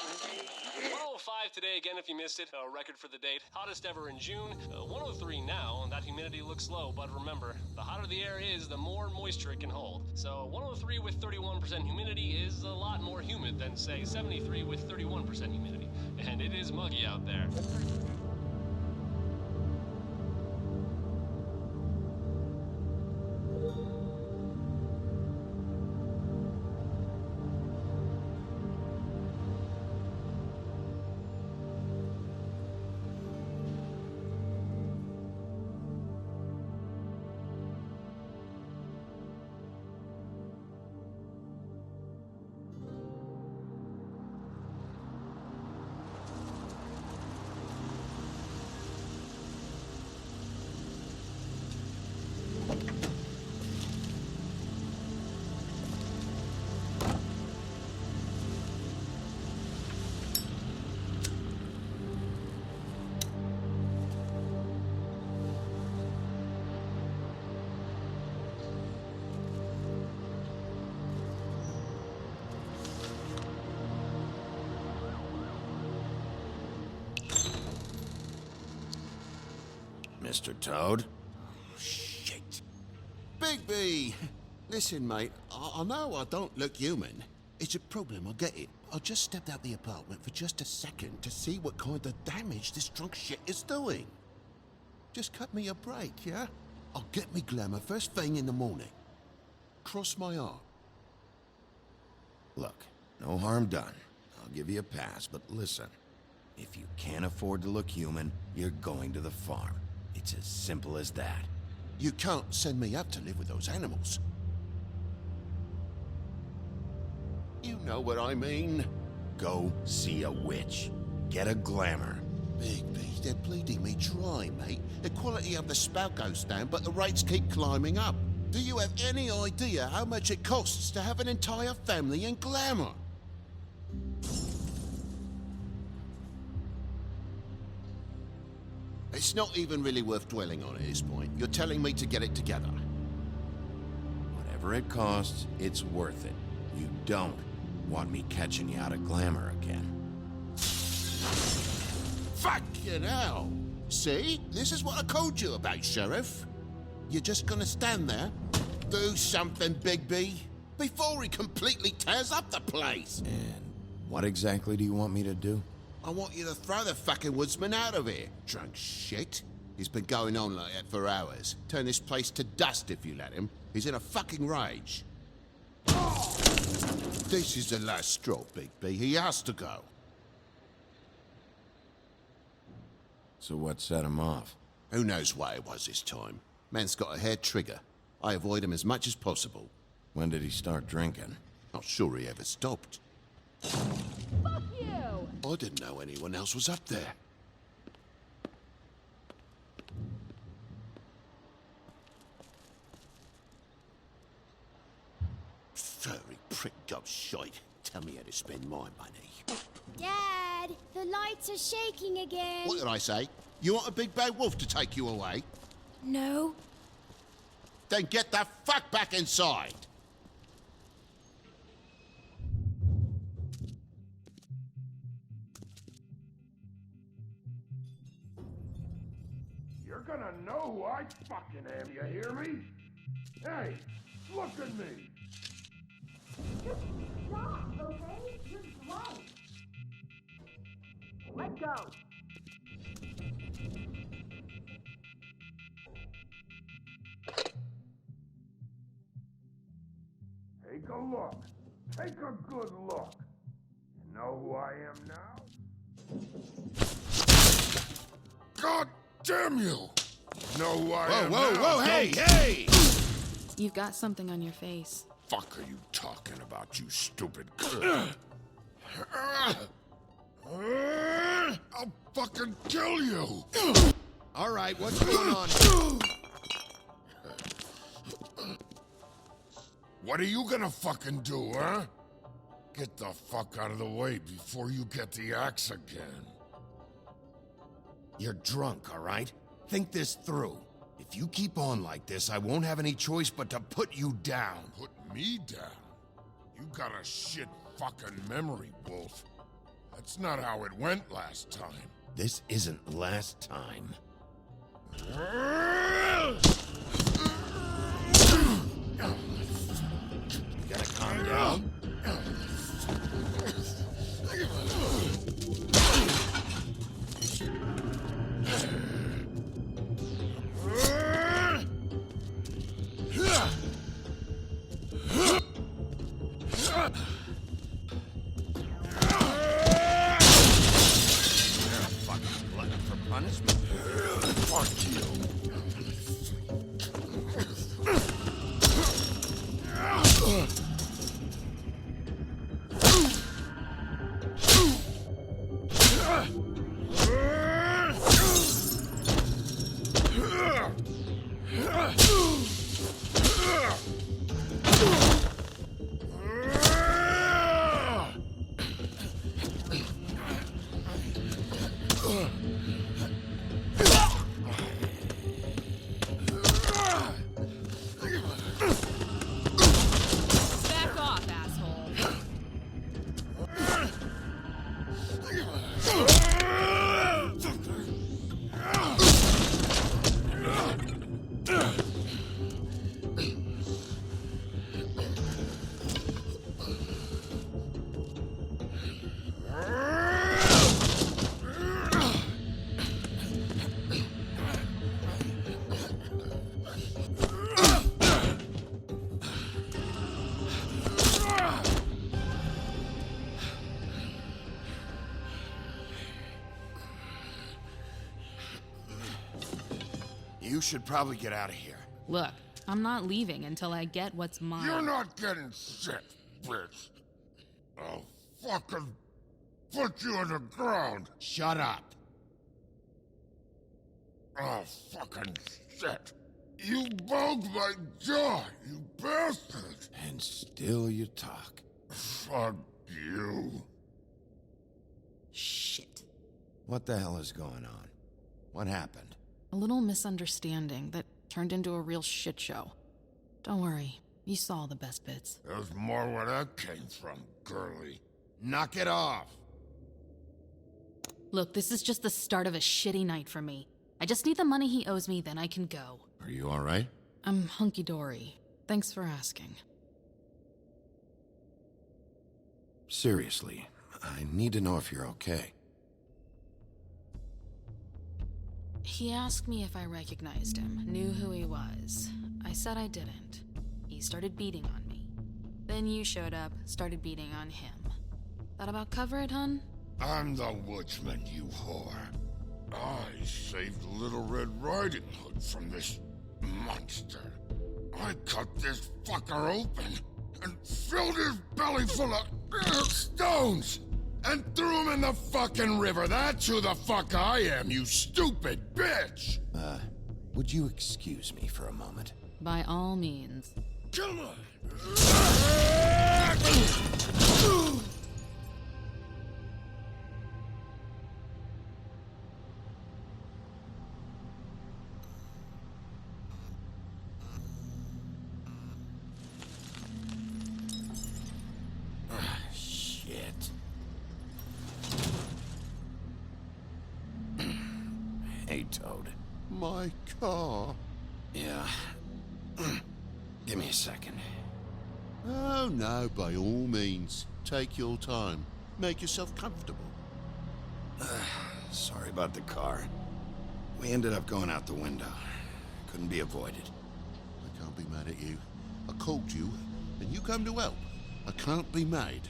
105 today, again, if you missed it. A record for the date. Hottest ever in June. 103 now, and that humidity looks low, but remember, the hotter the air is, the more moisture it can hold. So 103 with 31% humidity is a lot more humid than, say, 73 with 31% humidity. And it is muggy out there. Mr. Toad? Oh, shit. Bigby! Listen, mate, I know I don't look human. It's a problem, I get it. I just stepped out the apartment for just a second to see what kind of damage this drunk shit is doing. Just cut me a break, yeah? I'll get me glamour first thing in the morning. Cross my heart. Look, no harm done. I'll give you a pass, but listen. If you can't afford to look human, you're going to the farm. It's as simple as that. You can't send me up to live with those animals. You know what I mean. Go see a witch. Get a glamour. Bigby, they're bleeding me dry, mate. The quality of the spout goes down, but the rates keep climbing up. Do you have any idea how much it costs to have an entire family in glamour? It's not even really worth dwelling on at this point. You're telling me to get it together. Whatever it costs, it's worth it. You don't want me catching you out of glamour again. Fucking hell! See? This is what I told you about, Sheriff. You're just gonna stand there? Do something, Bigby, before he completely tears up the place! And what exactly do you want me to do? I want you to throw the fucking woodsman out of here, drunk shit. He's been going on like that for hours. Turn this place to dust if you let him. He's in a fucking rage. This is the last straw, Bigby. He has to go. So what set him off? Who knows why it was this time? Man's got a hair trigger. I avoid him as much as possible. When did he start drinking? Not sure he ever stopped. Fuck you! I didn't know anyone else was up there. Furry prick gobshite. Tell me how to spend my money. Dad, the lights are shaking again. What did I say? You want a Bigby Wolf to take you away? No. Then get the fuck back inside! You're gonna know who I fucking am, you hear me? Hey, look at me! Just stop, okay? You're drunk. Let go. Take a look. Take a good look. You know who I am now? God damn you! Know who I am Whoa, now? whoa, hey, hey! You've got something on your face. Fuck are you talking about, you stupid I'll fucking kill you! All right, what's going on? What are you gonna fucking do, huh? Get the fuck out of the way before you get the axe again. You're drunk, all right? Think this through. If you keep on like this, I won't have any choice but to put you down. Put me down? You got a shit fucking memory, Wolf. That's not how it went last time. This isn't the last time. You gotta calm down. Fucking glutton for punishment. Fuck you. Back off, asshole. You should probably get out of here. Look, I'm not leaving until I get what's mine. You're not getting shit, bitch. I'll fucking put you on the ground. Shut up. Oh, fucking shit. You bugged my jaw, you bastard. And still you talk. Fuck you. Shit. What the hell is going on? What happened? A little misunderstanding that turned into a real shit show. Don't worry, you saw the best bits. There's more where that came from, girly. Knock it off. Look, this is just the start of a shitty night for me. I just need the money he owes me, then I can go. Are you all right? I'm hunky-dory. Thanks for asking. Seriously, I need to know if you're okay. He asked me if I recognized him, knew who he was. I said I didn't. He started beating on me. Then you showed up, started beating on him. That about cover it, hun? I'm the woodsman, you whore. I saved Little Red Riding Hood from this monster. I cut this fucker open and filled his belly full of stones and threw him in the fucking river. That's who the fuck I am, you stupid bitch! Would you excuse me for a moment? By all means. Come on! Shit. Hey, Toad. My car. Yeah. Give me a second. Oh, no, by all means. Take your time. Make yourself comfortable. Sorry about the car. We ended up going out the window. Couldn't be avoided. I can't be mad at you. I called you, and you come to help. I can't be mad.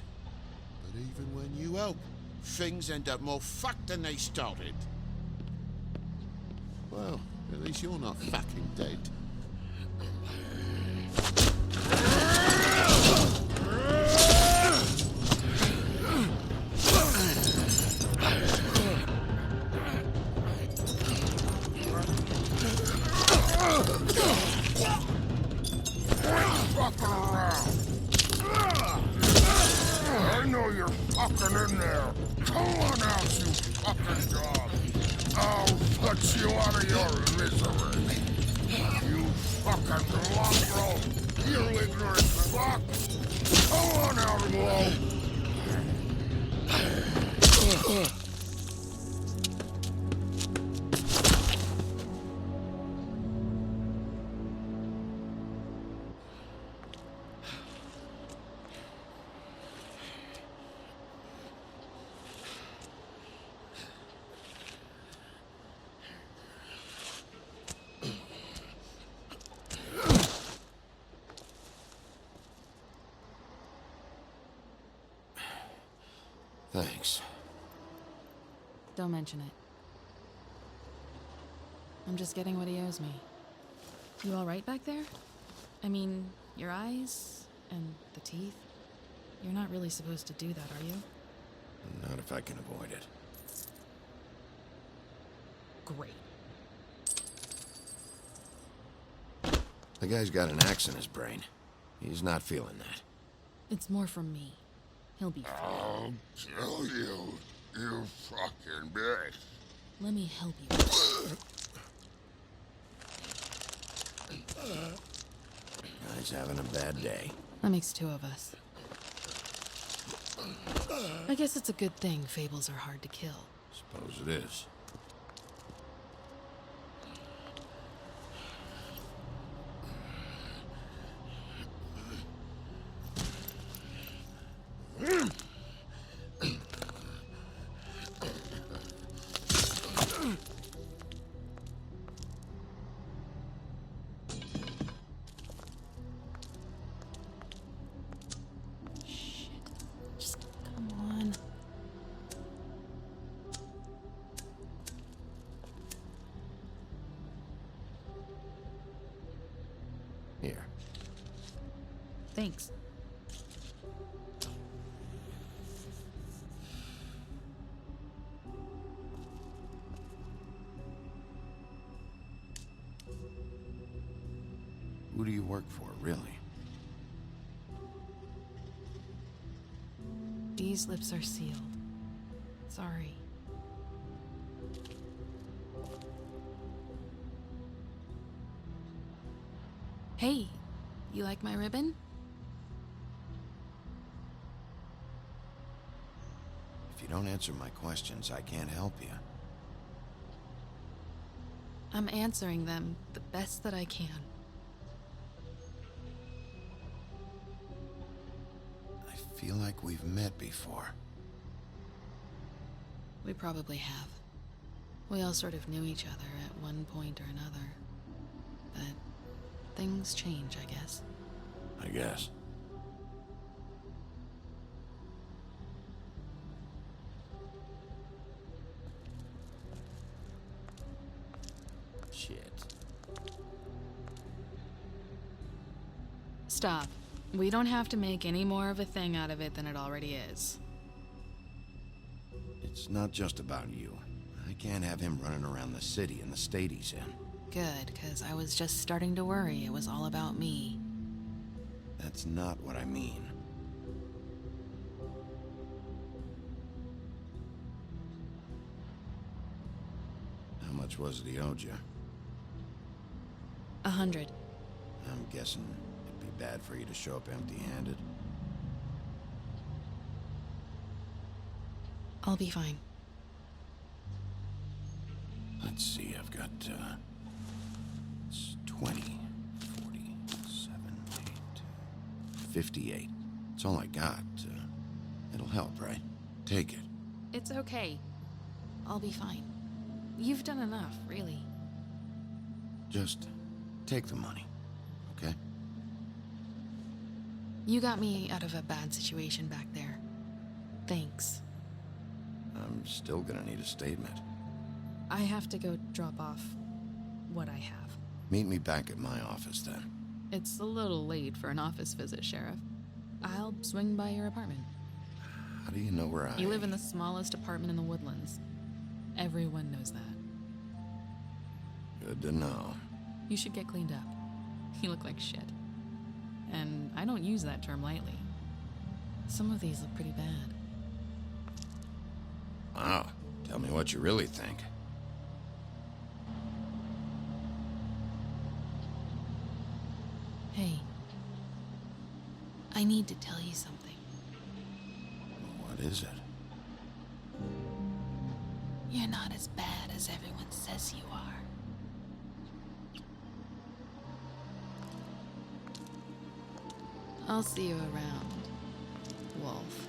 But even when you help, things end up more fucked than they started. Well, at least you're not fucking dead. Fucking around! I know you're fucking in there. Come on out, you fucking dog. I'll put you out of your misery. You fucking mongrel. You ignorant fuck. Come on out, Wolf. Thanks. Don't mention it. I'm just getting what he owes me. You all right back there? I mean, your eyes and the teeth? You're not really supposed to do that, are you? Not if I can avoid it. Great. The guy's got an axe in his brain. He's not feeling that. It's more from me. He'll be fine. I'll kill you, you fucking bitch. Let me help you. Guy's having a bad day. That makes two of us. I guess it's a good thing fables are hard to kill. Suppose it is. Just come on. Here. Thanks. Who do you work for, really? These lips are sealed. Sorry. Hey, you like my ribbon? If you don't answer my questions, I can't help you. I'm answering them the best that I can. I feel like we've met before. We probably have. We all sort of knew each other at one point or another. But things change, I guess. I guess. Shit. Stop. We don't have to make any more of a thing out of it than it already is. It's not just about you. I can't have him running around the city in the state he's in. Good, because I was just starting to worry it was all about me. That's not what I mean. How much was it he owed you? 100. I'm guessing it'd be bad for you to show up empty-handed. I'll be fine. Let's see, I've got, it's 20, 40, 7, 8, 58. It's all I got. It'll help, right? Take it. It's okay. I'll be fine. You've done enough, really. Just take the money, okay? You got me out of a bad situation back there. Thanks. I'm still gonna need a statement. I have to go drop off what I have. Meet me back at my office, then. It's a little late for an office visit, Sheriff. I'll swing by your apartment. How do you know where I... You live in the smallest apartment in the Woodlands. Everyone knows that. Good to know. You should get cleaned up. You look like shit. And I don't use that term lightly. Some of these look pretty bad. Wow. Tell me what you really think. Hey. I need to tell you something. What is it? You're not as bad as everyone says you are. I'll see you around, Wolf.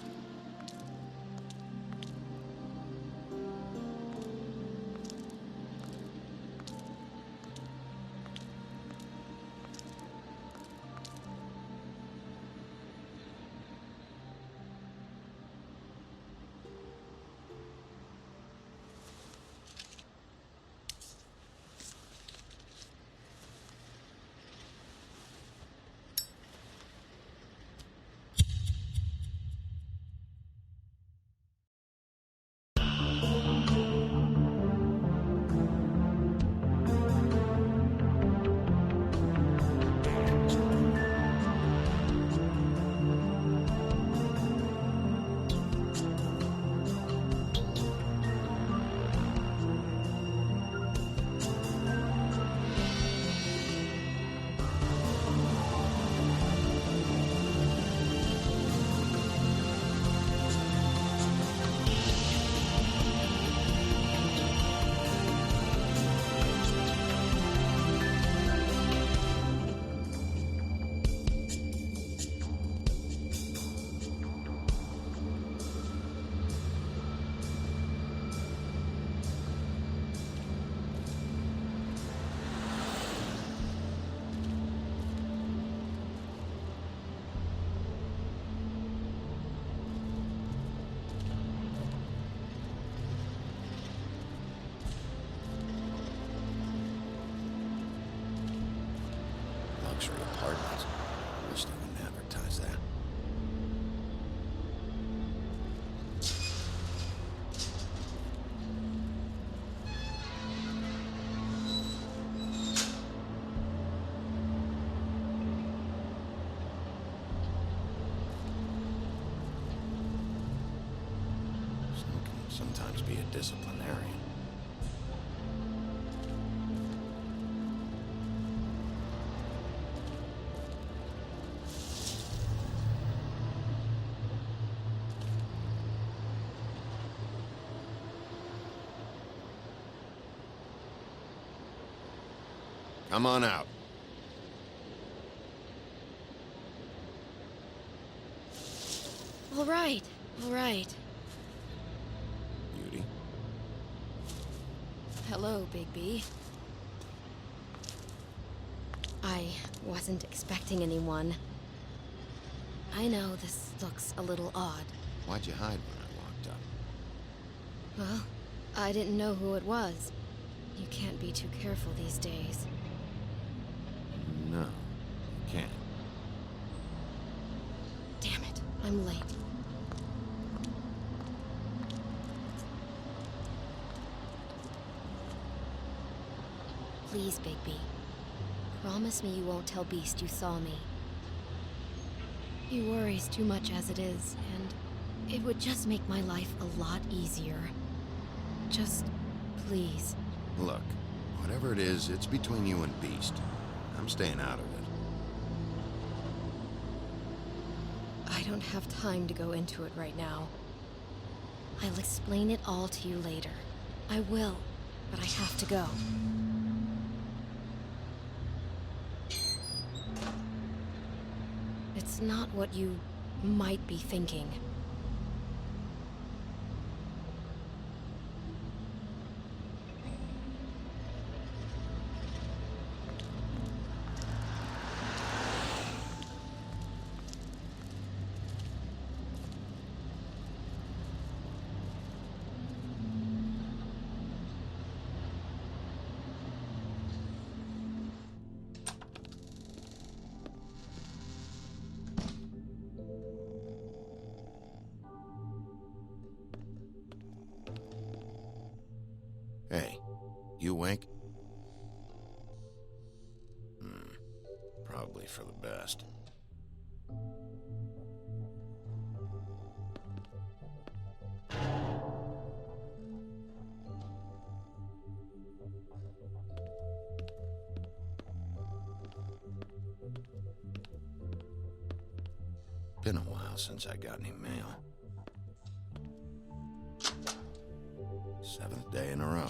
Luxury apartments. Wish they wouldn't advertise that. Snow can sometimes be a disciplinarian. Come on out. All right, all right. Beauty. Hello, Bigby. I wasn't expecting anyone. I know this looks a little odd. Why'd you hide when I walked up? Well, I didn't know who it was. You can't be too careful these days. No, you can't. Damn it, I'm late. Please, Bigby. Promise me you won't tell Beast you saw me. He worries too much as it is, and it would just make my life a lot easier. Just, please. Look, whatever it is, it's between you and Beast. I'm staying out of it. I don't have time to go into it right now. I'll explain it all to you later. I will, but I have to go. It's not what you might be thinking. Hey, you awake? Probably for the best. Been a while since I got any mail. 7th day in a row.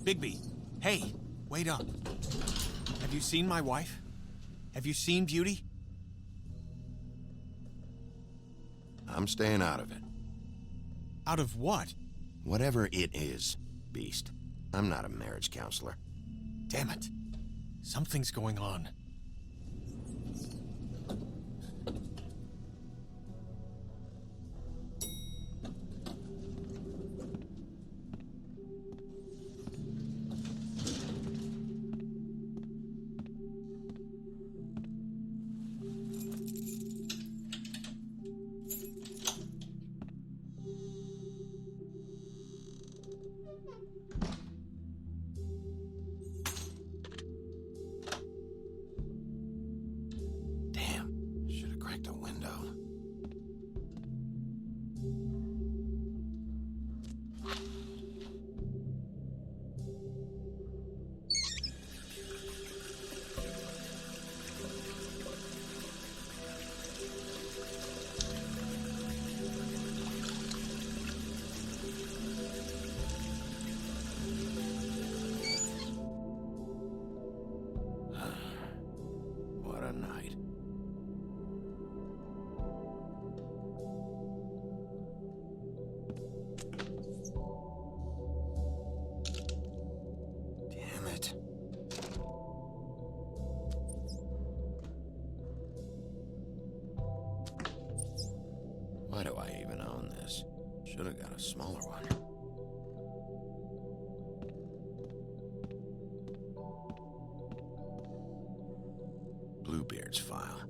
Bigby, hey, wait up. Have you seen my wife? Have you seen Beauty? I'm staying out of it. Out of what? Whatever it is, Beast. I'm not a marriage counselor. Damn it. Something's going on. Should have cracked a window. What a night. Damn it. Why do I even own this? Should have got a smaller one. Bluebeard's file.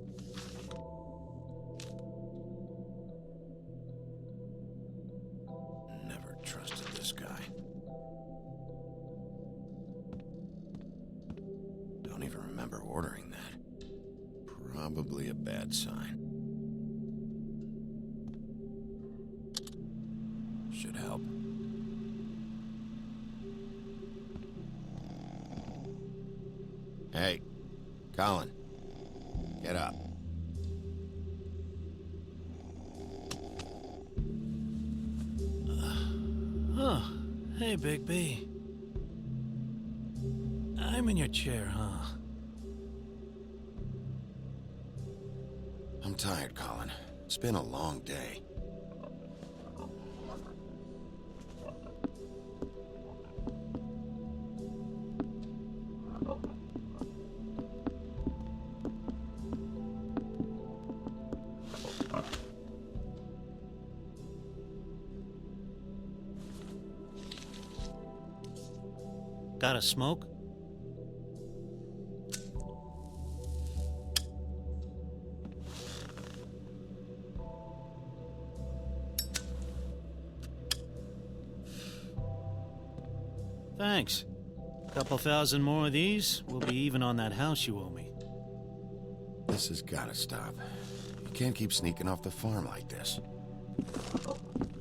Never trusted this guy. Don't even remember ordering that. Probably a bad sign. Should help. Hey, Colin. Get up. Oh, hey, Bigby. I'm in your chair, huh? I'm tired, Colin. It's been a long day. Got a smoke? Thanks. Couple thousand more of these, we'll be even on that house you owe me. This has gotta stop. You can't keep sneaking off the farm like this.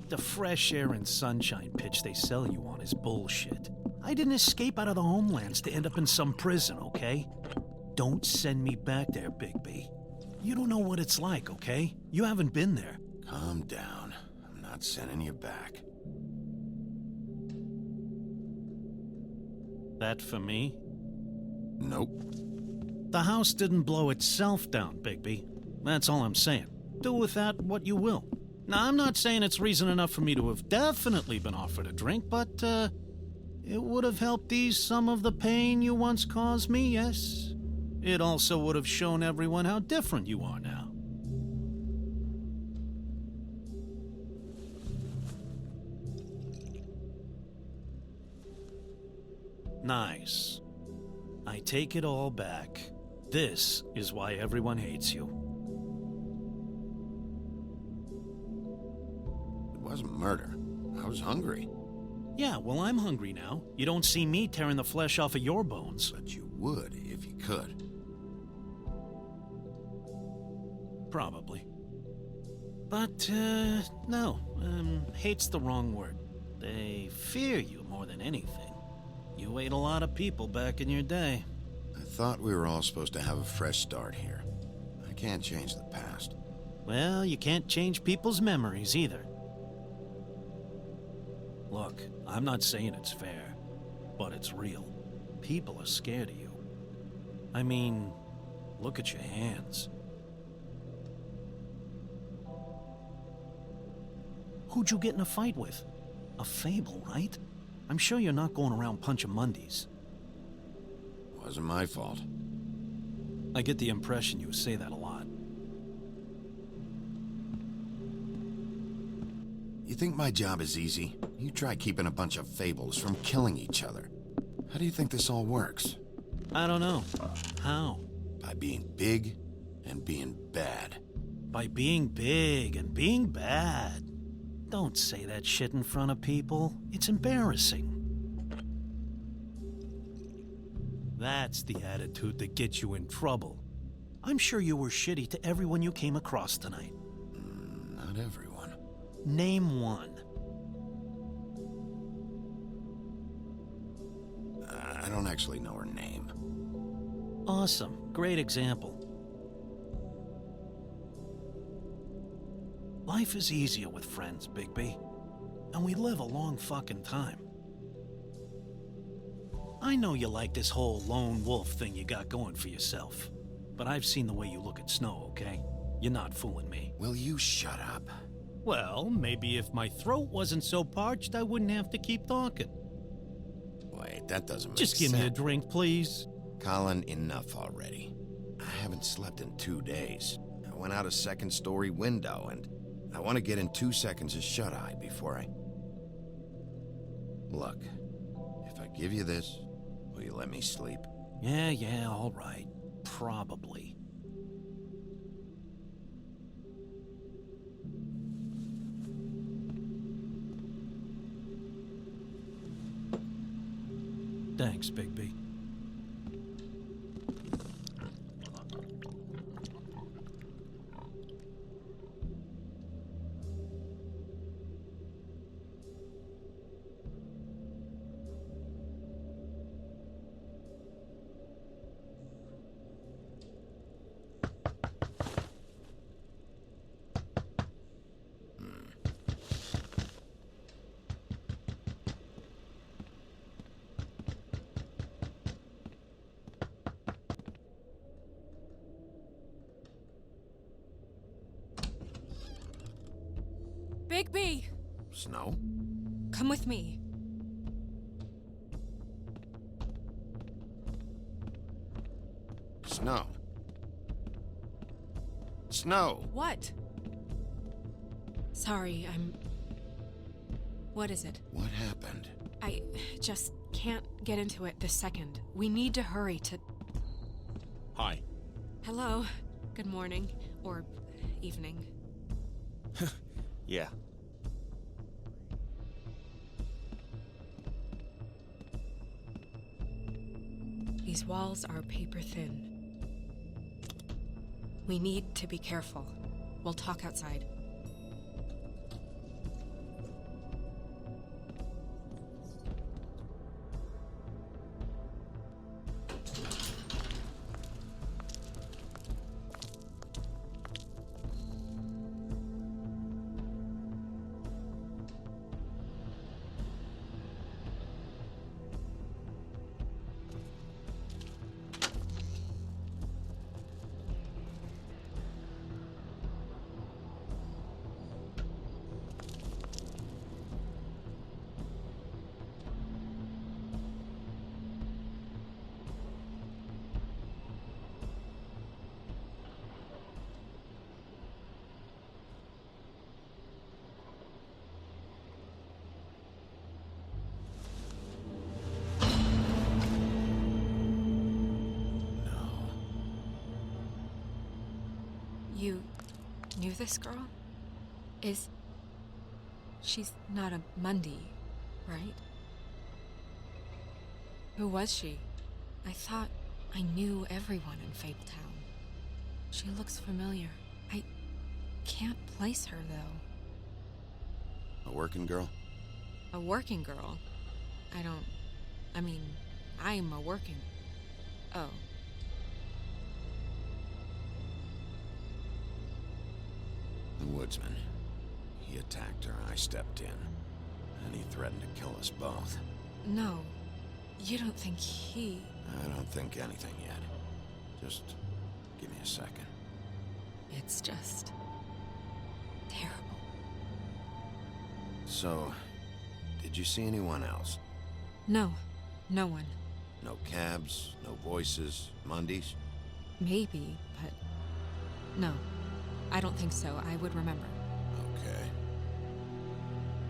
The fresh air and sunshine pitch they sell you on is bullshit. I didn't escape out of the homelands to end up in some prison, okay? Don't send me back there, Bigby. You don't know what it's like, okay? You haven't been there. Calm down. I'm not sending you back. That for me? Nope. The house didn't blow itself down, Bigby. That's all I'm saying. Do with that what you will. Now, I'm not saying it's reason enough for me to have definitely been offered a drink, but, it would have helped ease some of the pain you once caused me, yes? It also would have shown everyone how different you are now. Nice. I take it all back. This is why everyone hates you. murder. I was hungry. Yeah, well, I'm hungry now. You don't see me tearing the flesh off of your bones. But you would if you could. Probably. But, no. Hate's the wrong word. They fear you more than anything. You ate a lot of people back in your day. I thought we were all supposed to have a fresh start here. I can't change the past. Well, you can't change people's memories either. Look, I'm not saying it's fair, but it's real. People are scared of you. I mean, look at your hands. Who'd you get in a fight with? A fable, right? I'm sure you're not going around punching Mondays. Wasn't my fault. I get the impression you say that a lot. You think my job is easy? You try keeping a bunch of fables from killing each other. How do you think this all works? I don't know. How? By being big and being bad. By being big and being bad. Don't say that shit in front of people. It's embarrassing. That's the attitude that gets you in trouble. I'm sure you were shitty to everyone you came across tonight. Not everyone. Name one. I don't actually know her name. Awesome. Great example. Life is easier with friends, Bigby. And we live a long fucking time. I know you like this whole lone wolf thing you got going for yourself. But I've seen the way you look at Snow, okay? You're not fooling me. Will you shut up? Well, maybe if my throat wasn't so parched, I wouldn't have to keep talking. Wait, that doesn't make Just sense. give me a drink, please. Colin, enough already. I haven't slept in 2 days. I went out a second-story window, and I want to get in 2 seconds of shut-eye before I... Look, if I give you this, will you let me sleep? Yeah, all right. Probably. Thanks, Bigby. Bigby! Snow? Come with me. Snow? Snow! What? Sorry, What is it? What happened? I just can't get into it this second. We need to hurry to... Hi. Hello. Good morning. Or evening. Yeah. These walls are paper thin. We need to be careful. We'll talk outside. You knew this girl? She's not a Mundy, right? Who was she? I thought I knew everyone in Fabletown. She looks familiar. I can't place her, though. A working girl? A working girl? I'm a working... Oh. The woodsman. He attacked her, I stepped in. And he threatened to kill us both. No. You don't think he... I don't think anything yet. Just give me a second. It's just... terrible. So, did you see anyone else? No. No one. No cabs, no voices, Mundies? Maybe, but... No. I don't think so. I would remember. Okay.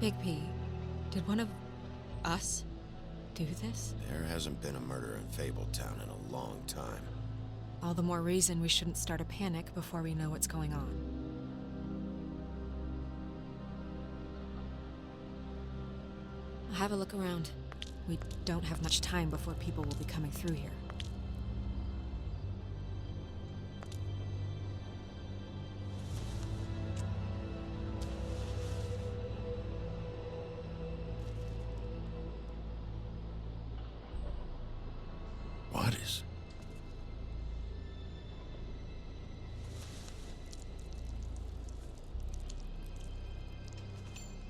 Bigby, did one of us do this? There hasn't been a murder in Fabletown in a long time. All the more reason we shouldn't start a panic before we know what's going on. Have a look around. We don't have much time before people will be coming through here. What is...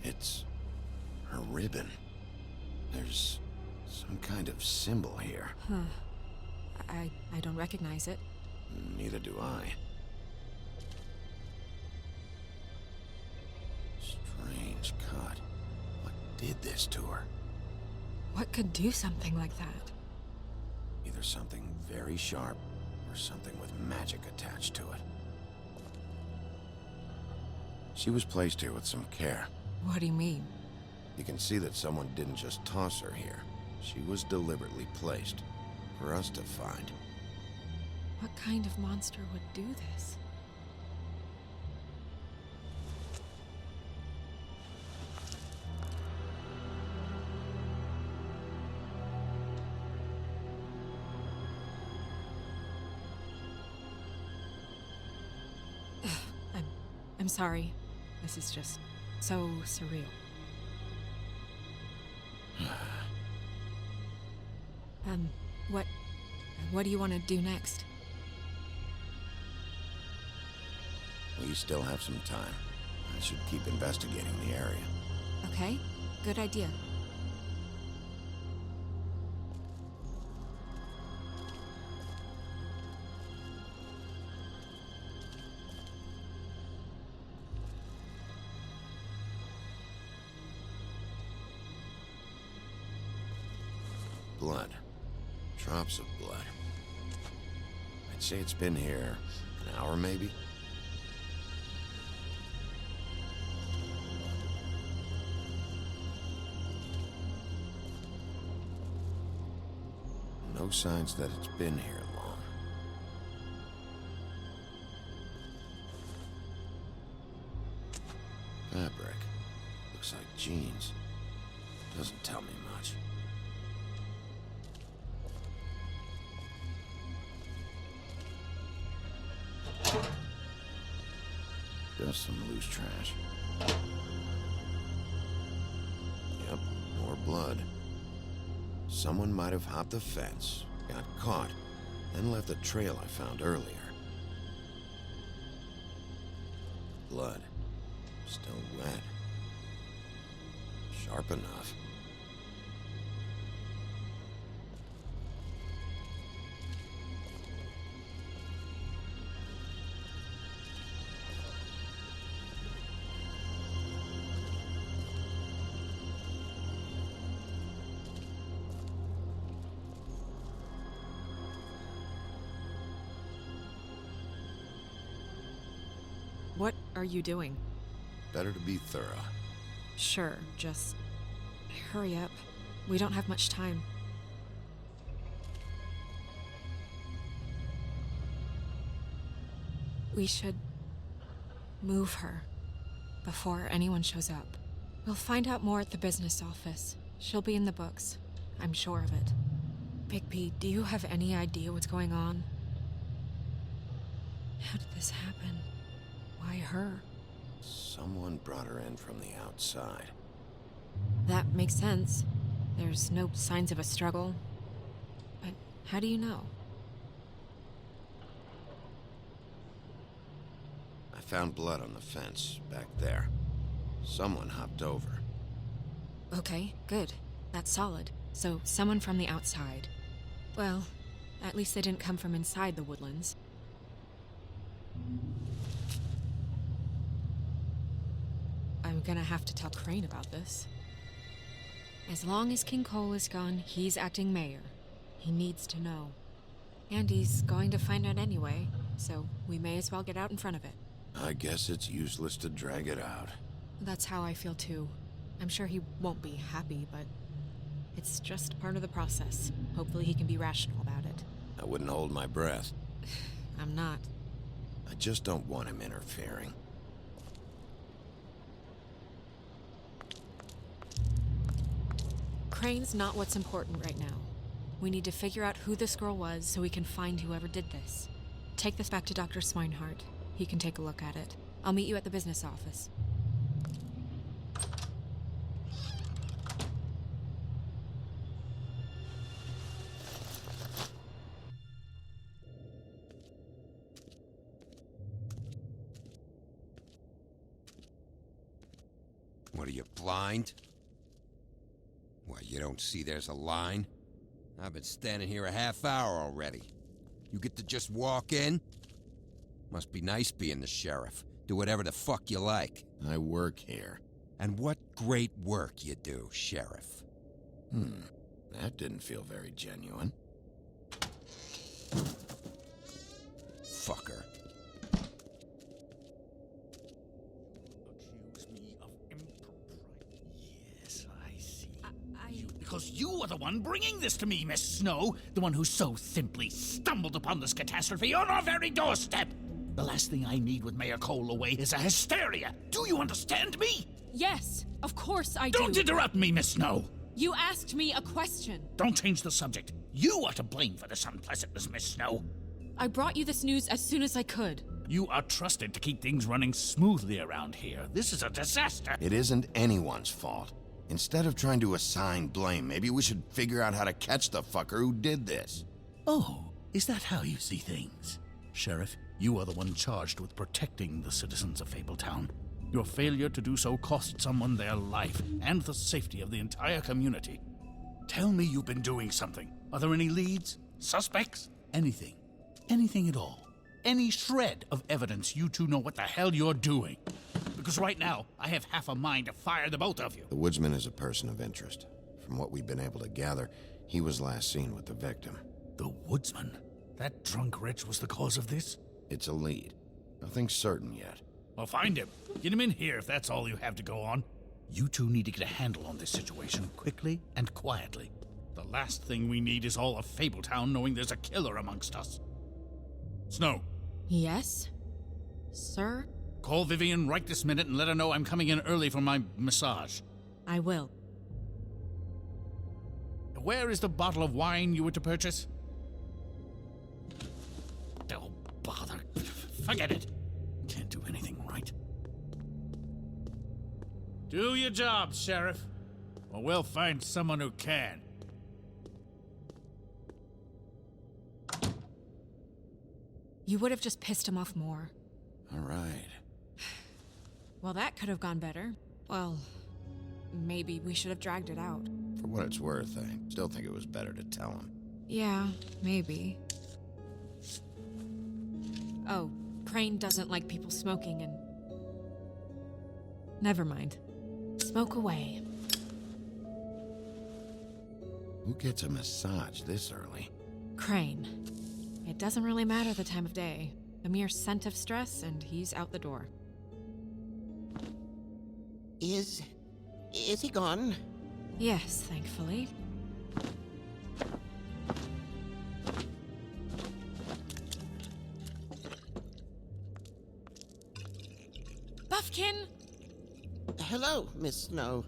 It's... her ribbon. There's some kind of symbol here. Huh. I don't recognize it. Neither do I. Strange cut. What did this to her? What could do something like that? Either something very sharp, or something with magic attached to it. She was placed here with some care. What do you mean? You can see that someone didn't just toss her here. She was deliberately placed, for us to find. What kind of monster would do this? I'm sorry. This is just so surreal. What do you want to do next? We still have some time. I should keep investigating the area. Okay, good idea. Blood. Drops of blood. I'd say it's been here an hour, maybe? No signs that it's been here long. Fabric. Looks like jeans. Doesn't tell me much. Just some loose trash. Yep, more blood. Someone might have hopped the fence, got caught, then left the trail I found earlier. Blood. Still wet. Sharp enough. What are you doing? Better to be thorough. Sure, just hurry up. We don't have much time. We should move her before anyone shows up. We'll find out more at the business office. She'll be in the books. I'm sure of it. Bigby, do you have any idea what's going on? How did this happen? Why her? Someone brought her in from the outside. That makes sense. There's no signs of a struggle. But how do you know? I found blood on the fence back there. Someone hopped over. Okay, good. That's solid. So, someone from the outside. Well, at least they didn't come from inside the woodlands. I'm gonna have to tell Crane about this. As long as King Cole is gone, he's acting mayor. He needs to know. And he's going to find out anyway, so we may as well get out in front of it. I guess it's useless to drag it out. That's how I feel too. I'm sure he won't be happy, but it's just part of the process. Hopefully he can be rational about it. I wouldn't hold my breath. I'm not. I just don't want him interfering. Crane's not what's important right now. We need to figure out who this girl was so we can find whoever did this. Take this back to Dr. Swinehart. He can take a look at it. I'll meet you at the business office. What are you, blind? What, you don't see there's a line? I've been standing here a half hour already. You get to just walk in? Must be nice being the sheriff. Do whatever the fuck you like. I work here. And what great work you do, Sheriff. That didn't feel very genuine. Fucker. Accuse me of impropriety. Yes, I see. Because you are the one bringing this to me, Miss Snow. The one who so simply stumbled upon this catastrophe on our very doorstep. The last thing I need with Mayor Cole away is a hysteria. Do you understand me? Yes, of course I do. Don't interrupt me, Miss Snow. You asked me a question. Don't change the subject. You are to blame for this unpleasantness, Miss Snow. I brought you this news as soon as I could. You are trusted to keep things running smoothly around here. This is a disaster. It isn't anyone's fault. Instead of trying to assign blame, maybe we should figure out how to catch the fucker who did this. Oh, is that how you see things? Sheriff, you are the one charged with protecting the citizens of Fabletown. Your failure to do so cost someone their life and the safety of the entire community. Tell me you've been doing something. Are there any leads? Suspects? Anything. Anything at all. Any shred of evidence you two know what the hell you're doing. Because right now, I have half a mind to fire the both of you. The woodsman is a person of interest. From what we've been able to gather, he was last seen with the victim. The woodsman? That drunk wretch was the cause of this? It's a lead. Nothing's certain yet. Well, find him. Get him in here if that's all you have to go on. You two need to get a handle on this situation quickly and quietly. The last thing we need is all of Fabletown knowing there's a killer amongst us. Snow. Yes? Sir? Call Vivian right this minute and let her know I'm coming in early for my massage. I will. Where is the bottle of wine you were to purchase? Oh, bother. Forget it. Can't do anything right. Do your job, Sheriff, or we'll find someone who can. You would have just pissed him off more. All right. Well, that could have gone better. Well, maybe we should have dragged it out. For what it's worth, I still think it was better to tell him. Yeah, maybe. Oh, Crane doesn't like people smoking and... Never mind. Smoke away. Who gets a massage this early? Crane. It doesn't really matter the time of day. A mere scent of stress and he's out the door. Is he gone? Yes, thankfully. Buffkin! hello, Miss Snow.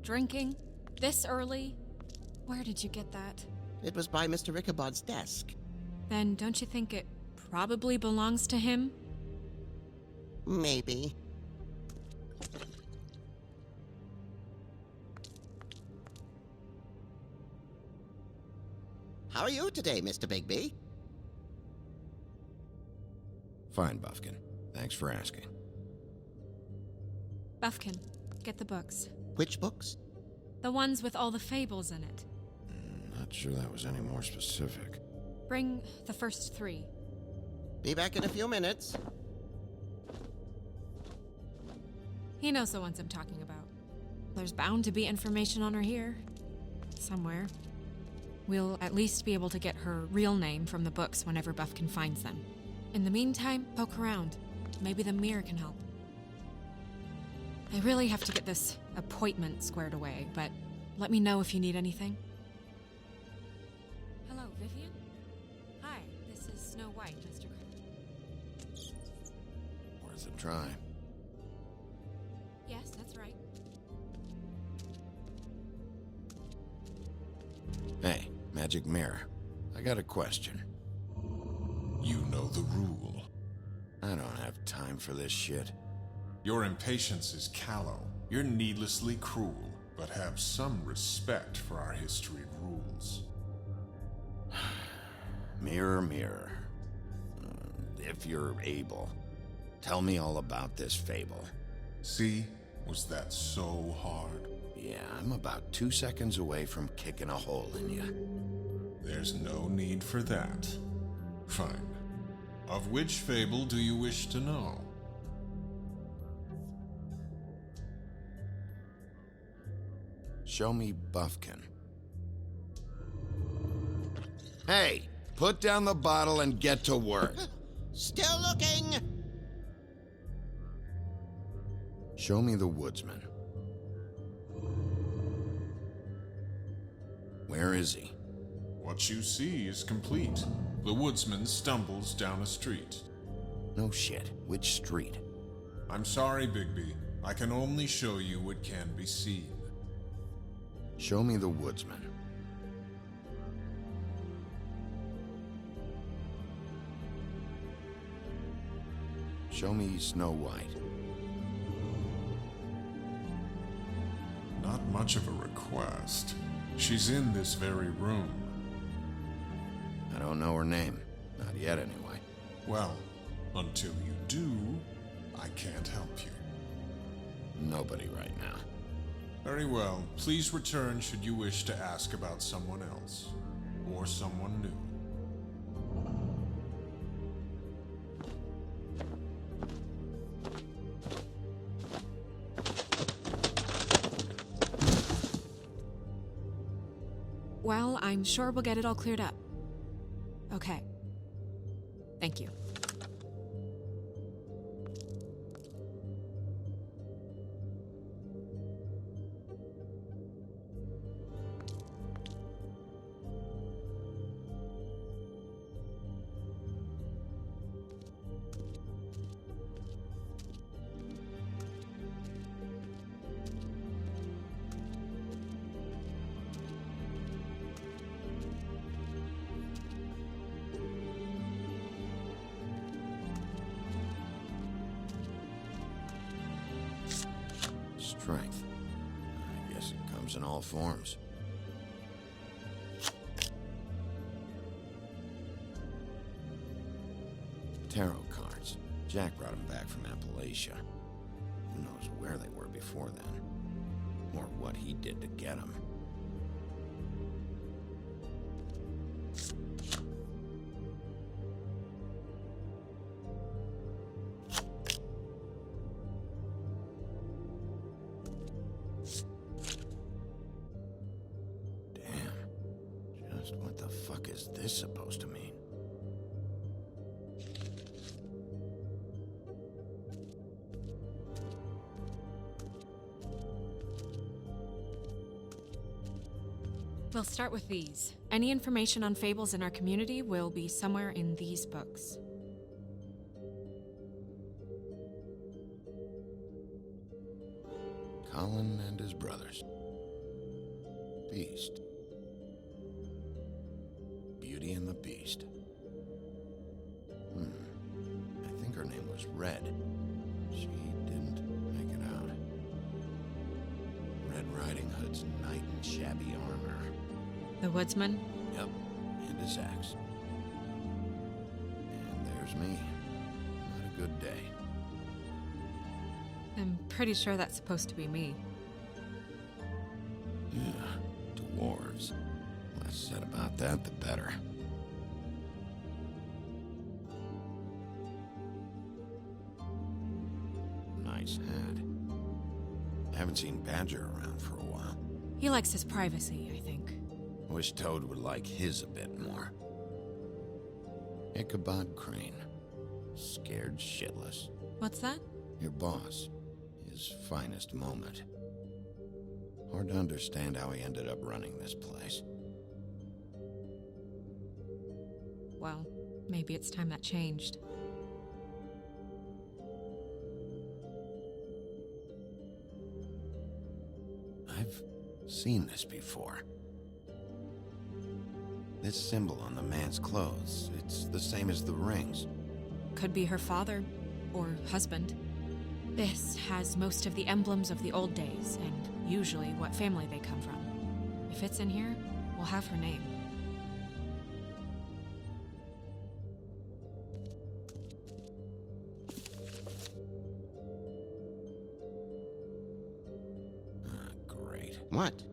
Drinking? This early? Where did you get that? It was by Mr. Ichabod's desk. Then don't you think it probably belongs to him? Maybe. How are you today, Mr. Bigby? Fine, Buffkin. Thanks for asking. Buffkin, get the books. Which books? The ones with all the fables in it. Not sure that was any more specific. Bring the first 3. Be back in a few minutes. He knows the ones I'm talking about. There's bound to be information on her here. Somewhere. We'll at least be able to get her real name from the books whenever Buffkin finds them. In the meantime, poke around. Maybe the mirror can help. I really have to get this appointment squared away, but let me know if you need anything. Hello, Vivian? Hi, this is Snow White, Mr. Worth a try. Yes, that's right. Hey, Magic Mirror. I got a question. You know the rule. I don't have time for this shit. Your impatience is callow. You're needlessly cruel, but have some respect for our history rules. Mirror, mirror. If you're able, tell me all about this fable. See? Was that so hard? Yeah, I'm about 2 seconds away from kicking a hole in you. There's no need for that. Fine. Of which fable do you wish to know? Show me Buffkin. Hey, put down the bottle and get to work. Still looking! Show me the woodsman. Where is he? What you see is complete. The woodsman stumbles down a street. No shit. Which street? I'm sorry, Bigby. I can only show you what can be seen. Show me the woodsman. Show me Snow White. Not much of a request. She's in this very room. I don't know her name. Not yet, anyway. Well, until you do, I can't help you. Nobody right now. Very well. Please return should you wish to ask about someone else. Or someone new. Well, I'm sure we'll get it all cleared up. Okay. Thank you. Strength. I guess it comes in all forms. Tarot cards. Jack brought them back from Appalachia. Who knows where they were before then? Or what he did to get them. What the fuck is this supposed to mean? We'll start with these. Any information on fables in our community will be somewhere in these books. Alan and his brothers. Beast. Beauty and the Beast. I think her name was Red. She didn't make it out. Red Riding Hood's knight in shabby armor. The woodsman? Yep, and his axe. And there's me. Not a good day. I'm pretty sure that's supposed to be me. Yeah, dwarves. Less said about that, the better. Nice hat. I haven't seen Badger around for a while. He likes his privacy, I think. Wish Toad would like his a bit more. Ichabod Crane. Scared shitless. What's that? Your boss. His finest moment. Hard to understand how he ended up running this place. Well, maybe it's time that changed. I've seen this before. This symbol on the man's clothes, it's the same as the rings. Could be her father, or husband. This has most of the emblems of the old days, and usually what family they come from. If it's in here, we'll have her name. Great. What?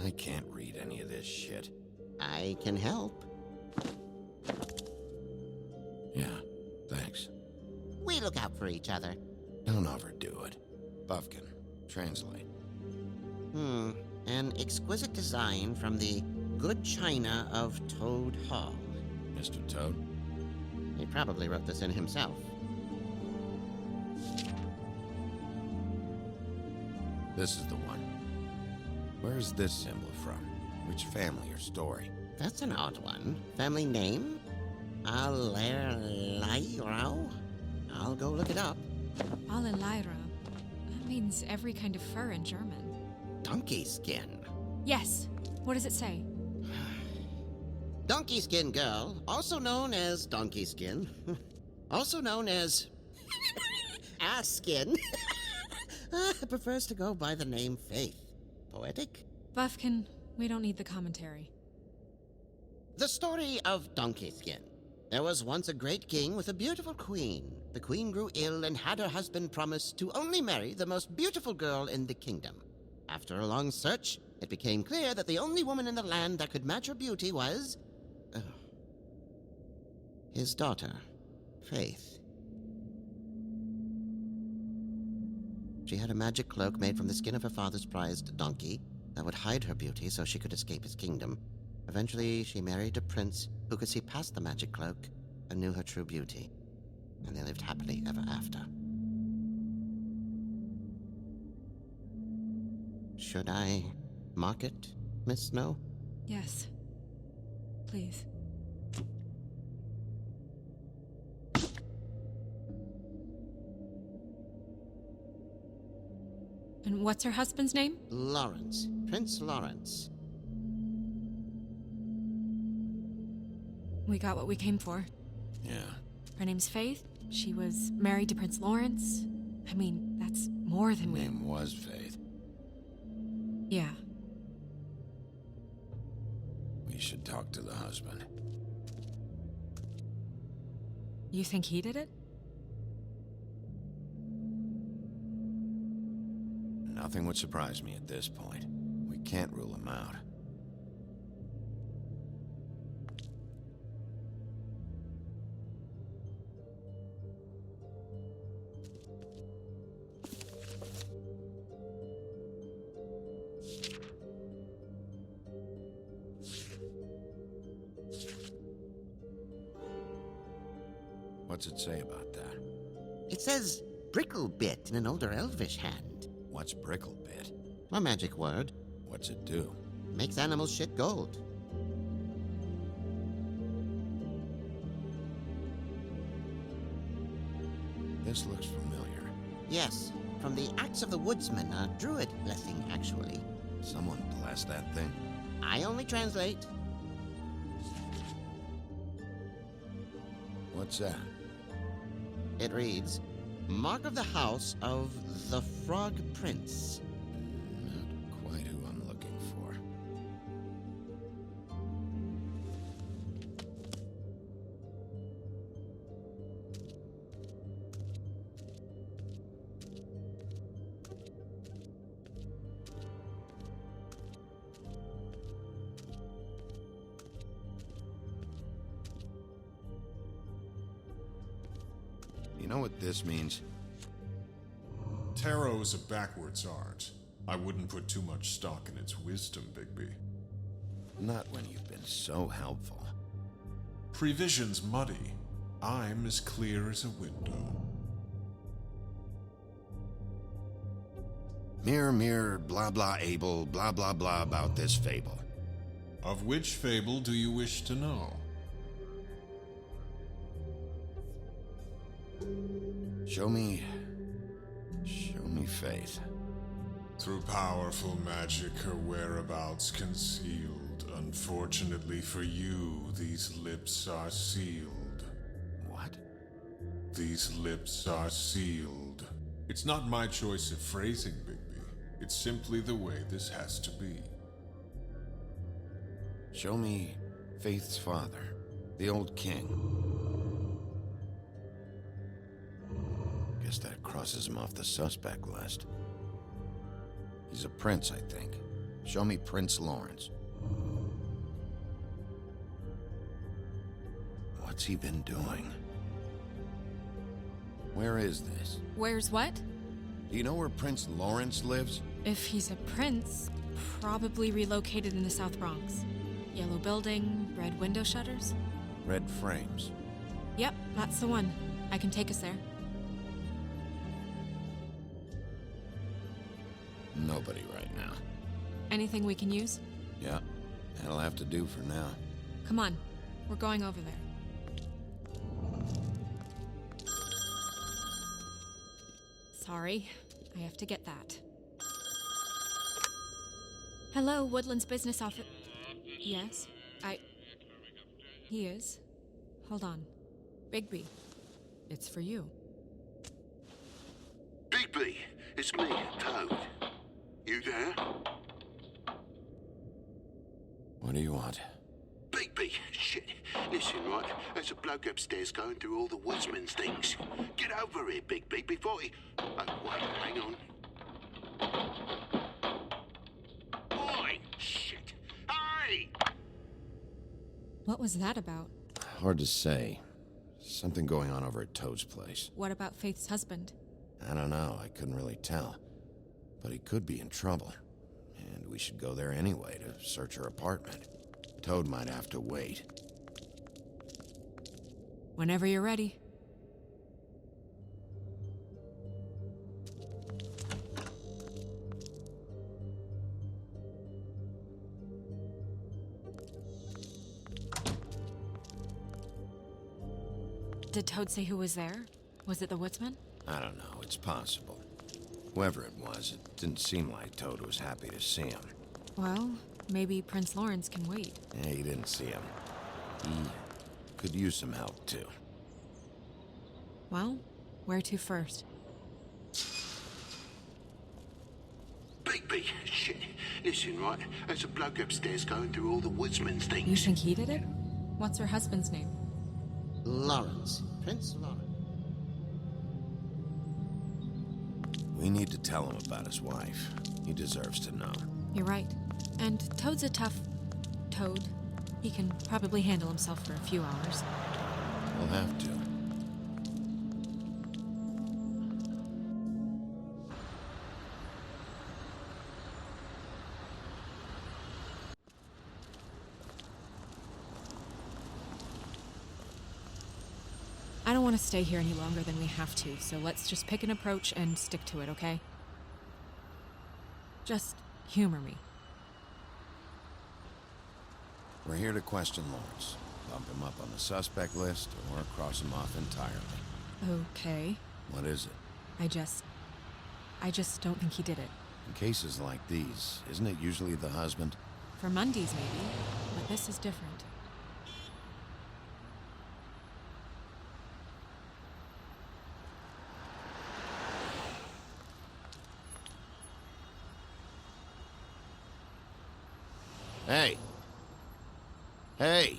I can't read any of this shit. I can help. Yeah, thanks. We look out for each other. Don't overdo it. Buffkin, translate. An exquisite design from the good china of Toad Hall. Mr. Toad? He probably wrote this in himself. This is the one. Where's this symbol from? Which family or story? That's an odd one. Family name? Allerleirauh? I'll go look it up. Allerleirauh. That means every kind of fur in German. Donkey skin. Yes. What does it say? Donkey skin girl, also known as donkey skin. Also known as ass skin. Prefers to go by the name Faith. Poetic? Buffkin, we don't need the commentary. The story of Donkey Skin. There was once a great king with a beautiful queen. The queen grew ill and had her husband promise to only marry the most beautiful girl in the kingdom. After a long search, it became clear that the only woman in the land that could match her beauty was... his daughter, Faith. She had a magic cloak made from the skin of her father's prized donkey that would hide her beauty so she could escape his kingdom. Eventually, she married a prince who could see past the magic cloak and knew her true beauty. And they lived happily ever after. Should I mark it, Miss Snow? Yes. Please. And what's her husband's name? Lawrence. Prince Lawrence. We got what we came for. Yeah. Her name's Faith. She was married to Prince Lawrence. I mean, that's more than we... Name was Faith. Yeah. We should talk to the husband. You think he did it? Nothing would surprise me at this point. We can't rule him out. What's it say about that? It says Bricklebit in an older elvish hand. What's Bricklebit? A magic word. What's it do? Makes animals shit gold. This looks familiar. Yes, from the Axe of the Woodsman, a druid blessing, actually. Someone bless that thing. I only translate. What's that? It reads, Mark of the House of the Frog Prince. Not quite who I'm looking for. You know what this means? Tarot is a backwards art. I wouldn't put too much stock in its wisdom, Bigby. Not when you've been so helpful. Prevision's muddy. I'm as clear as a window. Mirror, mirror, blah blah able, blah blah blah about this fable. Of which fable do you wish to know? Show me faith. Through powerful magic, her whereabouts concealed. Unfortunately for you, these lips are sealed. What? These lips are sealed. It's not my choice of phrasing, Bigby. It's simply the way this has to be. Show me Faith's father, the old king. Guess that crosses him off the suspect list. He's a prince, I think. Show me Prince Lawrence. What's he been doing? Where is this? Where's what? Do you know where Prince Lawrence lives? If he's a prince, probably relocated in the South Bronx. Yellow building, red window shutters? Red frames. Yep, that's the one. I can take us there. Nobody right now. Anything we can use? Yeah, that'll have to do for now. Come on, we're going over there. Sorry, I have to get that. Hello, Woodland's business office. Yes, He is. Hold on. Bigby, it's for you. Bigby, it's me, Toad. You there? What do you want? Bigby, shit. Listen, right, there's a bloke upstairs going through all the woodsman's things. Get over here, Bigby, before he... Oh, wait, hang on. Oi, shit. Hey! What was that about? Hard to say. Something going on over at Toad's place. What about Faith's husband? I don't know, I couldn't really tell. But he could be in trouble. And we should go there anyway to search her apartment. Toad might have to wait. Whenever you're ready. Did Toad say who was there? Was it the woodsman? I don't know, it's possible. Whoever it was, it didn't seem like Toad was happy to see him. Well, maybe Prince Lawrence can wait. Yeah, he didn't see him. He could use some help, too. Well, where to first? Bigby, shit. Listen, right, there's a bloke upstairs going through all the woodsman's things. You think he did it? What's her husband's name? Lawrence. Prince Lawrence. We need to tell him about his wife. He deserves to know. You're right. And Toad's a tough... Toad. He can probably handle himself for a few hours. We'll have to. I don't want to stay here any longer than we have to, so let's just pick an approach and stick to it, okay? Just humor me. We're here to question Lawrence. Bump him up on the suspect list, or cross him off entirely. Okay. What is it? I just... I just don't think he did it. In cases like these, isn't it usually the husband? For Mundy's, maybe, but this is different. Hey! Hey!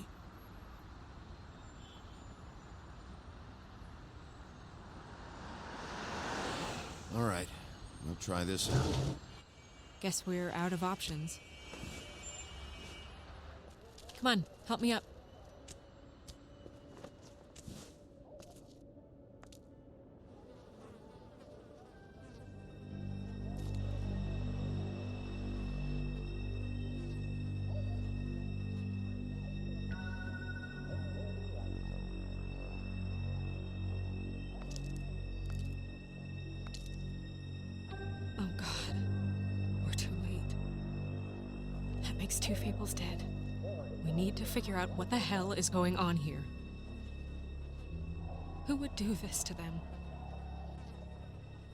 All right, we'll try this out. Guess we're out of options. Come on, help me up. Oh God, we're too late. That makes two Fables dead. We need to figure out what the hell is going on here. Who would do this to them?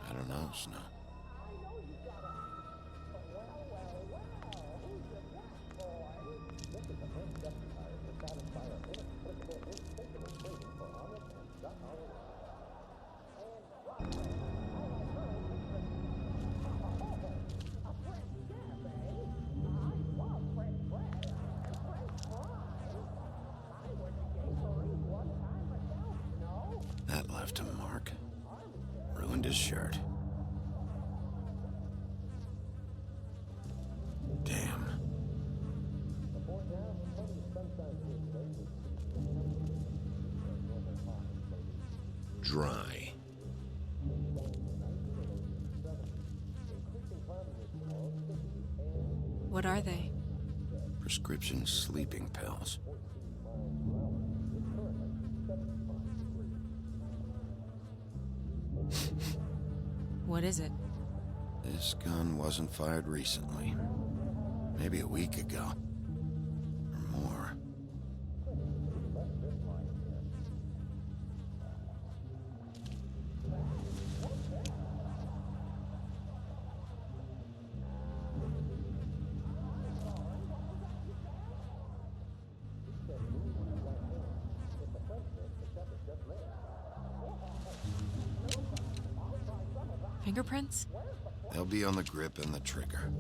I don't know, Snow. That left a mark. Ruined his shirt. Damn. Dry. What are they? Prescription sleeping pills. What is it? This gun wasn't fired recently. Maybe a week ago. Or more. Fingerprints? They'll be on the grip and the trigger.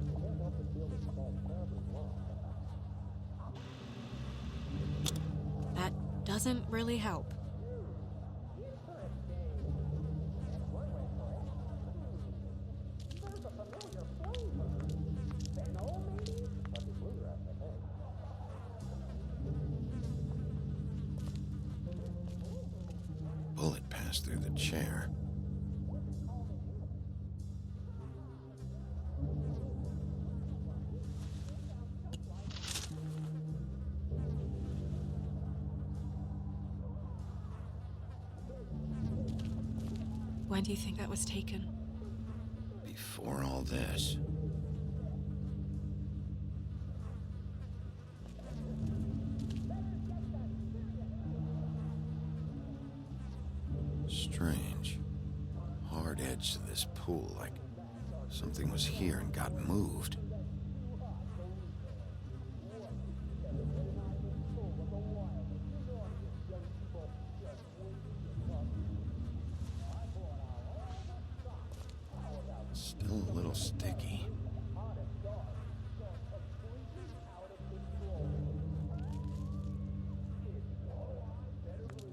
That doesn't really help. Bullet passed through the chair. When do you think that was taken? Before all this. Strange. Hard edge to this pool, like something was here and got moved. Still a little sticky.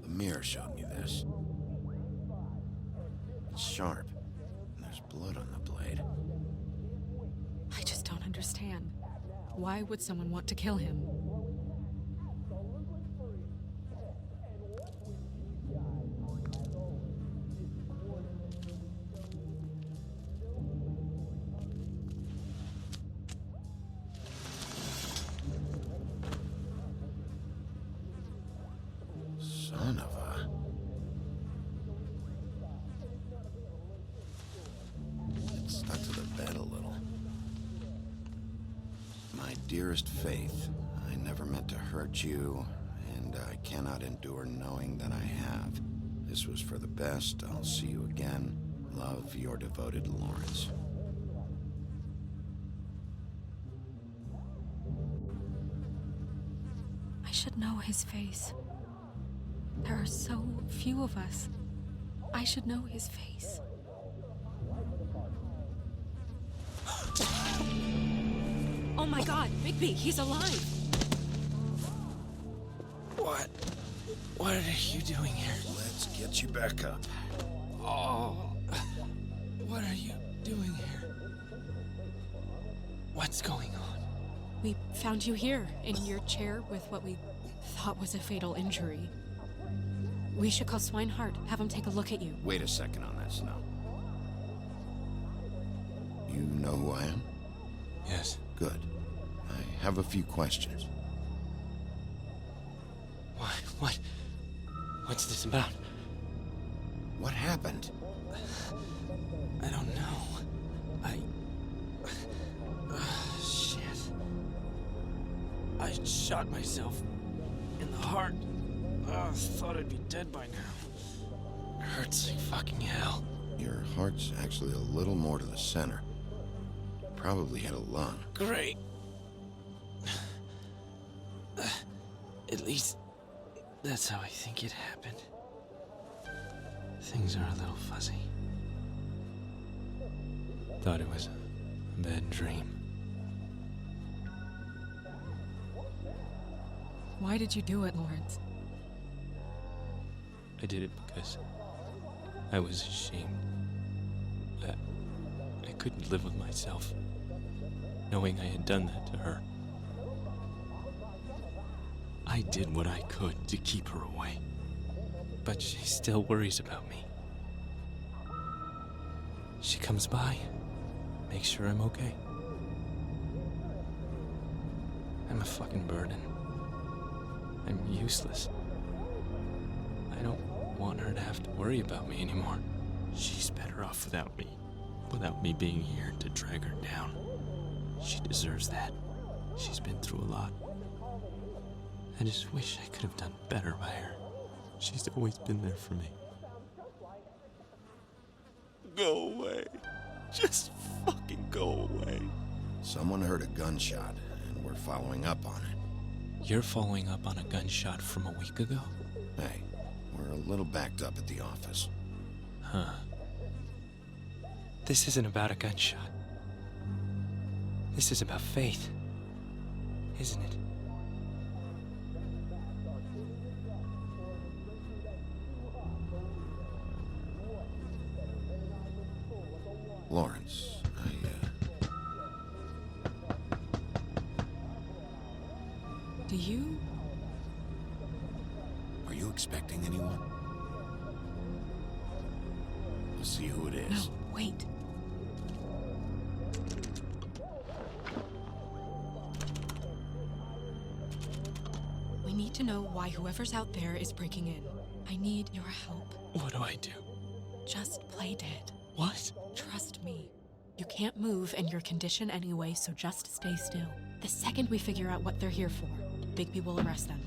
The mirror showed me this. It's sharp, and there's blood on the blade. I just don't understand. Why would someone want to kill him? Son of a... It stuck to the bed a little. My dearest Faith, I never meant to hurt you, and I cannot endure knowing that I have. This was for the best. I'll see you again. Love, your devoted Lawrence. I should know his face. There are so few of us. I should know his face. Oh my god, Bigby, he's alive! What are you doing here? Let's get you back up. Oh, what are you doing here? What's going on? We found you here, in your chair with what we thought was a fatal injury. We should call Swinehart, have him take a look at you. Wait a second on that, Snow. You know who I am? Yes. Good. I have a few questions. What's this about? What happened? I don't know. Shit. I shot myself in the heart. Thought I'd be dead by now. Hurts like fucking hell. Your heart's actually a little more to the center. Probably hit a lung. Great. At least, that's how I think it happened. Things are a little fuzzy. Thought it was a bad dream. Why did you do it, Lawrence? I did it because I was ashamed. I couldn't live with myself, knowing I had done that to her. I did what I could to keep her away, but she still worries about me. She comes by, makes sure I'm okay. I'm a fucking burden. I'm useless. I don't want her to have to worry about me anymore. She's better off without me being here to drag her down. She deserves that. She's been through a lot. I just wish I could have done better by her. She's always been there for me. Go away. Just fucking go away. Someone heard a gunshot, and we're following up on it. You're following up on a gunshot from a week ago? Hey, we're a little backed up at the office. Huh. This isn't about a gunshot. This is about faith, isn't it? Lawrence, Do you? Are you expecting anyone? We'll see who it is. No, wait. We need to know why whoever's out there is breaking in. I need your help. What do I do? Just play dead. What? Trust me. You can't move in your condition anyway, so just stay still. The second we figure out what they're here for, Bigby will arrest them.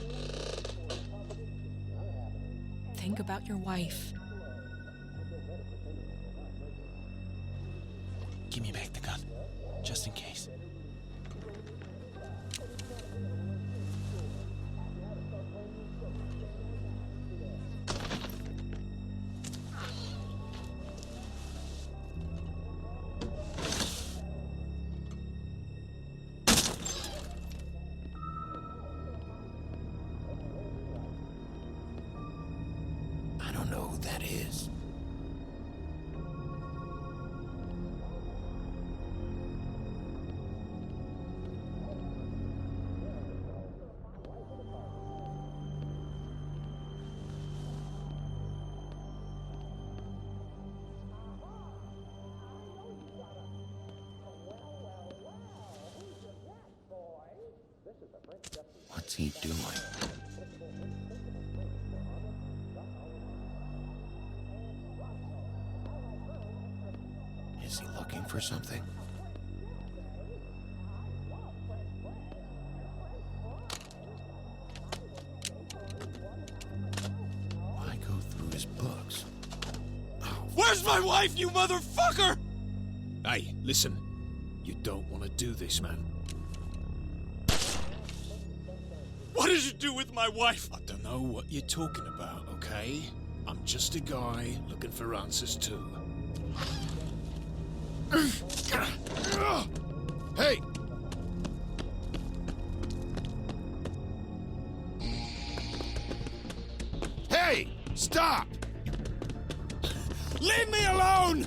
Think about your wife. Give me back the gun, just in case. I don't know who that is. What's he doing? Is he looking for something? Why go through his books? Oh. Where's my wife, you motherfucker? Hey, listen. You don't want to do this, man. What did you do with my wife? I don't know what you're talking about, okay? I'm just a guy looking for answers too. Hey! Hey! Stop! Leave me alone!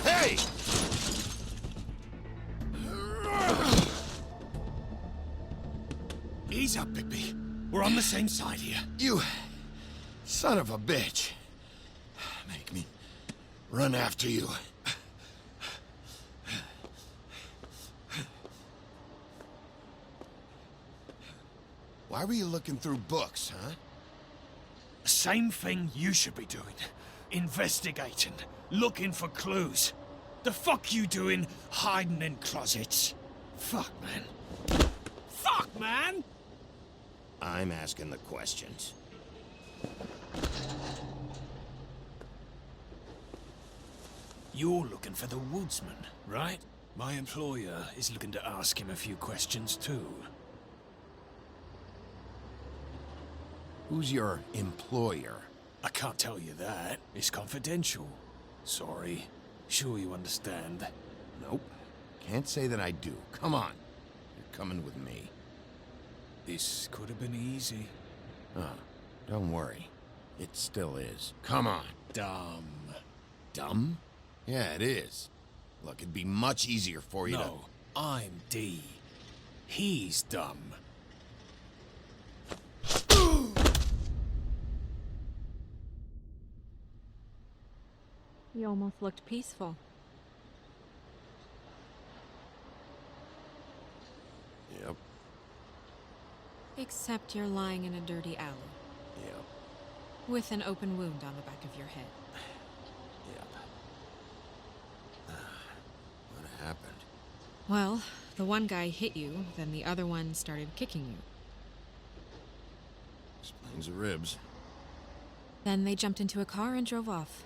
Hey! Ease up, Bigby. We're on the same side here. You son of a bitch. Make me run after you. Why were you looking through books, huh? Same thing you should be doing. Investigating. Looking for clues. The fuck you doing hiding in closets? Fuck, man. Fuck, man! I'm asking the questions. You're looking for the woodsman, right? My employer is looking to ask him a few questions, too. Who's your employer? I can't tell you that. It's confidential. Sorry. Sure you understand. Nope. Can't say that I do. Come on. You're coming with me. This could have been easy. Oh, don't worry. It still is. Come on. Dumb. Dumb? Yeah, it is. Look, it'd be much easier for you No, I'm D. He's dumb. You almost looked peaceful. Yep. Except you're lying in a dirty alley. Yep. With an open wound on the back of your head. Yep. What happened? Well, the one guy hit you, then the other one started kicking you. Explains the ribs. Then they jumped into a car and drove off.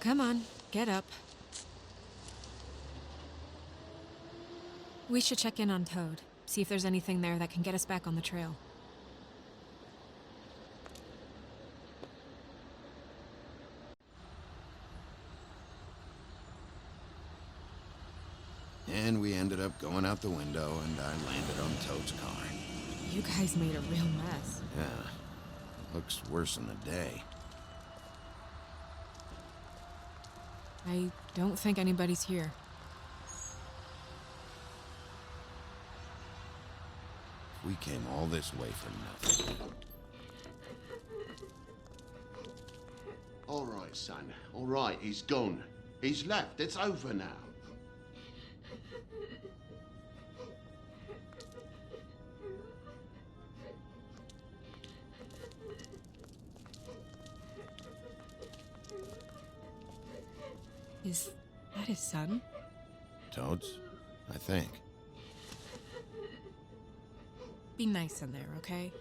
Come on, get up. We should check in on Toad, see if there's anything there that can get us back on the trail. And we ended up going out the window, and I landed on Toad's car. You guys made a real mess. Yeah. Looks worse than the day. I don't think anybody's here. We came all this way for nothing. All right, son. All right, he's gone. He's left. It's over now. Is that his son? Toad's? I think. Be nice in there, okay?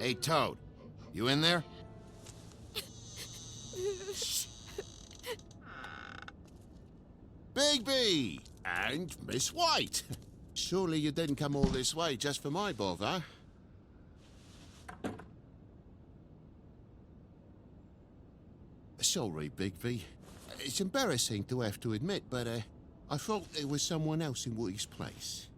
Hey, Toad. You in there? Bigby! And Miss White. Surely you didn't come all this way just for my bother. sorry, Bigby. It's embarrassing to have to admit, but I thought there was someone else in Woody's place.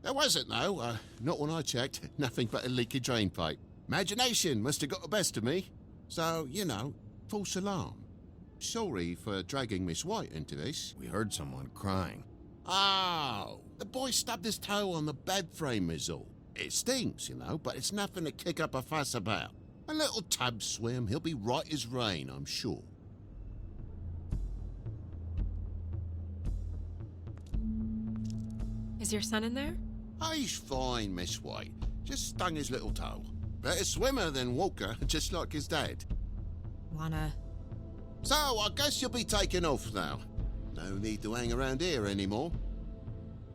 There wasn't, though. Not when I checked. Nothing but a leaky drain pipe. Imagination must have got the best of me. So, you know, false alarm. Sorry for dragging Miss White into this. We heard someone crying. Oh, the boy stubbed his toe on the bed frame is all. It stings, you know, but it's nothing to kick up a fuss about. A little tub swim, he'll be right as rain, I'm sure. Is your son in there? Oh, he's fine, Miss White. Just stung his little toe. Better swimmer than walker, just like his dad. Wanna... So, I guess you'll be taking off now. No need to hang around here anymore.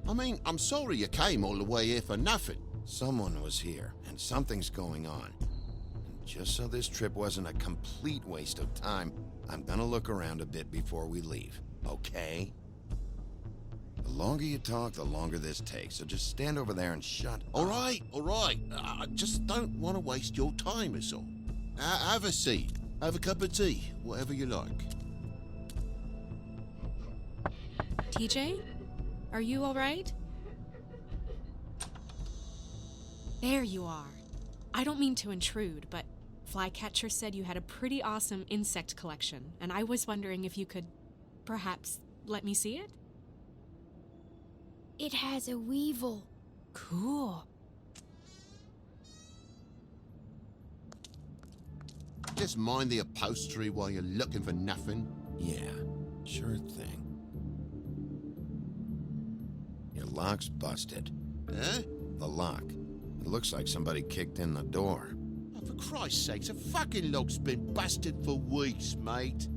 I mean, I'm sorry you came all the way here for nothing. Someone was here, and something's going on. And just so this trip wasn't a complete waste of time, I'm gonna look around a bit before we leave, okay? The longer you talk, the longer this takes, so just stand over there and shut up. All right. I just don't want to waste your time, is all. Have a seat. Have a cup of tea, whatever you like. TJ? Are you all right? There you are. I don't mean to intrude, but Flycatcher said you had a pretty awesome insect collection, and I was wondering if you could perhaps let me see it? It has a weevil. Cool. Just mind the upholstery while you're looking for nothing. Yeah, sure thing. Your lock's busted. Eh? The lock. It looks like somebody kicked in the door. Oh, for Christ's sakes, a fucking lock's been busted for weeks, mate.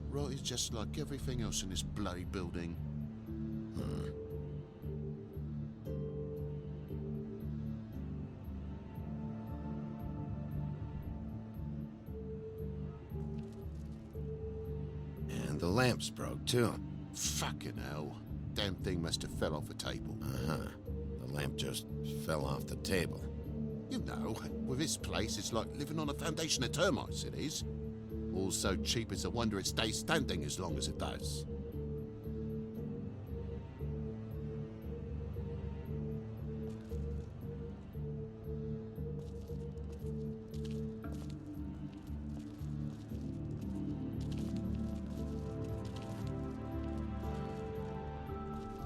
Right, it's just like everything else in this bloody building. And the lamp's broke, too. Fucking hell. Damn thing must have fell off a table. Uh-huh. The lamp just fell off the table. You know, with this place, it's like living on a foundation of termites, it is. All so cheap it's a wonder it stays standing as long as it does.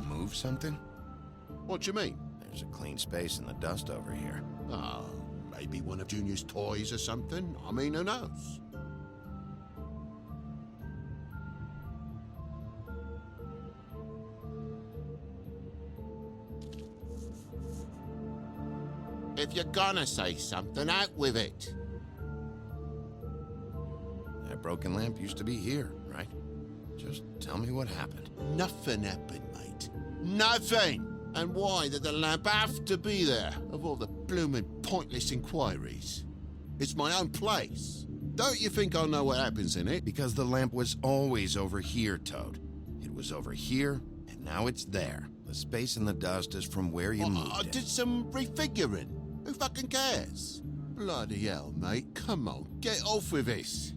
Move something? What do you mean? There's a clean space in the dust over here. Oh, maybe one of Junior's toys or something. I mean, who knows? If you're gonna say something, out with it. That broken lamp used to be here, right? Just tell me what happened. Nothing happened, mate. Nothing! And why did the lamp have to be there, of all the bloomin' pointless inquiries? It's my own place. Don't you think I'll know what happens in it? Because the lamp was always over here, Toad. It was over here, and now it's there. The space in the dust is from where you moved I it. did some refiguring. Who fucking cares? Bloody hell, mate. Come on, get off with this.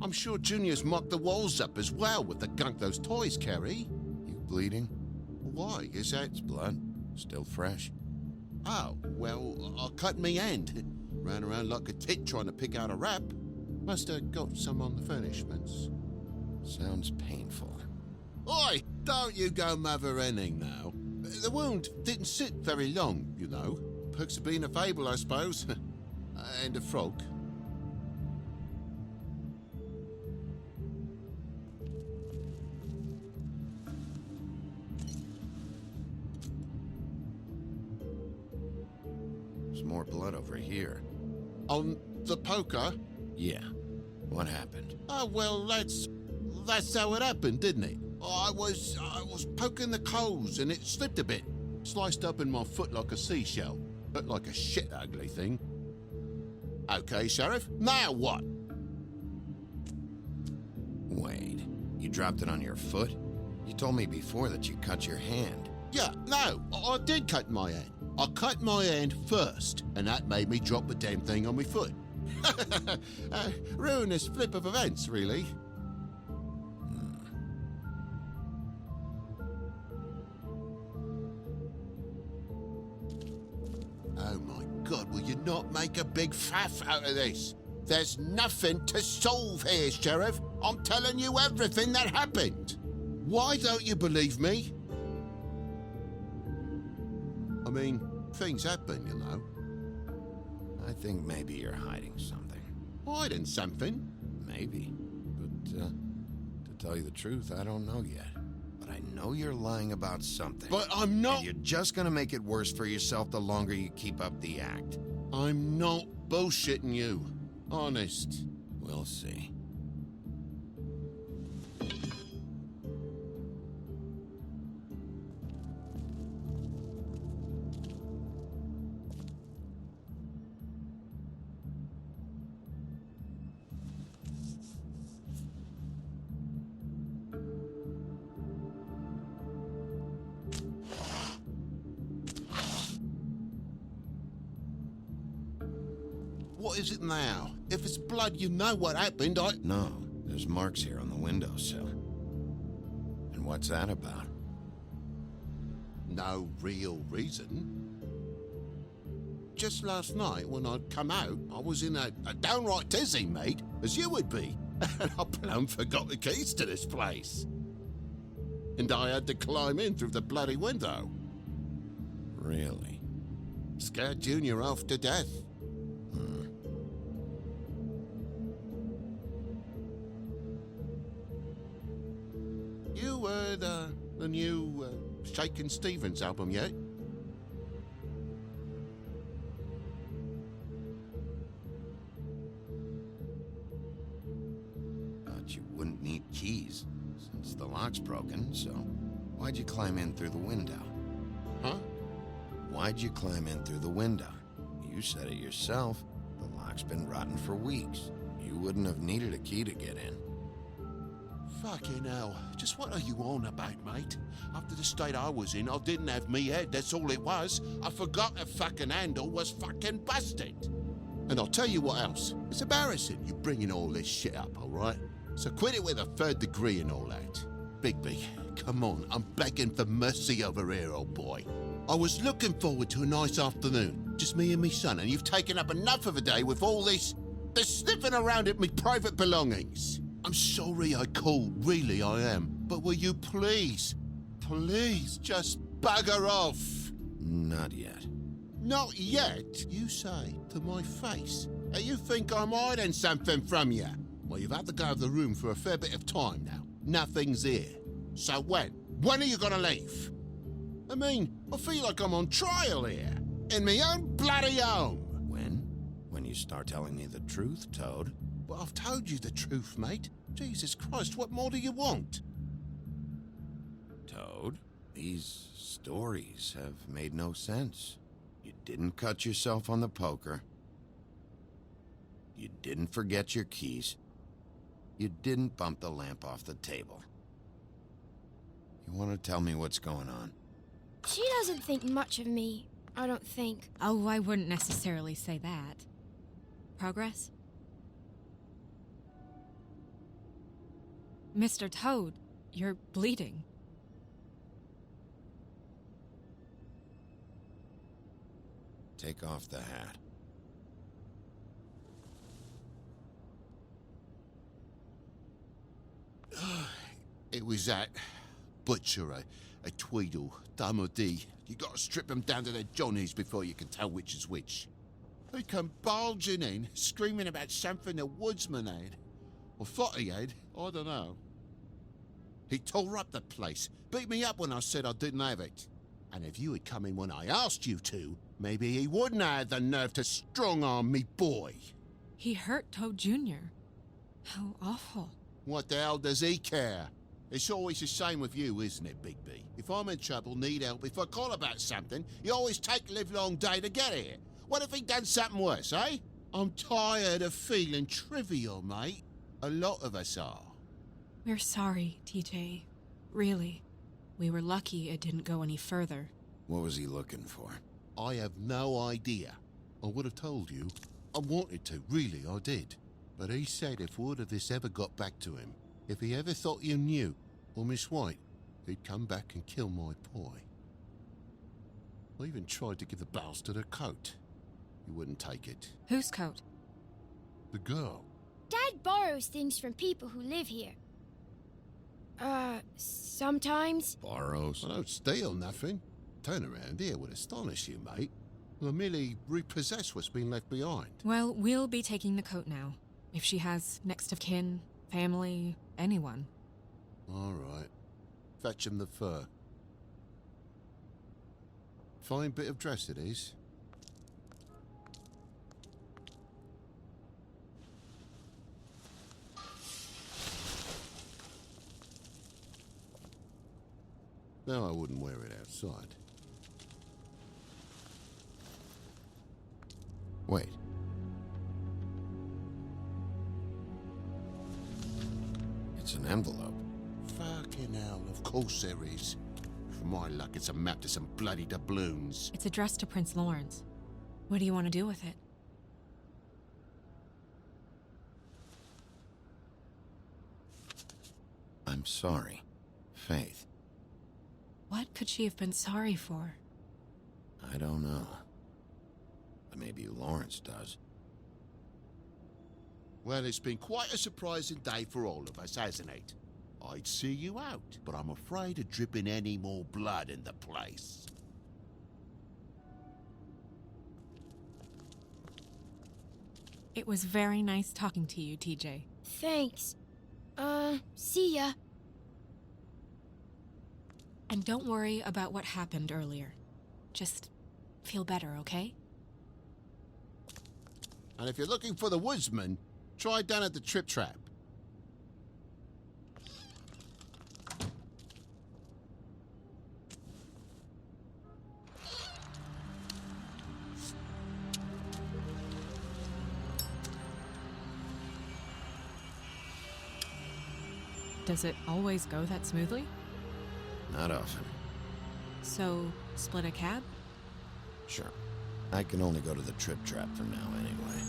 I'm sure Junior's mocked the walls up as well with the gunk those toys carry. You bleeding? Why? Is that... It's blood. Still fresh. Oh, well, I cut me hand. Ran around like a tit trying to pick out a wrap. Must have got some on the furnishments. Sounds painful. Oi! Don't you go mother-henning now. The wound didn't sit very long, you know. Perks of being a fable, I suppose. And a frog. There's more blood over here. On the poker? Yeah. What happened? Oh, well, that's how it happened, didn't it? I was poking the coals and it slipped a bit. Sliced up in my foot like a seashell. Looked like a shit ugly thing. Okay, Sheriff, now what? Wait, you dropped it on your foot? You told me before that you cut your hand. Yeah, no, I did cut my hand. I cut my hand first, and that made me drop the damn thing on my foot. Ruinous flip of events, really. Oh my God, will you not make a big faff out of this? There's nothing to solve here, Sheriff. I'm telling you everything that happened. Why don't you believe me? I mean, things happen, you know. I think maybe you're hiding something. Hiding something? Maybe. But, to tell you the truth, I don't know yet. But I know you're lying about something. But I'm not... And you're just gonna make it worse for yourself the longer you keep up the act. I'm not bullshitting you. Honest. We'll see. What is it now? If it's blood, you know what happened. No, there's marks here on the windowsill. And what's that about? No real reason. Just last night, when I'd come out, I was in a downright dizzy, mate, as you would be. And I plumb forgot the keys to this place. And I had to climb in through the bloody window. Really? Scared Junior off to death. You heard the new Shakin' Stevens album yet? But you wouldn't need keys, since the lock's broken, so why'd you climb in through the window? Huh? Why'd you climb in through the window? You said it yourself. The lock's been rotten for weeks. You wouldn't have needed a key to get in. Fucking hell. Just what are you on about, mate? After the state I was in, I didn't have me head, that's all it was. I forgot the fucking handle was fucking busted. And I'll tell you what else. It's embarrassing you bringing all this shit up, all right? So quit it with a third degree and all that. Bigby, come on, I'm begging for mercy over here, old boy. I was looking forward to a nice afternoon. Just me and me son, and you've taken up enough of a day with all this sniffing around at me private belongings. I'm sorry I called, really I am. But will you please just bugger off? Not yet. Not yet, you say, to my face. And you think I'm hiding something from you? Well, you've had to go out of the room for a fair bit of time now. Nothing's here. So when? When are you gonna leave? I mean, I feel like I'm on trial here. In my own bloody home. When? When you start telling me the truth, Toad. But I've told you the truth, mate. Jesus Christ, what more do you want? Toad, these stories have made no sense. You didn't cut yourself on the poker. You didn't forget your keys. You didn't bump the lamp off the table. You want to tell me what's going on? She doesn't think much of me, I don't think. Oh, I wouldn't necessarily say that. Progress? Mr. Toad, you're bleeding. Take off the hat. It was that butcher, a Tweedle, Dum or D. You gotta strip 'em down to their johnnies before you can tell which is which. They come bulging in, screaming about something the woodsman had. Or thought he had, I don't know. He tore up the place, beat me up when I said I didn't have it. And if you had come in when I asked you to, maybe he wouldn't have had the nerve to strong-arm me boy. He hurt Toad Jr. How awful. What the hell does he care? It's always the same with you, isn't it, Bigby? If I'm in trouble, need help, if I call about something, you always take the livelong day to get here. What if he done something worse, eh? I'm tired of feeling trivial, mate. A lot of us are. We're sorry, TJ. Really. We were lucky it didn't go any further. What was he looking for? I have no idea. I would have told you. I wanted to, really, I did. But he said if word of this ever got back to him, if he ever thought you knew, or Miss White, he'd come back and kill my boy. I even tried to give the bastard a coat. He wouldn't take it. Whose coat? The girl. Dad borrows things from people who live here. Sometimes. Borrows? I don't steal nothing. Turn around here would astonish you, mate. I merely repossess what's been left behind. Well, we'll be taking the coat now. If she has next of kin, family, anyone. All right. Fetch him the fur. Fine bit of dress it is. No, I wouldn't wear it outside. Wait. It's an envelope. Fucking hell, of course there is. For my luck, it's a map to some bloody doubloons. It's addressed to Prince Lawrence. What do you want to do with it? I'm sorry, Faith. What could she have been sorry for? I don't know. But maybe Lawrence does. Well, it's been quite a surprising day for all of us, hasn't it? I'd see you out, but I'm afraid of dripping any more blood in the place. It was very nice talking to you, TJ. Thanks. See ya. And don't worry about what happened earlier. Just feel better, okay? And if you're looking for the woodsman, try down at the Trip Trap. Does it always go that smoothly? Not often. So, split a cab? Sure. I can only go to the Trip Trap for now anyway.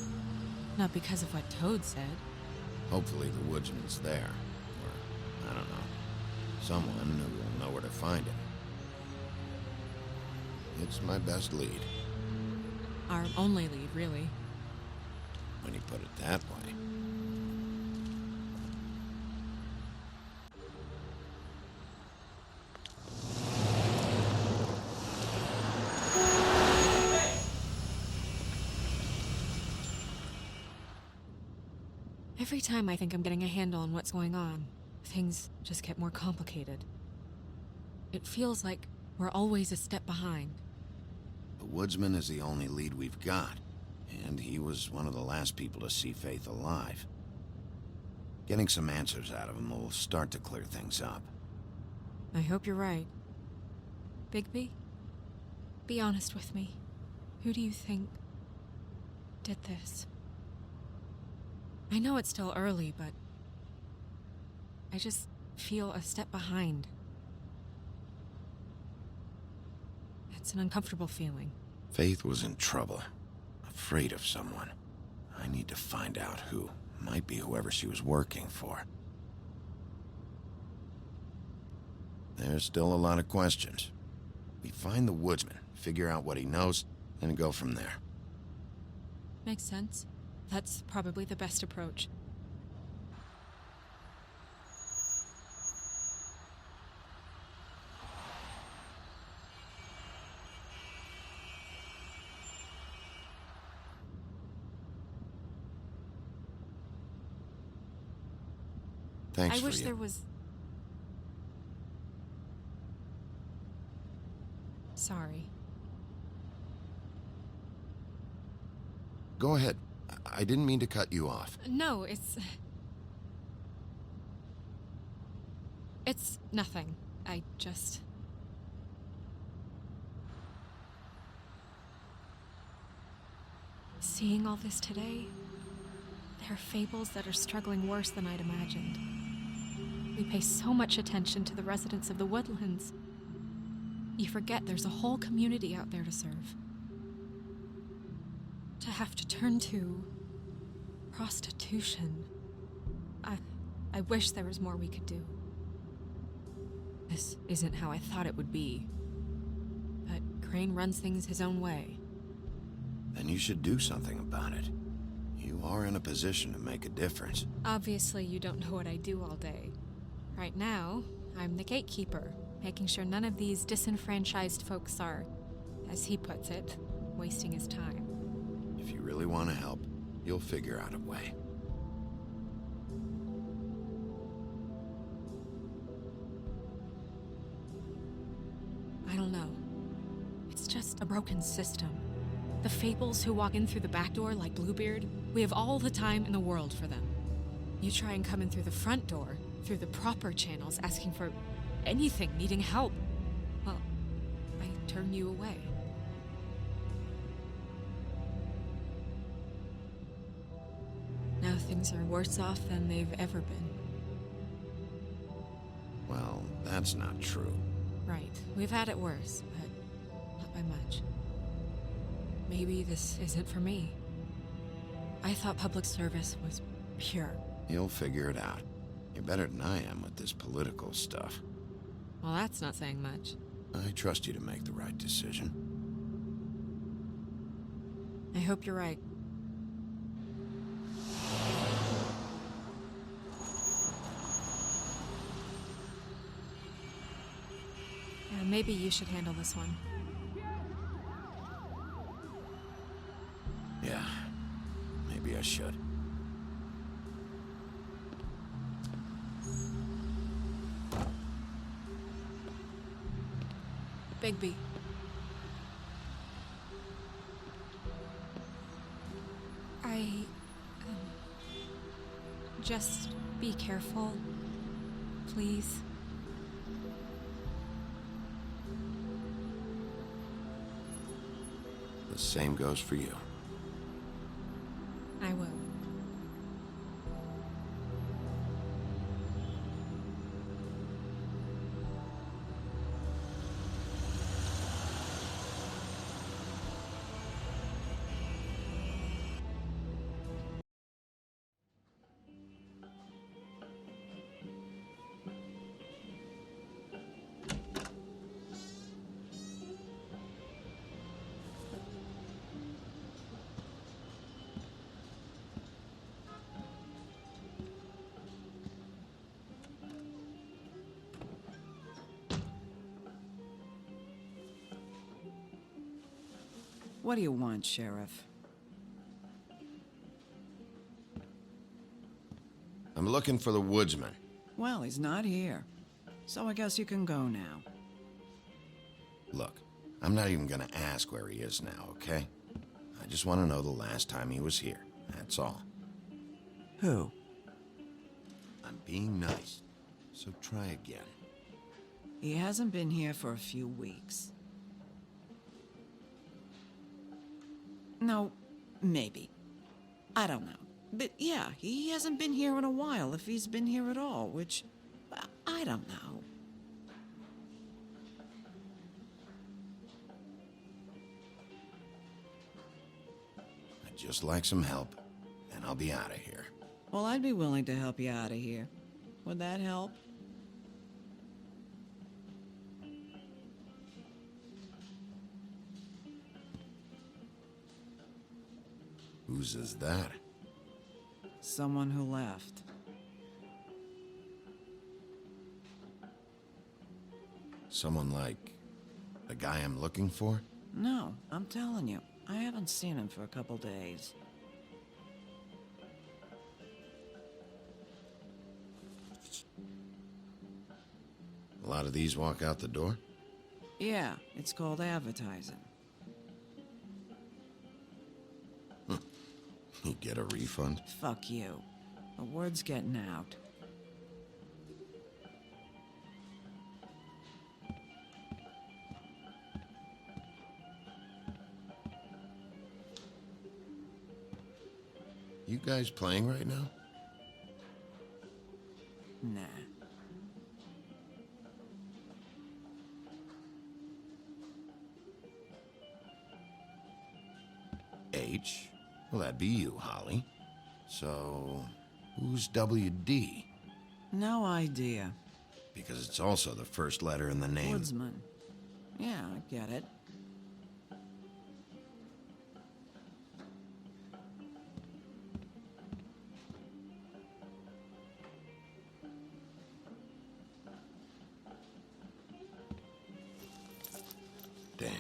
Not because of what Toad said. Hopefully the woodsman's there. Or, I don't know. Someone who will know where to find him. It's my best lead. Our only lead, really. When you put it that way. Every time I think I'm getting a handle on what's going on, things just get more complicated. It feels like we're always a step behind. The woodsman is the only lead we've got, and he was one of the last people to see Faith alive. Getting some answers out of him will start to clear things up. I hope you're right. Bigby, be honest with me. Who do you think did this? I know it's still early, but I just feel a step behind. It's an uncomfortable feeling. Faith was in trouble, afraid of someone. I need to find out who. Might be whoever she was working for. There's still a lot of questions. We find the woodsman, figure out what he knows, and go from there. Makes sense. That's probably the best approach. Thanks I for wish you. there was... Sorry. Go ahead. I didn't mean to cut you off. No, it's nothing. I just... Seeing all this today, there are fables that are struggling worse than I'd imagined. We pay so much attention to the residents of the woodlands. You forget there's a whole community out there to serve. To have to turn to prostitution. I wish there was more we could do. This isn't how I thought it would be. But Crane runs things his own way. Then you should do something about it. You are in a position to make a difference. Obviously, you don't know what I do all day. Right now, I'm the gatekeeper, making sure none of these disenfranchised folks are, as he puts it, wasting his time. If you really want to help, you'll figure out a way. I don't know. It's just a broken system. The fables who walk in through the back door like Bluebeard, we have all the time in the world for them. You try and come in through the front door, through the proper channels, asking for anything, needing help. Well, I turn you away. Now things are worse off than they've ever been. Well, that's not true. Right. We've had it worse, but not by much. Maybe this isn't for me. I thought public service was pure. You'll figure it out. You're better than I am with this political stuff. Well, that's not saying much. I trust you to make the right decision. I hope you're right. Yeah, maybe you should handle this one. Yeah, maybe I should. Bigby. Just be careful, please. The same goes for you. I will. What do you want, Sheriff? I'm looking for the woodsman. Well, he's not here. So I guess you can go now. Look, I'm not even gonna ask where he is now, okay? I just want to know the last time he was here. That's all. Who? I'm being nice, so try again. He hasn't been here for a few weeks. No, maybe. I don't know. But yeah, he hasn't been here in a while, if he's been here at all, which... I don't know. I'd just like some help, and I'll be out of here. Well, I'd be willing to help you out of here. Would that help? Whose is that? Someone who left. Someone like the guy I'm looking for? No, I'm telling you. I haven't seen him for a couple days. A lot of these walk out the door? Yeah, it's called advertising. You get a refund? Fuck you. The word's getting out. You guys playing right now? Nah. H, well, that'd be you, Holly. So, who's WD? No idea. Because it's also the first letter in the name. Woodsman. Yeah, I get it. Damn.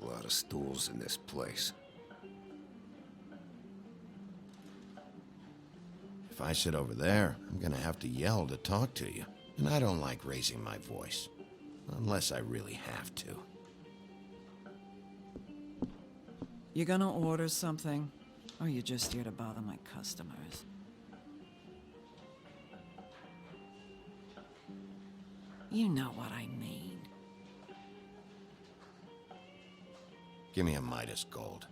A lot of stools in this place. If I sit over there, I'm gonna have to yell to talk to you. And I don't like raising my voice. Unless I really have to. You gonna order something? Or you just here to bother my customers? You know what I mean. Give me a Midas Gold.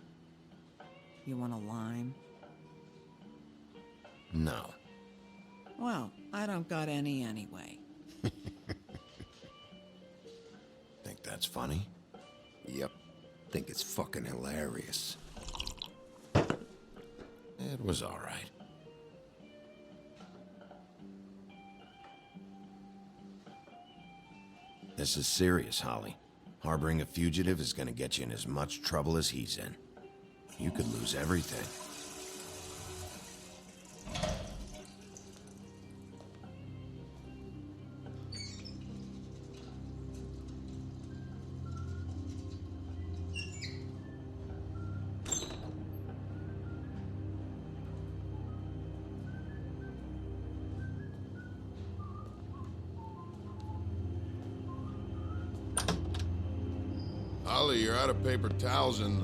You want a lime? No. Well, I don't got any anyway. Think that's funny? Yep. Think it's fucking hilarious. It was all right. This is serious, Holly. Harboring a fugitive is gonna get you in as much trouble as he's in. You could lose everything. Holly, you're out of paper towels and,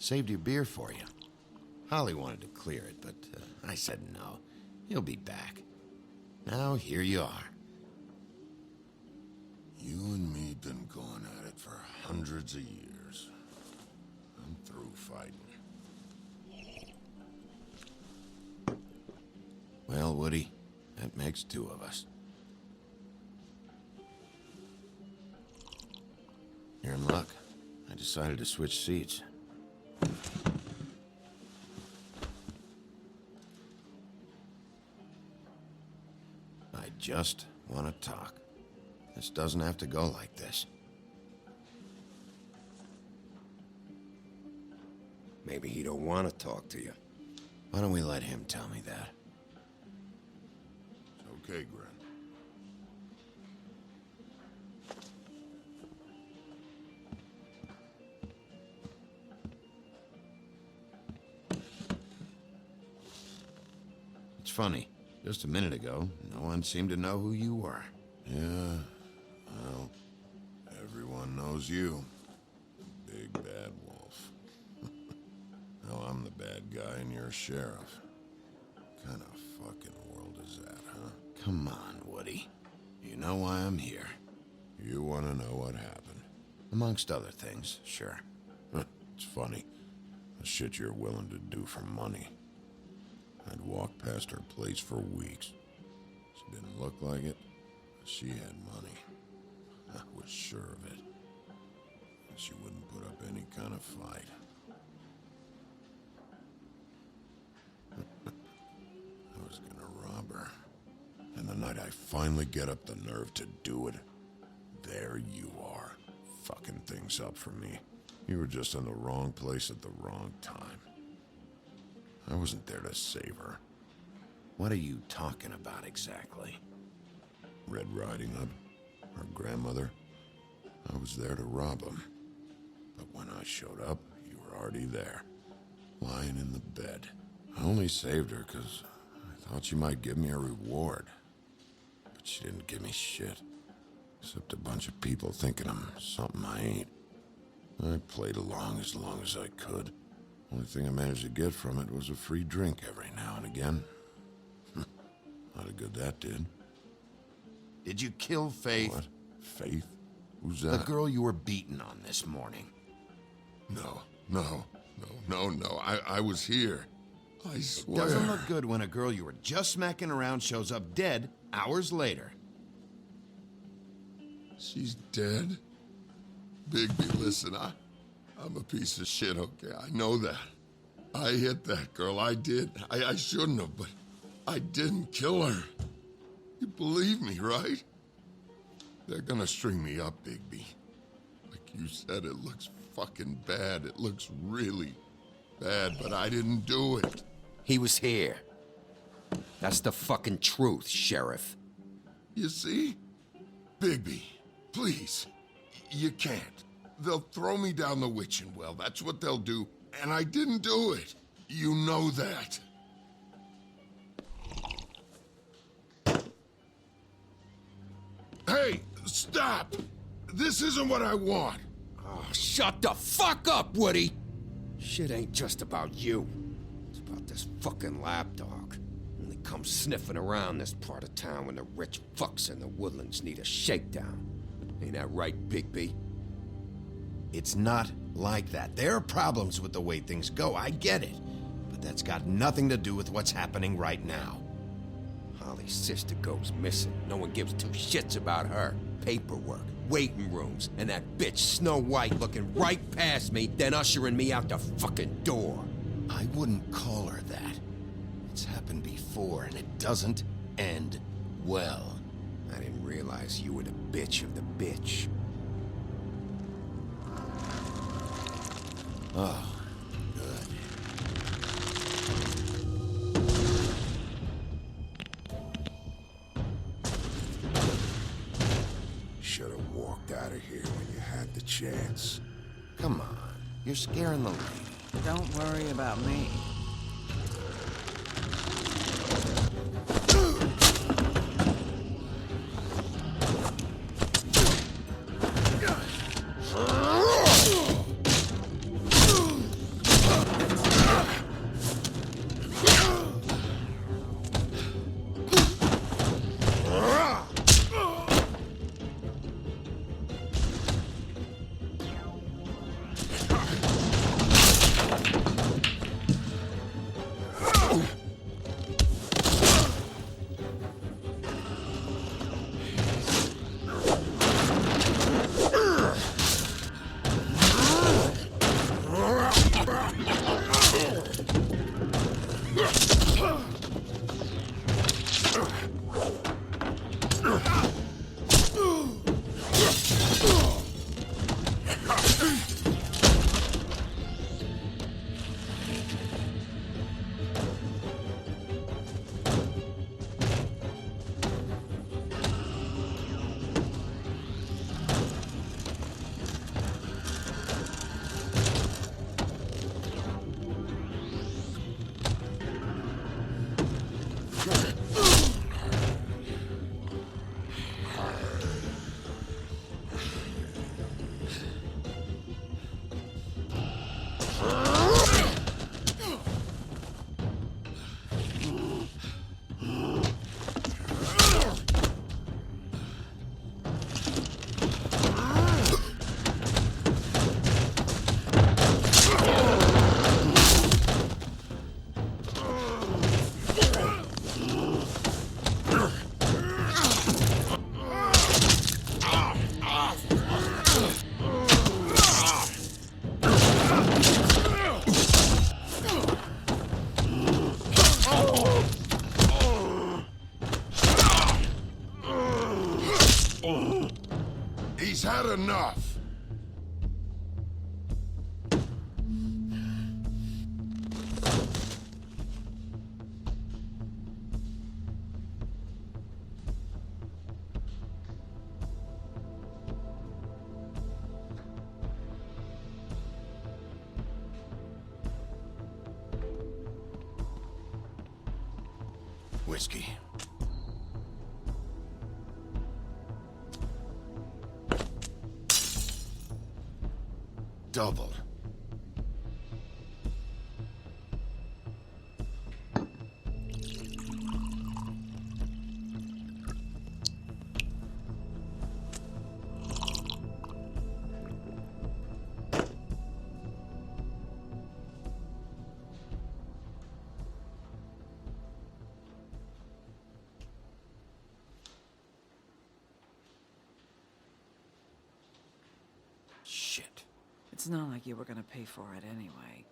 Saved your beer for you. Holly wanted to clear it, but I said no. He'll be back. Now here you are. You and me been going at it for hundreds of years. I'm through fighting. Well, Woody, that makes two of us. You're in luck. I decided to switch seats. I just want to talk. This doesn't have to go like this. Maybe he don't want to talk to you. Why don't we let him tell me that? It's okay, Gren. It's funny. Just a minute ago, no one seemed to know who you were. Yeah, well, everyone knows you. Big Bad Wolf. Now I'm the bad guy and you're sheriff. What kind of fucking world is that, huh? Come on, Woody. You know why I'm here. You want to know what happened? Amongst other things, sure. It's funny. The shit you're willing to do for money. I'd walk past her place for weeks. She didn't look like it, but she had money. I was sure of it. And she wouldn't put up any kind of fight. I was gonna rob her. And the night I finally get up the nerve to do it, there you are, fucking things up for me. You were just in the wrong place at the wrong time. I wasn't there to save her. What are you talking about exactly? Red Riding Hood, her grandmother. I was there to rob him. But when I showed up, you were already there, lying in the bed. I only saved her because I thought she might give me a reward. But she didn't give me shit. Except a bunch of people thinking I'm something I ain't. I played along as I could. Only thing I managed to get from it was a free drink every now and again. Not a good that did. Did you kill Faith? What? Faith? Who's that? The girl you were beating on this morning. No. I was here. I swear. It doesn't look good when a girl you were just smacking around shows up dead hours later. She's dead? Bigby, listen, I'm a piece of shit, okay? I know that. I hit that girl, I did. I shouldn't have, but I didn't kill her. You believe me, right? They're gonna string me up, Bigby. Like you said, it looks fucking bad. It looks really bad, but I didn't do it. He was here. That's the fucking truth, Sheriff. You see? Bigby, please. You can't. They'll throw me down the witching well. That's what they'll do. And I didn't do it. You know that. Hey, stop! This isn't what I want. Oh, shut the fuck up, Woody! Shit ain't just about you. It's about this fucking lapdog. Only comes sniffing around this part of town when the rich fucks in the woodlands need a shakedown. Ain't that right, Bigby? It's not like that. There are problems with the way things go, I get it. But that's got nothing to do with what's happening right now. Holly's sister goes missing. No one gives two shits about her. Paperwork, waiting rooms, and that bitch Snow White looking right past me, then ushering me out the fucking door. I wouldn't call her that. It's happened before, and it doesn't end well. I didn't realize you were the bitch of the bitch. Oh, good. Should have walked out of here when you had the chance. Come on, you're scaring the lady. Don't worry about me. He's had enough. Whiskey. Double. Shit. It's not like you were gonna pay for it anyway.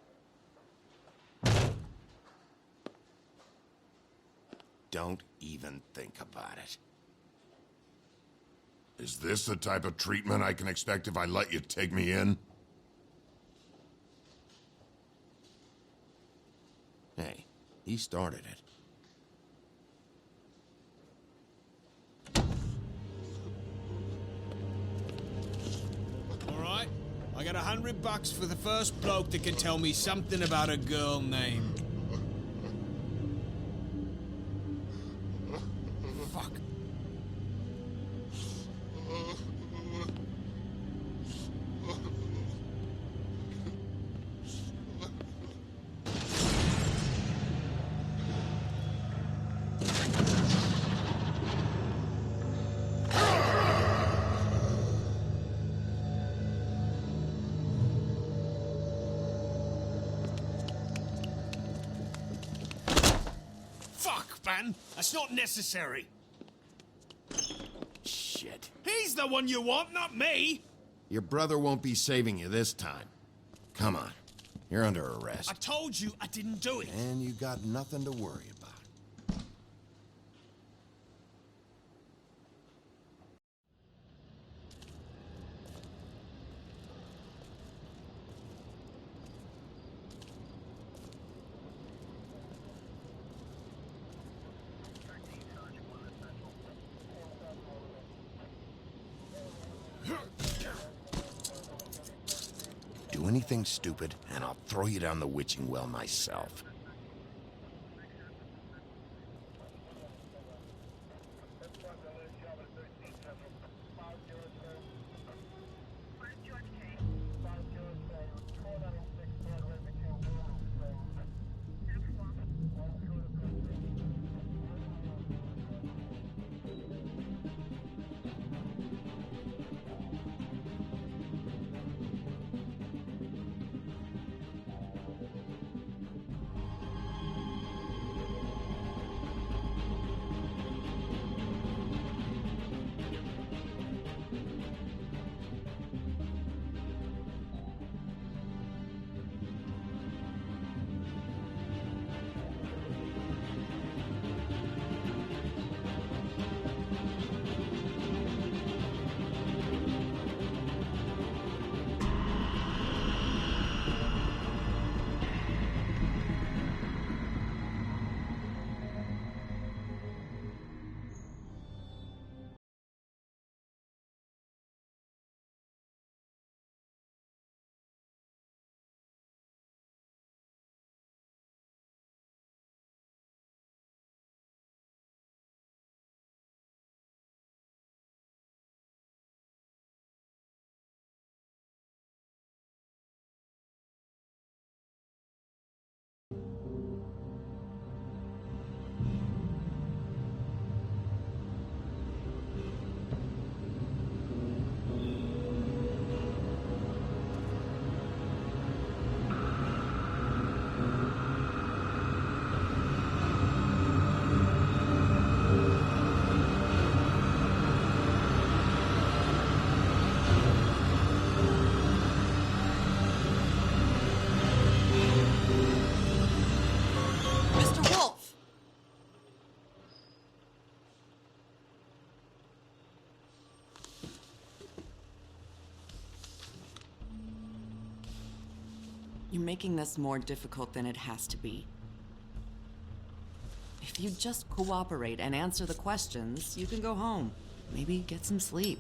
Don't even think about it. Is this the type of treatment I can expect if I let you take me in? Hey, he started it. All right, I got $100 for the first bloke that can tell me something about a girl named... Fuck. Man, that's not necessary. Shit. He's the one you want, not me. Your brother won't be saving you this time. Come on. You're under arrest. I told you I didn't do it. And you got nothing to worry about. Do anything stupid, and I'll throw you down the witching well myself. You're making this more difficult than it has to be. If you just cooperate and answer the questions, you can go home. Maybe get some sleep.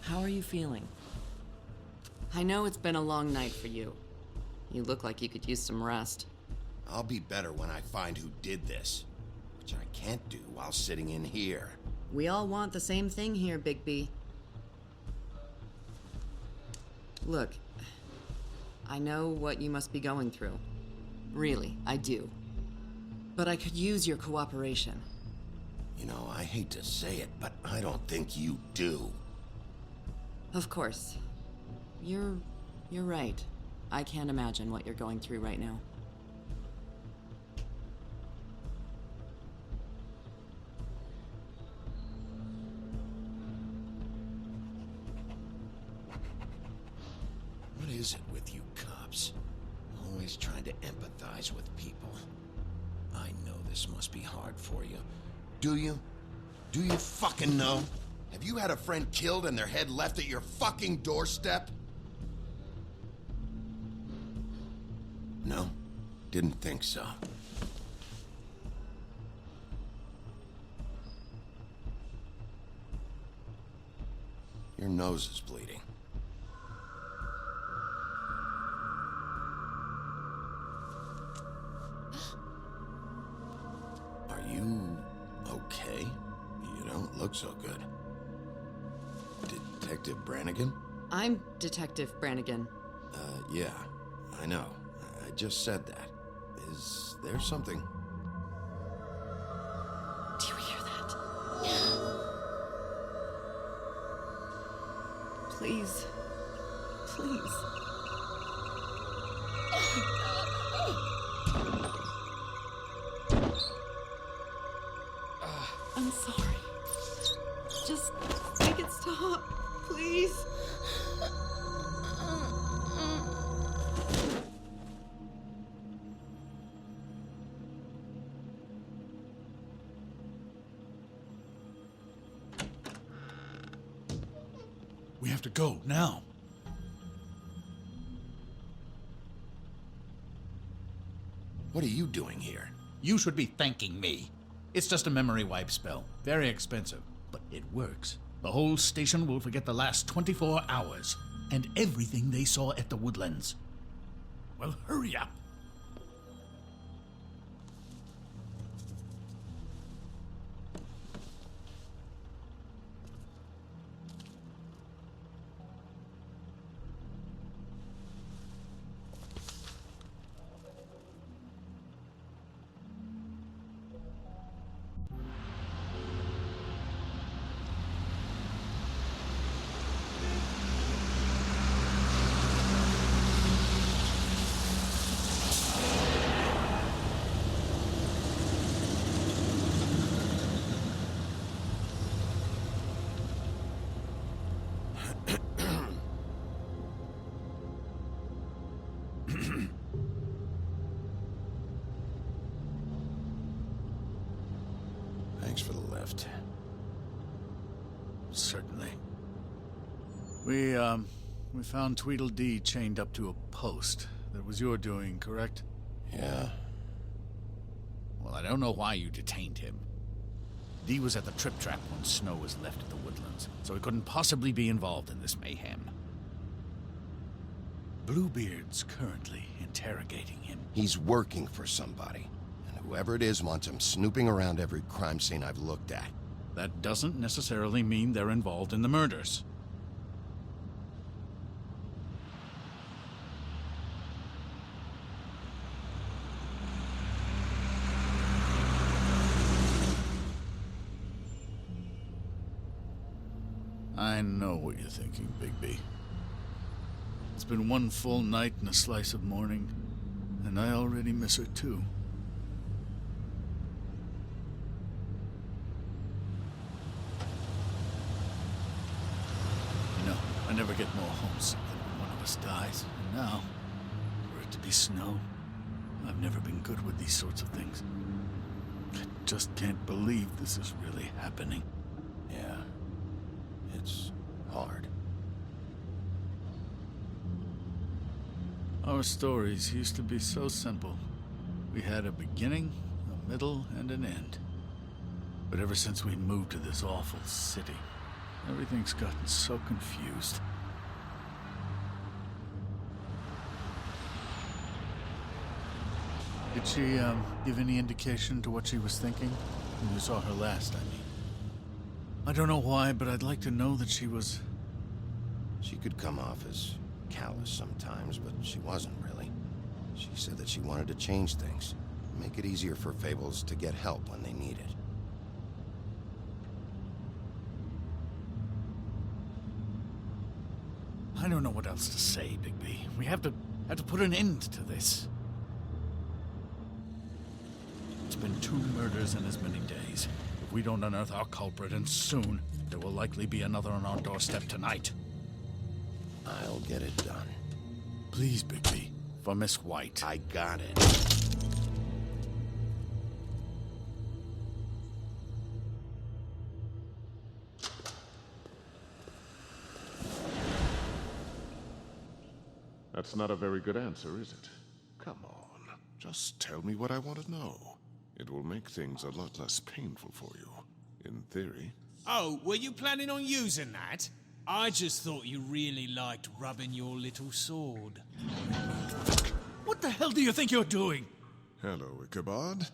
How are you feeling? I know it's been a long night for you. You look like you could use some rest. I'll be better when I find who did this, which I can't do while sitting in here. We all want the same thing here, Bigby. Look, I know what you must be going through. Really, I do. But I could use your cooperation. You know, I hate to say it, but I don't think you do. Of course. You're right. I can't imagine what you're going through right now. is it with you cops? Always trying to empathize with people. I know this must be hard for you. Do you? Do you fucking know? Have you had a friend killed and their head left at your fucking doorstep? No? Didn't think so. Your nose is bleeding. Are you okay? You don't look so good. Detective Brannigan? I'm Detective Brannigan. Yeah, I know. I just said that. Is there something? Do you hear that? Please. Please. I'm sorry. Just make it stop, please. We have to go now. What are you doing here? You should be thanking me. It's just a memory wipe spell. Very expensive, but it works. The whole station will forget the last 24 hours and everything they saw at the Woodlands. Well, hurry up. Thanks for the lift. Certainly. We found Tweedledee chained up to a post. That was your doing, correct? Yeah. Well, I don't know why you detained him. Dee was at the Trip Trap when Snow was left at the Woodlands, so he couldn't possibly be involved in this mayhem. Bluebeard's currently interrogating him. He's working for somebody. And whoever it is wants him snooping around every crime scene I've looked at. That doesn't necessarily mean they're involved in the murders. I know what you're thinking, Bigby. It's been one full night and a slice of morning, and I already miss her too. You know, I never get more homesick than when one of us dies, and now, for it to be Snow, I've never been good with these sorts of things. I just can't believe this is really happening. Yeah. It's hard. Our stories used to be so simple. We had a beginning, a middle, and an end. But ever since we moved to this awful city, everything's gotten so confused. Did she, give any indication to what she was thinking? When you saw her last, I mean. I don't know why, but I'd like to know that she was... She could come off as callous sometimes, but she wasn't really. She said that she wanted to change things, make it easier for Fables to get help when they need it. I don't know what else to say, Bigby. We have to put an end to this. It's been 2 murders in as many days. If we don't unearth our culprit, and soon, there will likely be another on our doorstep tonight. I'll get it done. Please, Bigby. For Miss White. I got it. That's not a very good answer, is it? Come on. Just tell me what I want to know. It will make things a lot less painful for you. In theory. Oh, were you planning on using that? I just thought you really liked rubbing your little sword. What the hell do you think you're doing? Hello, Ichabod.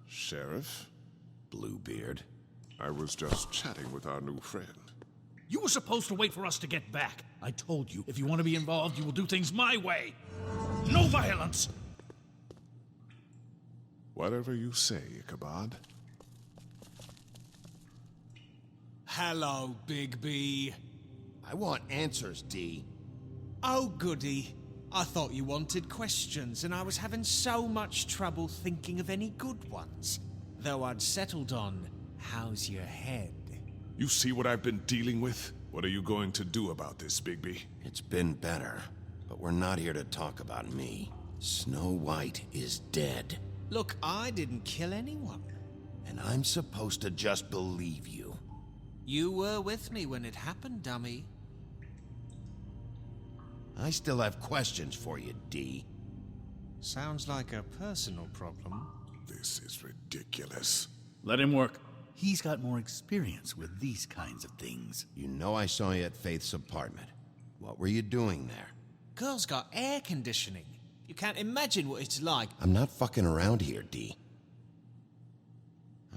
Sheriff. Bluebeard. I was just chatting with our new friend. You were supposed to wait for us to get back. I told you, if you want to be involved, you will do things my way. No violence! Whatever you say, Ichabod. Hello, Bigby. I want answers, D. Oh, goody. I thought you wanted questions, and I was having so much trouble thinking of any good ones. Though I'd settled on, how's your head? You see what I've been dealing with? What are you going to do about this, Bigby? It's been better, but we're not here to talk about me. Snow White is dead. Look, I didn't kill anyone. And I'm supposed to just believe you. You were with me when it happened, dummy. I still have questions for you, D. Sounds like a personal problem. This is ridiculous. Let him work. He's got more experience with these kinds of things. You know I saw you at Faith's apartment. What were you doing there? Girl's got air conditioning. You can't imagine what it's like. I'm not fucking around here, D.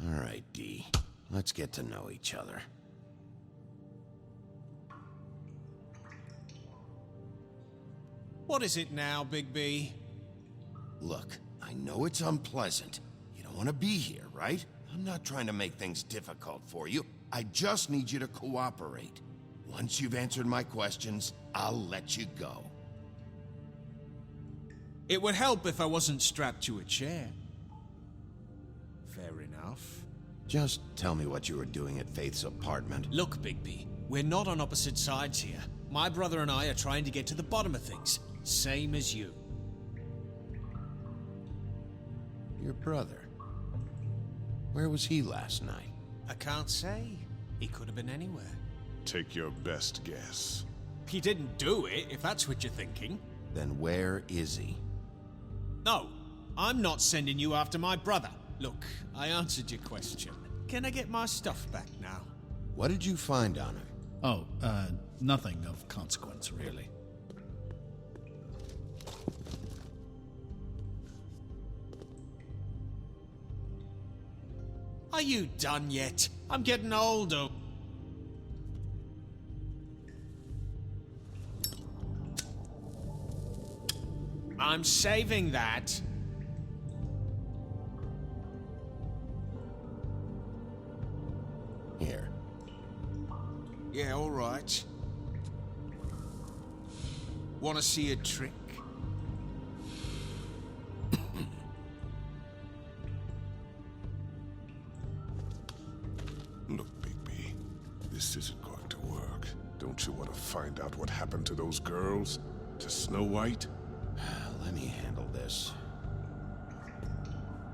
All right, D. Let's get to know each other. What is it now, Bigby? Look, I know it's unpleasant. You don't want to be here, right? I'm not trying to make things difficult for you. I just need you to cooperate. Once you've answered my questions, I'll let you go. It would help if I wasn't strapped to a chair. Fair enough. Just tell me what you were doing at Faith's apartment. Look, Bigby, we're not on opposite sides here. My brother and I are trying to get to the bottom of things. Same as you. Your brother? Where was he last night? I can't say. He could have been anywhere. Take your best guess. He didn't do it, if that's what you're thinking. Then where is he? No, I'm not sending you after my brother. Look, I answered your question. Can I get my stuff back now? What did you find on him? Oh, nothing of consequence, really. Are you done yet? I'm getting older. I'm saving that. Here. Yeah, all right. Want to see a trick? Look, Bigby, this isn't going to work. Don't you want to find out what happened to those girls? To Snow White? Let me handle this.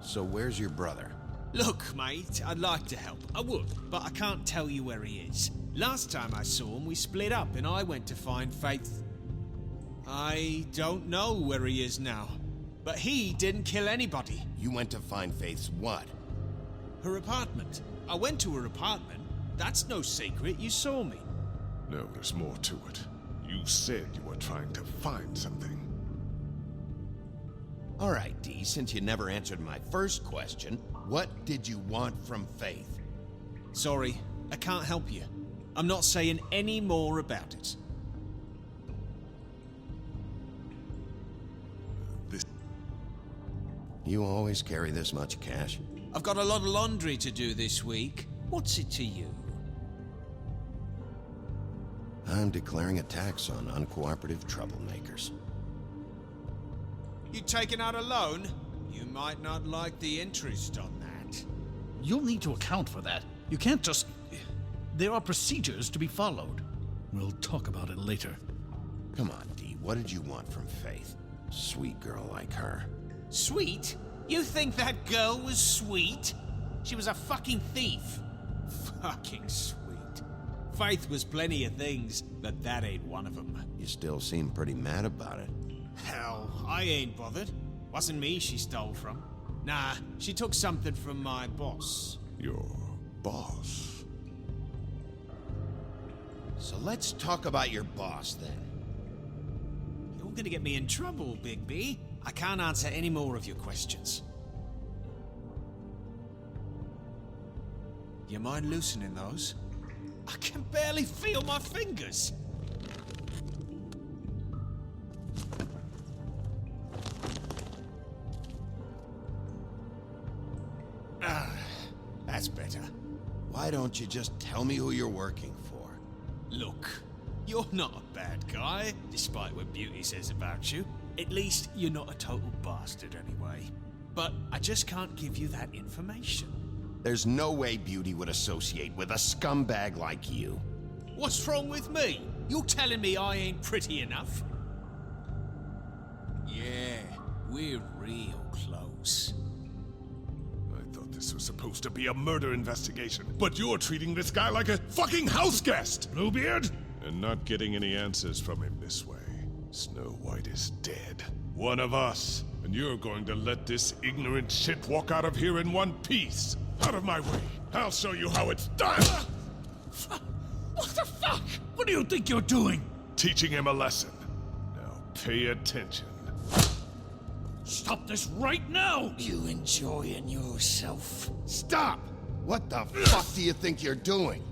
So where's your brother? Look, mate, I'd like to help. I would, but I can't tell you where he is. Last time I saw him, we split up and I went to find Faith. I don't know where he is now, but he didn't kill anybody. You went to find Faith's what? Her apartment. I went to her apartment. That's no secret, you saw me. No, there's more to it. You said you were trying to find something. All right, D, since you never answered my first question, what did you want from Faith? Sorry, I can't help you. I'm not saying any more about it. You always carry this much cash? I've got a lot of laundry to do this week. What's it to you? I'm declaring a tax on uncooperative troublemakers. You taking out a loan? You might not like the interest on that. You'll need to account for that. You can't just... There are procedures to be followed. We'll talk about it later. Come on, Dee, what did you want from Faith? Sweet girl like her. Sweet? You think that girl was sweet? She was a fucking thief. Fucking sweet. Faith was plenty of things, but that ain't one of them. You still seem pretty mad about it. Hell, I ain't bothered. Wasn't me she stole from. Nah, she took something from my boss. Your boss? So let's talk about your boss, then. You're gonna get me in trouble, Bigby. I can't answer any more of your questions. You mind loosening those? I can barely feel my fingers. That's better. Why don't you just tell me who you're working for? Look, you're not a bad guy, despite what Beauty says about you. At least, you're not a total bastard anyway. But I just can't give you that information. There's no way Beauty would associate with a scumbag like you. What's wrong with me? You're telling me I ain't pretty enough? Yeah, we're real close. I thought this was supposed to be a murder investigation, but you're treating this guy like a fucking house guest, Bluebeard! And not getting any answers from him this way. Snow White is dead. One of us. And you're going to let this ignorant shit walk out of here in one piece. Out of my way. I'll show you how it's done! What the fuck? What do you think you're doing? Teaching him a lesson. Now pay attention. Stop this right now! You enjoying yourself? Stop! What the fuck do you think you're doing?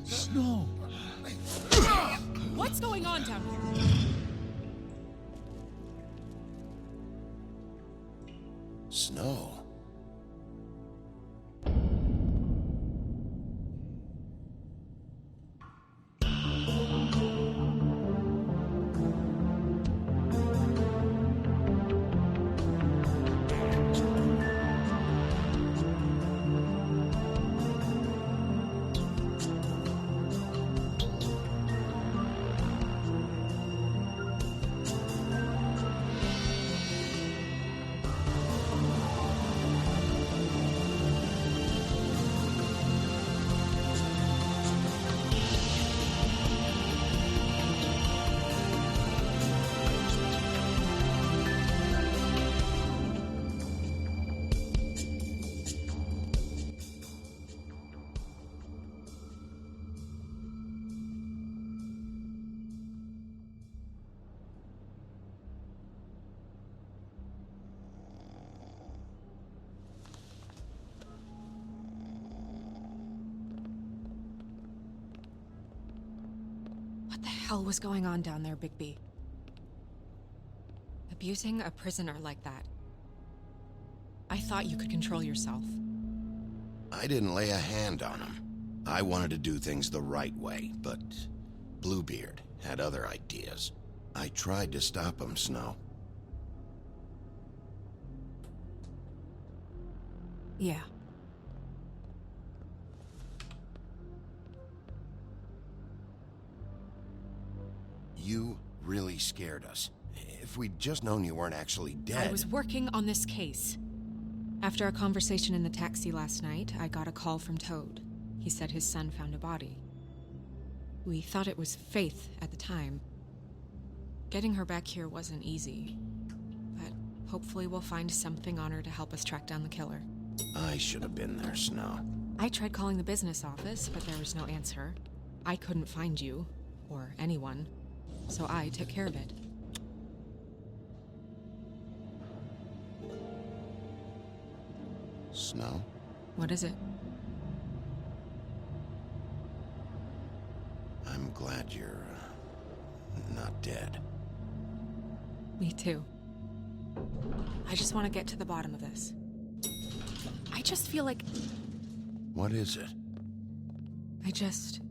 Snow! What's going on down here? Snow. What the hell was going on down there, Bigby? Abusing a prisoner like that. I thought you could control yourself. I didn't lay a hand on him. I wanted to do things the right way, but Bluebeard had other ideas. I tried to stop him, Snow. Yeah. You really scared us. If we'd just known you weren't actually dead... I was working on this case. After a conversation in the taxi last night, I got a call from Toad. He said his son found a body. We thought it was Faith at the time. Getting her back here wasn't easy. But hopefully we'll find something on her to help us track down the killer. I should have been there, Snow. I tried calling the business office, but there was no answer. I couldn't find you, or anyone, so I took care of it. Snow? What is it? I'm glad you're, not dead. Me too. I just want to get to the bottom of this. I just feel like... What is it? I just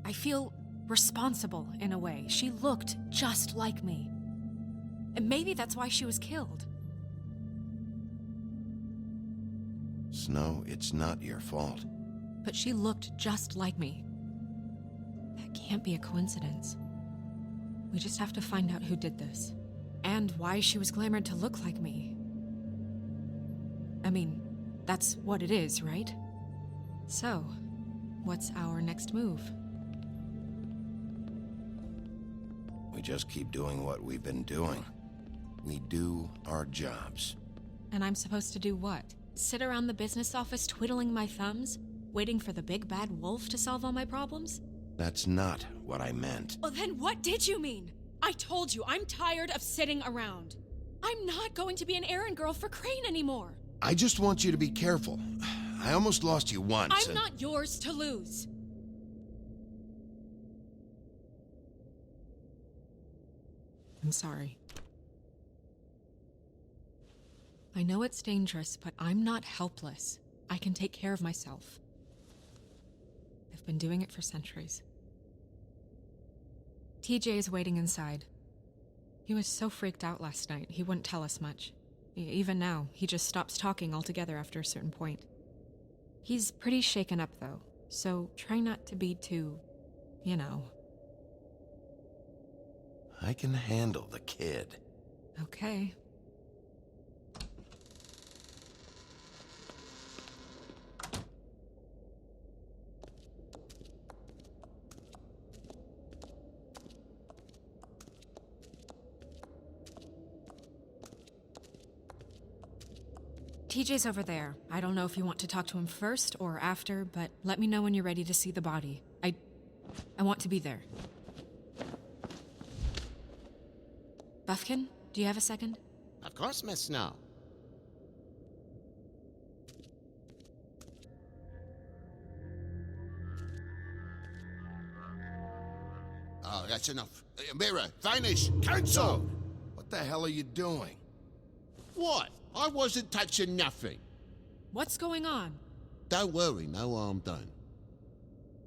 I feel responsible in a way. She looked just like me. And maybe that's why she was killed. Snow, it's not your fault. But she looked just like me. That can't be a coincidence. We just have to find out who did this. And why she was glamored to look like me. I mean, that's what it is, right? So, what's our next move? We just keep doing what we've been doing. We do our jobs. And I'm supposed to do what? Sit around the business office twiddling my thumbs, waiting for the big bad wolf to solve all my problems? That's not what I meant. Well, then what did you mean? I told you, I'm tired of sitting around. I'm not going to be an errand girl for Crane anymore. I just want you to be careful. I almost lost you once. I'm not yours to lose. I'm sorry. I know it's dangerous, but I'm not helpless. I can take care of myself. I've been doing it for centuries. TJ is waiting inside. He was so freaked out last night, he wouldn't tell us much. Even now, he just stops talking altogether after a certain point. He's pretty shaken up, though, so try not to be too, you know. I can handle the kid. Okay. TJ's over there. I don't know if you want to talk to him first or after, but let me know when you're ready to see the body. I want to be there. Buffkin, do you have a second? Of course, Miss Snow. Oh, that's enough. Mira, vanish! Cancel! What the hell are you doing? What? I wasn't touching nothing. What's going on? Don't worry, no harm done.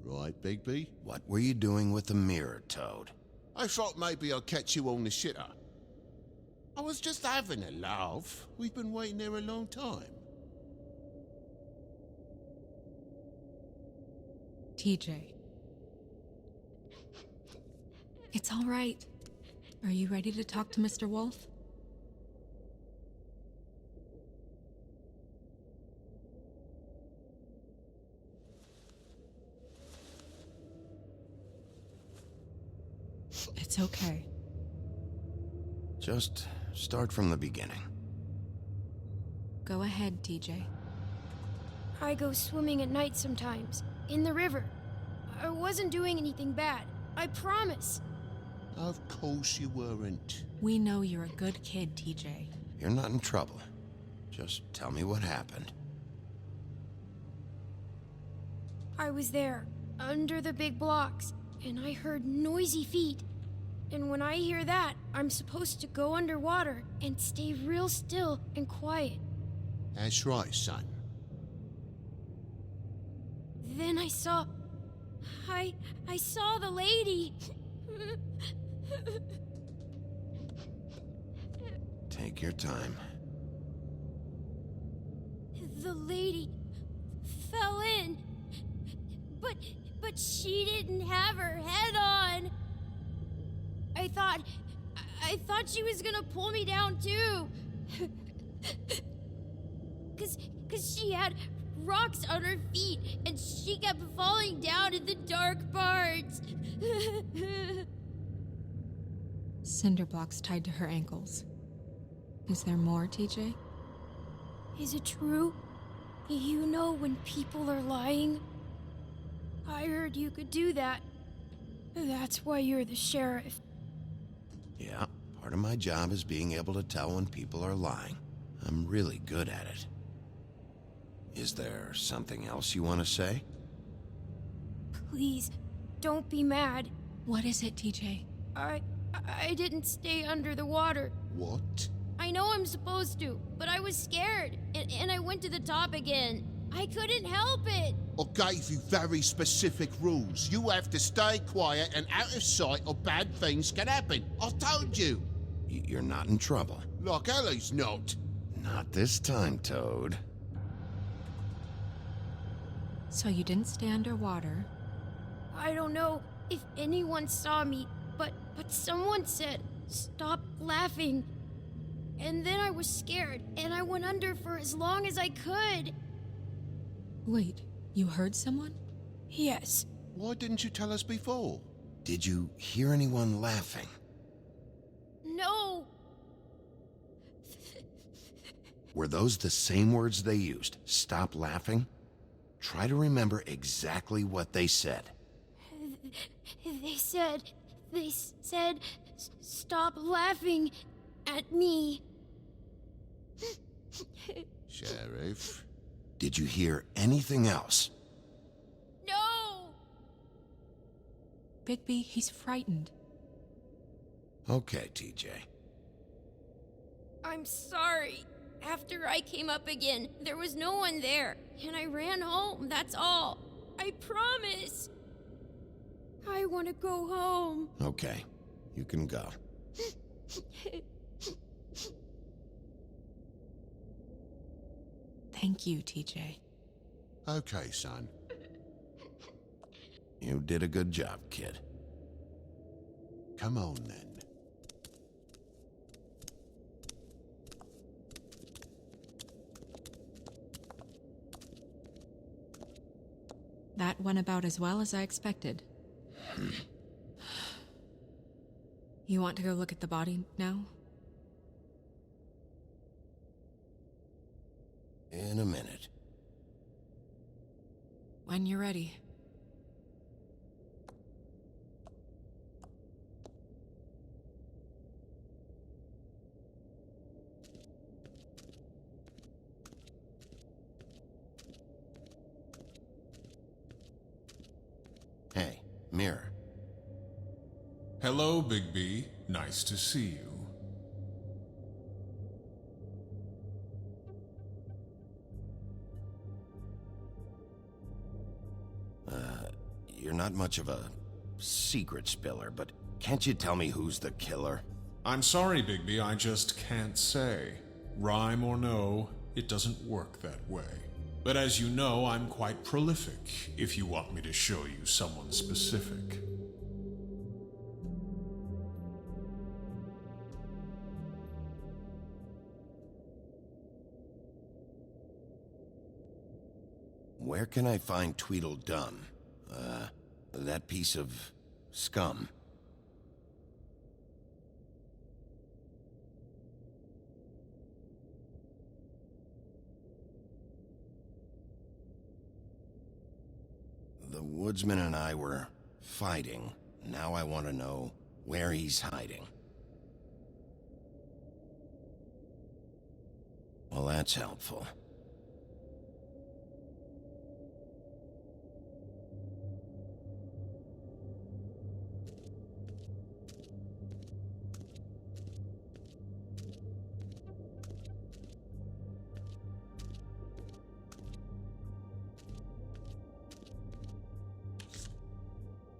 Right, Bigby? What were you doing with the mirror, Toad? I thought maybe I'd catch you on the shitter. I was just having a laugh. We've been waiting there a long time. TJ. It's all right. Are you ready to talk to Mr. Wolf? It's okay. Just start from the beginning. Go ahead, TJ. I go swimming at night sometimes, in the river. I wasn't doing anything bad, I promise. Of course you weren't. We know you're a good kid, TJ. You're not in trouble. Just tell me what happened. I was there, under the big blocks, and I heard noisy feet. And when I hear that, I'm supposed to go underwater and stay real still and quiet. That's right, son. Then I saw the lady. Take your time. The lady fell in. But she didn't have her head on. I thought she was gonna pull me down too. Cause she had rocks on her feet and she kept falling down in the dark parts. Cinder blocks tied to her ankles. Is there more, TJ? Is it true? You know when people are lying? I heard you could do that. That's why you're the sheriff. Yeah, part of my job is being able to tell when people are lying. I'm really good at it. Is there something else you want to say? Please, don't be mad. What is it, TJ? I didn't stay under the water. What? I know I'm supposed to, but I was scared, and I went to the top again. I couldn't help it. I gave you very specific rules. You have to stay quiet and out of sight or bad things can happen. I told you. You're not in trouble. Like Ellie's not. Not this time, Toad. So you didn't stay underwater? I don't know if anyone saw me, but someone said, "Stop laughing." And then I was scared, and I went under for as long as I could. Wait, you heard someone? Yes. Why didn't you tell us before? Did you hear anyone laughing? No. Were those the same words they used? Stop laughing? Try to remember exactly what they said. They said, "Stop laughing at me." Sheriff? Did you hear anything else? No! Bigby, he's frightened. Okay, TJ. I'm sorry. After I came up again, there was no one there, and I ran home, that's all. I promise. I want to go home. Okay, you can go. Thank you, TJ. Okay, son. You did a good job, kid. Come on, then. That went about as well as I expected. You want to go look at the body now? In a minute. When you're ready. Hey, Mirror. Hello, Bigby. Nice to see you. You're not much of a secret spiller, but can't you tell me who's the killer? I'm sorry, Bigby, I just can't say. Rhyme or no, it doesn't work that way. But as you know, I'm quite prolific, if you want me to show you someone specific. Where can I find Tweedledum? That piece of scum. The woodsman and I were fighting. Now I want to know where he's hiding. Well, that's helpful.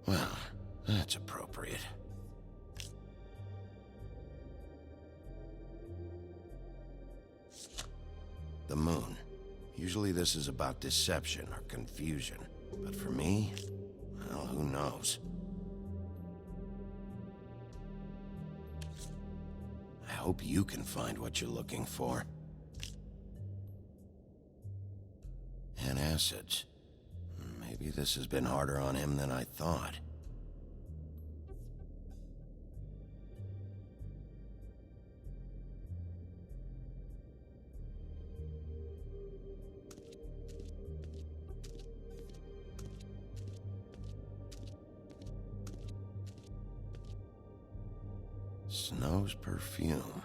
Well, that's appropriate. The moon. Usually this is about deception or confusion. But for me, well, who knows? I hope you can find what you're looking for. And acids. Maybe this has been harder on him than I thought. Snow's perfume.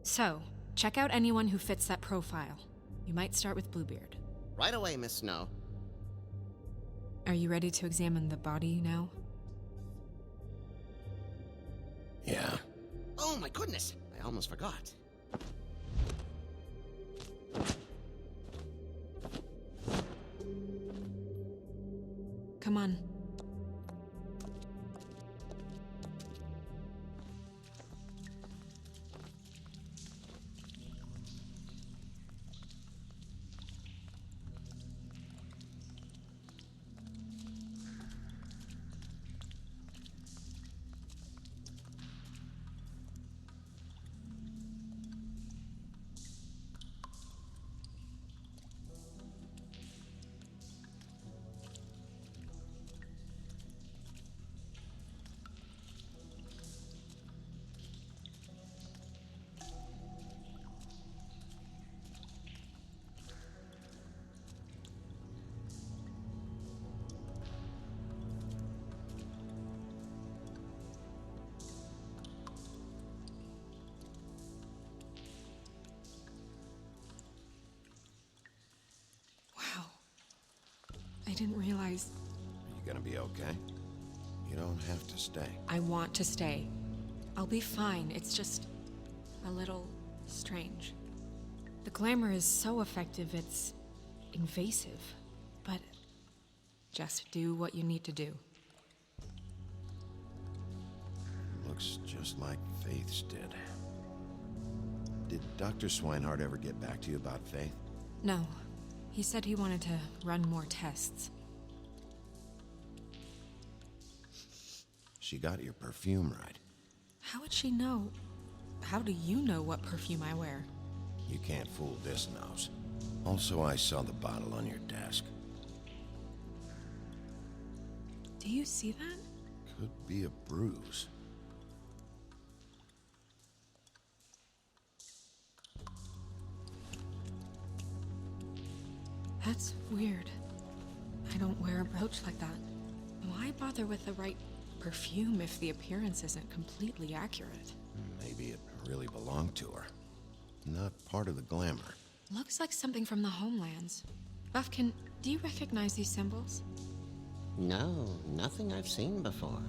So, check out anyone who fits that profile. You might start with Bluebeard. Right away, Miss Snow. Are you ready to examine the body now? Yeah. Oh my goodness, I almost forgot. Come on. I didn't realize. Are you gonna be okay? You don't have to stay. I want to stay. I'll be fine. It's just a little strange. The glamour is so effective, it's invasive. But just do what you need to do. Looks just like Faith's did. Did Dr. Swinehart ever get back to you about Faith? No. He said he wanted to run more tests. She got your perfume right. How would she know? How do you know what perfume I wear? You can't fool this nose. Also, I saw the bottle on your desk. Do you see that? Could be a bruise. That's weird. I don't wear a brooch like that. Why bother with the right perfume if the appearance isn't completely accurate? Maybe it really belonged to her. Not part of the glamour. Looks like something from the homelands. Buffkin, do you recognize these symbols? No, nothing I've seen before.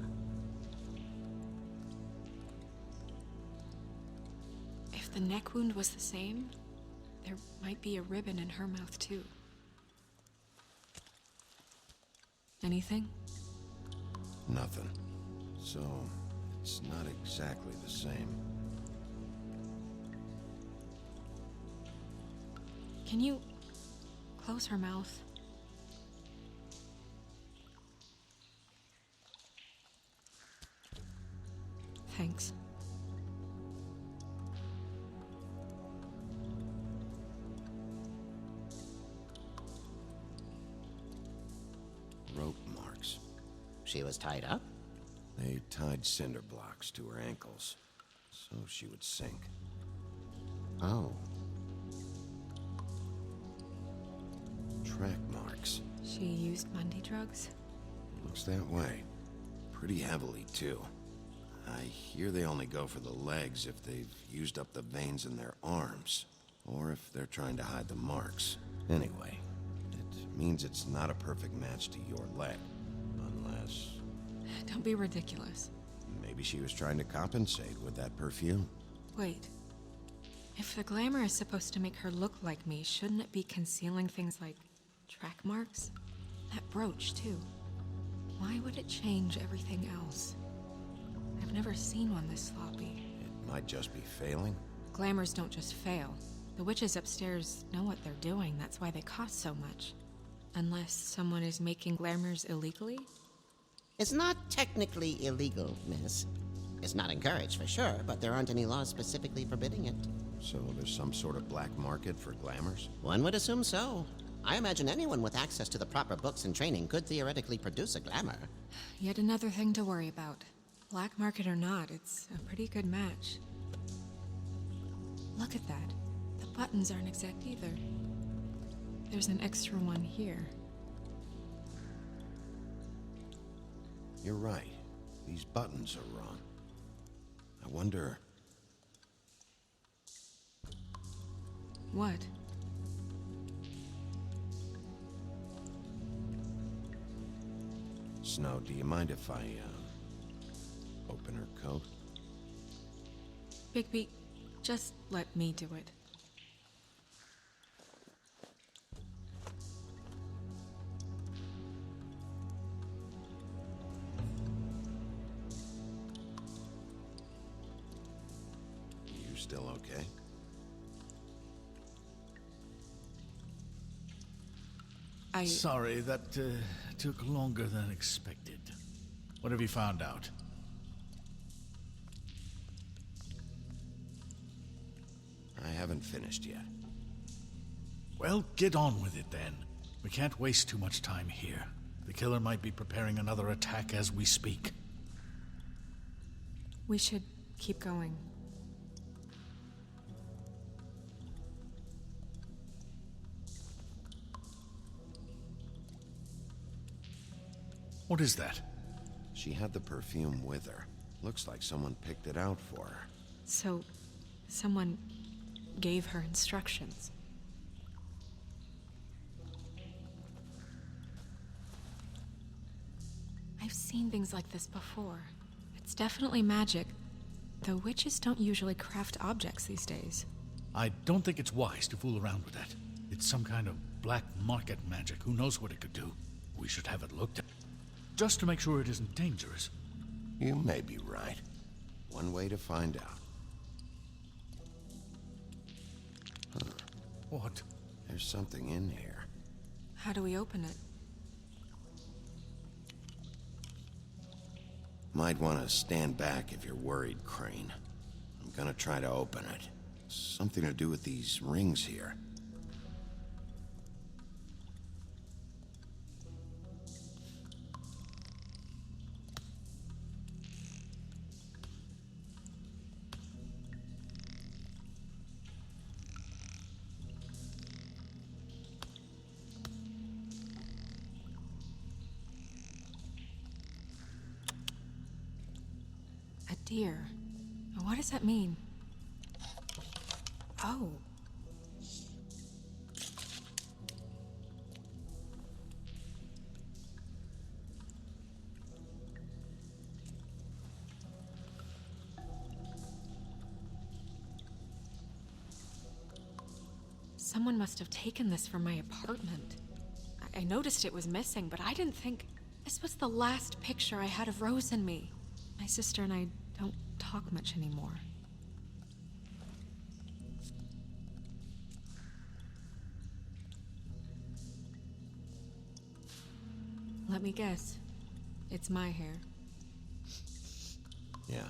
If the neck wound was the same, there might be a ribbon in her mouth too. Anything? Nothing. So, it's not exactly the same. Can you close her mouth? Thanks. Rope marks. She was tied up? They tied cinder blocks to her ankles, so she would sink. Oh. Track marks. She used Mundy drugs? Looks that way. Pretty heavily, too. I hear they only go for the legs if they've used up the veins in their arms, or if they're trying to hide the marks. Anyway, it means it's not a perfect match to your leg, unless... Don't be ridiculous. Maybe she was trying to compensate with that perfume. Wait. If the glamour is supposed to make her look like me, shouldn't it be concealing things like track marks? That brooch, too. Why would it change everything else? I've never seen one this sloppy. It might just be failing. Glamours don't just fail. The witches upstairs know what they're doing, that's why they cost so much. Unless someone is making glamours illegally? It's not technically illegal, miss. It's not encouraged for sure, but there aren't any laws specifically forbidding it. So there's some sort of black market for glamours? One would assume so. I imagine anyone with access to the proper books and training could theoretically produce a glamour. Yet another thing to worry about. Black market or not, it's a pretty good match. Look at that. The buttons aren't exact either. There's an extra one here. You're right. These buttons are wrong. I wonder... What? Snow, do you mind if I, open her coat? Bigby, just let me do it. You still okay? Sorry, that took longer than expected. What have you found out? I haven't finished yet. Well, get on with it then. We can't waste too much time here. The killer might be preparing another attack as we speak. We should keep going. What is that? She had the perfume with her. Looks like someone picked it out for her. So, someone gave her instructions. I've seen things like this before. It's definitely magic, though witches don't usually craft objects these days. I don't think it's wise to fool around with that. It's some kind of black market magic. Who knows what it could do? We should have it looked at. Just to make sure it isn't dangerous. You may be right. One way to find out. Huh. What? There's something in here. How do we open it? Might want to stand back if you're worried, Crane. I'm gonna try to open it. Something to do with these rings here. A deer. What does that mean? Oh. Someone must have taken this from my apartment. I noticed it was missing, but I didn't think... This was the last picture I had of Rose and me. My sister and I don't talk much anymore. Let me guess. It's my hair. Yeah.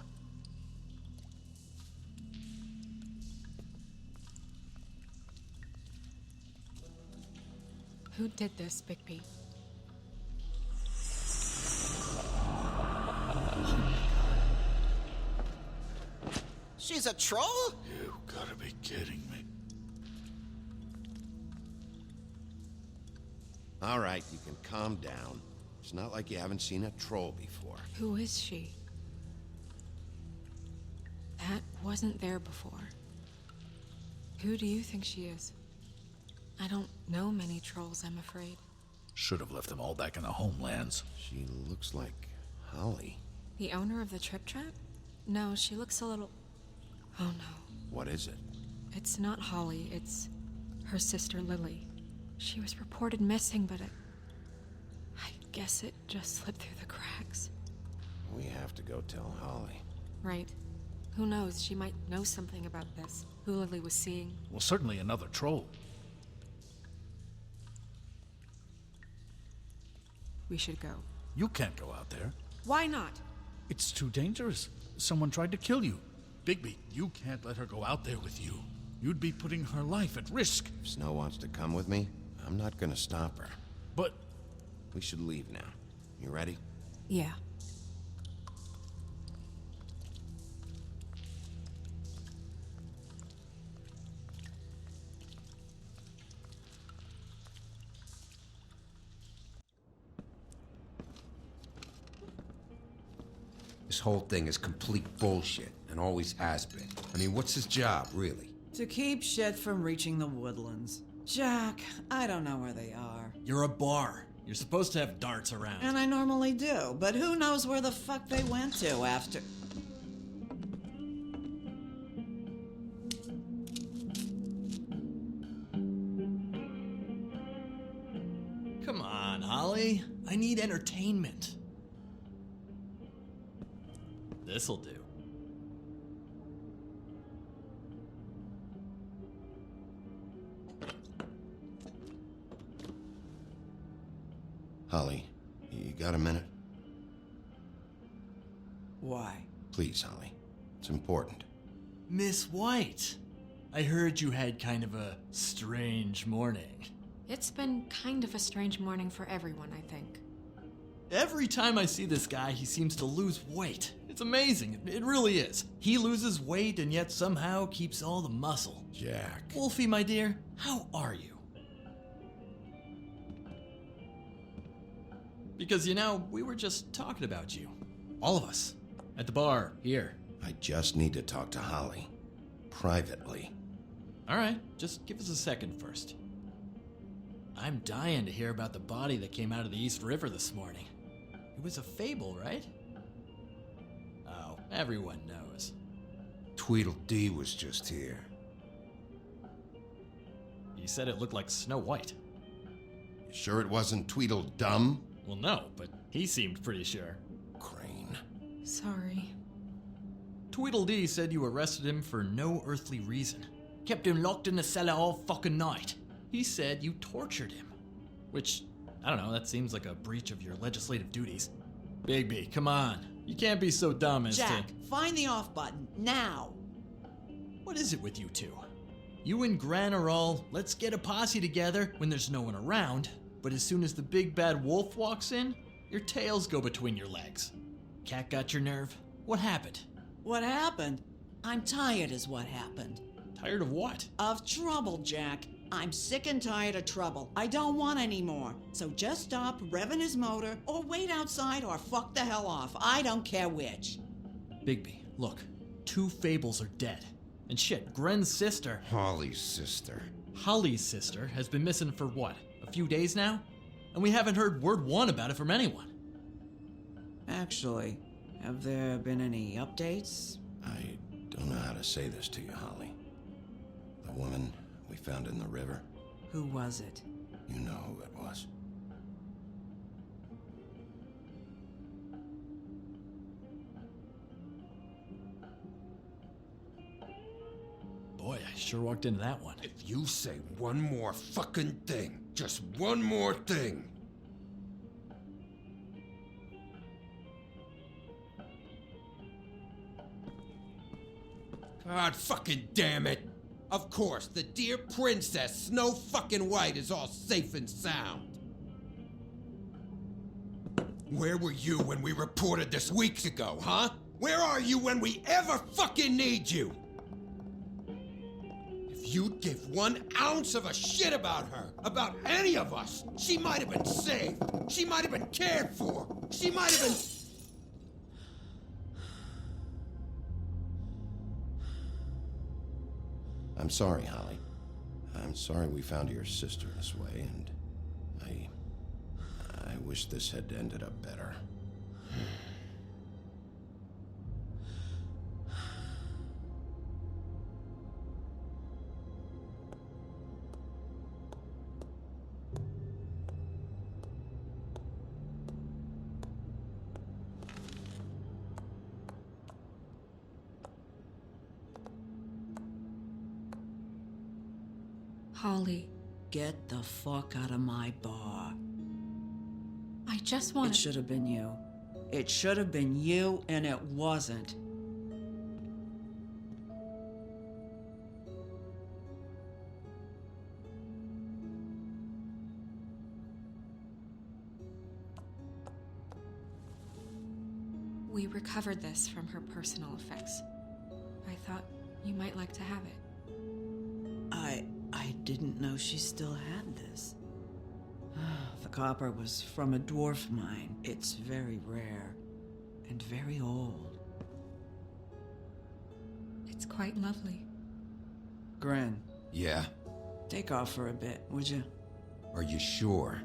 Who did this, Bigby? She's a troll? You gotta be kidding me. All right, you can calm down. It's not like you haven't seen a troll before. Who is she? That wasn't there before. Who do you think she is? I don't know many trolls, I'm afraid. Should have left them all back in the homelands. She looks like Holly. The owner of the Trip Trap? No, she looks a little... Oh no. What is it? It's not Holly, it's her sister Lily. She was reported missing, but I guess it just slipped through the cracks. We have to go tell Holly. Right. Who knows, she might know something about this. Who Lily was seeing. Well, certainly another troll. We should go. You can't go out there. Why not? It's too dangerous. Someone tried to kill you. Bigby, you can't let her go out there with you. You'd be putting her life at risk. If Snow wants to come with me, I'm not gonna stop her. But... We should leave now. You ready? Yeah. This whole thing is complete bullshit, and always has been. I mean, what's his job, really? To keep shit from reaching the woodlands. Jack, I don't know where they are. You're a bar. You're supposed to have darts around. And I normally do, but who knows where the fuck they went to after... Come on, Holly. I need entertainment. This'll do. Holly, you got a minute? Why? Please, Holly. It's important. Miss White, I heard you had kind of a strange morning. It's been kind of a strange morning for everyone, I think. Every time I see this guy, he seems to lose weight. It's amazing. It really is. He loses weight and yet somehow keeps all the muscle. Jack. Wolfie, my dear, how are you? Because, you know, we were just talking about you. All of us. At the bar, here. I just need to talk to Holly. Privately. All right, just give us a second first. I'm dying to hear about the body that came out of the East River this morning. It was a fable, right? Oh, everyone knows. Tweedledee was just here. He said it looked like Snow White. You sure it wasn't Tweedledum? Well, no, but he seemed pretty sure. Crane. Sorry. Tweedledee said you arrested him for no earthly reason. Kept him locked in the cellar all fucking night. He said you tortured him. Which, I don't know, that seems like a breach of your legislative duties. Bigby, come on. You can't be so dumb as Jack, to... find the off button, now! What is it with you two? You and Gran are all, let's get a posse together when there's no one around, but as soon as the big bad wolf walks in, your tails go between your legs. Cat got your nerve? What happened? What happened? I'm tired is what happened. Tired of what? Of trouble, Jack. I'm sick and tired of trouble. I don't want any more. So just stop revving his motor, or wait outside, or fuck the hell off. I don't care which. Bigby, look. 2 fables are dead. And shit, Gren's sister... Holly's sister. Holly's sister has been missing for what? A few days now? And we haven't heard word one about it from anyone. Actually, have there been any updates? I don't know how to say this to you, Holly. The woman we found in the river. Who was it? You know who it was. Boy, I sure walked into that one. If you say one more fucking thing, just one more thing. God fucking damn it. Of course, the dear princess, Snow fucking White, is all safe and sound. Where were you when we reported this weeks ago, huh? Where are you when we ever fucking need you? If you'd give 1 ounce of a shit about her, about any of us, she might have been saved. She might have been cared for. She might have been... I'm sorry, Holly. I'm sorry we found your sister this way, and I wish this had ended up better. Holly, Get the fuck out of my bar. I just want It should have been you. It should have been you, and it wasn't. We recovered this from her personal effects. I thought you might like to have it. I didn't know she still had this. The copper was from a dwarf mine. It's very rare and very old. It's quite lovely. Gren, Yeah? take off for a bit, would you? Are you sure?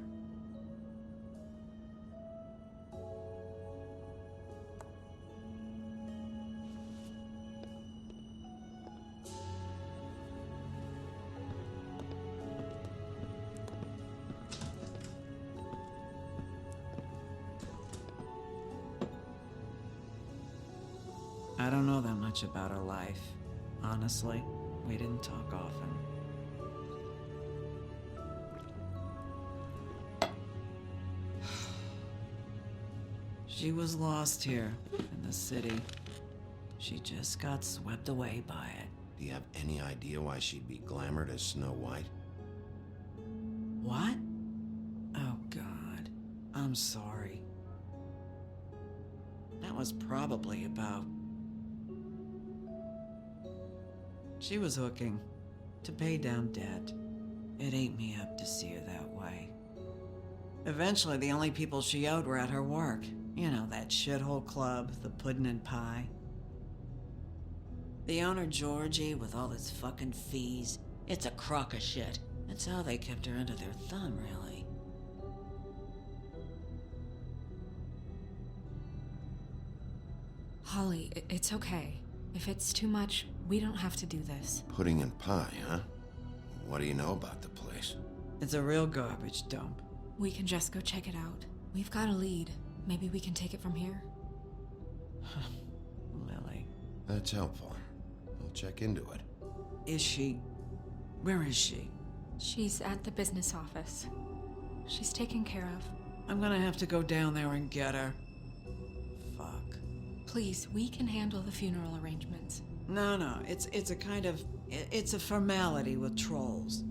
I don't know that much about her life. Honestly, we didn't talk often. She was lost here in the city. She just got swept away by it. Do you have any idea why she'd be glamored as Snow White? What? Oh, God. I'm sorry. That was probably about... She was hooking to pay down debt. It ate me up to see her that way. Eventually, the only people she owed were at her work. You know, that shithole club, the Puddin' and Pie. The owner, Georgie, with all his fucking fees, it's a crock of shit. That's how they kept her under their thumb, really. Holly, it's okay. If it's too much, we don't have to do this. Pudding and pie, huh? What do you know about the place? It's a real garbage dump. We can just go check it out. We've got a lead. Maybe we can take it from here. Lily. That's helpful. I'll check into it. Is she... Where is she? She's at the business office. She's taken care of. I'm gonna have to go down there and get her. Fuck. Please, we can handle the funeral arrangements. No, it's a kind of... It's a formality with trolls.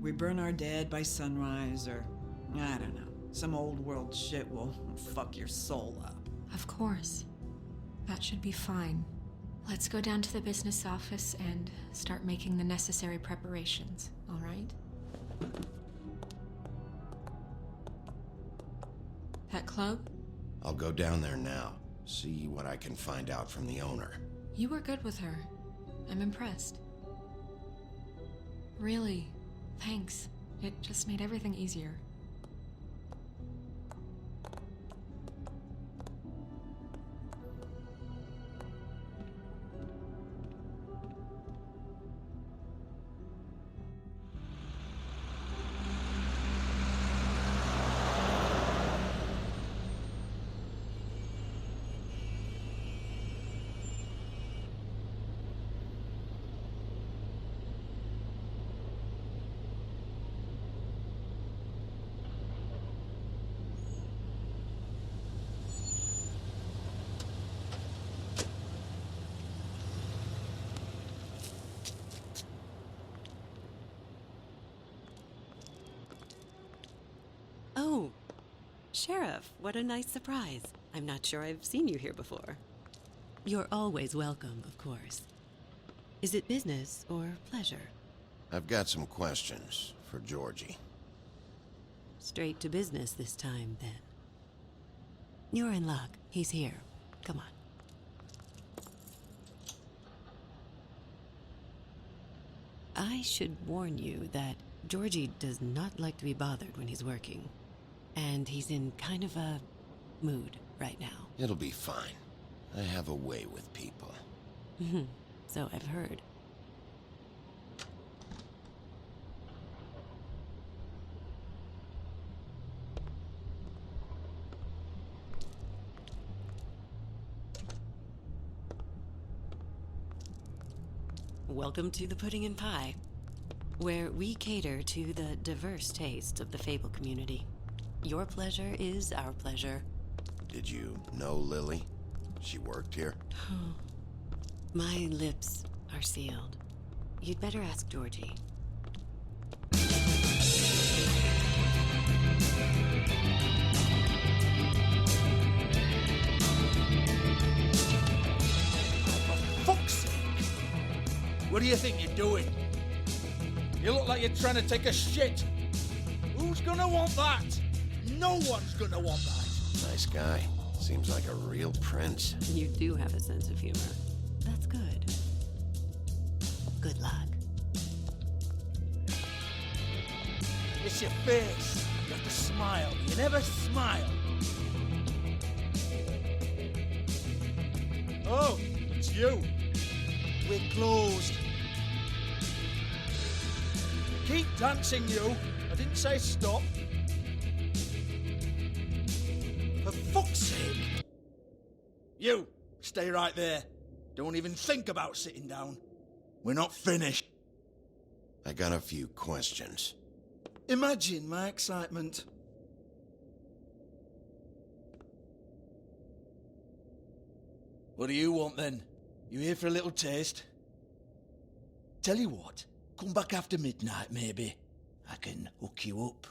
We burn our dead by sunrise, or... I don't know. Some old world shit will fuck your soul up. Of course. That should be fine. Let's go down to the business office and start making the necessary preparations, all right? That club? I'll go down there now. See what I can find out from the owner. You were good with her. I'm impressed. Really, thanks. It just made everything easier. Oh, Sheriff, what a nice surprise. I'm not sure I've seen you here before. You're always welcome, of course. Is it business or pleasure? I've got some questions for Georgie. Straight to business this time, then. You're in luck. He's here. Come on. I should warn you that Georgie does not like to be bothered when he's working. And he's in kind of a mood right now. It'll be fine. I have a way with people. So I've heard. Welcome to the Pudding and Pie, where we cater to the diverse tastes of the Fable community. Your pleasure is our pleasure. Did you know Lily? She worked here? My lips are sealed. You'd better ask Georgie. Fuck's sake! What do you think you're doing? You look like you're trying to take a shit. Who's gonna want that? No one's gonna want that. Nice guy. Seems like a real prince. You do have a sense of humor. That's good. Good luck. It's your face. You have to smile. You never smile. Oh, it's you. We're closed. Keep dancing, you. I didn't say stop. For fuck's sake. You, stay right there. Don't even think about sitting down. We're not finished. I got a few questions. Imagine my excitement. What do you want then? You here for a little taste? Tell you what, come back after midnight maybe. I can hook you up.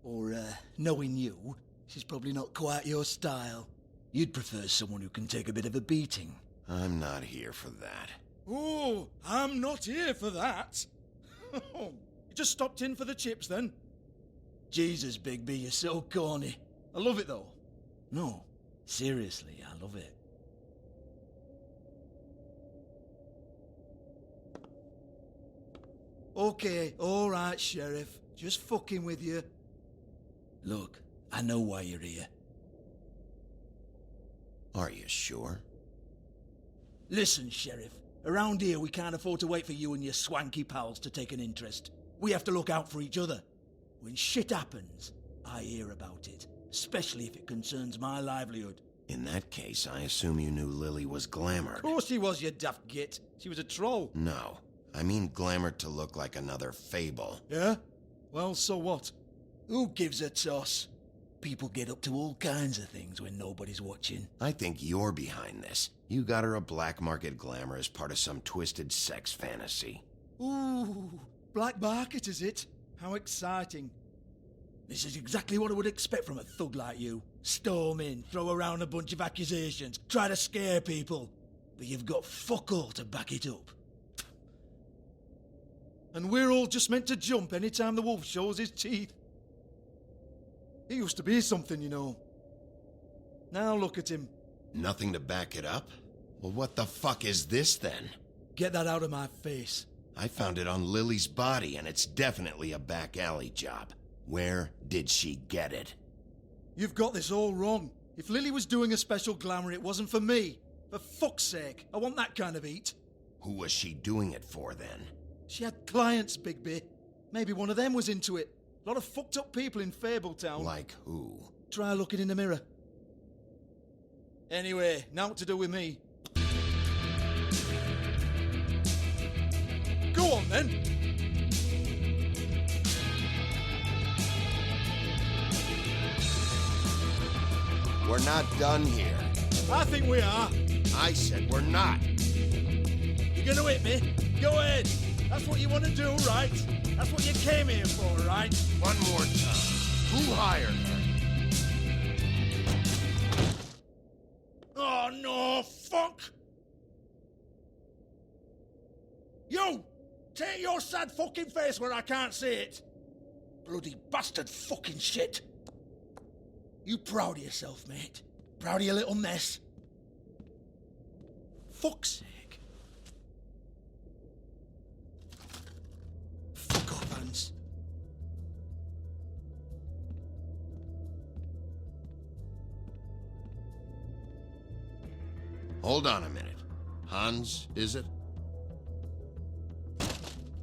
Or, knowing you, she's probably not quite your style. You'd prefer someone who can take a bit of a beating. I'm not here for that. Oh, I'm not here for that. You just stopped in for the chips then? Jesus, Bigby, you're so corny. I love it though. No, seriously, I love it. Okay, alright, Sheriff. Just fucking with you. Look, I know why you're here. Are you sure? Listen, Sheriff. Around here, we can't afford to wait for you and your swanky pals to take an interest. We have to look out for each other. When shit happens, I hear about it. Especially if it concerns my livelihood. In that case, I assume you knew Lily was glamored. Of course she was, you daft git. She was a troll. No. I mean glamored to look like another fable. Yeah? Well, so what? Who gives a toss? People get up to all kinds of things when nobody's watching. I think you're behind this. You got her a black market glamour as part of some twisted sex fantasy. Ooh, black market is it? How exciting. This is exactly what I would expect from a thug like you. Storm in, throw around a bunch of accusations, try to scare people. But you've got fuck all to back it up. And we're all just meant to jump any time the wolf shows his teeth. He used to be something, you know. Now look at him. Nothing to back it up? Well, what the fuck is this then? Get that out of my face. I found it on Lily's body, and it's definitely a back alley job. Where did she get it? You've got this all wrong. If Lily was doing a special glamour, it wasn't for me. For fuck's sake, I want that kind of eat. Who was she doing it for then? She had clients, Bigby. Maybe one of them was into it. A lot of fucked up people in Fabletown. Like who? Try looking in the mirror. Anyway, now what to do with me. Go on then. We're not done here. I think we are. I said we're not. You're gonna hit me? Go ahead. That's what you want to do, right? That's what you came here for, right? One more time. Who hired her? Oh, no, fuck! You! Take your sad fucking face where I can't see it! Bloody bastard fucking shit! You proud of yourself, mate? Proud of your little mess? Fuck's sake. Fuck off, Hans. Hold on a minute. Hans, is it?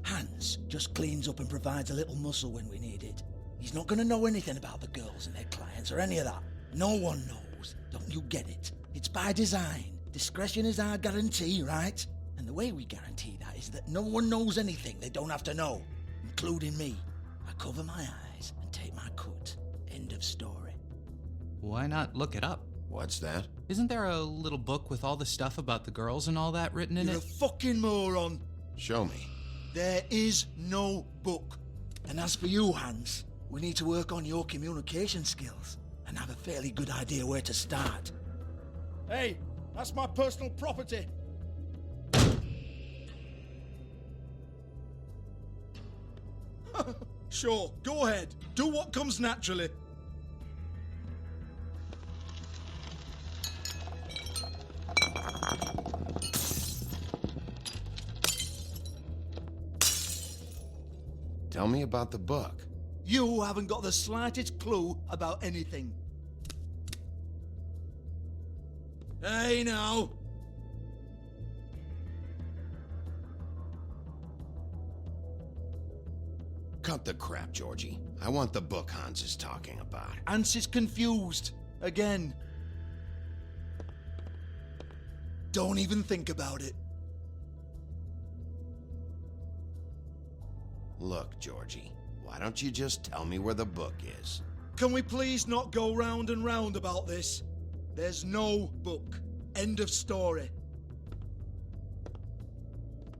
Hans just cleans up and provides a little muscle when we need it. He's not gonna know anything about the girls and their clients or any of that. No one knows. Don't you get it? It's by design. Discretion is our guarantee, right? And the way we guarantee that is that no one knows anything they don't have to know, including me. I cover my eyes and take my cut. End of story. Why not look it up? What's that? Isn't there a little book with all the stuff about the girls and all that written in You're it? a fucking moron. Show me. There is no book. And as for you, Hans, we need to work on your communication skills and have a fairly good idea where to start. Hey, that's my personal property. Sure, go ahead. Do what comes naturally. Tell me about the book. You haven't got the slightest clue about anything. Hey, now. Cut the crap, Georgie. I want the book Hans is talking about. Hans is confused. Again. Don't even think about it. Look, Georgie, why don't you just tell me where the book is? Can we please not go round and round about this? There's no book. End of story.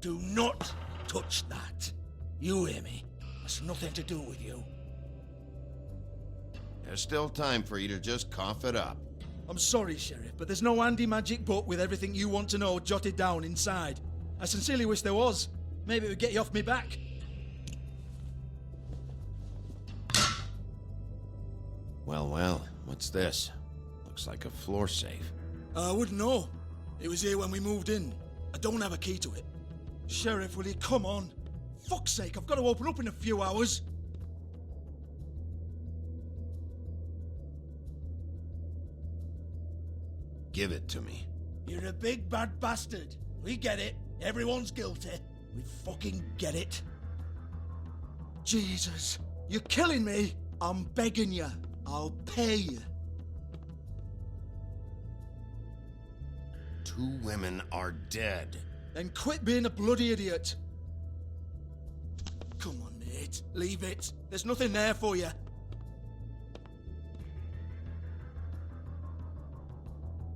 Do not touch that. You hear me? It's nothing to do with you. There's still time for you to just cough it up. I'm sorry, Sheriff, but there's no handy magic book with everything you want to know jotted down inside. I sincerely wish there was. Maybe it would get you off me back. Well, what's this? Looks like a floor safe. I wouldn't know. It was here when we moved in. I don't have a key to it. Sheriff, will you come on? Fuck's sake, I've got to open up in a few hours. Give it to me. You're a big bad bastard. We get it. Everyone's guilty. We fucking get it. Jesus, you're killing me. I'm begging you. I'll pay you. 2 women are dead. Then quit being a bloody idiot. Come on, Nate. Leave it. There's nothing there for you.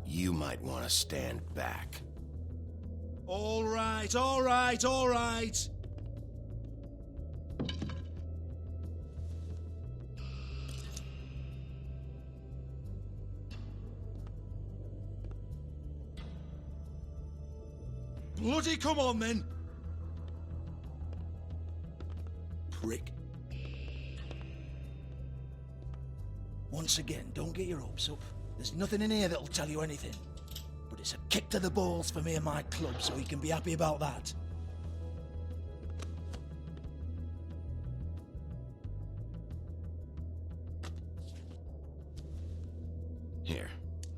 You might want to stand back. All right. Bloody come on, then. Prick. Once again, don't get your hopes up. There's nothing in here that'll tell you anything. But it's a kick to the balls for me and my club, so you can be happy about that. Here,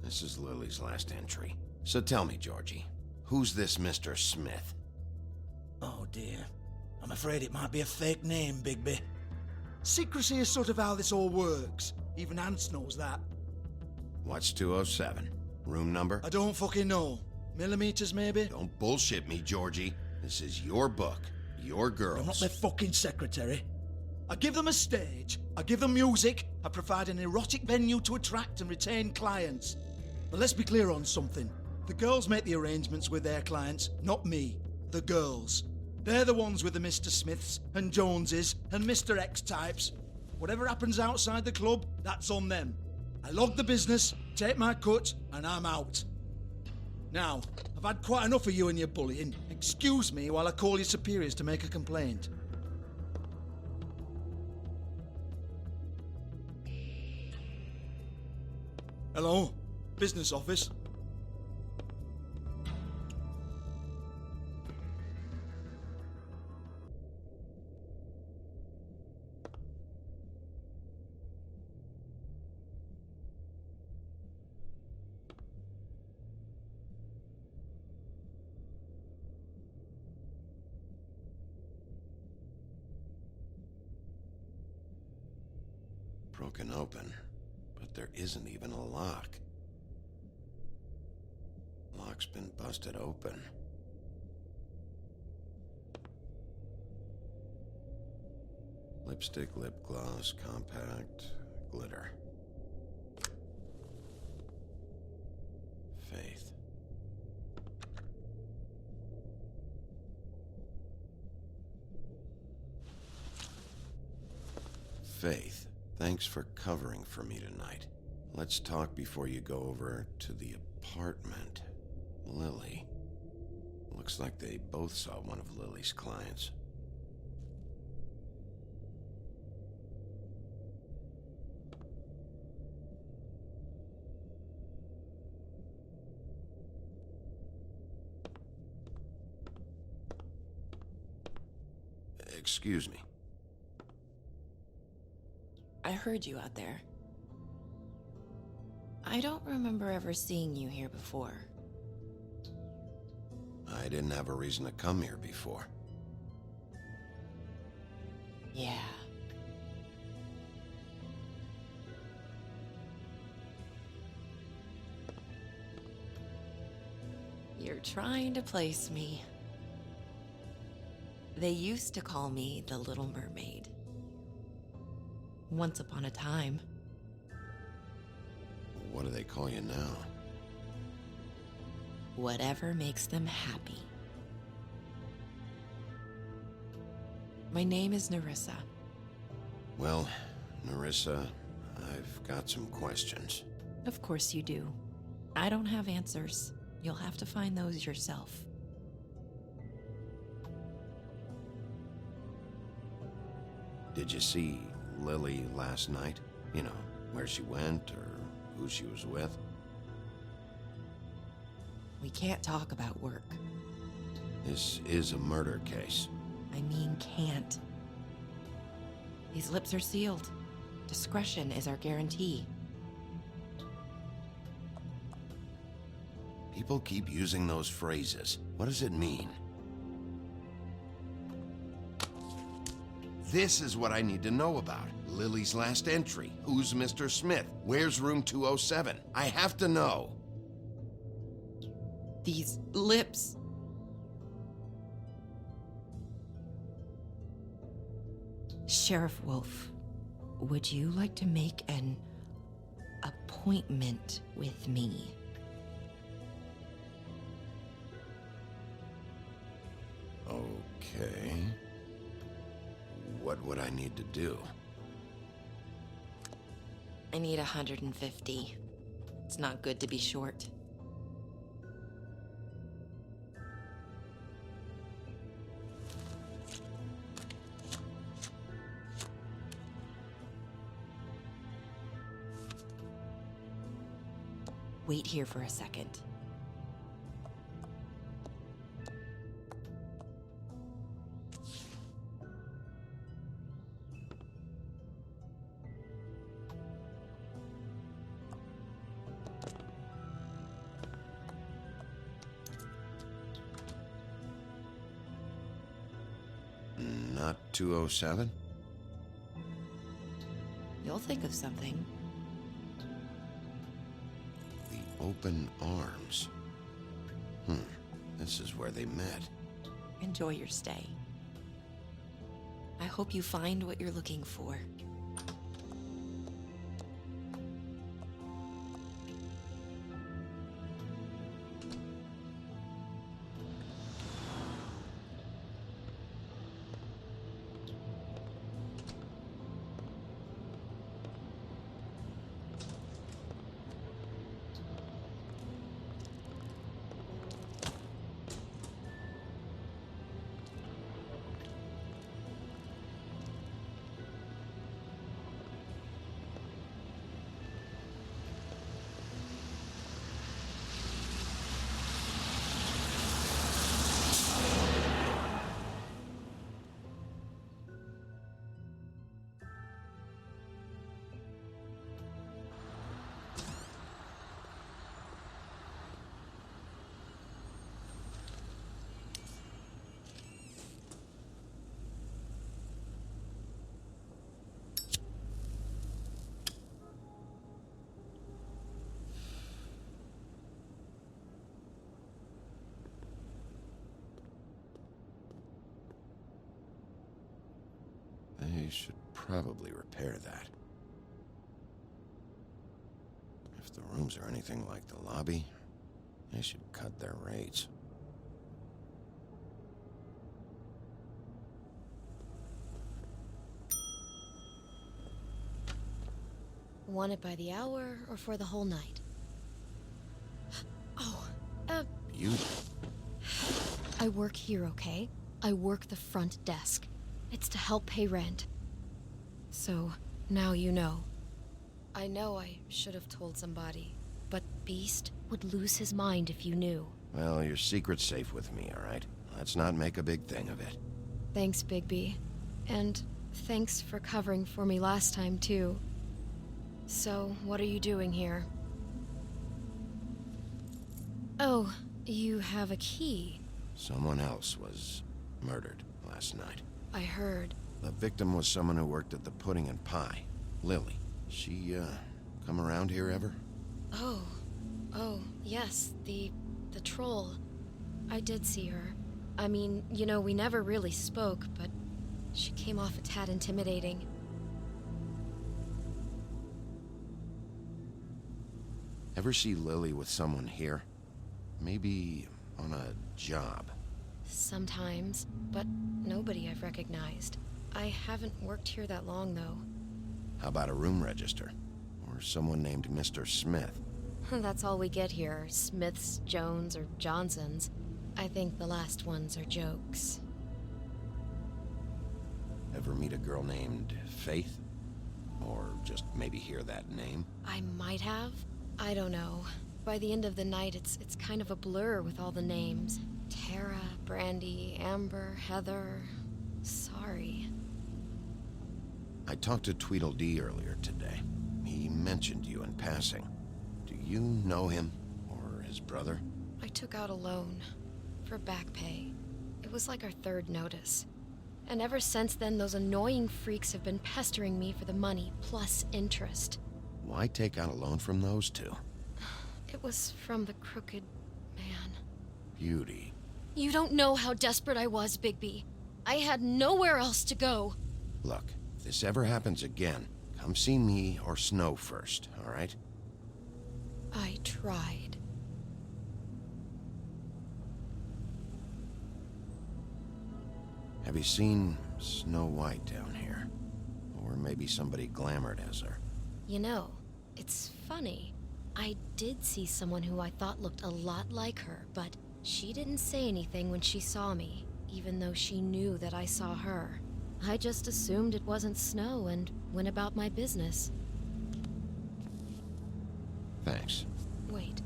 this is Lily's last entry. So tell me, Georgie, who's this Mr. Smith? Oh dear. I'm afraid it might be a fake name, Bigby. Secrecy is sort of how this all works. Even Hans knows that. What's 207? Room number? I don't fucking know. Millimeters, maybe? Don't bullshit me, Georgie. This is your book. Your girls. I'm not their fucking secretary. I give them a stage. I give them music. I provide an erotic venue to attract and retain clients. But let's be clear on something. The girls make the arrangements with their clients, not me. The girls. They're the ones with the Mr. Smiths and Joneses and Mr. X types. Whatever happens outside the club, that's on them. I log the business, take my cut, and I'm out. Now, I've had quite enough of you and your bullying. Excuse me while I call your superiors to make a complaint. Hello? Business office? Broken open, but there isn't even a lock. Lock's been busted open. Lipstick, lip gloss, compact, glitter. Faith. Faith, thanks for covering for me tonight. Let's talk before you go over to the apartment. Lily. Looks like they both saw one of Lily's clients. Excuse me. I heard you out there. I don't remember ever seeing you here before. I didn't have a reason to come here before. Yeah. You're trying to place me. They used to call me the Little Mermaid. Once upon a time. What do they call you now? Whatever makes them happy. My name is Nerissa. Well, Nerissa, I've got some questions. Of course you do. I don't have answers. You'll have to find those yourself. Did you see Lily last night? You know, where she went or who she was with? We can't talk about work. This is a murder case. I mean can't. These lips are sealed. Discretion is our guarantee. People keep using those phrases. What does it mean? This is what I need to know about. Lily's last entry. Who's Mr. Smith? Where's room 207? I have to know. These lips. Sheriff Wolf, would you like to make an appointment with me? Okay. What would I need to do? I need 150. It's not good to be short. Wait here for a second. Not 207? You'll think of something. The open arms. This is where they met. Enjoy your stay. I hope you find what you're looking for. They should probably repair that. If the rooms are anything like the lobby, they should cut their rates. Want it by the hour or for the whole night? Oh, Beauty. I work here, okay? I work the front desk. It's to help pay rent. So, now you know. I know I should have told somebody, but Beast would lose his mind if you knew. Well, your secret's safe with me, all right? Let's not make a big thing of it. Thanks, Bigby. And thanks for covering for me last time, too. So, what are you doing here? Oh, you have a key. Someone else was murdered last night. I heard. The victim was someone who worked at the Pudding and Pie. Lily. She, come around here ever? Oh, yes, the troll. I did see her. I mean, you know, we never really spoke, but she came off a tad intimidating. Ever see Lily with someone here? Maybe on a job? Sometimes, but nobody I've recognized. I haven't worked here that long, though. How about a room register? Or someone named Mr. Smith? That's all we get here, Smiths, Jones, or Johnsons. I think the last ones are jokes. Ever meet a girl named Faith? Or just maybe hear that name? I might have. I don't know. By the end of the night, it's kind of a blur with all the names. Tara, Brandy, Amber, Heather... Sorry. I talked to Tweedledee earlier today. He mentioned you in passing. Do you know him? Or his brother? I took out a loan. For back pay. It was like our third notice. And ever since then, those annoying freaks have been pestering me for the money, plus interest. Why take out a loan from those two? It was from the crooked man. Beauty. You don't know how desperate I was, Bigby. I had nowhere else to go. Look, if this ever happens again, come see me or Snow first, all right? I tried. Have you seen Snow White down here? Or maybe somebody glamored as her? You know, it's funny. I did see someone who I thought looked a lot like her, but she didn't say anything when she saw me, even though she knew that I saw her. I just assumed it wasn't Snow and went about my business. Thanks. Wait.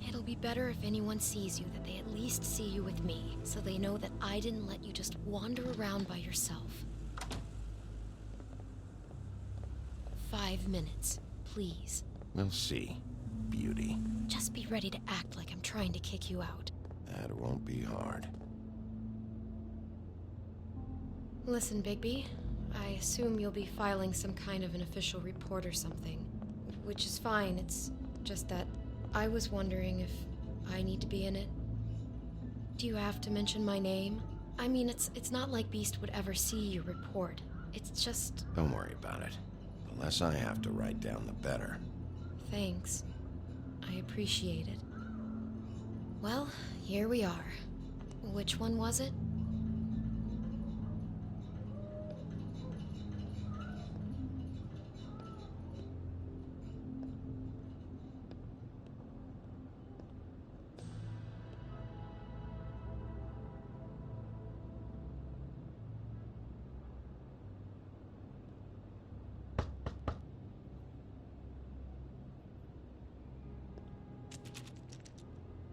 It'll be better if anyone sees you that they at least see you with me, so they know that I didn't let you just wander around by yourself. 5 minutes, please. We'll see, Beauty. Just be ready to act like I'm trying to kick you out. That won't be hard. Listen, Bigby, I assume you'll be filing some kind of an official report or something. Which is fine, it's just that I was wondering if I need to be in it. Do you have to mention my name? I mean, it's not like Beast would ever see your report. It's just... Don't worry about it. The less I have to write down, the better. Thanks. I appreciate it. Well, here we are. Which one was it?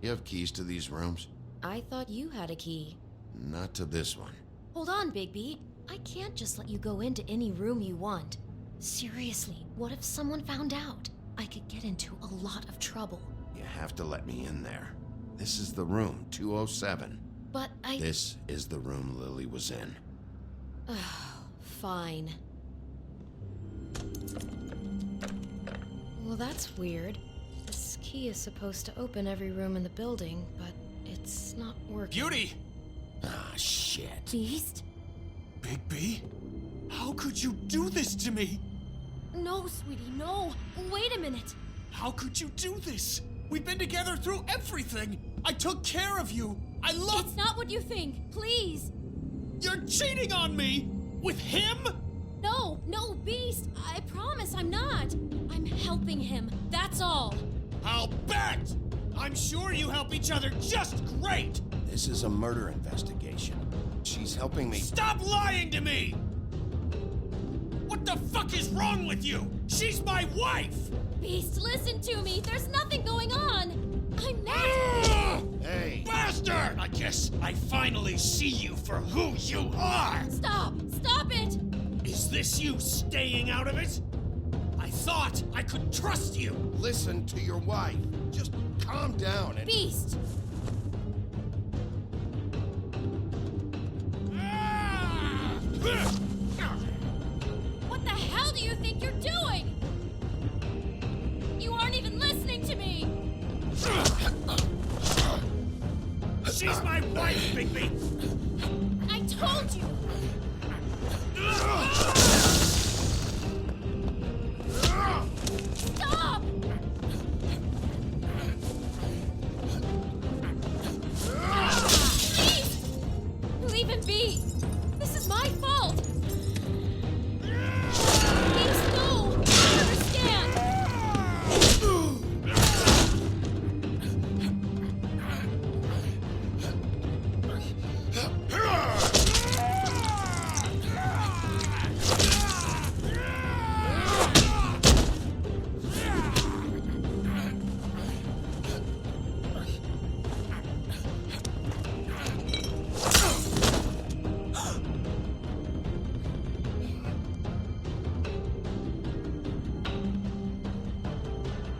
You have keys to these rooms? I thought you had a key. Not to this one. Hold on, Bigby. I can't just let you go into any room you want. Seriously, what if someone found out? I could get into a lot of trouble. You have to let me in there. This is the room, 207. But This is the room Lily was in. Fine. Well, that's weird. This key is supposed to open every room in the building, but it's not working. Beauty! Ah, shit. Beast? Bigby? How could you do this to me? No, sweetie, no. Wait a minute. How could you do this? We've been together through everything. I took care of you. I love... It's not what you think. Please. You're cheating on me! With him? No, Beast. I promise I'm not. I'm helping him. That's all. I'll bet! I'm sure you help each other just great! This is a murder investigation. She's helping me... Stop lying to me! What the fuck is wrong with you? She's my wife! Beast, listen to me. There's nothing going on. I'm not... Hey! Bastard! I guess I finally see you for who you are! Stop! Stop it! Is this you staying out of it? I thought I could trust you! Listen to your wife. Just calm down and... Beast! What the hell do you think you're doing? You aren't even listening to me! She's my wife, Bigby! I told you! Stop! Please! Leave him be! This is my fault! Please, no! I understand!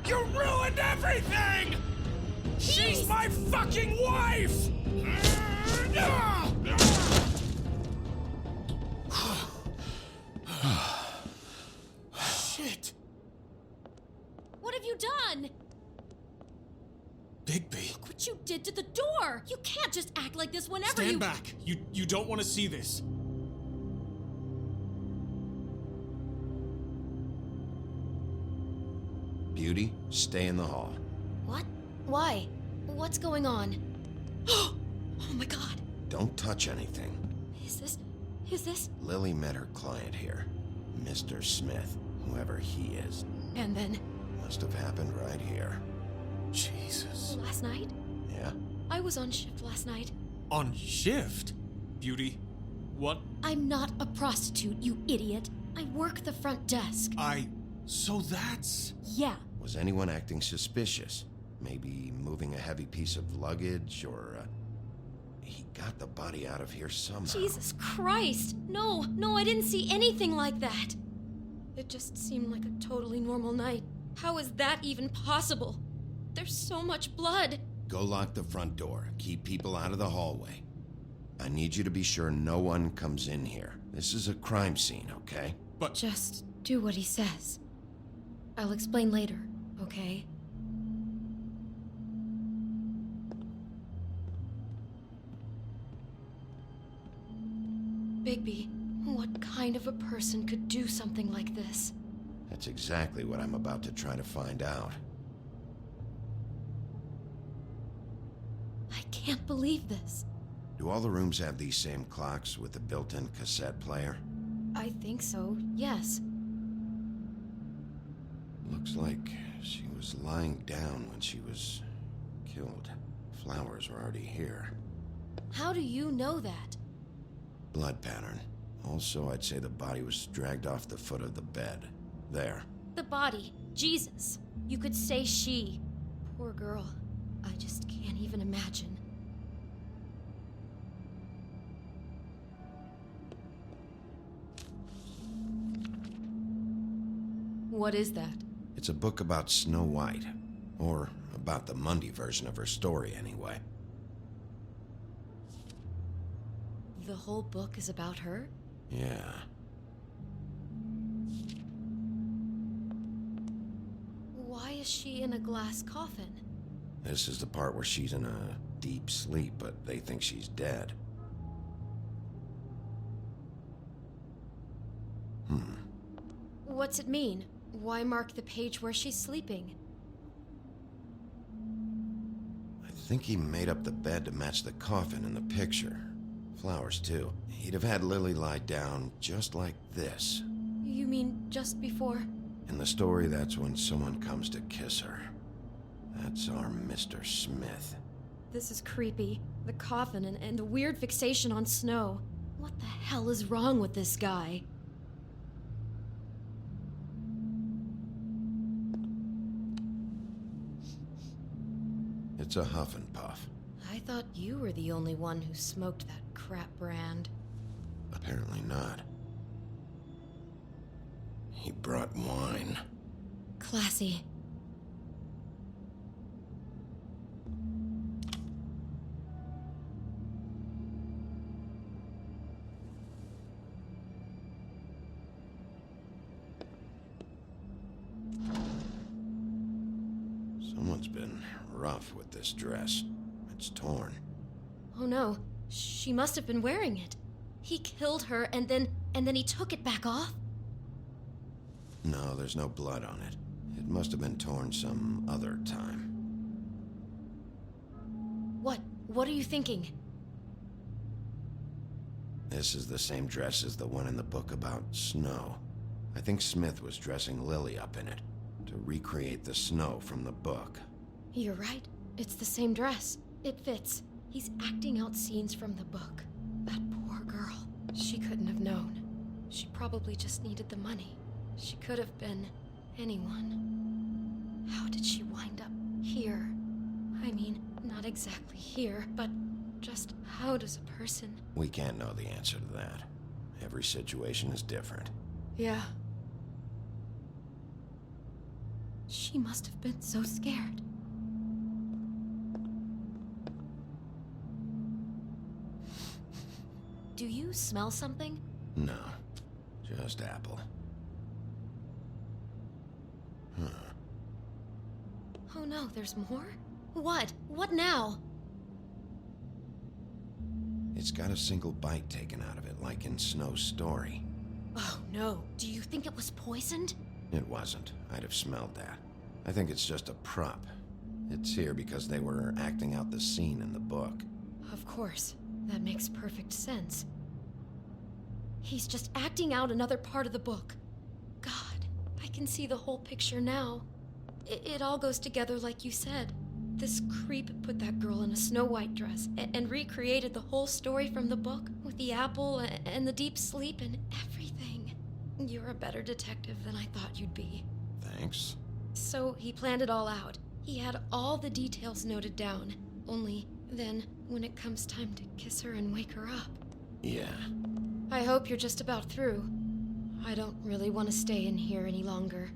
You ruined everything! She's my fucking wife! Shit! What have you done? Bigby. Look what you did to the door! You can't just act like this whenever Stand you- back. You don't want to see this. Beauty, stay in the hall. What? Why? What's going on? Oh my god. Don't touch anything. Is this? Lily met her client here, Mr. Smith, whoever he is. And then? Must have happened right here. Jesus. Last night? Yeah? I was on shift last night. On shift? Beauty, what? I'm not a prostitute, you idiot. I work the front desk. So that's... Yeah. Was anyone acting suspicious? Maybe moving a heavy piece of luggage, or he got the body out of here somehow. Jesus Christ! No, I didn't see anything like that. It just seemed like a totally normal night. How is that even possible? There's so much blood. Go lock the front door. Keep people out of the hallway. I need you to be sure no one comes in here. This is a crime scene, okay? But... Just do what he says. I'll explain later, okay? Bigby, what kind of a person could do something like this? That's exactly what I'm about to try to find out. I can't believe this. Do all the rooms have these same clocks with the built-in cassette player? I think so, yes. Looks like she was lying down when she was killed. Flowers were already here. How do you know that? Blood pattern. Also, I'd say the body was dragged off the foot of the bed. There. The body. Jesus. You could say she. Poor girl. I just can't even imagine. What is that? It's a book about Snow White. Or about the Mundy version of her story, anyway. The whole book is about her? Yeah. Why is she in a glass coffin? This is the part where she's in a deep sleep, but they think she's dead. What's it mean? Why mark the page where she's sleeping? I think he made up the bed to match the coffin in the picture. Flowers, too. He'd have had Lily lie down just like this. You mean just before? In the story, that's when someone comes to kiss her. That's our Mr. Smith. This is creepy. The coffin and a weird fixation on snow. What the hell is wrong with this guy? It's a huff and puff. I thought you were the only one who smoked that crap brand. Apparently not. He brought wine. Classy. Someone's been rough with this dress. It's torn. Oh no, she must have been wearing it. He killed her and then he took it back off? No, there's no blood on it. It must have been torn some other time. What are you thinking? This is the same dress as the one in the book about snow. I think Smith was dressing Lily up in it to recreate the snow from the book. You're right. It's the same dress. It fits. He's acting out scenes from the book. That poor girl. She couldn't have known. She probably just needed the money. She could have been anyone. How did she wind up here? I mean, not exactly here, but just how does a person... We can't know the answer to that. Every situation is different. Yeah. She must have been so scared. Do you smell something? No, just apple. Oh no, there's more? What? What now? It's got a single bite taken out of it, like in Snow's story. Oh no, do you think it was poisoned? It wasn't. I'd have smelled that. I think it's just a prop. It's here because they were acting out the scene in the book. Of course. That makes perfect sense. He's just acting out another part of the book. God, I can see the whole picture now. It all goes together like you said. This creep put that girl in a Snow White dress and recreated the whole story from the book with the apple and the deep sleep and everything. You're a better detective than I thought you'd be. Thanks. So he planned it all out. He had all the details noted down. Only then, when it comes time to kiss her and wake her up. Yeah. I hope you're just about through. I don't really want to stay in here any longer.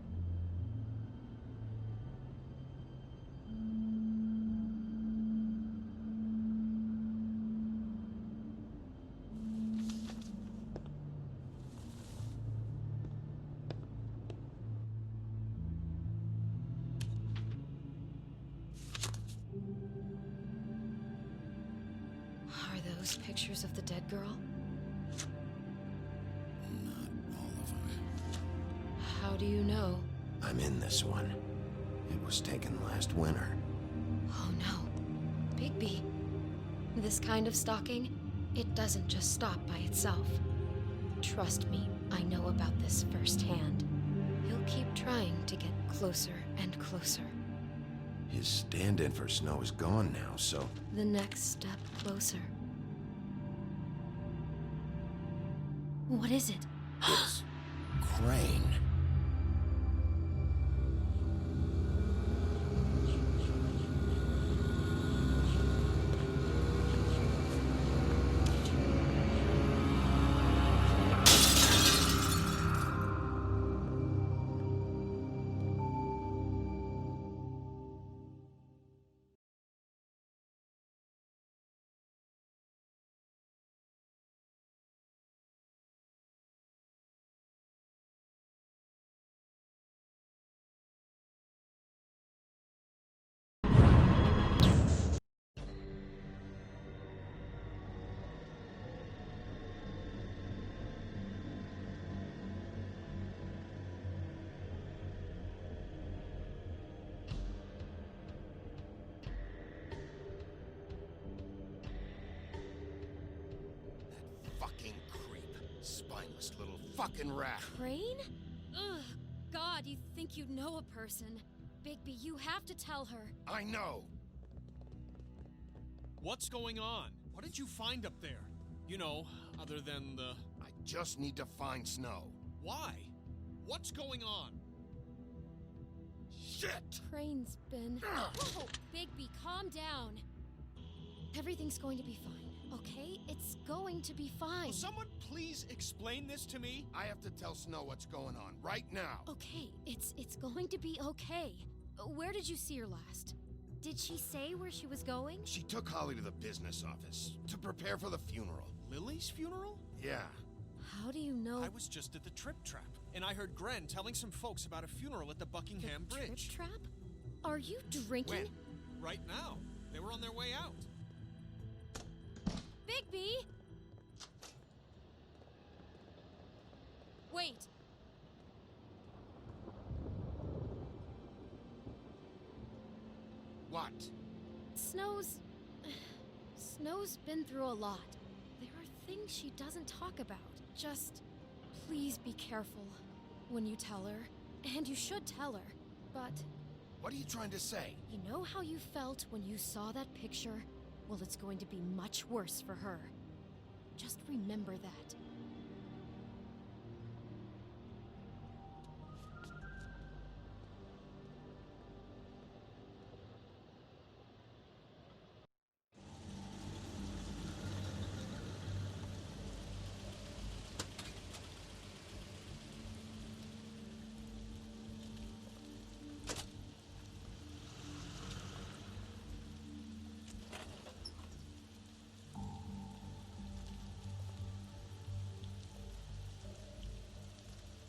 Are those pictures of the dead girl? Not all of them. How do you know? I'm in this one. It was taken last winter. Oh no. Bigby. This kind of stalking, it doesn't just stop by itself. Trust me, I know about this firsthand. He'll keep trying to get closer and closer. His stand-in for Snow is gone now, so... The next step closer. What is it? It's... Crane. Fucking creep. Spineless little fucking rat. Crane? Ugh, God, you think you know a person. Bigby, you have to tell her. I know. What's going on? What did you find up there? You know, other than the... I just need to find Snow. Why? What's going on? Shit! Crane's been... Oh, Bigby, calm down. Everything's going to be fine, okay? It's going to be fine. Will someone please explain this to me? I have to tell Snow what's going on right now. Okay, it's going to be okay. Where did you see her last? Did she say where she was going? She took Holly to the business office to prepare for the funeral. Lily's funeral? Yeah. How do you know? I was just at the Trip Trap, and I heard Gren telling some folks about a funeral at the Buckingham Bridge. Trip Trap? Are you drinking? When? Right now. They were on their way out. Bigby! Wait. What? Snow's been through a lot. There are things she doesn't talk about. Just please be careful when you tell her. And you should tell her. But What are you trying to say? you know how you felt when you saw that picture? Well, it's going to be much worse for her. Just remember that.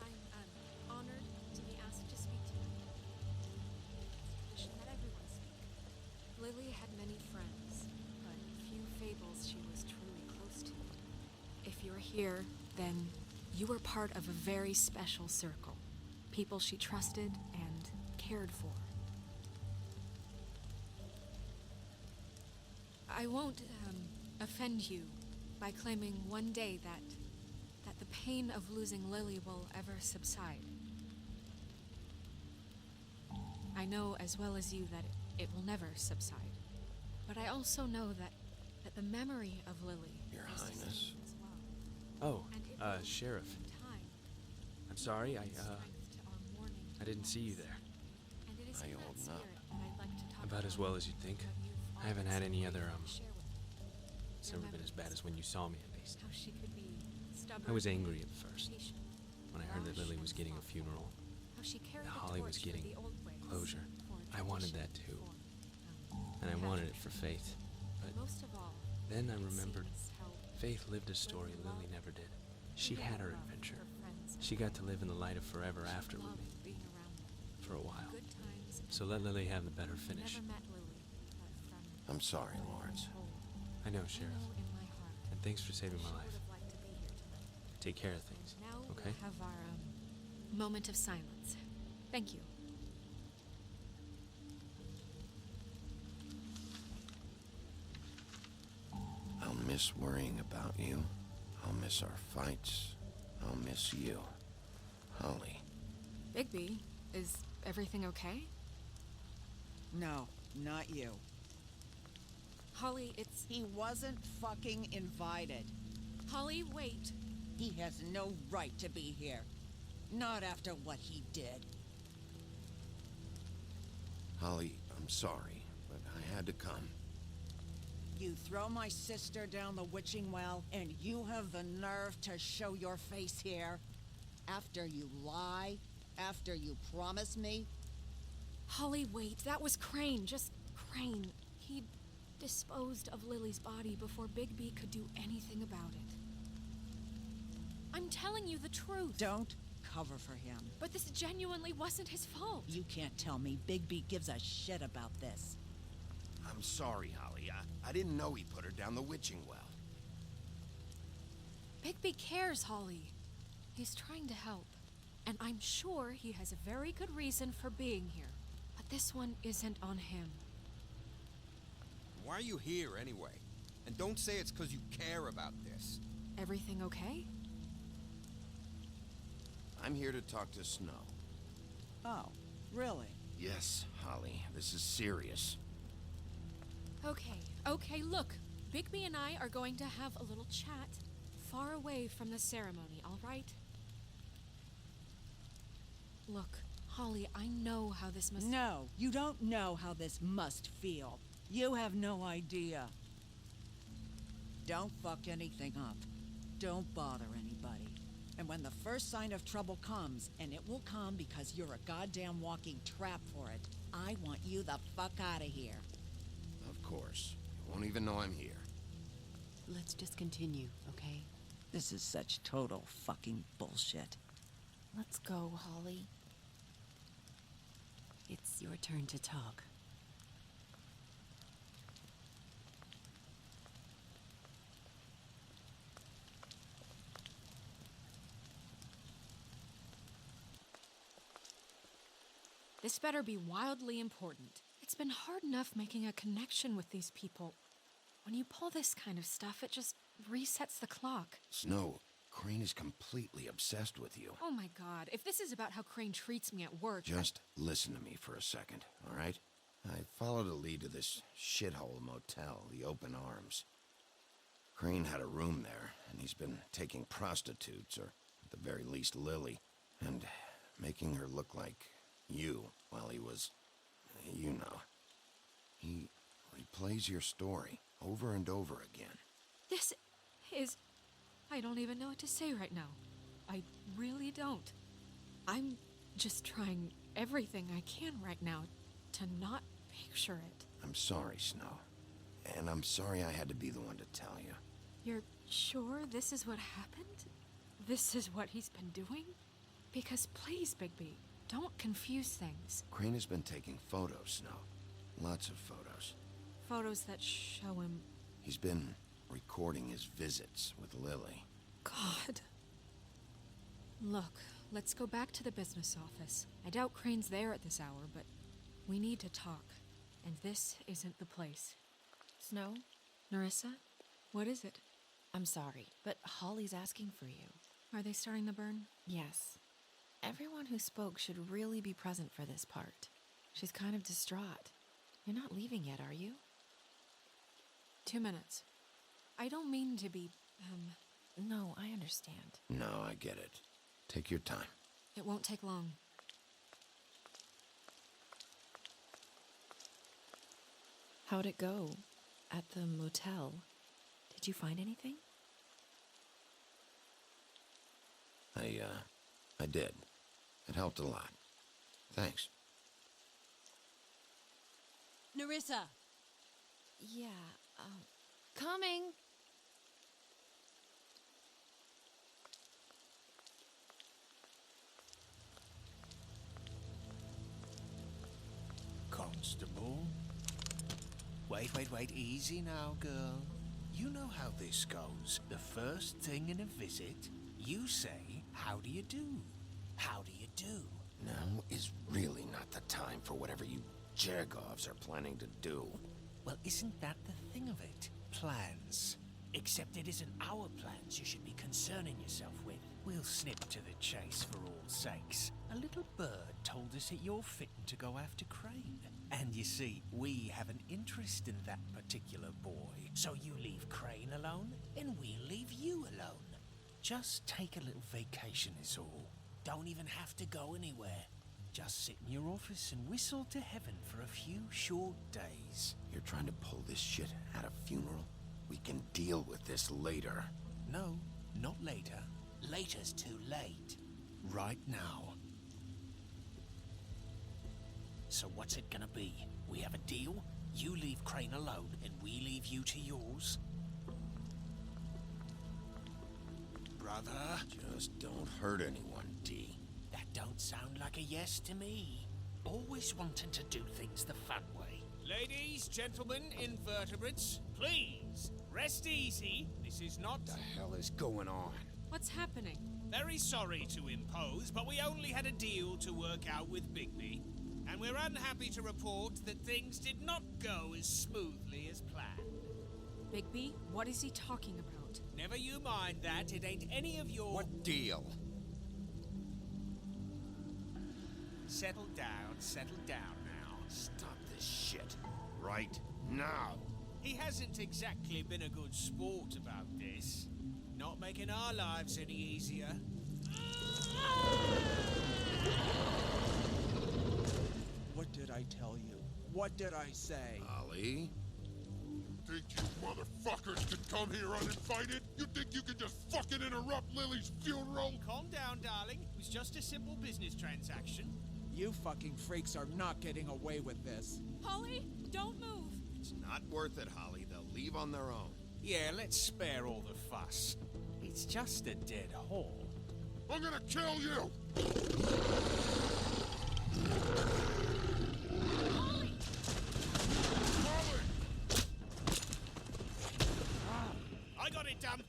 I'm honored to be asked to speak to you. It's tradition that everyone speak. Lily had many friends, but few fables she was truly close to. If you're here, then you were part of a very special circle. People she trusted and cared for. I won't offend you by claiming one day that the pain of losing Lily will ever subside. I know as well as you that it will never subside. But I also know that the memory of Lily Your is Highness. distinct as well. Oh, Sheriff. I'm sorry, I didn't see you there. And it is How in you that holding up? spirit that I'd like to talk About as well as you'd think. I haven't had any other, It's never been as bad as when you saw me, at least. how she could be stubborn. I was angry at first. patient, When I heard that rash Lily and was getting a thoughtful. funeral, How she carried that the Holly was torch for getting the old ways, closure. for I wanted tradition, that too. for, And I pattern. wanted it for Faith. But Most of all, then I it remembered seems how Faith lived a story Lily never did. She had her adventure. She got to live in the light of forever after with loved me. being around them. For a while. Good times and So let Lily have the better finish. never met Lily, but from I'm sorry, Lawrence. I know, Sheriff. know in my heart And thanks for saving my she life. would have liked to be here tonight. Take care of things, Now okay? we'll have our moment of silence. Thank you. I'll miss worrying about you. I'll miss our fights. I'll miss you. Holly. Bigby, is everything okay? No, not you. Holly, it's... He wasn't fucking invited. Holly, wait. He has no right to be here. Not after what he did. Holly, I'm sorry, but I had to come. You throw my sister down the witching well, and you have the nerve to show your face here? After you lie? After you promise me? Holly, wait. That was Crane. Just Crane. He disposed of Lily's body before Bigby could do anything about it. I'm telling you the truth. Don't cover for him. But this genuinely wasn't his fault. You can't tell me Bigby gives a shit about this. I'm sorry, Holly. I didn't know he put her down the witching well. Bigby cares, Holly. He's trying to help. And I'm sure he has a very good reason for being here. But this one isn't on him. Why are you here anyway? And don't say it's because you care about this. Everything okay? I'm here to talk to Snow. Oh, really? Yes, Holly. This is serious. Okay, look. Bigby and I are going to have a little chat far away from the ceremony, all right? Look, Holly, I know how this must... No, you don't know how this must feel. You have no idea. Don't fuck anything up. Don't bother anybody. And when the first sign of trouble comes, and it will come because you're a goddamn walking trap for it, I want you the fuck out of here. Of course. You won't even know I'm here. Let's just continue, okay? This is such total fucking bullshit. Let's go, Holly. It's your turn to talk. This better be wildly important. It's been hard enough making a connection with these people. When you pull this kind of stuff, it just resets the clock. Snow, Crane is completely obsessed with you. Oh my god, if this is about how Crane treats me at work... Just listen to me for a second, all right? I followed a lead to this shithole motel, the Open Arms. Crane had a room there, and he's been taking prostitutes, or at the very least Lily, and making her look like you while he was, you know. He replays your story over and over again. This is... I don't even know what to say right now. I really don't. I'm just trying everything I can right now to not picture it. I'm sorry, Snow. And I'm sorry I had to be the one to tell you. You're sure this is what happened? This is what he's been doing? Because please, Bigby, don't confuse things. Crane has been taking photos, Snow. Lots of photos. Photos that show him... He's been recording his visits with Lily. God. Look, let's go back to the business office. I doubt Crane's there at this hour, but we need to talk. And this isn't the place. Snow? Nerissa? What is it? I'm sorry, but Holly's asking for you. Are they starting the burn? Yes. Everyone who spoke should really be present for this part. She's kind of distraught. You're not leaving yet, are you? 2 minutes. I don't mean to be, No, I understand. No, I get it. Take your time. It won't take long. How'd it go? At the motel? Did you find anything? I did. It helped a lot. Thanks. Nerissa! Yeah, Coming! Constable? Wait, easy now, girl. You know how this goes. The first thing in a visit, you say, how do you do? How do you do? Now is really not the time for whatever you Jergovs are planning to do. Well, isn't that the thing of it? Plans. Except it isn't our plans you should be concerning yourself with. We'll snip to the chase for all sakes. A little bird told us that you're fitting to go after Crane. And you see, we have an interest in that particular boy. So you leave Crane alone, and we'll leave you alone. Just take a little vacation is all. Don't even have to go anywhere. Just sit in your office and whistle to heaven for a few short days. You're trying to pull this shit at a funeral? We can deal with this later. No, not later. Later's too late. Right now. So what's it gonna be? We have a deal? You leave Crane alone, and we leave you to yours? Brother? Just don't hurt anyone, D. That don't sound like a yes to me. Always wanting to do things the fun way. Ladies, gentlemen, invertebrates, please, rest easy. This is not... What the hell is going on? What's happening? Very sorry to impose, but we only had a deal to work out with Bigby. And we're unhappy to report that things did not go as smoothly as planned. Bigby, what is he talking about? Never you mind that, it ain't any of your... What deal? Settle down now. Stop this shit. Right now. He hasn't exactly been a good sport about this. Not making our lives any easier. What did I tell you? What did I say? Ollie? Think you motherfuckers could come here uninvited? You think you can just fucking interrupt Lily's funeral? Calm down, darling. It was just a simple business transaction. You fucking freaks are not getting away with this. Holly, don't move. It's not worth it, Holly. They'll leave on their own. Yeah, let's spare all the fuss. It's just a dead hole. I'm gonna kill you! Holly! Holly! I got it done.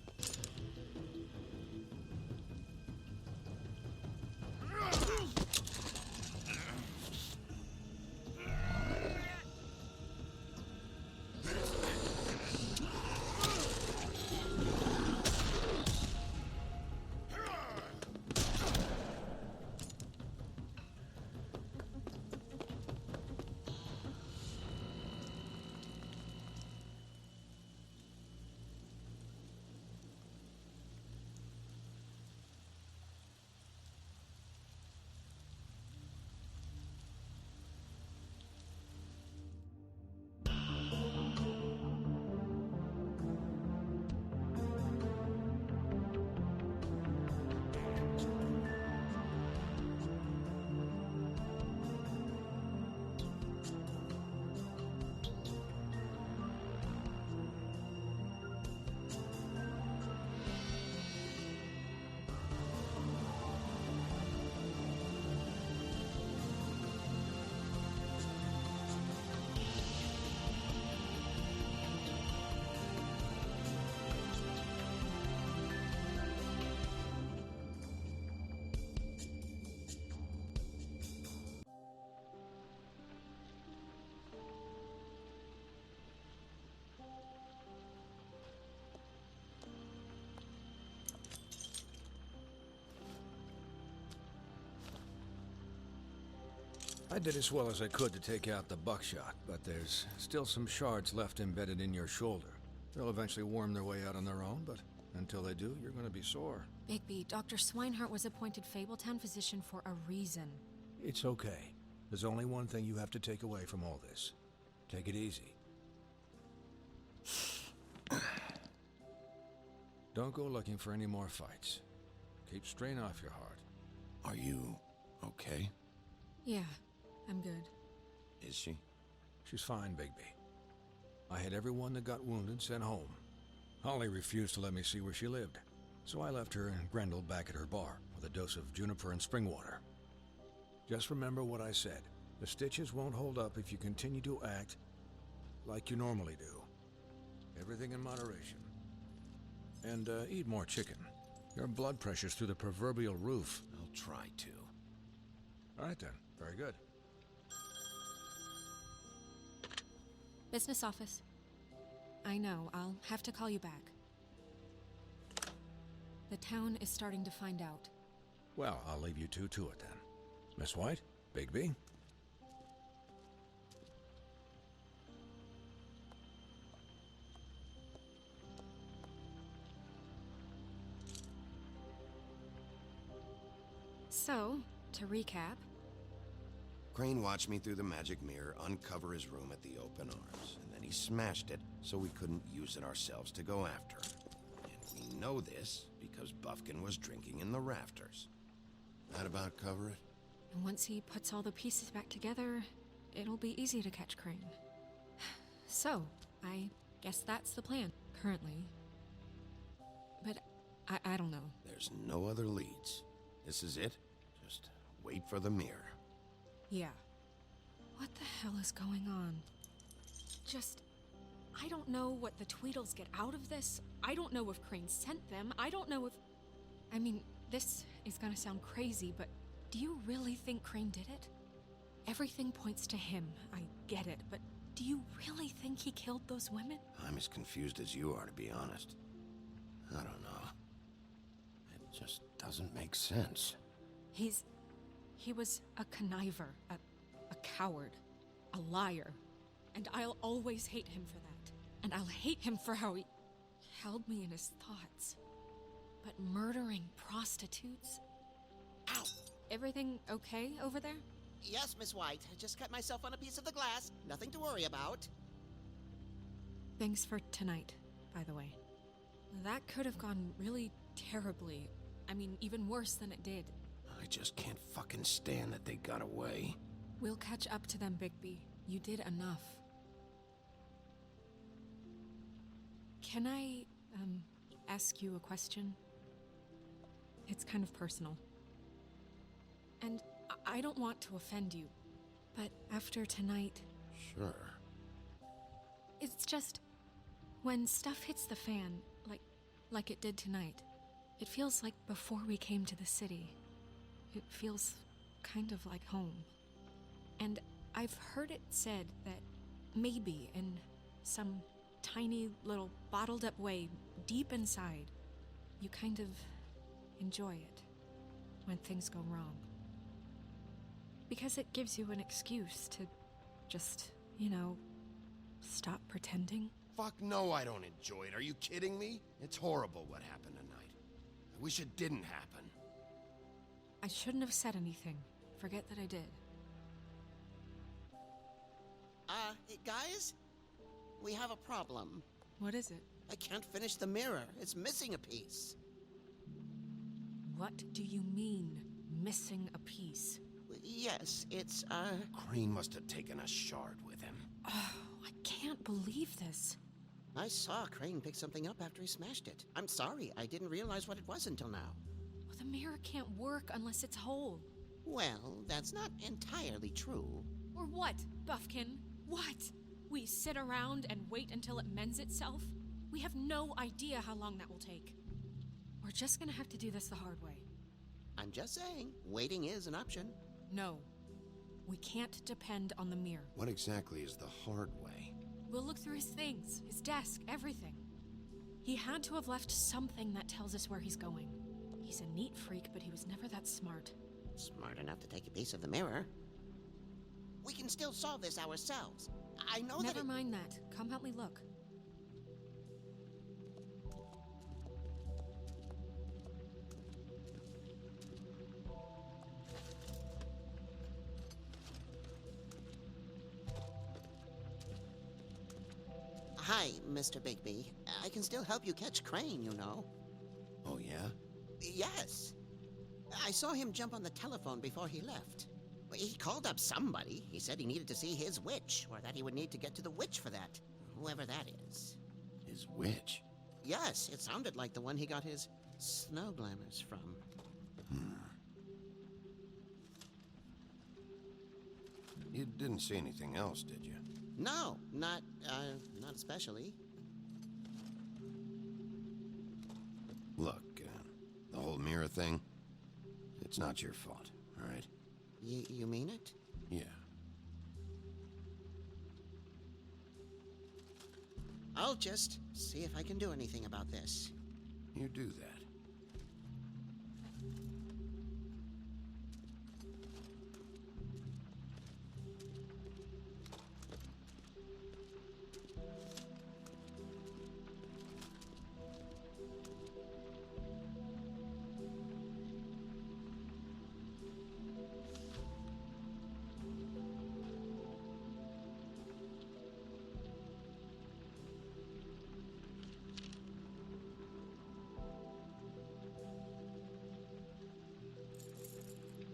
I did as well as I could to take out the buckshot, but there's still some shards left embedded in your shoulder. They'll eventually worm their way out on their own, but until they do, you're gonna be sore. Bigby, Dr. Swinehart was appointed Fabletown physician for a reason. It's okay. There's only one thing you have to take away from all this. Take it easy. Don't go looking for any more fights. Keep strain off your heart. Are you okay? Yeah, I'm good. Is she? She's fine, Bigby. I had everyone that got wounded sent home. Holly refused to let me see where she lived, so I left her and Grendel back at her bar with a dose of juniper and spring water. Just remember what I said. The stitches won't hold up if you continue to act like you normally do. Everything in moderation. And eat more chicken. Your blood pressure's through the proverbial roof. I'll try to. All right then. Very good. Business office. I know, I'll have to call you back. The town is starting to find out. Well, I'll leave you two to it then. Miss White, Bigby. So, to recap... Crane watched me through the magic mirror uncover his room at the open arms, and then he smashed it so we couldn't use it ourselves to go after him. And we know this because Buffkin was drinking in the rafters. That about cover it? And once he puts all the pieces back together, it'll be easy to catch Crane. So, I guess that's the plan, currently. But I don't know. There's no other leads. This is it. Just wait for the mirror. Yeah. What the hell is going on? I don't know what the Tweedles get out of this. I don't know if Crane sent them. I don't know if... I mean, this is gonna sound crazy, but do you really think Crane did it? Everything points to him. I get it, but do you really think he killed those women? I'm as confused as you are, to be honest. I don't know. It just doesn't make sense. He was a conniver, a coward, a liar. And I'll always hate him for that. And I'll hate him for how he held me in his thoughts. But murdering prostitutes? Ow! Everything okay over there? Yes, Miss White. I just cut myself on a piece of the glass. Nothing to worry about. Thanks for tonight, by the way. That could have gone really terribly. I mean, even worse than it did. I just can't fucking stand that they got away. We'll catch up to them, Bigby. You did enough. Can I, ask you a question? It's kind of personal. And I don't want to offend you, but after tonight... Sure. It's just... when stuff hits the fan, like it did tonight, it feels like before we came to the city. It feels kind of like home. And I've heard it said that maybe in some tiny little bottled up way deep inside, you kind of enjoy it when things go wrong. Because it gives you an excuse to just, stop pretending. Fuck no, I don't enjoy it. Are you kidding me? It's horrible what happened tonight. I wish it didn't happen. I shouldn't have said anything. Forget that I did. Hey, guys? We have a problem. What is it? I can't finish the mirror. It's missing a piece. What do you mean, missing a piece? Yes, it's, Crane must have taken a shard with him. Oh, I can't believe this. I saw Crane pick something up after he smashed it. I'm sorry, I didn't realize what it was until now. Well, the mirror can't work unless it's whole. Well, that's not entirely true. Or what, Buffkin? What? We sit around and wait until it mends itself? We have no idea how long that will take. We're just gonna have to do this the hard way. I'm just saying, waiting is an option. No. We can't depend on the mirror. What exactly is the hard way? We'll look through his things, his desk, everything. He had to have left something that tells us where he's going. He's a neat freak, but he was never that smart. Smart enough to take a piece of the mirror. We can still solve this ourselves. I know that. Never mind that. Come help me look. Hi, Mr. Bigby. I can still help you catch Crane, you know. Oh, yeah? Yes. I saw him jump on the telephone before he left. He called up somebody. He said he needed to see his witch, or that he would need to get to the witch for that. Whoever that is. His witch? Yes, it sounded like the one he got his snow glamours from. You didn't see anything else, did you? No, not especially. Look, the whole mirror thing, it's not your fault, all right? You mean it? Yeah. I'll just see if I can do anything about this. You do that.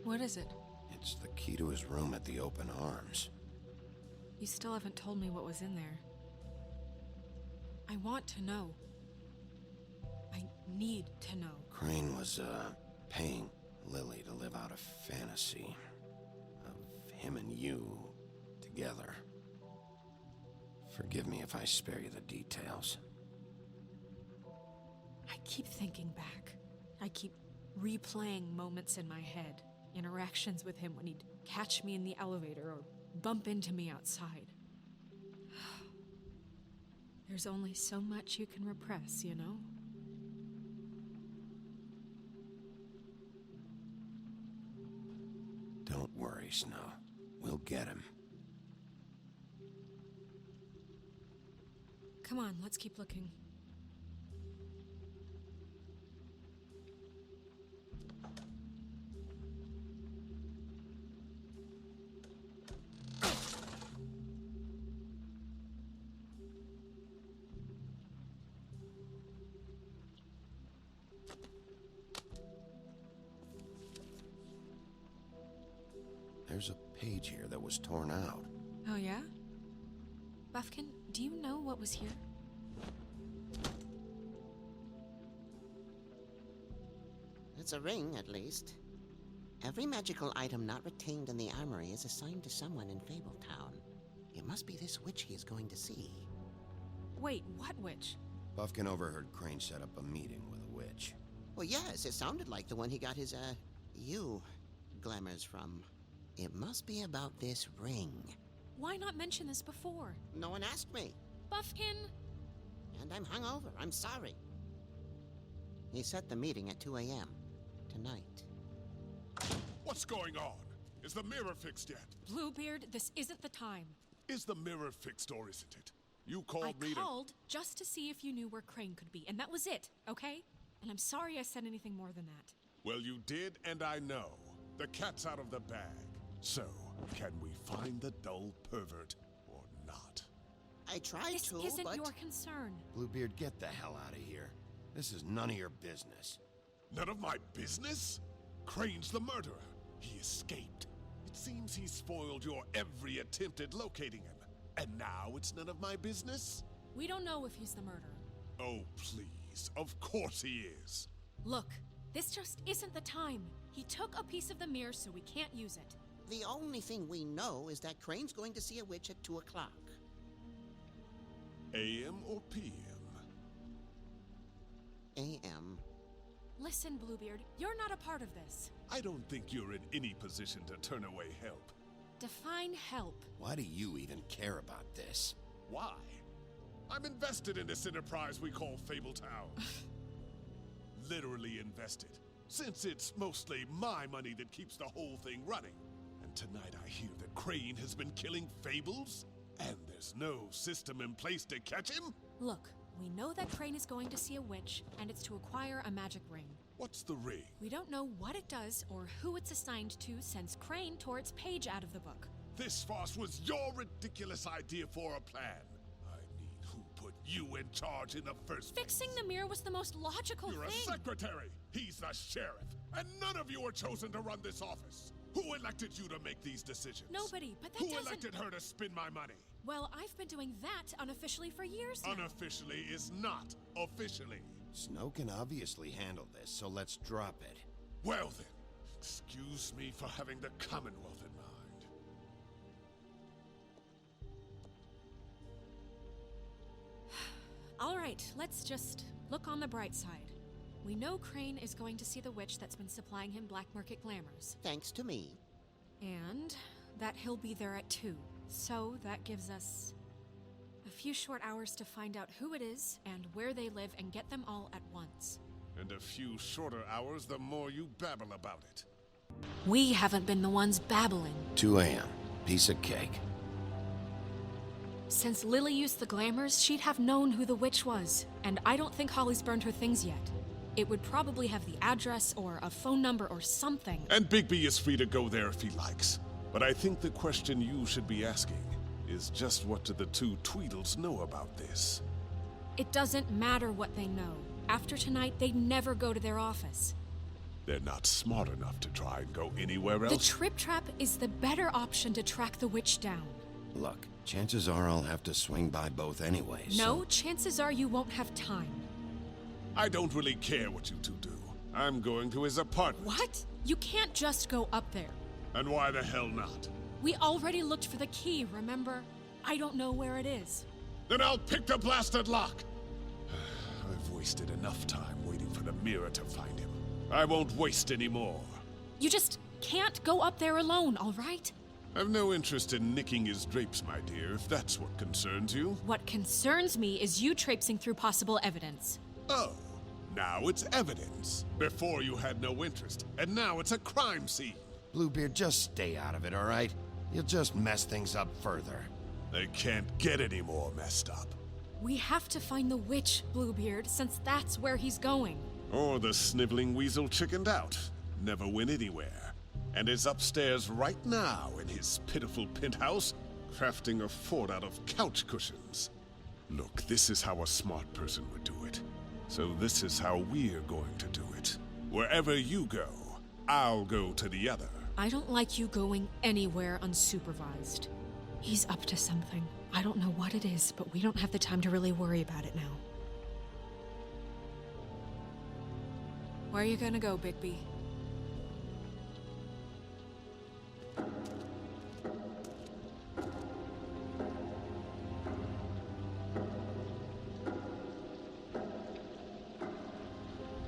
What is it? It's the key to his room at the Open Arms. You still haven't told me what was in there. I want to know. I need to know. Crane was, paying Lily to live out a fantasy of him and you together. Forgive me if I spare you the details. I keep thinking back. I keep replaying moments in my head. Interactions with him when he'd catch me in the elevator or bump into me outside. There's only so much you can repress, you know? Don't worry, Snow. We'll get him. Come on, let's keep looking. There's a page here that was torn out. Oh, yeah? Buffkin, do you know what was here? It's a ring, at least. Every magical item not retained in the armory is assigned to someone in Fabletown. It must be this witch he is going to see. Wait, what witch? Buffkin overheard Crane set up a meeting with a witch. Well, yes, it sounded like the one he got his, glamours from. It must be about this ring. Why not mention this before? No one asked me. Buffkin! And I'm hungover. I'm sorry. He set the meeting at 2 a.m. tonight. What's going on? Is the mirror fixed yet? Bluebeard, this isn't the time. Is the mirror fixed or isn't it? You called me I called just to see if you knew where Crane could be, and that was it, okay? And I'm sorry I said anything more than that. Well, you did, and I know. The cat's out of the bag. So, can we find the dull pervert or not? I tried this to, This isn't but... your concern. Bluebeard, get the hell out of here. This is none of your business. None of my business? Crane's the murderer. He escaped. It seems he spoiled your every attempt at locating him. And now it's none of my business? We don't know if he's the murderer. Oh, please. Of course he is. Look, this just isn't the time. He took a piece of the mirror, so we can't use it. The only thing we know is that Crane's going to see a witch at 2 o'clock. AM or PM? AM. Listen, Bluebeard, you're not a part of this. I don't think you're in any position to turn away help. Define help. Why do you even care about this? Why? I'm invested in this enterprise we call Fabletown. Literally invested, since it's mostly my money that keeps the whole thing running. And And tonight I hear that Crane has been killing fables? And there's no system in place to catch him? Look, we know that Crane is going to see a witch, and it's to acquire a magic ring. What's the ring? We don't know what it does or who it's assigned to since Crane tore its page out of the book. This farce was your ridiculous idea for a plan. I mean, who put you in charge in the first place? Fixing the mirror was the most logical You're thing. a secretary. He's the sheriff. And none of you are chosen to run this office. Who elected you to make these decisions? Nobody, but that Who doesn't... elected her to spend my money? Well, I've been doing that unofficially for years now. Unofficially is not officially. Snow can obviously handle this, so let's drop it. Well then, excuse me for having the Commonwealth in mind. All right, let's just look on the bright side. We know Crane is going to see the witch that's been supplying him black market glamours. Thanks to me. And that he'll be there at 2. So that gives us a few short hours to find out who it is and where they live and get them all at once. And a few shorter hours the more you babble about it. We haven't been the ones babbling. 2 a.m. Piece of cake. Since Lily used the glamours, she'd have known who the witch was. And I don't think Holly's burned her things yet. It would probably have the address or a phone number or something. And Bigby is free to go there if he likes. But I think the question you should be asking is just what do the 2 Tweedles know about this? It doesn't matter what they know. After tonight, they'd never go to their office. They're not smart enough to try and go anywhere else. The Trip Trap is the better option to track the witch down. Look, chances are I'll have to swing by both anyways. No, chances are you won't have time. I don't really care what you 2 do. I'm going to his apartment. What? You can't just go up there. And why the hell not? We already looked for the key, remember? I don't know where it is. Then I'll pick the blasted lock! I've wasted enough time waiting for the mirror to find him. I won't waste any more. You just can't go up there alone, all right? I've no interest in nicking his drapes, my dear, if that's what concerns you. What concerns me is you traipsing through possible evidence. Oh, now it's evidence. Before you had no interest, and now it's a crime scene. Bluebeard, just stay out of it, all right? You'll just mess things up further. They can't get any more messed up. We have to find the witch, Bluebeard, since that's where he's going. Or the sniveling weasel chickened out. Never went anywhere. And is upstairs right now in his pitiful penthouse, crafting a fort out of couch cushions. Look, this is how a smart person would do it. So this is how we're going to do it. Wherever you go, I'll go to the other. I don't like you going anywhere unsupervised. He's up to something. I don't know what it is, but we don't have the time to really worry about it now. Where are you gonna go, Bigby?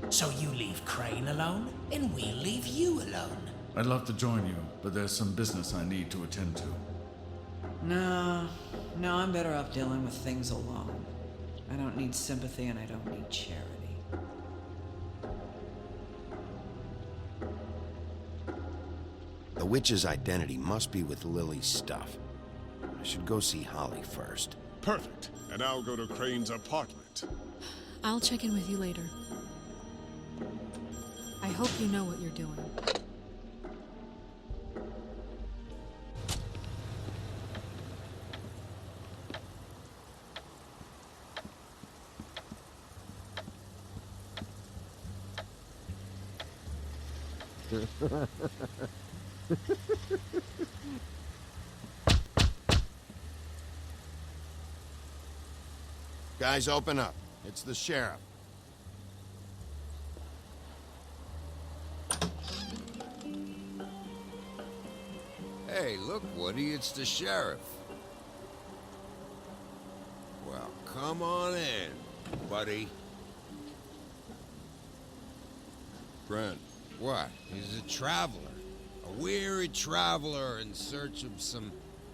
So you leave Crane alone, and we'll leave you alone. I'd love to join you, but there's some business I need to attend to. No, I'm better off dealing with things alone. I don't need sympathy and I don't need charity. The witch's identity must be with Lily's stuff. I should go see Holly first. Perfect. And I'll go to Crane's apartment. I'll check in with you later. I hope you know what you're doing. Guys, open up. It's the sheriff. Hey, look, Woody, it's the sheriff. Well, come on in, buddy. Brent. What? He's a traveler. A weary traveler in search of some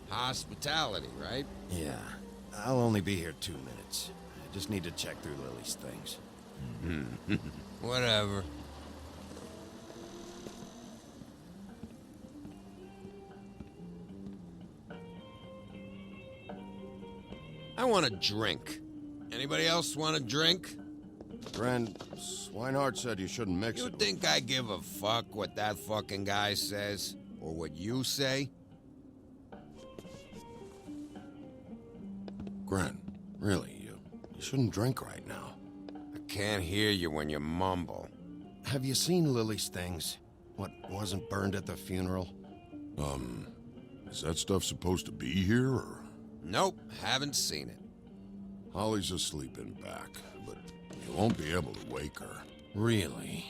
hospitality, right? Yeah. I'll only be here 2 minutes. I just need to check through Lily's things. Whatever. I want a drink. Anybody else want a drink? Friend, Swinehart said you shouldn't mix You it. think I give a fuck what that fucking guy says? Or what you say? Gren, really, you shouldn't drink right now. I can't hear you when you mumble. Have you seen Lily's things? What wasn't burned at the funeral? Is that stuff supposed to be here, or? Nope, haven't seen it. Holly's asleep in back, but you won't be able to wake her. Really?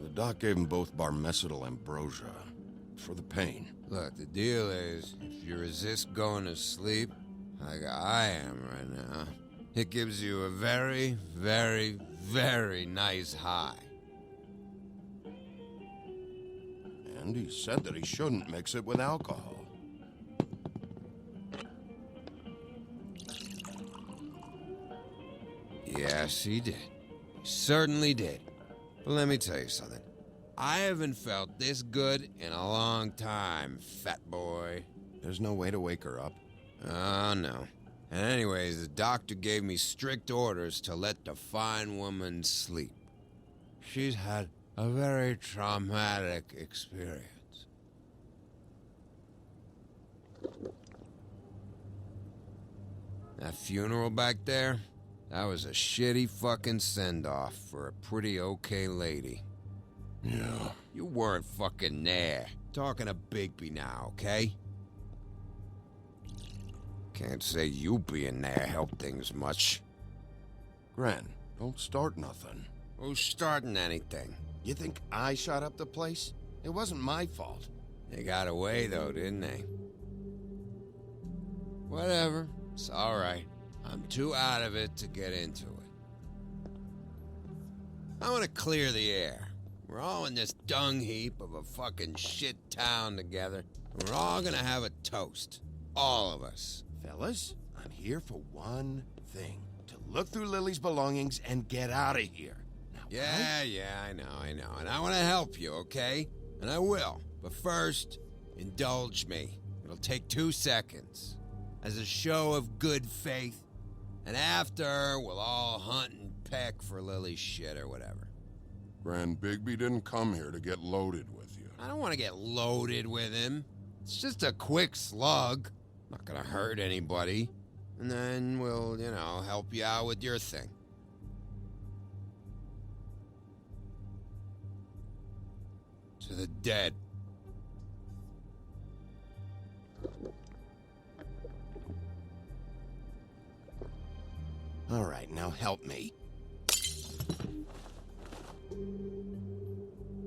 The doc gave them both barmecidal ambrosia for the pain. Look, the deal is, if you resist going to sleep, like I am right now, it gives you a very, very, very nice high. And he said that he shouldn't mix it with alcohol. Yes, he did. He certainly did. But let me tell you something. I haven't felt this good in a long time, fat boy. There's no way to wake her up? Oh, no. And anyways, the doctor gave me strict orders to let the fine woman sleep. She's had a very traumatic experience. That funeral back there, that was a shitty fucking send-off for a pretty okay lady. Yeah. You weren't fucking there. Talking to Bigby now, okay? Can't say you being there helped things much. Gren, don't start nothing. Who's starting anything? You think I shot up the place? It wasn't my fault. They got away, though, didn't they? Whatever. It's all right. I'm too out of it to get into it. I want to clear the air. We're all in this dung heap of a fucking shit town together. We're all gonna have a toast. All of us. Fellas, I'm here for one thing. To look through Lily's belongings and get out of here. Now, Yeah, I know. And I want to help you, okay? And I will. But first, indulge me. It'll take 2 seconds. As a show of good faith. And after, we'll all hunt and peck for Lily's shit or whatever. Grand Bigby didn't come here to get loaded with you. I don't want to get loaded with him. It's just a quick slug. Not gonna hurt anybody. And then we'll, help you out with your thing. To the dead. All right, now help me.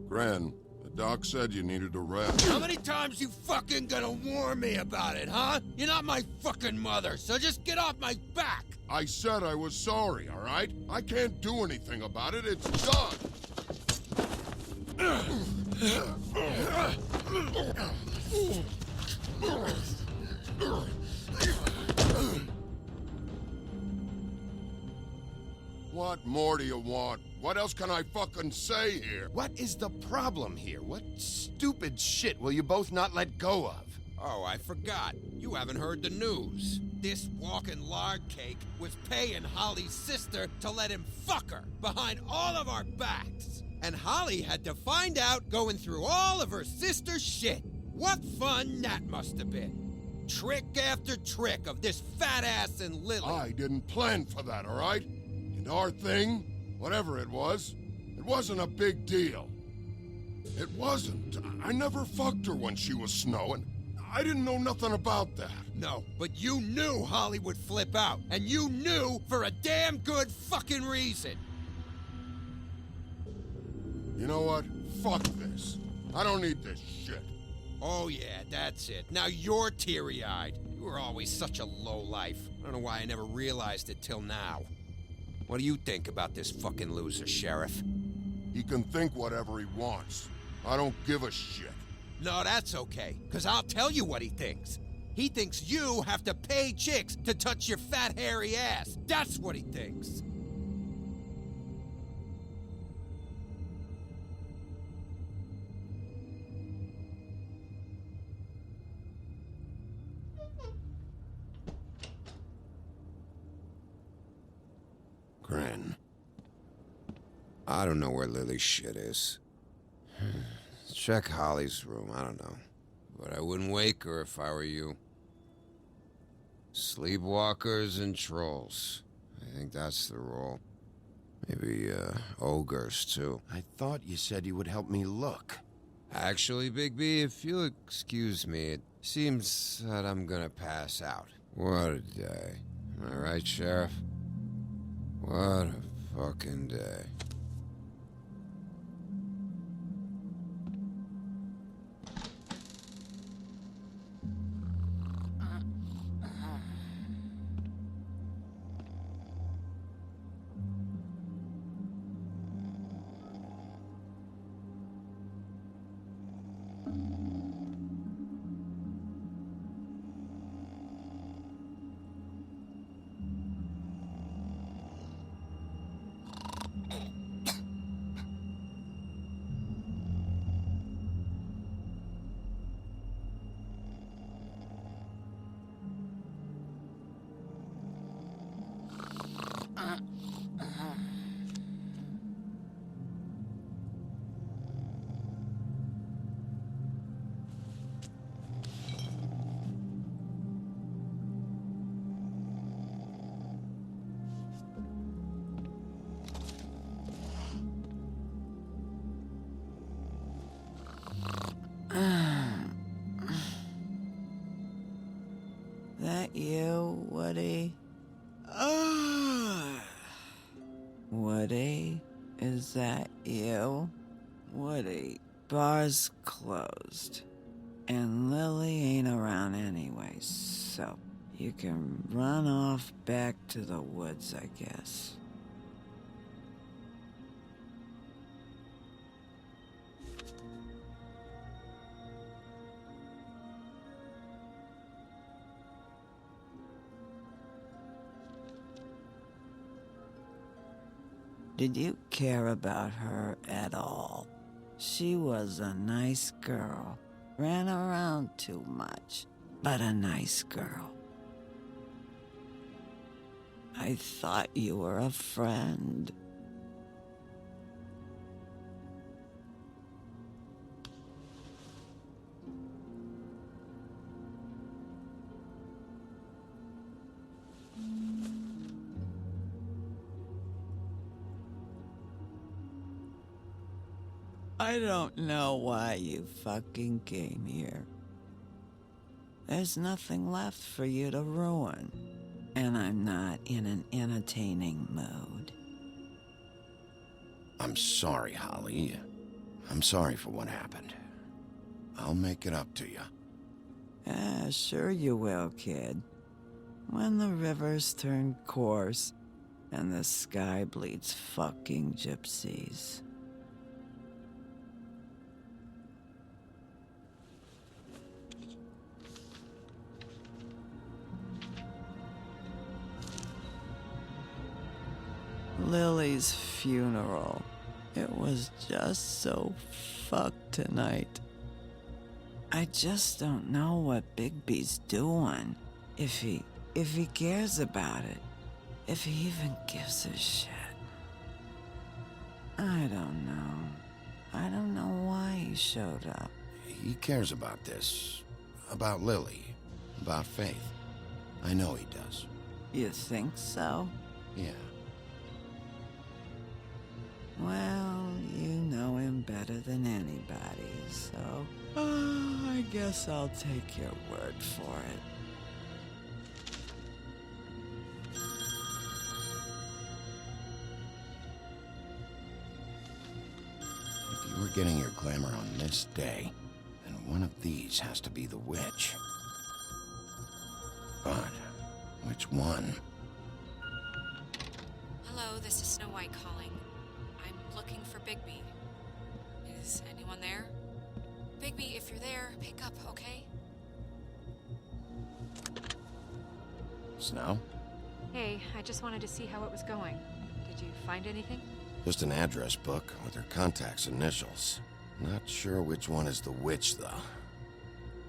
Gran, the doc said you needed a rest. How many times you fucking gonna warn me about it, huh? You're not my fucking mother, so just get off my back! I said I was sorry, all right? I can't do anything about it. It's done. What more do you want? What else can I fucking say here? What is the problem here? What stupid shit will you both not let go of? Oh, I forgot. You haven't heard the news. This walking lard cake was paying Holly's sister to let him fuck her behind all of our backs. And Holly had to find out going through all of her sister's shit. What fun that must have been. Trick after trick of this fat ass and Lily. I didn't plan for that, all right? And our thing, whatever it wasn't a big deal. It wasn't. I never fucked her when she was snowing. I didn't know nothing about that. No, but you knew Holly would flip out. And you knew for a damn good fucking reason. You know what? Fuck this. I don't need this shit. Oh yeah, that's it. Now you're teary-eyed. You were always such a lowlife. I don't know why I never realized it till now. What do you think about this fucking loser, Sheriff? He can think whatever he wants. I don't give a shit. No, that's okay, because I'll tell you what he thinks. He thinks you have to pay chicks to touch your fat, hairy ass. That's what he thinks. I don't know where Lily's shit is. Check Holly's room, I don't know. But I wouldn't wake her if I were you. Sleepwalkers and trolls. I think that's the rule. Maybe, ogres, too. I thought you said you would help me look. Actually, Bigby, if you'll excuse me, it seems that I'm gonna pass out. What a day. Am I right, Sheriff? What a fucking day. That you, Woody? Woody? Is that you? Woody, bar's closed. And Lily ain't around anyway, so you can run off back to the woods, I guess. Did you care about her at all? She was a nice girl. Ran around too much, but a nice girl. I thought you were a friend. I don't know why you fucking came here. There's nothing left for you to ruin, and I'm not in an entertaining mood. I'm sorry, Holly. I'm sorry for what happened. I'll make it up to you. Yeah, sure you will, kid. When the rivers turn coarse and the sky bleeds fucking gypsies. Lily's funeral. It was just so fucked tonight. I just don't know what Bigby's doing. If he cares about it. If he even gives a shit. I don't know. I don't know why he showed up. He cares about this. About Lily. About Faith. I know he does. You think so? Yeah. Well, you know him better than anybody, so I guess I'll take your word for it. If you were getting your glamour on this day, then one of these has to be the witch. But which one? Hello, this is Snow White calling. I'm looking for Bigby. Is anyone there? Bigby, if you're there, pick up, okay? Snow? Hey, I just wanted to see how it was going. Did you find anything? Just an address book with her contact's initials. Not sure which one is the witch, though.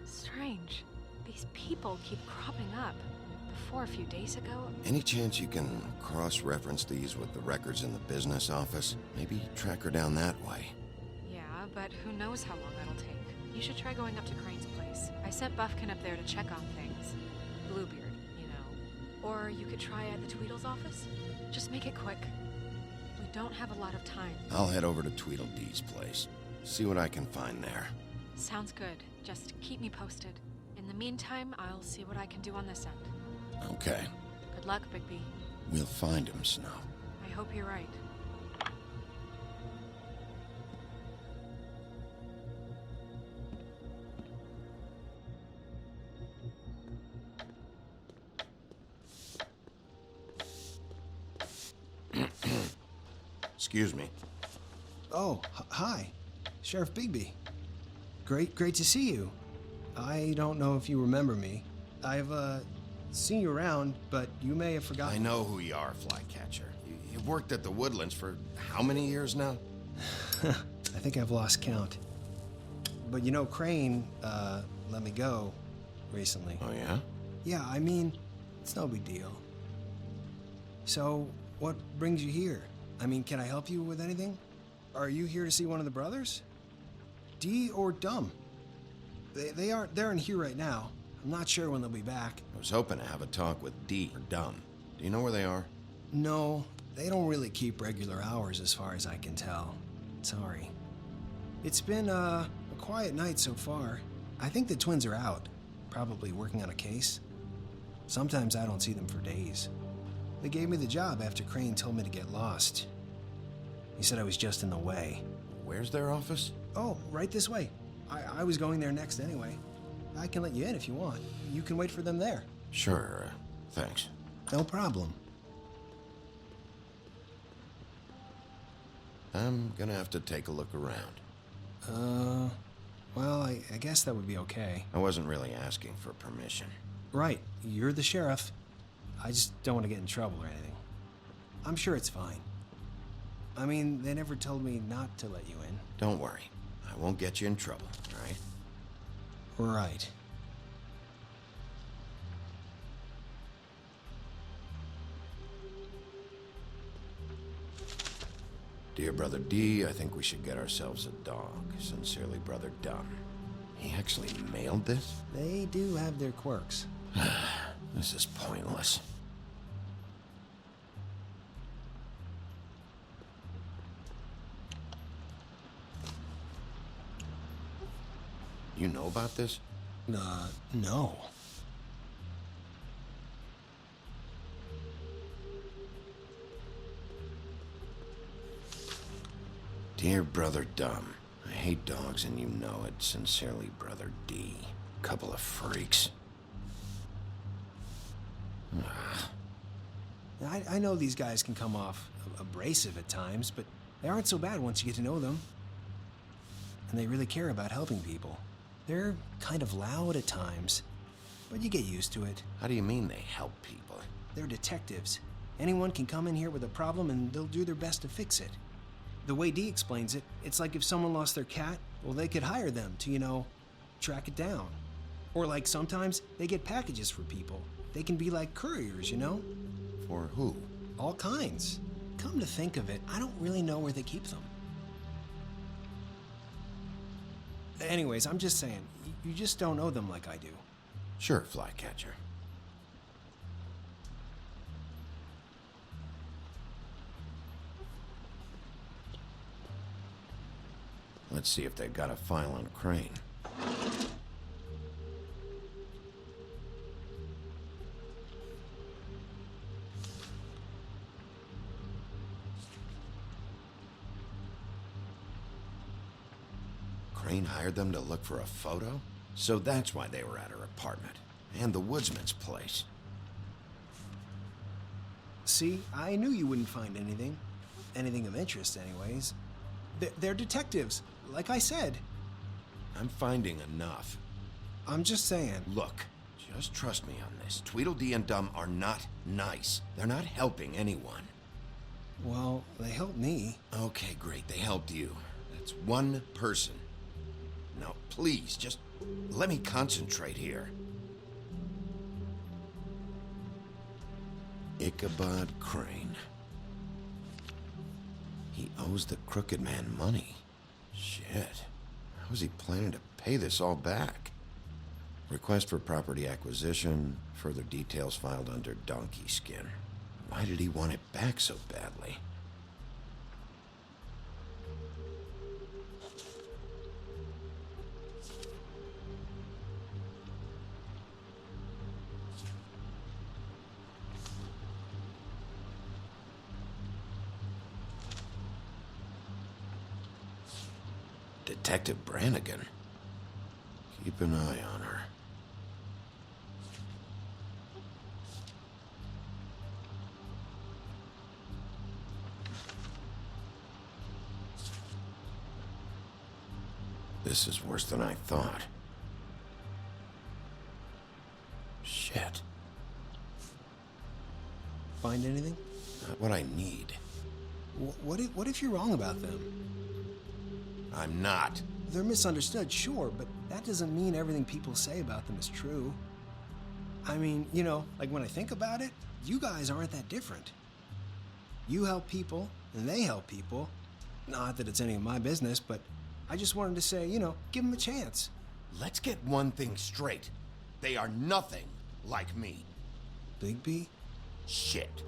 Strange. These people keep cropping up. before a few days ago. Any chance you can cross-reference these with the records in the business office? Maybe track her down that way. Yeah, but who knows how long that'll take. You should try going up to Crane's place. I sent Buffkin up there to check on things. Bluebeard, you know. Or you could try at the Tweedle's office. Just make it quick. We don't have a lot of time. I'll head over to Tweedledee's place. See what I can find there. Sounds good. Just keep me posted. In the meantime, I'll see what I can do on this end. Okay. Good luck, Bigby. We'll find him, Snow. I hope you're right. Excuse me. Oh, hi. Sheriff Bigby. Great to see you. I don't know if you remember me. I've, seen you around, but you may have forgotten. I know who you are, Flycatcher. You've worked at the Woodlands for how many years now? I think I've lost count. But you know, Crane, let me go recently. Oh, yeah? Yeah, I mean, it's no big deal. So, what brings you here? I mean, can I help you with anything? Are you here to see one of the brothers? D or Dumb? They're in here right now. I'm not sure when they'll be back. I was hoping to have a talk with D or Dumb. Do you know where they are? No, they don't really keep regular hours as far as I can tell. Sorry. It's been, a quiet night so far. I think the twins are out, probably working on a case. Sometimes I don't see them for days. They gave me the job after Crane told me to get lost. He said I was just in the way. Where's their office? Oh, right this way. I was going there next anyway. I can let you in if you want. You can wait for them there. Sure, thanks. No problem. I'm gonna have to take a look around. Well, I guess that would be okay. I wasn't really asking for permission. Right, you're the sheriff. I just don't want to get in trouble or anything. I'm sure it's fine. I mean, they never told me not to let you in. Don't worry. I won't get you in trouble, all right? Right. Dear Brother D, I think we should get ourselves a dog. Sincerely, Brother Dumb. He actually mailed this? They do have their quirks. This is pointless. You know about this? No. Dear Brother Dumb, I hate dogs and you know it. Sincerely, Brother D. Couple of freaks. I know these guys can come off abrasive at times, but they aren't so bad once you get to know them. And they really care about helping people. They're kind of loud at times, but you get used to it. How do you mean they help people? They're detectives. Anyone can come in here with a problem and they'll do their best to fix it. The way Dee explains it, it's like if someone lost their cat, well, they could hire them to, you know, track it down. Or like sometimes they get packages for people. They can be like couriers, you know? For who? All kinds. Come to think of it, I don't really know where they keep them. Anyways, I'm just saying, you just don't know them like I do. Sure, Flycatcher. Let's see if they've got a file on Crane. Crane hired them to look for a photo? So that's why they were at her apartment. And the woodsman's place. See, I knew you wouldn't find anything. Anything of interest, anyways. They're detectives, like I said. I'm finding enough. I'm just saying. Look, just trust me on this. Tweedledee and Dumb are not nice. They're not helping anyone. Well, they helped me. Okay, great. They helped you. That's one person. Now, please, just let me concentrate here. Ichabod Crane. He owes the Crooked Man money. Shit. How is he planning to pay this all back? Request for property acquisition. Further details filed under donkey skin. Why did he want it back so badly? Detective Brannigan. Keep an eye on her. This is worse than I thought. Shit. Find anything? Not what I need. What if you're wrong about them? I'm not. They're misunderstood, sure, but that doesn't mean everything people say about them is true. I mean, you know, like when I think about it, you guys aren't that different. You help people, and they help people. Not that it's any of my business, but I just wanted to say, you know, give them a chance. Let's get one thing straight. They are nothing like me. Bigby? Shit.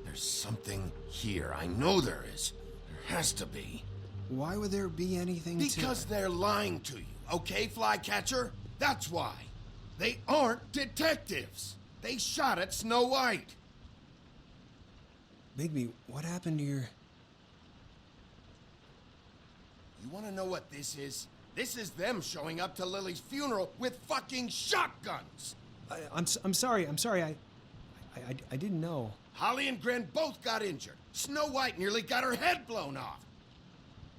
There's something here. I know there is. There has to be. Why would there be anything Because they're lying to you, okay, Flycatcher? That's why. They aren't detectives. They shot at Snow White. Bigby, what happened to your... You want to know what this is? This is them showing up to Lily's funeral with fucking shotguns. I'm sorry. I didn't know. Holly and Gren both got injured. Snow White nearly got her head blown off.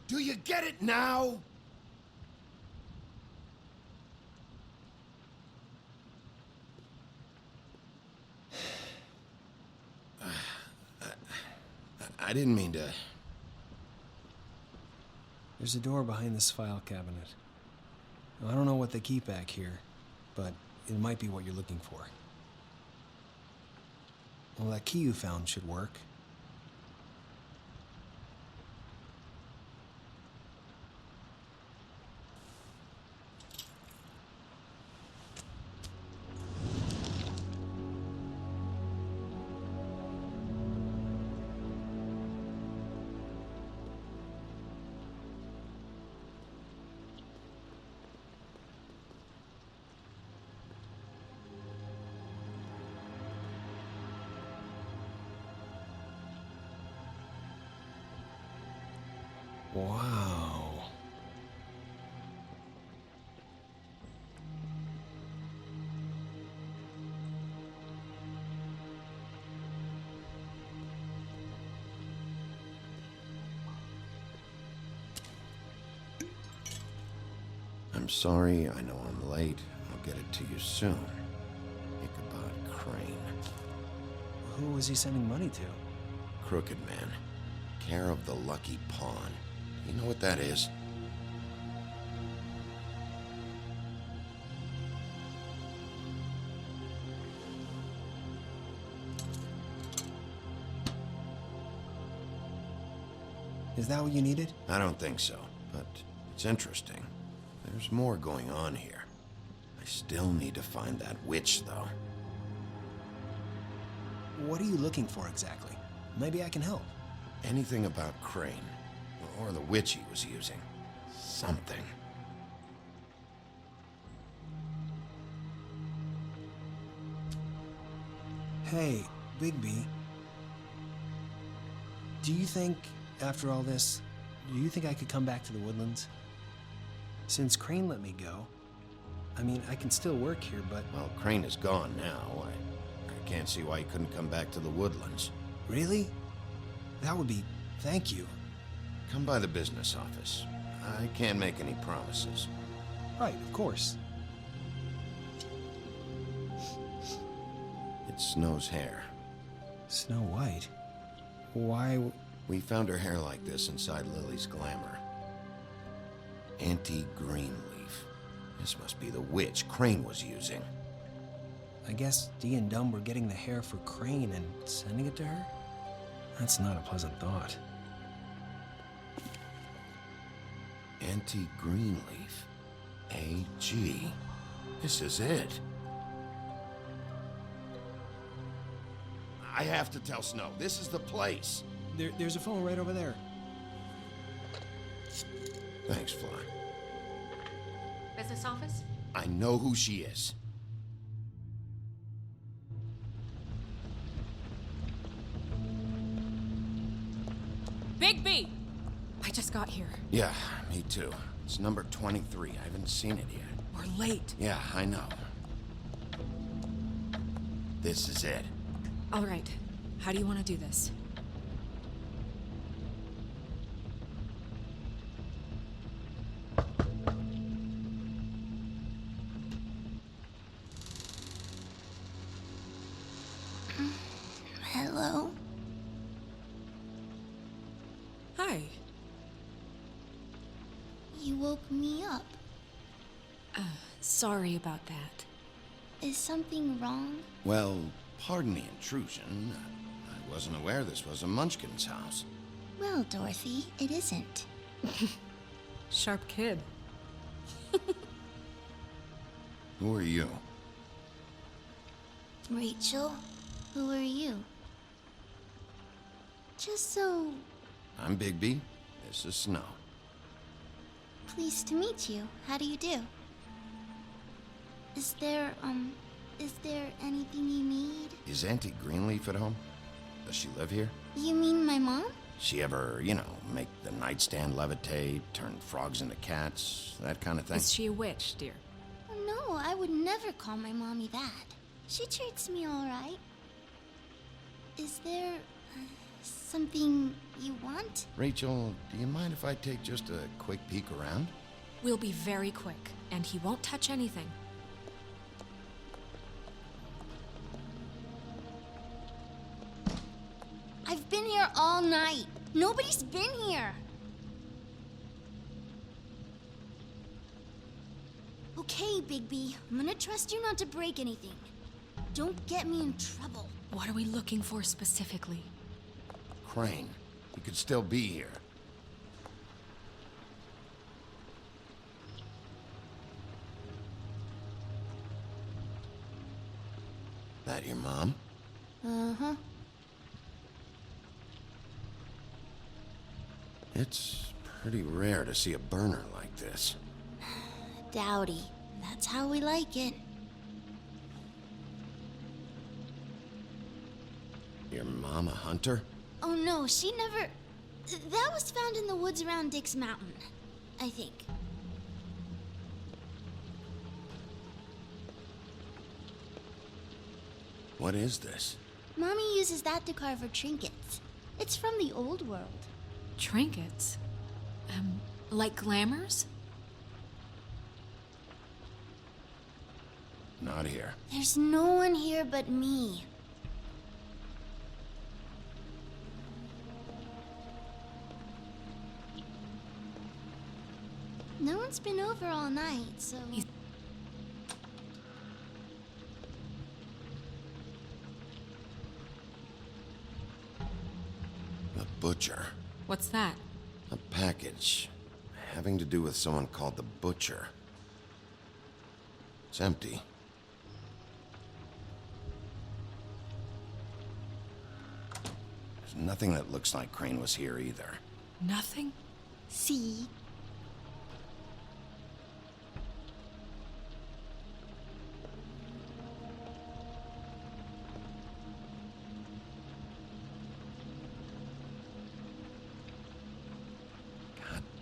Do you get it now? I didn't mean to... There's a door behind this file cabinet. I don't know what they keep back here, but it might be what you're looking for. Well, that key you found should work. Wow. I'm sorry, I know I'm late. I'll get it to you soon. Ichabod Crane. Who was he sending money to? Crooked Man. Care of the Lucky Pawn. You know what that is? Is that what you needed? I don't think so, but it's interesting. There's more going on here. I still need to find that witch, though. What are you looking for exactly? Maybe I can help. Anything about Crane, or the witch he was using. Something. Hey, Bigby. Do you think, after all this, do you think I could come back to the Woodlands? Since Crane let me go, I mean, I can still work here, but... Well, Crane is gone now. I can't see why he couldn't come back to the Woodlands. Really? That would be... thank you. Come by the business office. I can't make any promises. Right, of course. It's Snow's hair. Snow White? Why... We found her hair like this inside Lily's glamour. Anti-green leaf. This must be the witch Crane was using. I guess Dee and Dumb were getting the hair for Crane and sending it to her? That's not a pleasant thought. Auntie Greenleaf. A.G. This is it. I have to tell Snow, this is the place. There's a phone right over there. Thanks, Fly. Business office? I know who she is. Bigby! I just got here. Yeah, me too. It's number 23. I haven't seen it yet. We're late. Yeah, I know. This is it. All right. How do you want to do this? Hello? Hi. You woke me up. Sorry about that. Is something wrong? Well, pardon the intrusion. I wasn't aware this was a Munchkin's house. Well, Dorothy, it isn't. Sharp kid. Who are you? Rachel, who are you? Just so I'm Bigby. This is Snow. pleased to meet you. How do you do? Is there anything you need? Is Auntie Greenleaf at home? Does she live here? You mean my mom? She ever, make the nightstand levitate, turn frogs into cats, that kind of thing? Is she a witch, dear? Oh, no, I would never call my mommy that. She treats me all right. Is there something you want? Rachel, do you mind if I take just a quick peek around? We'll be very quick, and he won't touch anything. I've been here all night. Nobody's been here. Okay, Bigby. I'm gonna trust you not to break anything. Don't get me in trouble. What are we looking for specifically? Crane. He could still be here. That your mom? Uh-huh. It's pretty rare to see a burner like this. Dowdy. That's how we like it. Your mom a hunter? Oh no, she never... That was found in the woods around Dick's Mountain, I think. What is this? Mommy uses that to carve her trinkets. It's from the old world. Trinkets? Like glamours? Not here. There's no one here but me. No one's been over all night, so... The butcher. What's that? A package having to do with someone called the Butcher. It's empty. There's nothing that looks like Crane was here either. Nothing? See?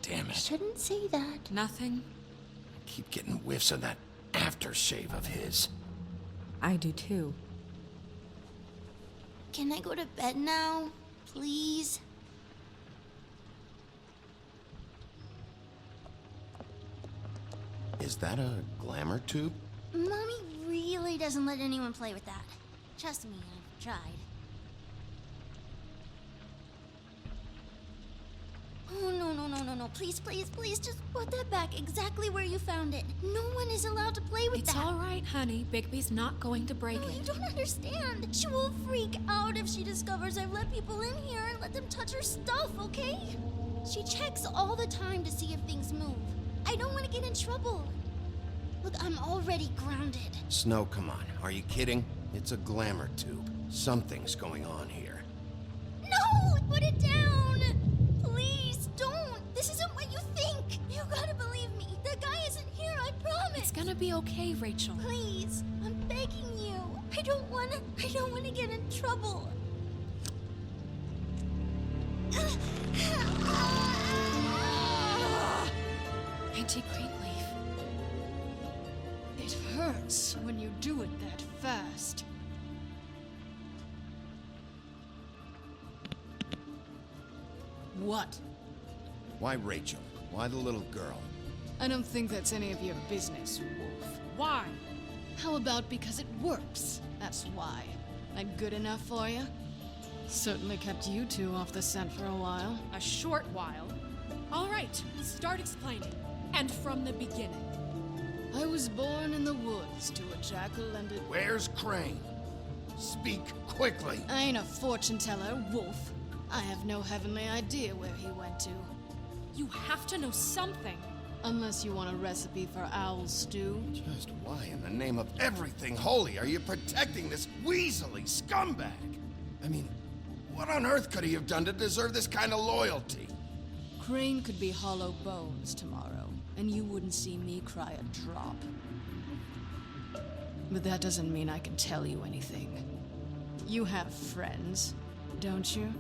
Damn it. Shouldn't say that. Nothing? I keep getting whiffs of that aftershave of his. I do too. Can I go to bed now? Please? Is that a glamour tube? Mommy really doesn't let anyone play with that. Trust me, I've tried. Oh, no, please, please, please, just put that back exactly where you found it. No one is allowed to play with It's that. all right, honey. Bigby's not going to break No, it. you don't understand. She will freak out if she discovers I've let people in here and let them touch her stuff, okay? She checks all the time to see if things move. I don't want to get in trouble. Look, I'm already grounded. Snow, come on. Are you kidding? It's a glamour tube. Something's going on here. No! Put it down! Please, don't! This isn't what you think! You gotta believe me. That guy isn't here, I promise! It's gonna be okay, Rachel. Please, I'm begging you. I don't wanna get in trouble. Auntie Greenleaf. It hurts when you do it that fast. What? Why Rachel? Why the little girl? I don't think that's any of your business, Wolf. Why? How about because it works? That's why. That good enough for you? Certainly kept you two off the scent for a while. A short while. All right, start explaining. And from the beginning. I was born in the woods to a jackal and a... Where's Crane? Speak quickly. I ain't a fortune teller, Wolf. I have no heavenly idea where he went to. You have to know something. Unless you want a recipe for owl stew. Just why in the name of everything holy are you protecting this weaselly scumbag? I mean, what on earth could he have done to deserve this kind of loyalty? Crane could be hollow bones tomorrow, and you wouldn't see me cry a drop. But that doesn't mean I can tell you anything. You have friends, don't you?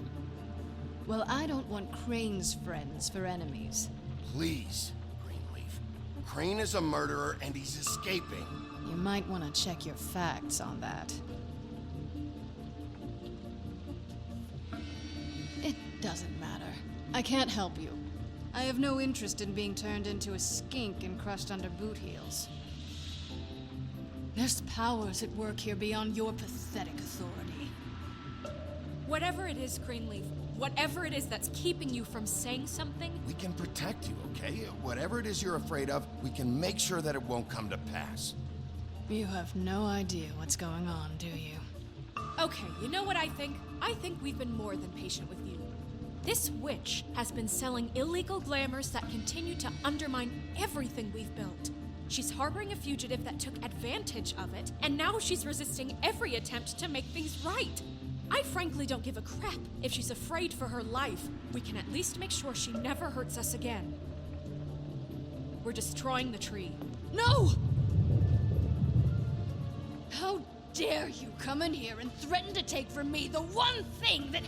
Well, I don't want Crane's friends for enemies. Please, Greenleaf. Crane is a murderer and he's escaping. You might want to check your facts on that. It doesn't matter. I can't help you. I have no interest in being turned into a skink and crushed under boot heels. There's powers at work here beyond your pathetic authority. Whatever it is, Greenleaf, whatever it is that's keeping you from saying something, We can protect you, okay? Whatever it is you're afraid of, we can make sure that it won't come to pass. You have no idea what's going on, do you? okay, you know what I think? I think we've been more than patient with you. This witch has been selling illegal glamours that continue to undermine everything we've built. She's harboring a fugitive that took advantage of it, and now she's resisting every attempt to make things right. I frankly don't give a crap if she's afraid for her life. We can at least make sure she never hurts us again. We're destroying the tree. No! How dare you come in here and threaten to take from me the one thing that...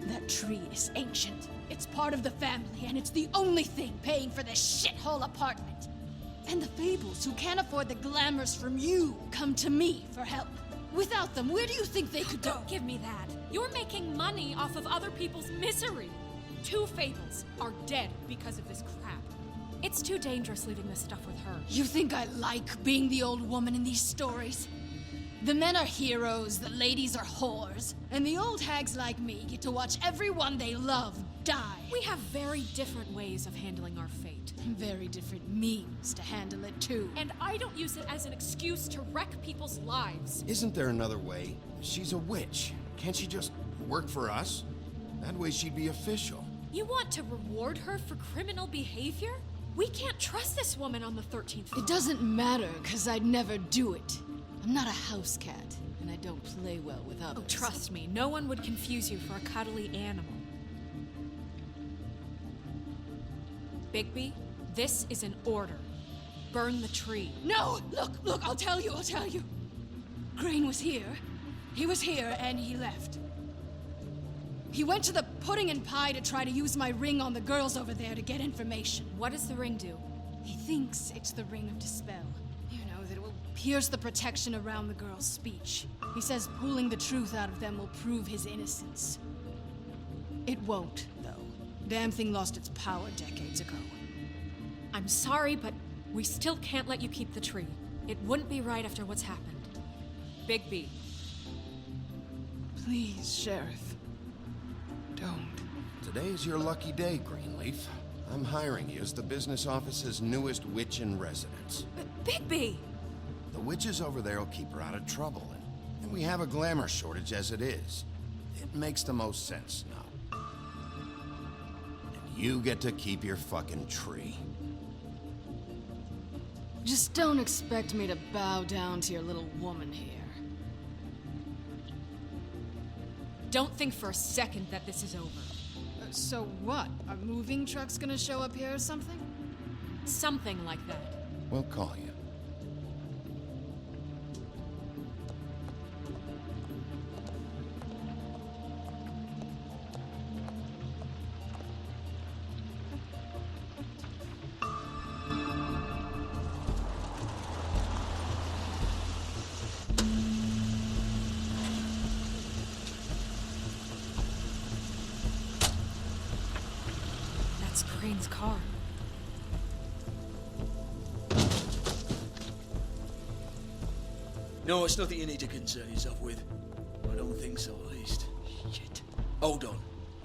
That tree is ancient. It's part of the family, and it's the only thing paying for this shithole apartment. And the Fables, who can't afford the glamours from you, come to me for help. Without them, where do you think they could go? Don't give me that. You're making money off of other people's misery. 2 Fables are dead because of this crap. It's too dangerous leaving this stuff with her. You think I like being the old woman in these stories? The men are heroes, the ladies are whores, and the old hags like me get to watch everyone they love die. We have very different ways of handling our fate. Very different means to handle it, too. And I don't use it as an excuse to wreck people's lives. Isn't there another way? She's a witch. Can't she just work for us? That way she'd be official. You want to reward her for criminal behavior? We can't trust this woman on the 13th floor. It doesn't matter, because I'd never do it. I'm not a house cat, and I don't play well with others. Oh, trust me, no one would confuse you for a cuddly animal. Bigby, this is an order. Burn the tree. No! Look, I'll tell you. Crane was here. He was here, and he left. He went to the pudding and pie to try to use my ring on the girls over there to get information. What does the ring do? He thinks it's the ring of dispel. You know, that it will pierce the protection around the girls' speech. He says pulling the truth out of them will prove his innocence. It won't, though. Damn thing lost its power decades ago. I'm sorry, but we still can't let you keep the tree. It wouldn't be right after what's happened. Bigby. Please, Sheriff. Don't. Today is your lucky day, Greenleaf. I'm hiring you as the business office's newest witch in residence. Bigby! The witches over there will keep her out of trouble, and we have a glamour shortage as it is. It makes the most sense now. And you get to keep your fucking tree. Just don't expect me to bow down to your little woman here. Don't think for a second that this is over. So what? A moving truck's gonna show up here or something? Something like that. We'll call you. That's Crane's car. No, it's nothing you need to concern yourself with. I don't think so, at least. Shit. Hold on.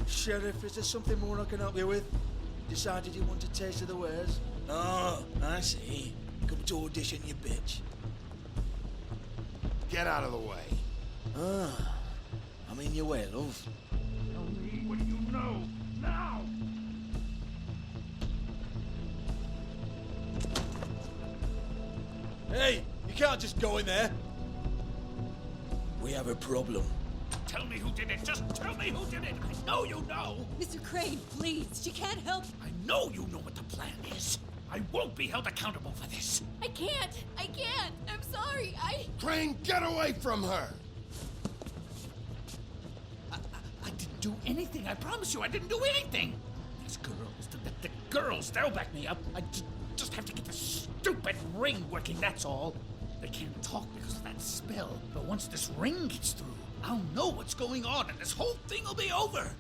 Sheriff, is there something more I can help you with? Decided you want a taste of the wares? Oh, I see. Come to audition, you bitch. Get out of the way. Ah, I'm in your way, love. Tell me what you know, now! Hey, you can't just go in there. We have a problem. Tell me who did it! Just tell me who did it! I know you know! Mr. Crane, please, she can't help. I know you know what the plan is! I won't be held accountable for this! I can't! I'm sorry, Crane, get away from her! I didn't do anything, I promise you, I didn't do anything! These girls, the girls, they'll back me up. I just have to get the stupid ring working, that's all. They can't talk because of that spell, but once this ring gets through, I'll know what's going on and this whole thing will be over.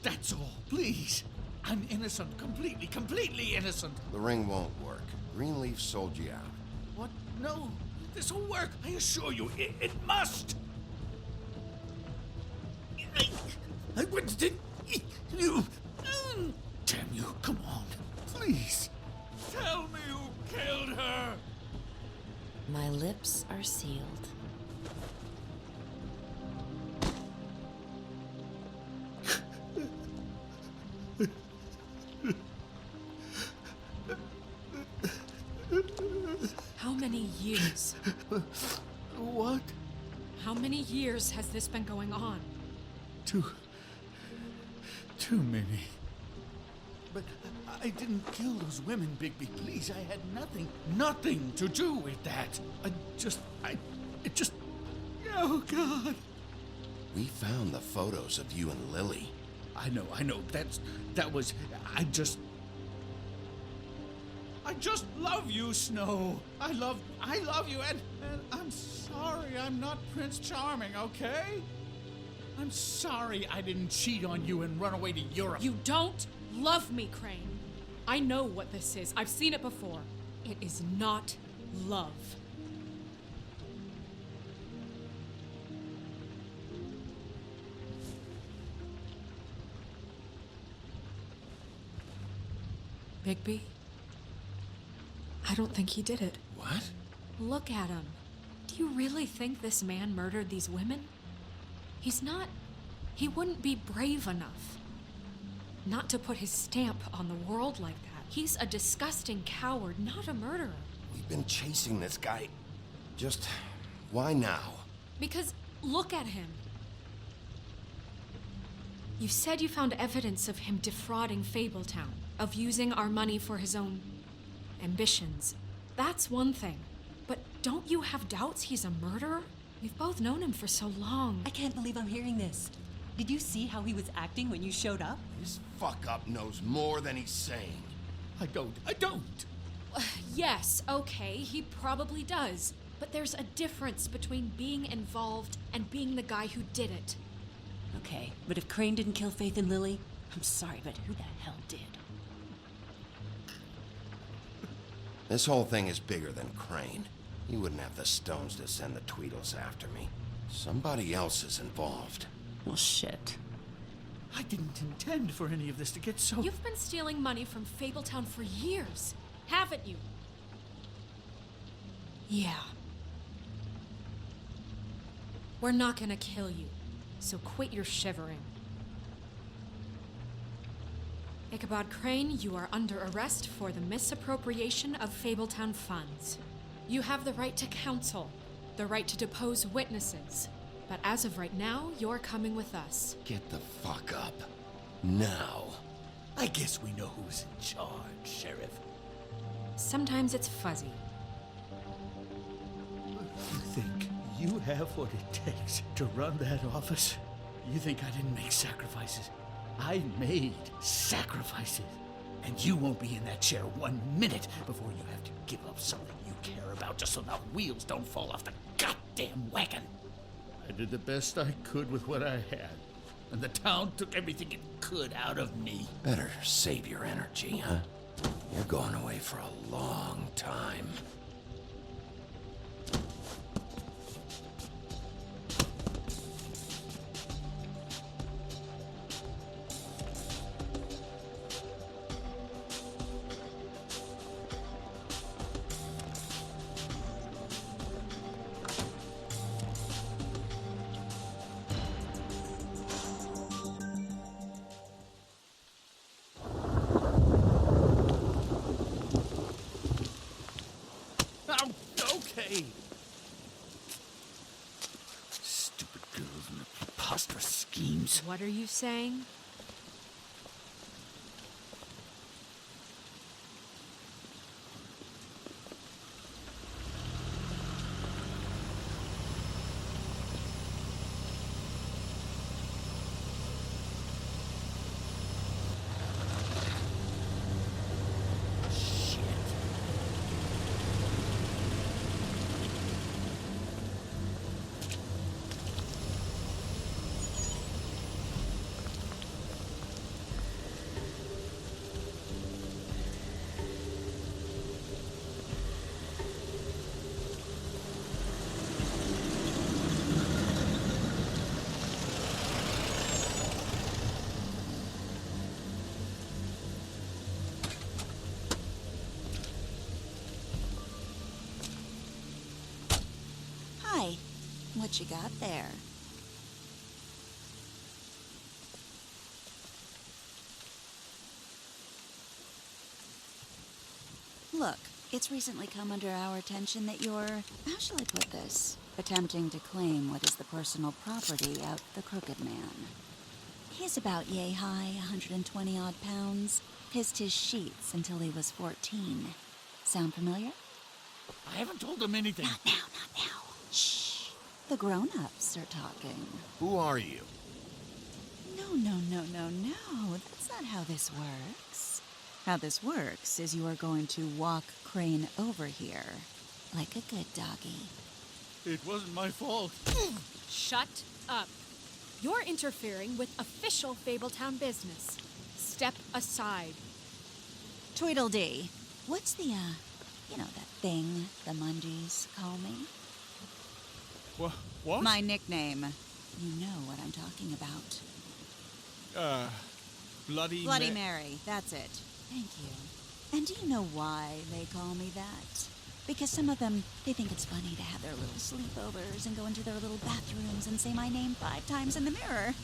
That's all, please. I'm innocent, completely innocent. The ring won't work. Greenleaf sold you out. What? No, this will work. I assure you, it must. I wouldn't. You. Damn you! Come on, please. Tell me who killed her. My lips are sealed. How many years? What? How many years has this been going on? Too many. But I didn't kill those women, Bigby. Please, I had nothing to do with that. It just. Oh, God. We found the photos of you and Lily. I know. That was. I just love you, Snow. I love you, and I'm sorry I'm not Prince Charming, okay? I'm sorry I didn't cheat on you and run away to Europe. You don't love me, Crane. I know what this is. I've seen it before. It is not love. Bigby? I don't think he did it. What? Look at him. Do you really think this man murdered these women? He's not. He wouldn't be brave enough. Not to put his stamp on the world like that. He's a disgusting coward, not a murderer. We've been chasing this guy. Just why now? Because look at him. You said you found evidence of him defrauding Fabletown, of using our money for his own ambitions. That's one thing. But don't you have doubts he's a murderer? We've both known him for so long. I can't believe I'm hearing this. Did you see how he was acting when you showed up? This fuck-up knows more than he's saying. I don't. Yes, okay, he probably does. But there's a difference between being involved and being the guy who did it. Okay, but if Crane didn't kill Faith and Lily, I'm sorry, but who the hell did? This whole thing is bigger than Crane. He wouldn't have the stones to send the Tweedles after me. Somebody else is involved. Well, shit. I didn't intend for any of this to get so... You've been stealing money from Fabletown for years, haven't you? Yeah. We're not gonna kill you, so quit your shivering. Ichabod Crane, you are under arrest for the misappropriation of Fabletown funds. You have the right to counsel, the right to depose witnesses, but as of right now, you're coming with us. Get the fuck up. Now. I guess we know who's in charge, Sheriff. Sometimes it's fuzzy. You think you have what it takes to run that office? You think I didn't make sacrifices? I made sacrifices. And you won't be in that chair 1 minute before you have to give up something you care about just so the wheels don't fall off the goddamn wagon. I did the best I could with what I had, and the town took everything it could out of me. Better save your energy, huh? You're going away for a long time. Okay. Stupid girls and their preposterous schemes. What are you saying? Hi. What you got there? Look, it's recently come under our attention that you're, how shall I put this, attempting to claim what is the personal property of the Crooked Man. He's about yay high, 120 odd pounds, pissed his sheets until he was 14. Sound familiar? I haven't told him anything. Not now, not now. Shh. The grown-ups are talking. Who are you? No. That's not how this works. How this works is you are going to walk Crane over here. Like a good doggy. It wasn't my fault. Shut up. You're interfering with official Fabletown business. Step aside. Tweedledee. What's the, you know, that thing the Mundies call me? What? My nickname. You know what I'm talking about. Bloody Mary, that's it. Thank you. And do you know why they call me that? Because some of them, they think it's funny to have their little sleepovers and go into their little bathrooms and say my name 5 times in the mirror.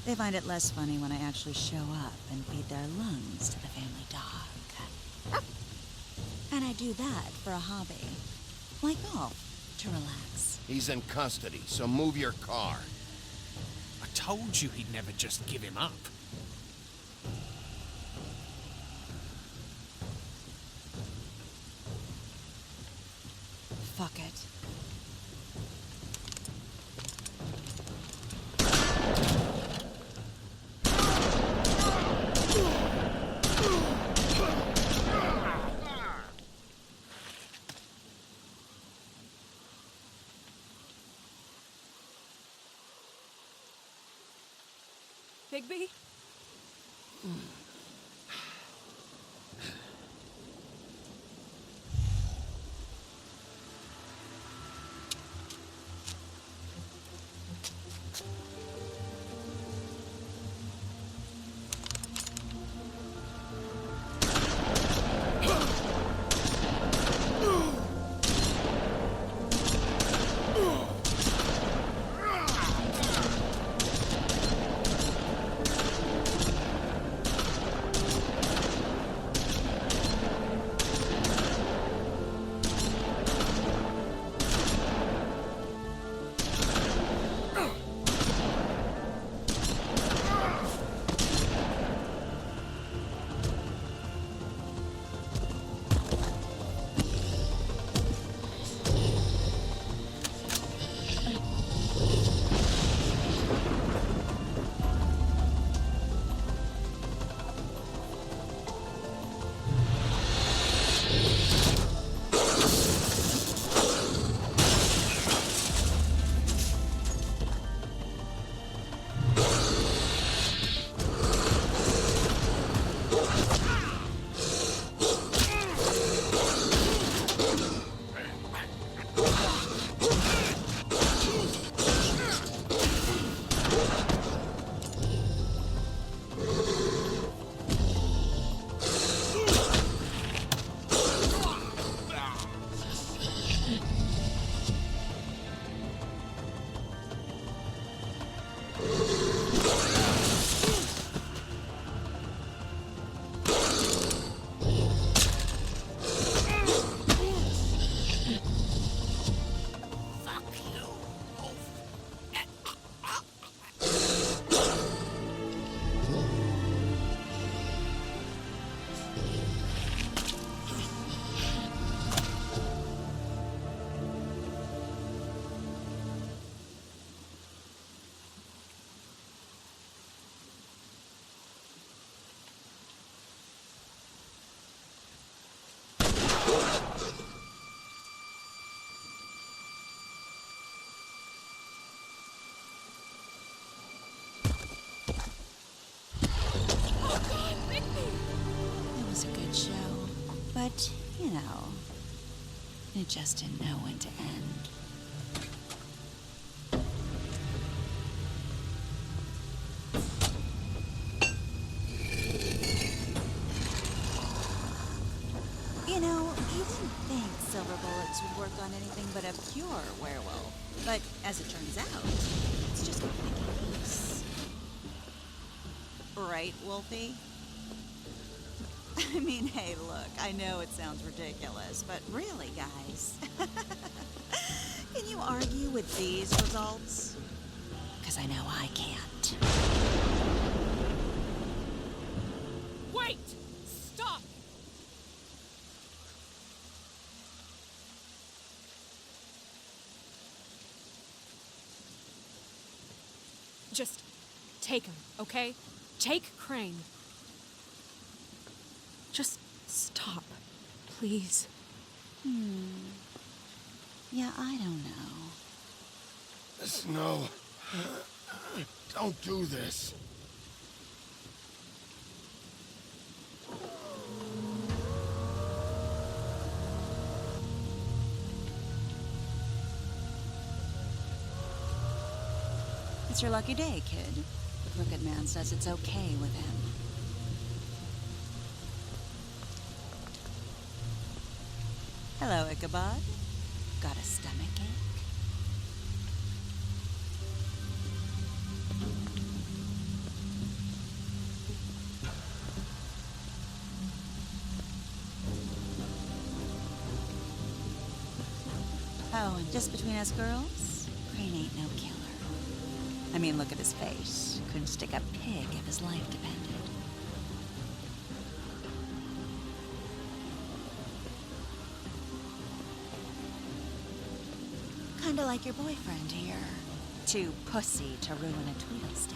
They find it less funny when I actually show up and feed their lungs to the family dog. And I do that for a hobby. Like golf, to relax. He's in custody, so move your car. I told you he'd never just give him up. Fuck it. Bigby? But, you know, it just didn't know when to end. You know, you didn't think silver bullets would work on anything but a pure werewolf. But as it turns out, it's just making peace. Right, Wolfie? I mean, hey, look, I know it sounds ridiculous, but really, guys, can you argue with these results? Because I know I can't. Wait! Stop! Just take him, okay? Take Crane. Just stop, please. Yeah, I don't know. Snow, don't do this. It's your lucky day, kid. The Crooked Man says it's okay with him. Hello, Ichabod. Got a stomachache? Oh, and just between us girls, Crane ain't no killer. I mean, look at his face. Couldn't stick a pig if his life depended. Kinda like your boyfriend here. Too pussy to ruin a Tweedle's day.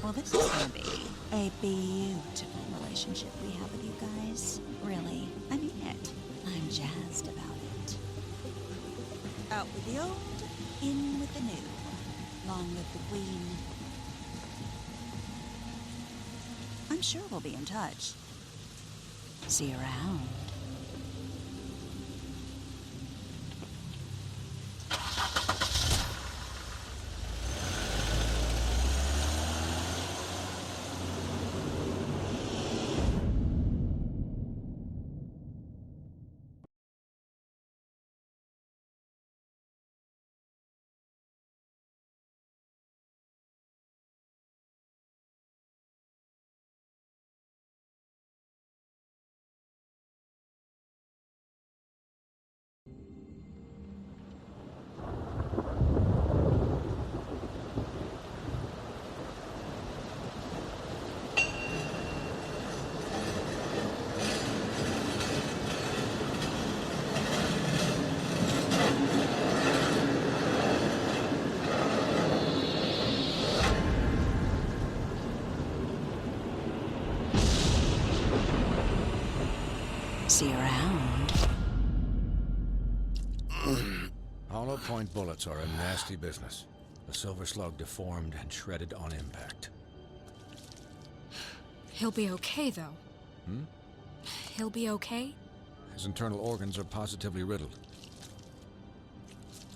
Well, this is gonna be a beautiful relationship we have with you guys. Really, I mean it. I'm jazzed about it. Out with the old, in with the new. Long live the Queen. I'm sure we'll be in touch. See you around. See you around. Hollow point bullets are a nasty business. The silver slug deformed and shredded on impact. He'll be okay, though. He'll be okay? His internal organs are positively riddled.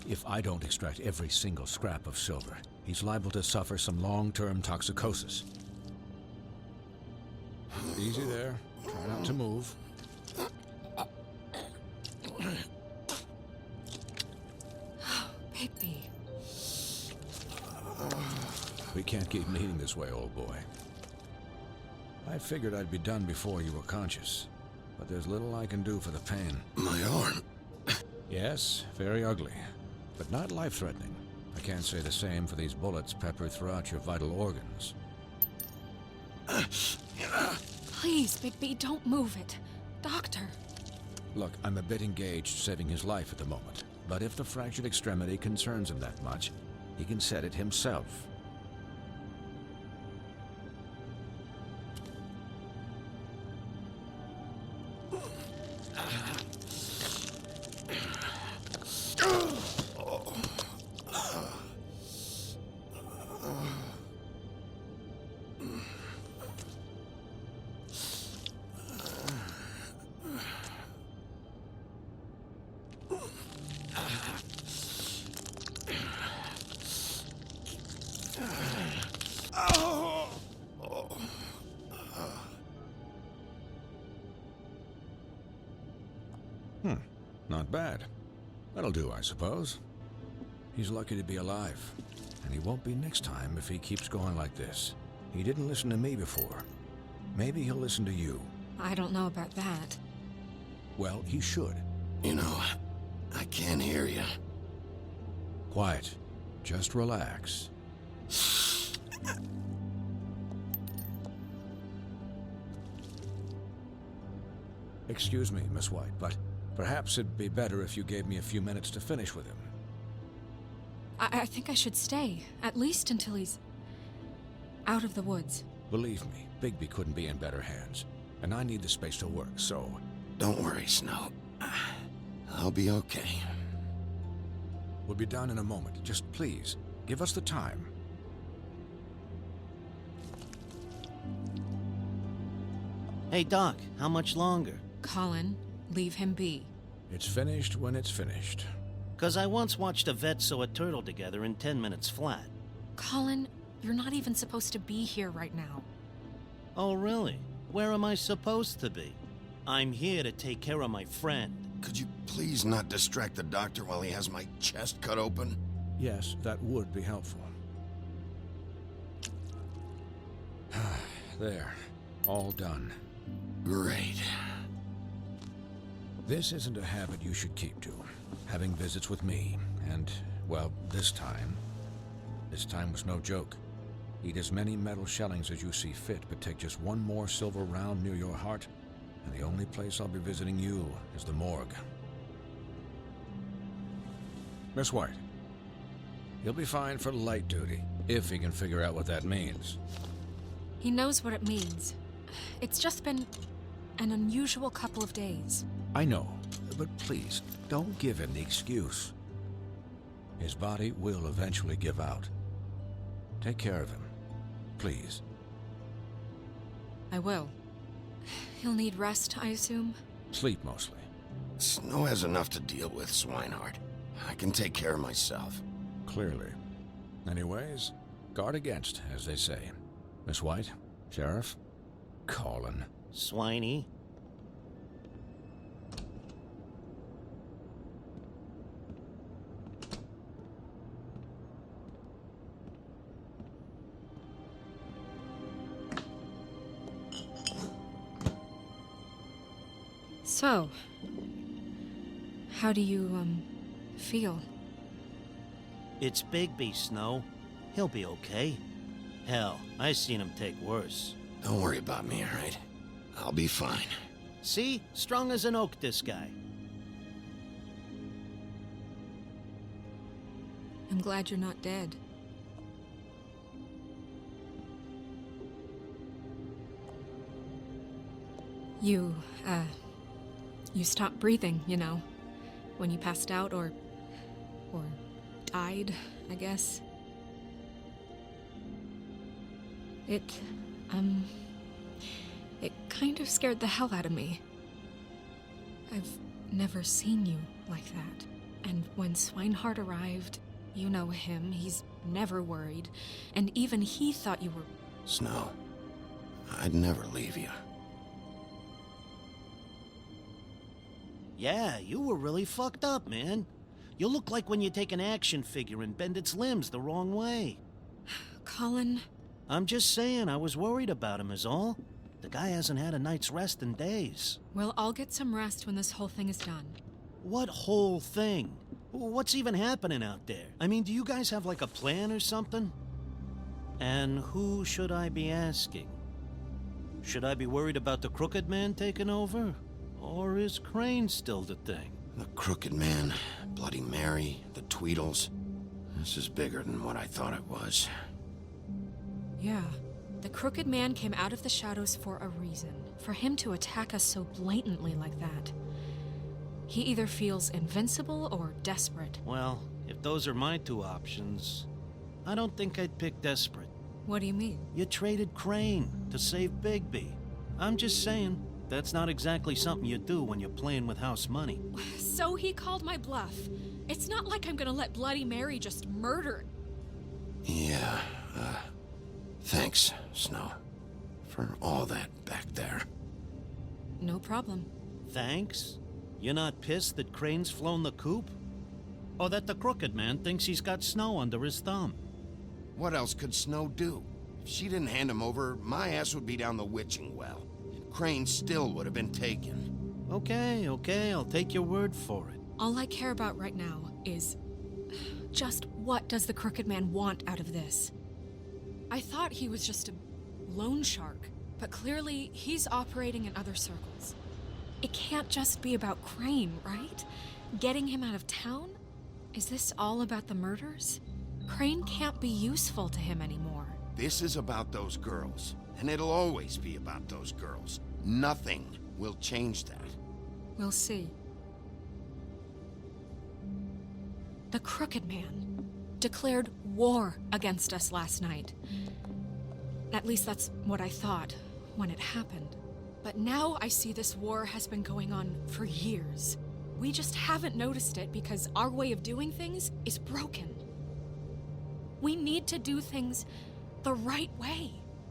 If I don't extract every single scrap of silver, he's liable to suffer some long-term toxicosis. Easy there. Try not to move. Bigby. We can't keep bleeding this way, old boy. I figured I'd be done before you were conscious, but there's little I can do for the pain. My arm. Yes, very ugly, but not life-threatening. I can't say the same for these bullets peppered throughout your vital organs. Please, Bigby, don't move it. Doctor. Look, I'm a bit engaged saving his life at the moment, but if the fractured extremity concerns him that much, he can set it himself. Not bad. That'll do, I suppose. He's lucky to be alive, and he won't be next time if he keeps going like this. He didn't listen to me before. Maybe he'll listen to you. I don't know about that. Well, he should. You know, I can't hear you. Quiet. Just relax. Excuse me, Miss White, but perhaps it'd be better if you gave me a few minutes to finish with him. I think I should stay, at least until he's out of the woods. Believe me, Bigby couldn't be in better hands, and I need the space to work, so... Don't worry, Snow. I'll be okay. We'll be down in a moment. Just please, give us the time. Hey, Doc, how much longer? Colin, leave him be. It's finished when it's finished. 'Cause I once watched a vet sew a turtle together in 10 minutes flat. Colin, you're not even supposed to be here right now. Oh, really? Where am I supposed to be? I'm here to take care of my friend. Could you please not distract the doctor while he has my chest cut open? Yes, that would be helpful. There. All done. Great. This isn't a habit you should keep to. Having visits with me, and, well, this time was no joke. Eat as many metal shellings as you see fit, but take just one more silver round near your heart, and the only place I'll be visiting you is the morgue. Miss White, he'll be fine for light duty, if he can figure out what that means. He knows what it means. It's just been an unusual couple of days. I know, but please, don't give him the excuse. His body will eventually give out. Take care of him, please. I will. He'll need rest, I assume? Sleep, mostly. Snow has enough to deal with, Swinehart. I can take care of myself. Clearly. Anyways, guard against, as they say. Miss White, Sheriff, Colin. Swiney. So, how do you, feel? It's Bigby, Snow. He'll be okay. Hell, I seen him take worse. Don't worry about me, all right? I'll be fine. See? Strong as an oak, this guy. I'm glad you're not dead. You stopped breathing, you know, when you passed out or died, I guess. It kind of scared the hell out of me. I've never seen you like that. And when Swinehart arrived, you know him, he's never worried. And even he thought you were... Snow, I'd never leave you. Yeah, you were really fucked up, man. You look like when you take an action figure and bend its limbs the wrong way. Colin... I'm just saying, I was worried about him is all. The guy hasn't had a night's rest in days. Well, I'll get some rest when this whole thing is done. What whole thing? What's even happening out there? I mean, do you guys have like a plan or something? And who should I be asking? Should I be worried about the Crooked Man taking over? Or is Crane still the thing? The Crooked Man, Bloody Mary, the Tweedles. This is bigger than what I thought it was. Yeah. The Crooked Man came out of the shadows for a reason. For him to attack us so blatantly like that. He either feels invincible or desperate. Well, if those are my two options, I don't think I'd pick desperate. What do you mean? You traded Crane to save Bigby. I'm just saying, that's not exactly something you do when you're playing with house money. So he called my bluff. It's not like I'm gonna let Bloody Mary just murder... Yeah, thanks, Snow, for all that back there. No problem. Thanks? You're not pissed that Crane's flown the coop? Or that the crooked man thinks he's got Snow under his thumb? What else could Snow do? If she didn't hand him over, my ass would be down the witching well. And Crane still would have been taken. Okay, I'll take your word for it. All I care about right now is just what does the crooked man want out of this? I thought he was just a loan shark, but clearly he's operating in other circles. It can't just be about Crane, right? Getting him out of town? Is this all about the murders? Crane can't be useful to him anymore. This is about those girls, and it'll always be about those girls. Nothing will change that. We'll see. The crooked man declared war against us last night. At least that's what I thought when it happened. But now I see this war has been going on for years. We just haven't noticed it because our way of doing things is broken. We need to do things the right way.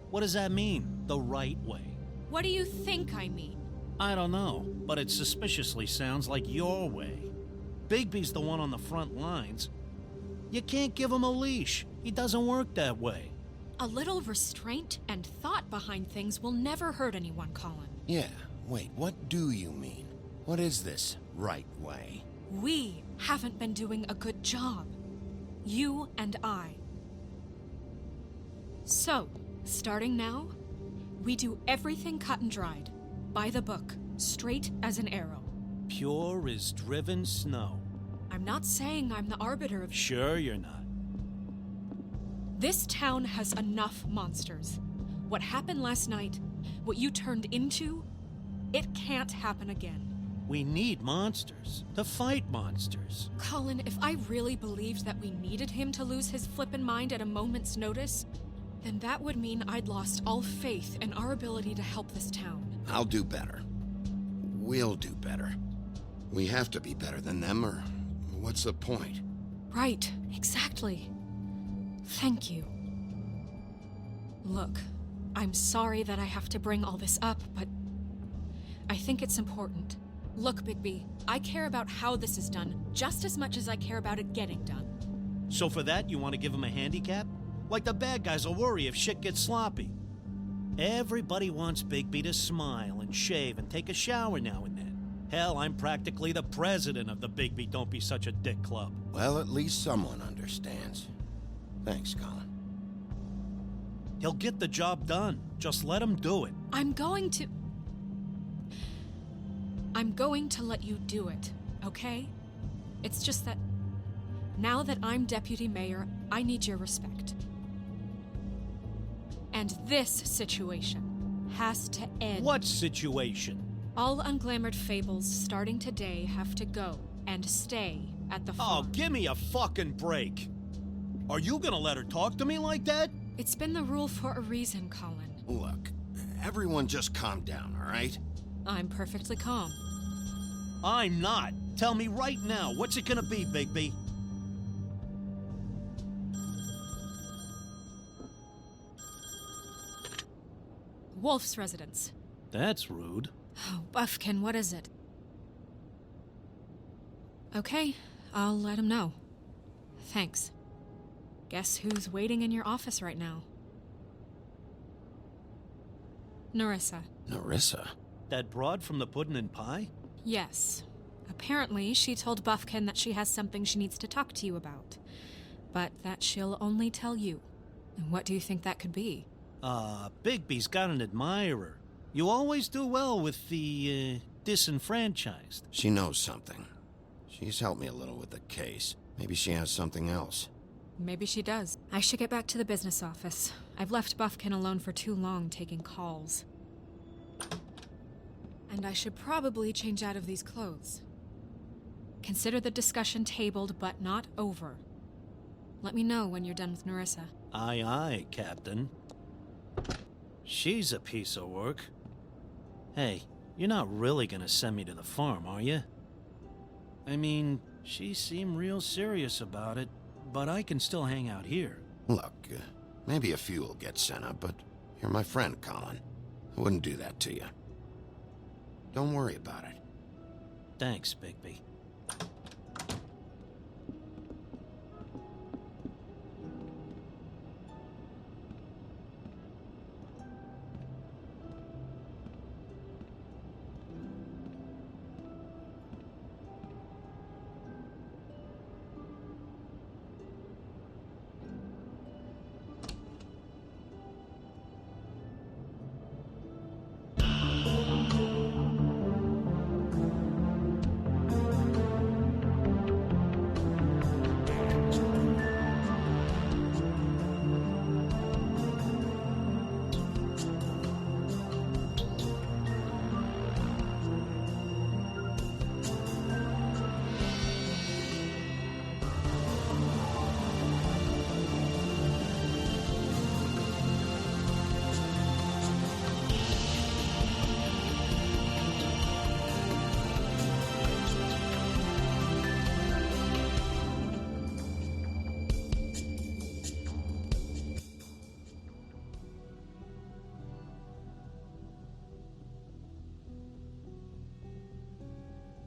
What does that mean, the right way? What do you think I mean? I don't know, but it suspiciously sounds like your way. Bigby's the one on the front lines. You can't give him a leash. He doesn't work that way. A little restraint and thought behind things will never hurt anyone, Colin. Yeah, wait, what do you mean? What is this right way? We haven't been doing a good job. You and I. So, starting now, we do everything cut and dried. By the book, straight as an arrow. Pure as driven snow. I'm not saying I'm the arbiter of... Sure you're not. This town has enough monsters. What happened last night, what you turned into, it can't happen again. We need monsters. To fight monsters. Colin, if I really believed that we needed him to lose his flippin' mind at a moment's notice, then that would mean I'd lost all faith in our ability to help this town. I'll do better. We'll do better. We have to be better than them, or what's the point? Right, exactly. Thank you. Look, I'm sorry that I have to bring all this up, but I think it's important. Look, Bigby, I care about how this is done just as much as I care about it getting done. So for that, you want to give him a handicap? Like the bad guys will worry if shit gets sloppy. Everybody wants Bigby to smile and shave and take a shower now and then. Hell, I'm practically the president of the Bigby Don't Be Such a Dick Club. Well, at least someone understands. Thanks, Colin. He'll get the job done. Just let him do it. I'm going to let you do it, okay? It's just that now that I'm deputy mayor, I need your respect. And this situation has to end. What situation? All unglamored fables starting today have to go and stay at the farm. Oh, give me a fucking break. Are you gonna let her talk to me like that? It's been the rule for a reason, Colin. Look, everyone just calm down, all right? I'm perfectly calm. I'm not. Tell me right now, what's it gonna be, Bigby? Wolf's residence. That's rude. Oh, Buffkin, what is it? Okay, I'll let him know. Thanks. Guess who's waiting in your office right now? Narissa. Narissa? That broad from the Puddin' and Pie? Yes. Apparently, she told Buffkin that she has something she needs to talk to you about. But that she'll only tell you. And what do you think that could be? Bigby's got an admirer. You always do well with the, disenfranchised. She knows something. She's helped me a little with the case. Maybe she has something else. Maybe she does. I should get back to the business office. I've left Buffkin alone for too long taking calls. And I should probably change out of these clothes. Consider the discussion tabled, but not over. Let me know when you're done with Narissa. Aye, aye, Captain. She's a piece of work. Hey, you're not really gonna send me to the farm, are you? I mean, she seemed real serious about it, but I can still hang out here. Look, maybe a few will get sent up, but you're my friend, Colin. I wouldn't do that to you. Don't worry about it. Thanks, Bigby.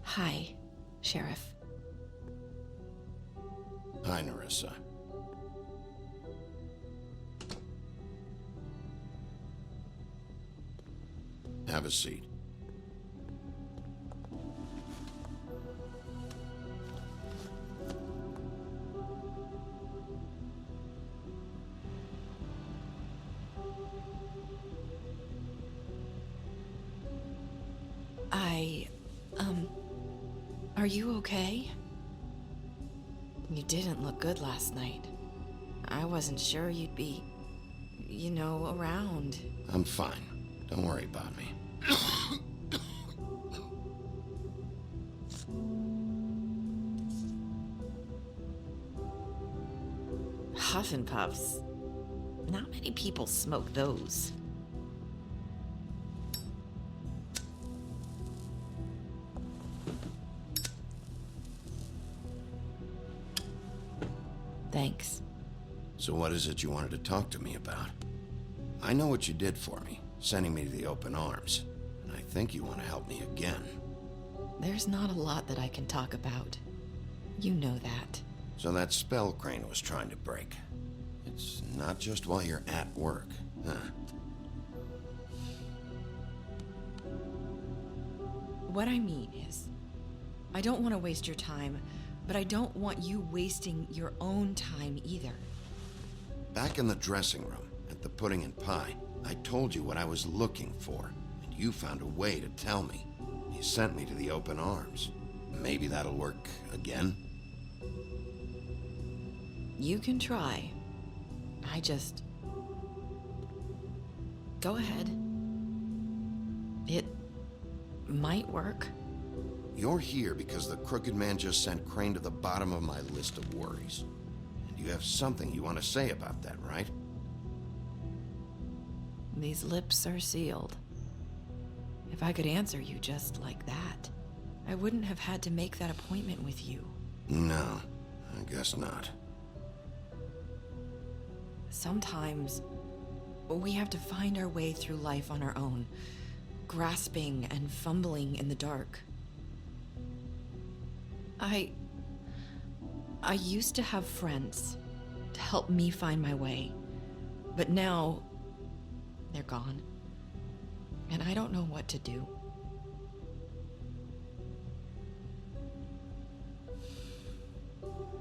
Hi, Sheriff. Hi, Nerissa. Have a seat. Are you okay? You didn't look good last night. I wasn't sure you'd be, around. I'm fine. Don't worry about me. Huff and Puffs. Not many people smoke those. Thanks. So what is it you wanted to talk to me about? I know what you did for me, sending me to the open arms. And I think you want to help me again. There's not a lot that I can talk about. You know that. So that spell Crane was trying to break. It's not just while you're at work, huh? What I mean is, I don't want to waste your time, but I don't want you wasting your own time either. Back in the dressing room, at the pudding and pie, I told you what I was looking for, and you found a way to tell me. You sent me to the open arms. Maybe that'll work again? You can try. Go ahead. It might work. You're here because the Crooked Man just sent Crane to the bottom of my list of worries. And you have something you want to say about that, right? These lips are sealed. If I could answer you just like that, I wouldn't have had to make that appointment with you. No, I guess not. Sometimes, we have to find our way through life on our own, grasping and fumbling in the dark. I used to have friends to help me find my way, but now they're gone, and I don't know what to do.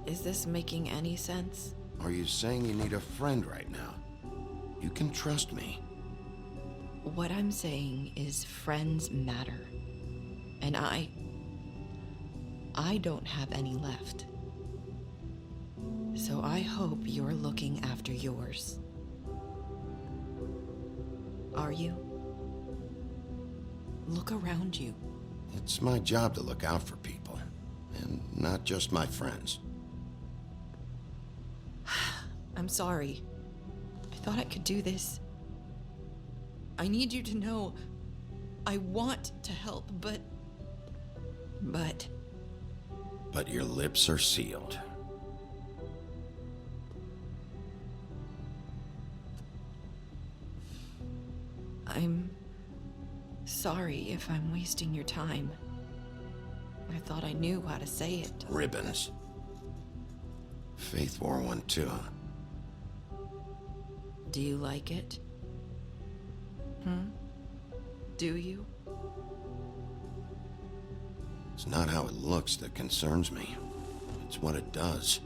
Is this making any sense? Are you saying you need a friend right now? You can trust me. What I'm saying is friends matter, and I don't have any left. So I hope you're looking after yours. Are you? Look around you. It's my job to look out for people, and not just my friends. I'm sorry. I thought I could do this. I need you to know I want to help, but... But your lips are sealed. I'm sorry if I'm wasting your time. I thought I knew how to say it. Ribbons. Faith wore one too. Do you like it? Do you? It's not how it looks that concerns me. It's what it does.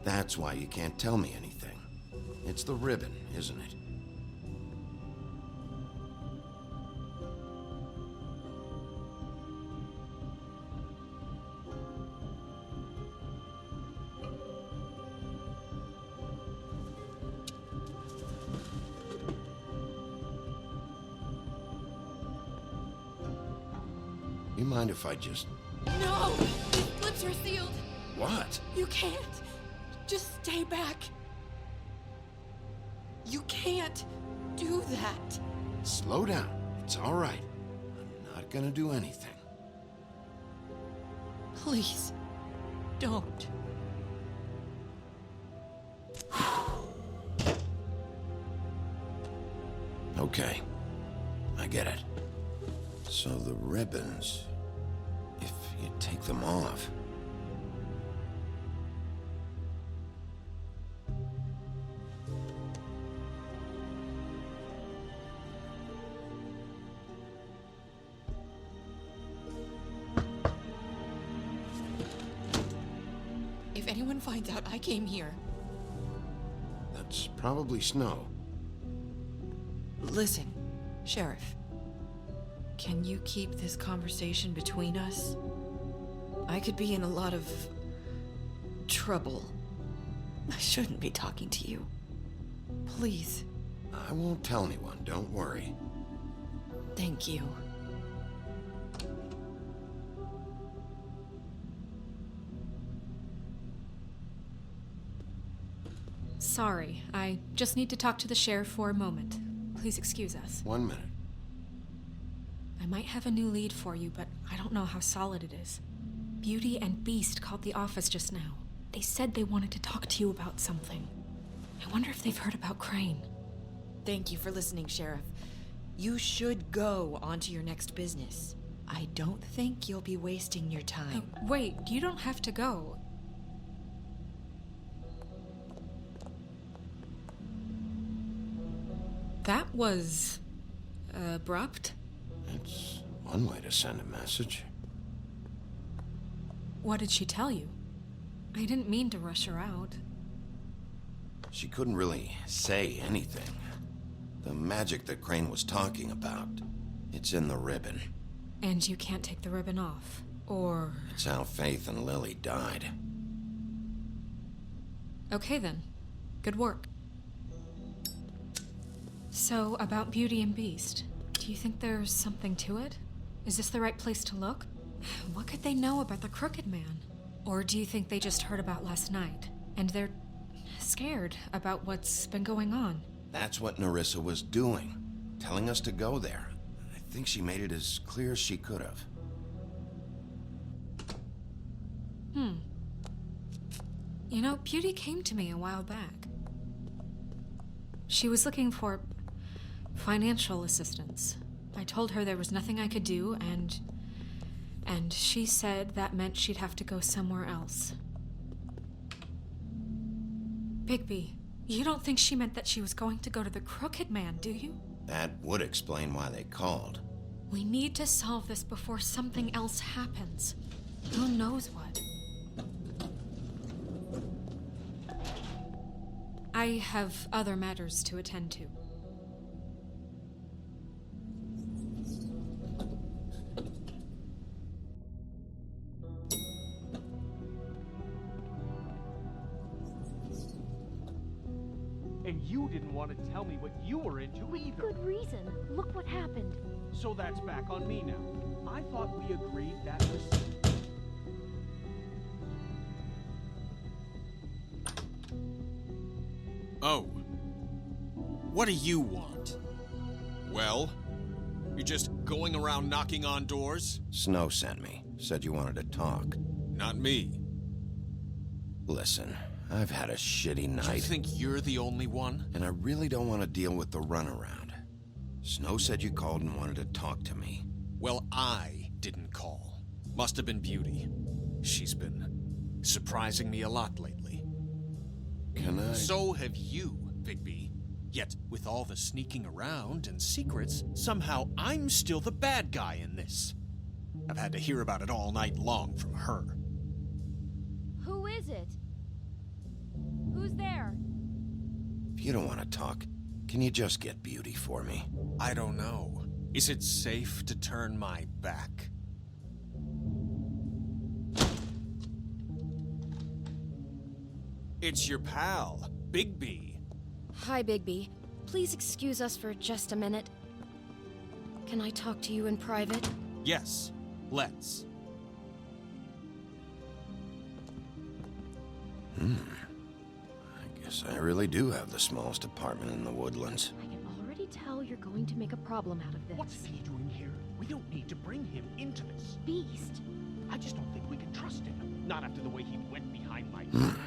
That's why you can't tell me anything. It's the ribbon, isn't it? You mind if I just... No! These lips are sealed! What? You can't! Just stay back! You can't do that! Slow down. It's all right. I'm not gonna do anything. Please, don't. Okay. I get it. So the ribbons... if you take them off... If anyone finds out I came here... That's probably Snow. Listen, Sheriff. Can you keep this conversation between us? I could be in a lot of... trouble. I shouldn't be talking to you. Please. I won't tell anyone, don't worry. Thank you. Sorry, I just need to talk to the sheriff for a moment. Please excuse us. 1 minute. I might have a new lead for you, but I don't know how solid it is. Beauty and Beast called the office just now. They said they wanted to talk to you about something. I wonder if they've heard about Crane. Thank you for listening, Sheriff. You should go on to your next business. I don't think you'll be wasting your time. Wait, you don't have to go. That was... abrupt? It's one way to send a message. What did she tell you? I didn't mean to rush her out. She couldn't really say anything. The magic that Crane was talking about, it's in the ribbon. And you can't take the ribbon off, or... It's how Faith and Lily died. Okay then. Good work. So, about Beauty and Beast, do you think there's something to it? Is this the right place to look? What could they know about the Crooked Man? Or do you think they just heard about last night, and they're scared about what's been going on? That's what Nerissa was doing, telling us to go there. I think she made it as clear as she could have. You know, Beauty came to me a while back. She was looking for financial assistance. I told her there was nothing I could do, and she said that meant she'd have to go somewhere else. Bigby, you don't think she meant that she was going to go to the Crooked Man, do you? That would explain why they called. We need to solve this before something else happens. Who knows what? I have other matters to attend to. And you didn't want to tell me what you were into either. Good reason. Look what happened. So that's back on me now. I thought we agreed that was... Oh. What do you want? Well? You're just going around knocking on doors? Snow sent me. Said you wanted to talk. Not me. Listen, I've had a shitty night. You think you're the only one? And I really don't want to deal with the runaround. Snow said you called and wanted to talk to me. Well, I didn't call. Must have been Beauty. She's been surprising me a lot lately. Can I? So have you, Bigby. Yet, with all the sneaking around and secrets, somehow I'm still the bad guy in this. I've had to hear about it all night long from her. Who is it? Who's there? If you don't want to talk, can you just get Beauty for me? I don't know. Is it safe to turn my back? It's your pal, Bigby. Hi, Bigby. Please excuse us for just a minute. Can I talk to you in private? Yes, let's. I guess I really do have the smallest apartment in the Woodlands. I can already tell you're going to make a problem out of this. What's he doing here? We don't need to bring him into this. Beast. I just don't think we can trust him. Not after the way he went behind my back.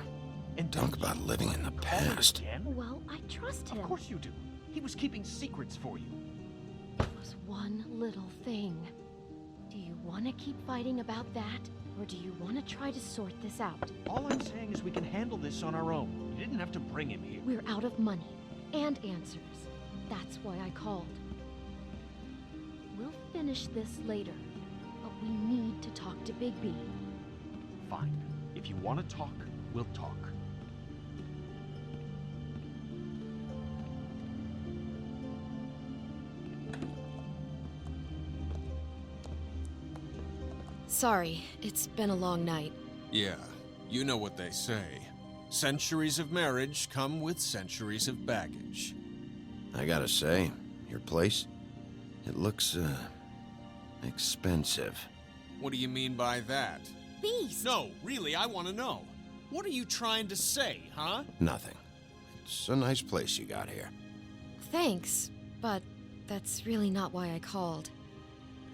And talk about living in the past. Well, I trust him. Of course you do. He was keeping secrets for you. It was one little thing. Do you want to keep fighting about that? Or do you want to try to sort this out? All I'm saying is we can handle this on our own. You didn't have to bring him here. We're out of money and answers. That's why I called. We'll finish this later, but we need to talk to Bigby. Fine. If you want to talk, we'll talk. Sorry, it's been a long night. Yeah, you know what they say. Centuries of marriage come with centuries of baggage. I gotta say, your place, it looks, expensive. What do you mean by that? Beast! No, really, I want to know. What are you trying to say, huh? Nothing. It's a nice place you got here. Thanks, but that's really not why I called.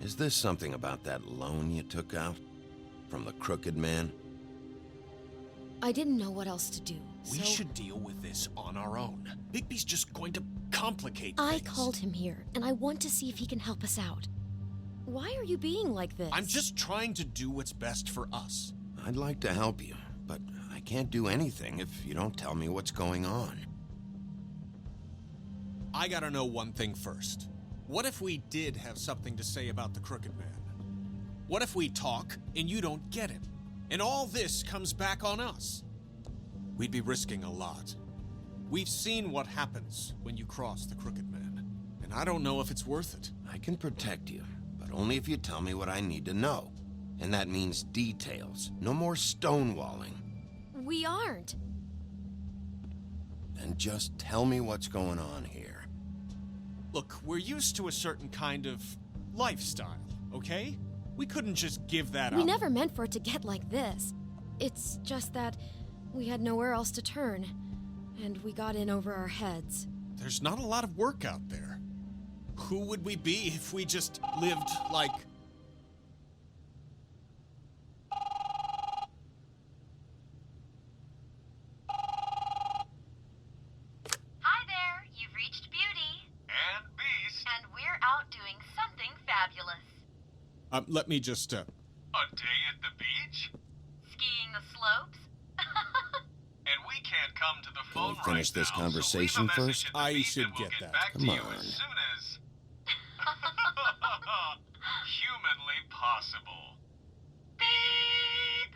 Is this something about that loan you took out? From the Crooked Man? I didn't know what else to do, We so should deal with this on our own. Bigby's just going to complicate I things. called him here, and I want to see if he can help us out. Why are you being like this? I'm just trying to do what's best for us. I'd like to help you, but I can't do anything if you don't tell me what's going on. I gotta know one thing first. What if we did have something to say about the Crooked Man? What if we talk and you don't get him? And all this comes back on us? We'd be risking a lot. We've seen what happens when you cross the Crooked Man, and I don't know if it's worth it. I can protect you, but only if you tell me what I need to know. And that means details. No more stonewalling. We aren't. Then just tell me what's going on here. Look, we're used to a certain kind of lifestyle, okay? We couldn't just give that up. We never meant for it to get like this. It's just that we had nowhere else to turn, and we got in over our heads. There's not a lot of work out there. Who would we be if we just lived like... Hi there, you've reached Beauty. And Beast. And we're out doing something fabulous. let me just, A day at the beach? Skiing the slopes? And we can't come to the Can phone we finish this conversation first? I should get that. Come on. as soon as... humanly possible. Beep!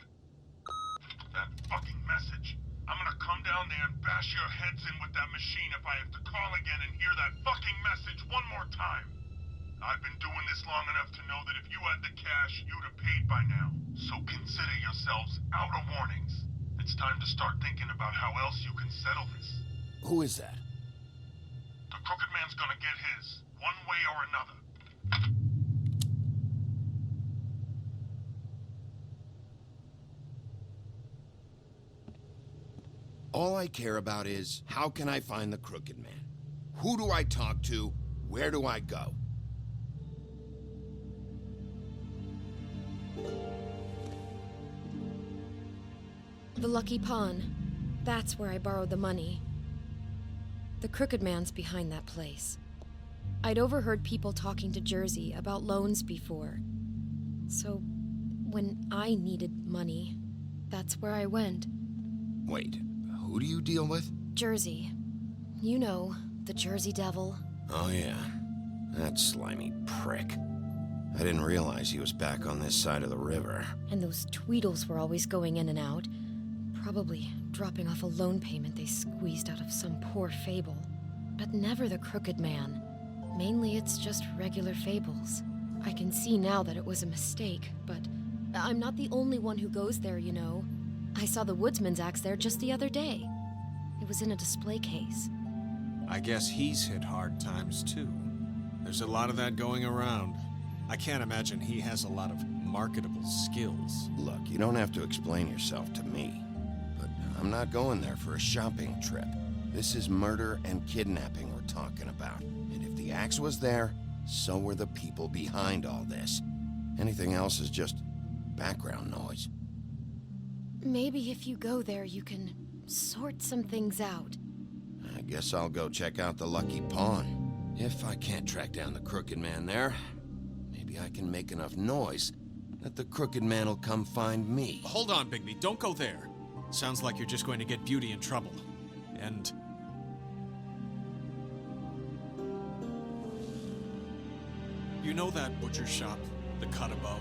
That fucking message. I'm gonna come down there and bash your heads in with that machine if I have to call again and hear that fucking message one more time. I've been doing this long enough to know that if you had the cash, you'd have paid by now. So consider yourselves out of warnings. It's time to start thinking about how else you can settle this. Who is that? The Crooked Man's gonna get his, one way or another. All I care about is, how can I find the Crooked Man? Who do I talk to? Where do I go? The Lucky Pawn. That's where I borrowed the money. The Crooked Man's behind that place. I'd overheard people talking to Jersey about loans before. So, When I needed money, that's where I went. Wait, who do you deal with? Jersey. You know, the Jersey Devil. Oh yeah, that slimy prick. I didn't realize he was back on this side of the river. And those Tweedles were always going in and out. Probably dropping off a loan payment they squeezed out of some poor fable. But never the Crooked Man. Mainly it's just regular fables. I can see now that it was a mistake, but I'm not the only one who goes there, you know. I saw the Woodsman's axe there just the other day. It was in a display case. I guess he's hit hard times too. There's a lot of that going around. I can't imagine he has a lot of marketable skills. Look, you don't have to explain yourself to me. But I'm not going there for a shopping trip. This is murder and kidnapping we're talking about. And if the axe was there, so were the people behind all this. Anything else is just background noise. Maybe if you go there, you can sort some things out. I guess I'll go check out the Lucky Pawn. If I can't track down the Crooked Man there, maybe I can make enough noise that the Crooked Man will come find me. Hold on, Bigby. Don't go there. Sounds like you're just going to get Beauty in trouble. And... you know that butcher shop, the cut above?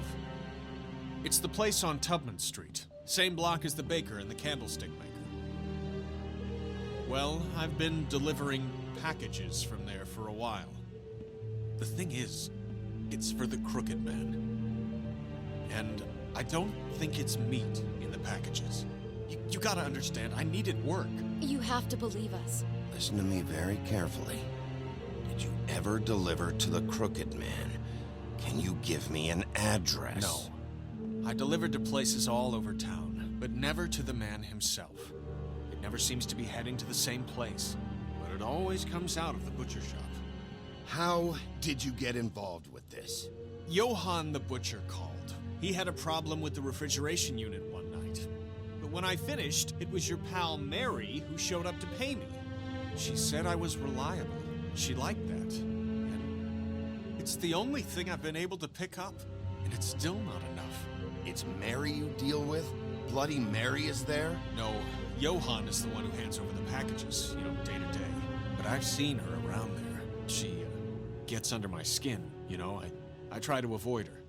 It's the place on Tubman Street. Same block as the baker and the candlestick maker. Well, I've been delivering packages from there for a while. The thing is, it's for the Crooked Man. And I don't think it's meat in the packages. You gotta understand, I needed work. You have to believe us. Listen to me very carefully. Did you ever deliver to the Crooked Man? Can you give me an address? No. I delivered to places all over town, but never to the man himself. It never seems to be heading to the same place, but it always comes out of the butcher shop. How did you get involved with this? Johann the butcher called. He had a problem with the refrigeration unit one night. But when I finished, it was your pal Mary who showed up to pay me. She said I was reliable. She liked that. And it's the only thing I've been able to pick up, and it's still not enough. It's Mary you deal with? Bloody Mary is there? No, Johann is the one who hands over the packages, day to day. But I've seen her around there. She gets under my skin, I try to avoid her.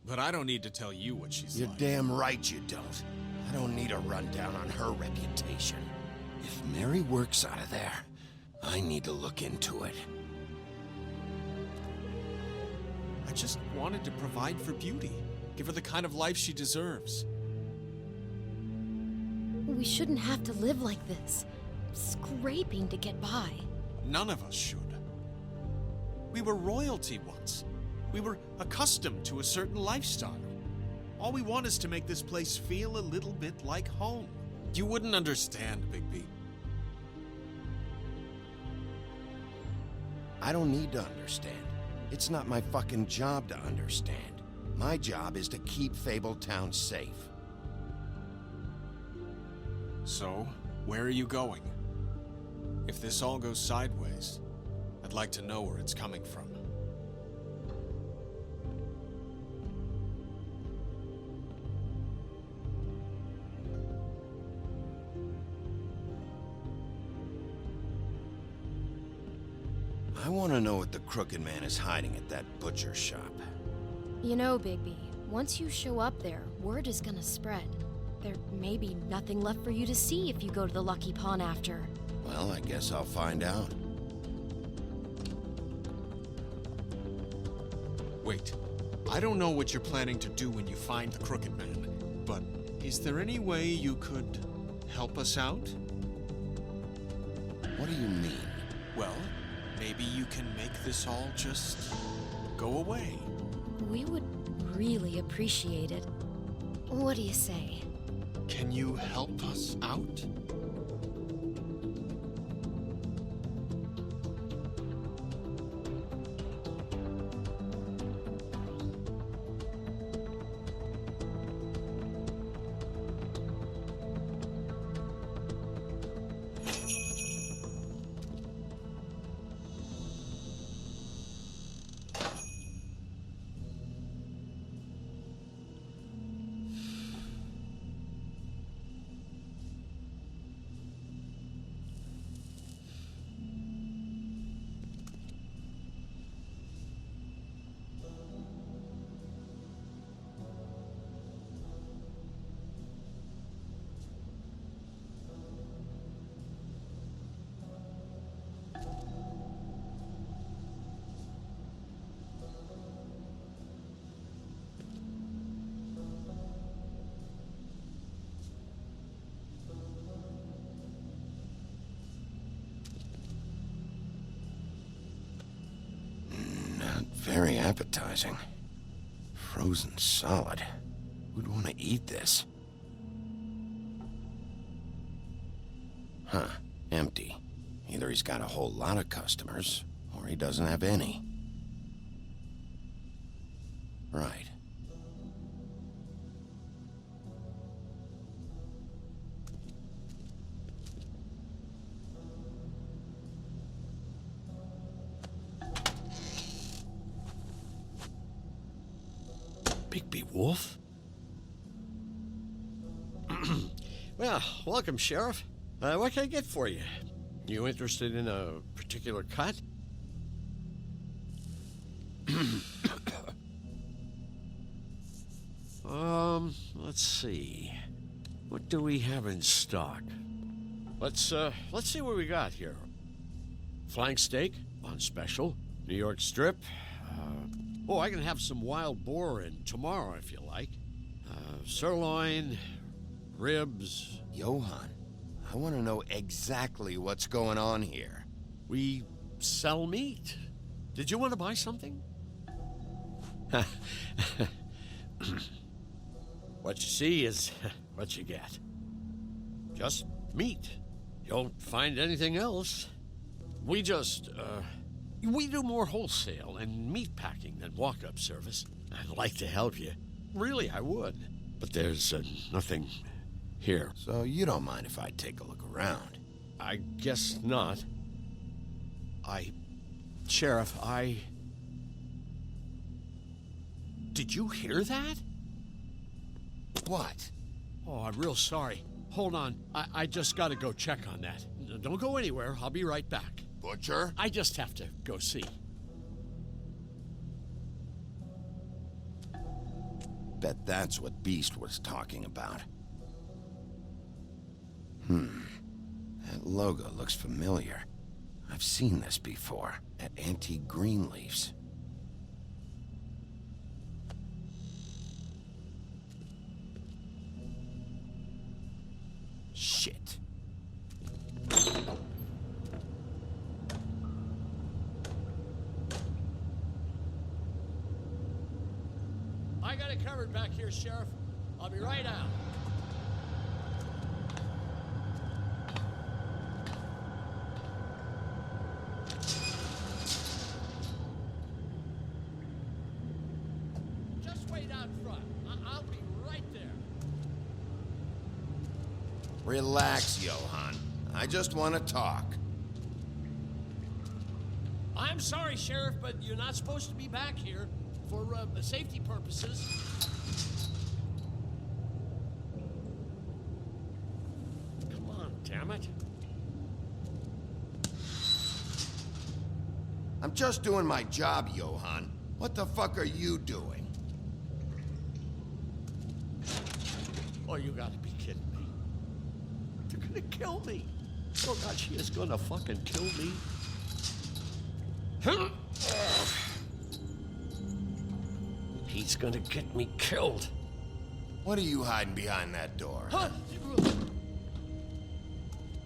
But I don't need to tell you what she's You're like. damn right you don't. I don't need a rundown on her reputation. If Mary works out of there, I need to look into it. I just wanted to provide for Beauty. Give her the kind of life she deserves. We shouldn't have to live like this, scraping to get by. None of us should. We were royalty once. We were accustomed to a certain lifestyle. All we want is to make this place feel a little bit like home. You wouldn't understand, Bigby. I don't need to understand. It's not my fucking job to understand. My job is to keep Fabletown safe. So, where are you going? If this all goes sideways, I'd like to know where it's coming from. I want to know what the Crooked Man is hiding at that butcher shop. You know, Bigby, once you show up there, word is gonna spread. There may be nothing left for you to see if you go to the Lucky Pawn after. Well, I guess I'll find out. Wait, I don't know what you're planning to do when you find the Crooked Man, but is there any way you could help us out? What do you mean? Well, maybe you can make this all just go away. We would really appreciate it. What do you say? Can you help us out? very appetizing. Frozen solid. Who'd want to eat this? Huh. Empty. Either he's got a whole lot of customers, or he doesn't have any. Right. Bigby Wolf? Well, welcome, Sheriff. What can I get for you? You interested in a particular cut? Let's see. What do we have in stock? Let's see what we got here. Flank steak on special. New York strip. I can have some wild boar in tomorrow if you like. Sirloin, ribs. Johann, I want to know exactly what's going on here. We sell meat. Did you want to buy something? What you see is what you get. Just meat. You don't find anything else. We do more wholesale and meat packing than walk-up service. I'd like to help you. Really, I would. But there's nothing here. So you don't mind if I take a look around? I guess not. Sheriff, Did you hear that? What? Oh, I'm real sorry. Hold on. I just gotta go check on that. Don't go anywhere. I'll be right back. Butcher? I just have to go see. Bet that's what Beast was talking about. That logo looks familiar. I've seen this before, at Antique Greenleaf's. Shit. I got it covered back here, Sheriff. I'll be right out. Just wait out front. I'll be right there. Relax, Johann. I just want to talk. I'm sorry, Sheriff, but you're not supposed to be back here for safety purposes. Come on, damn it. I'm just doing my job, Johann. What the fuck are you doing? Oh, you gotta be kidding me. They're gonna kill me. Oh, God, she is gonna fucking kill me. He's gonna get me killed. What are you hiding behind that door? Huh?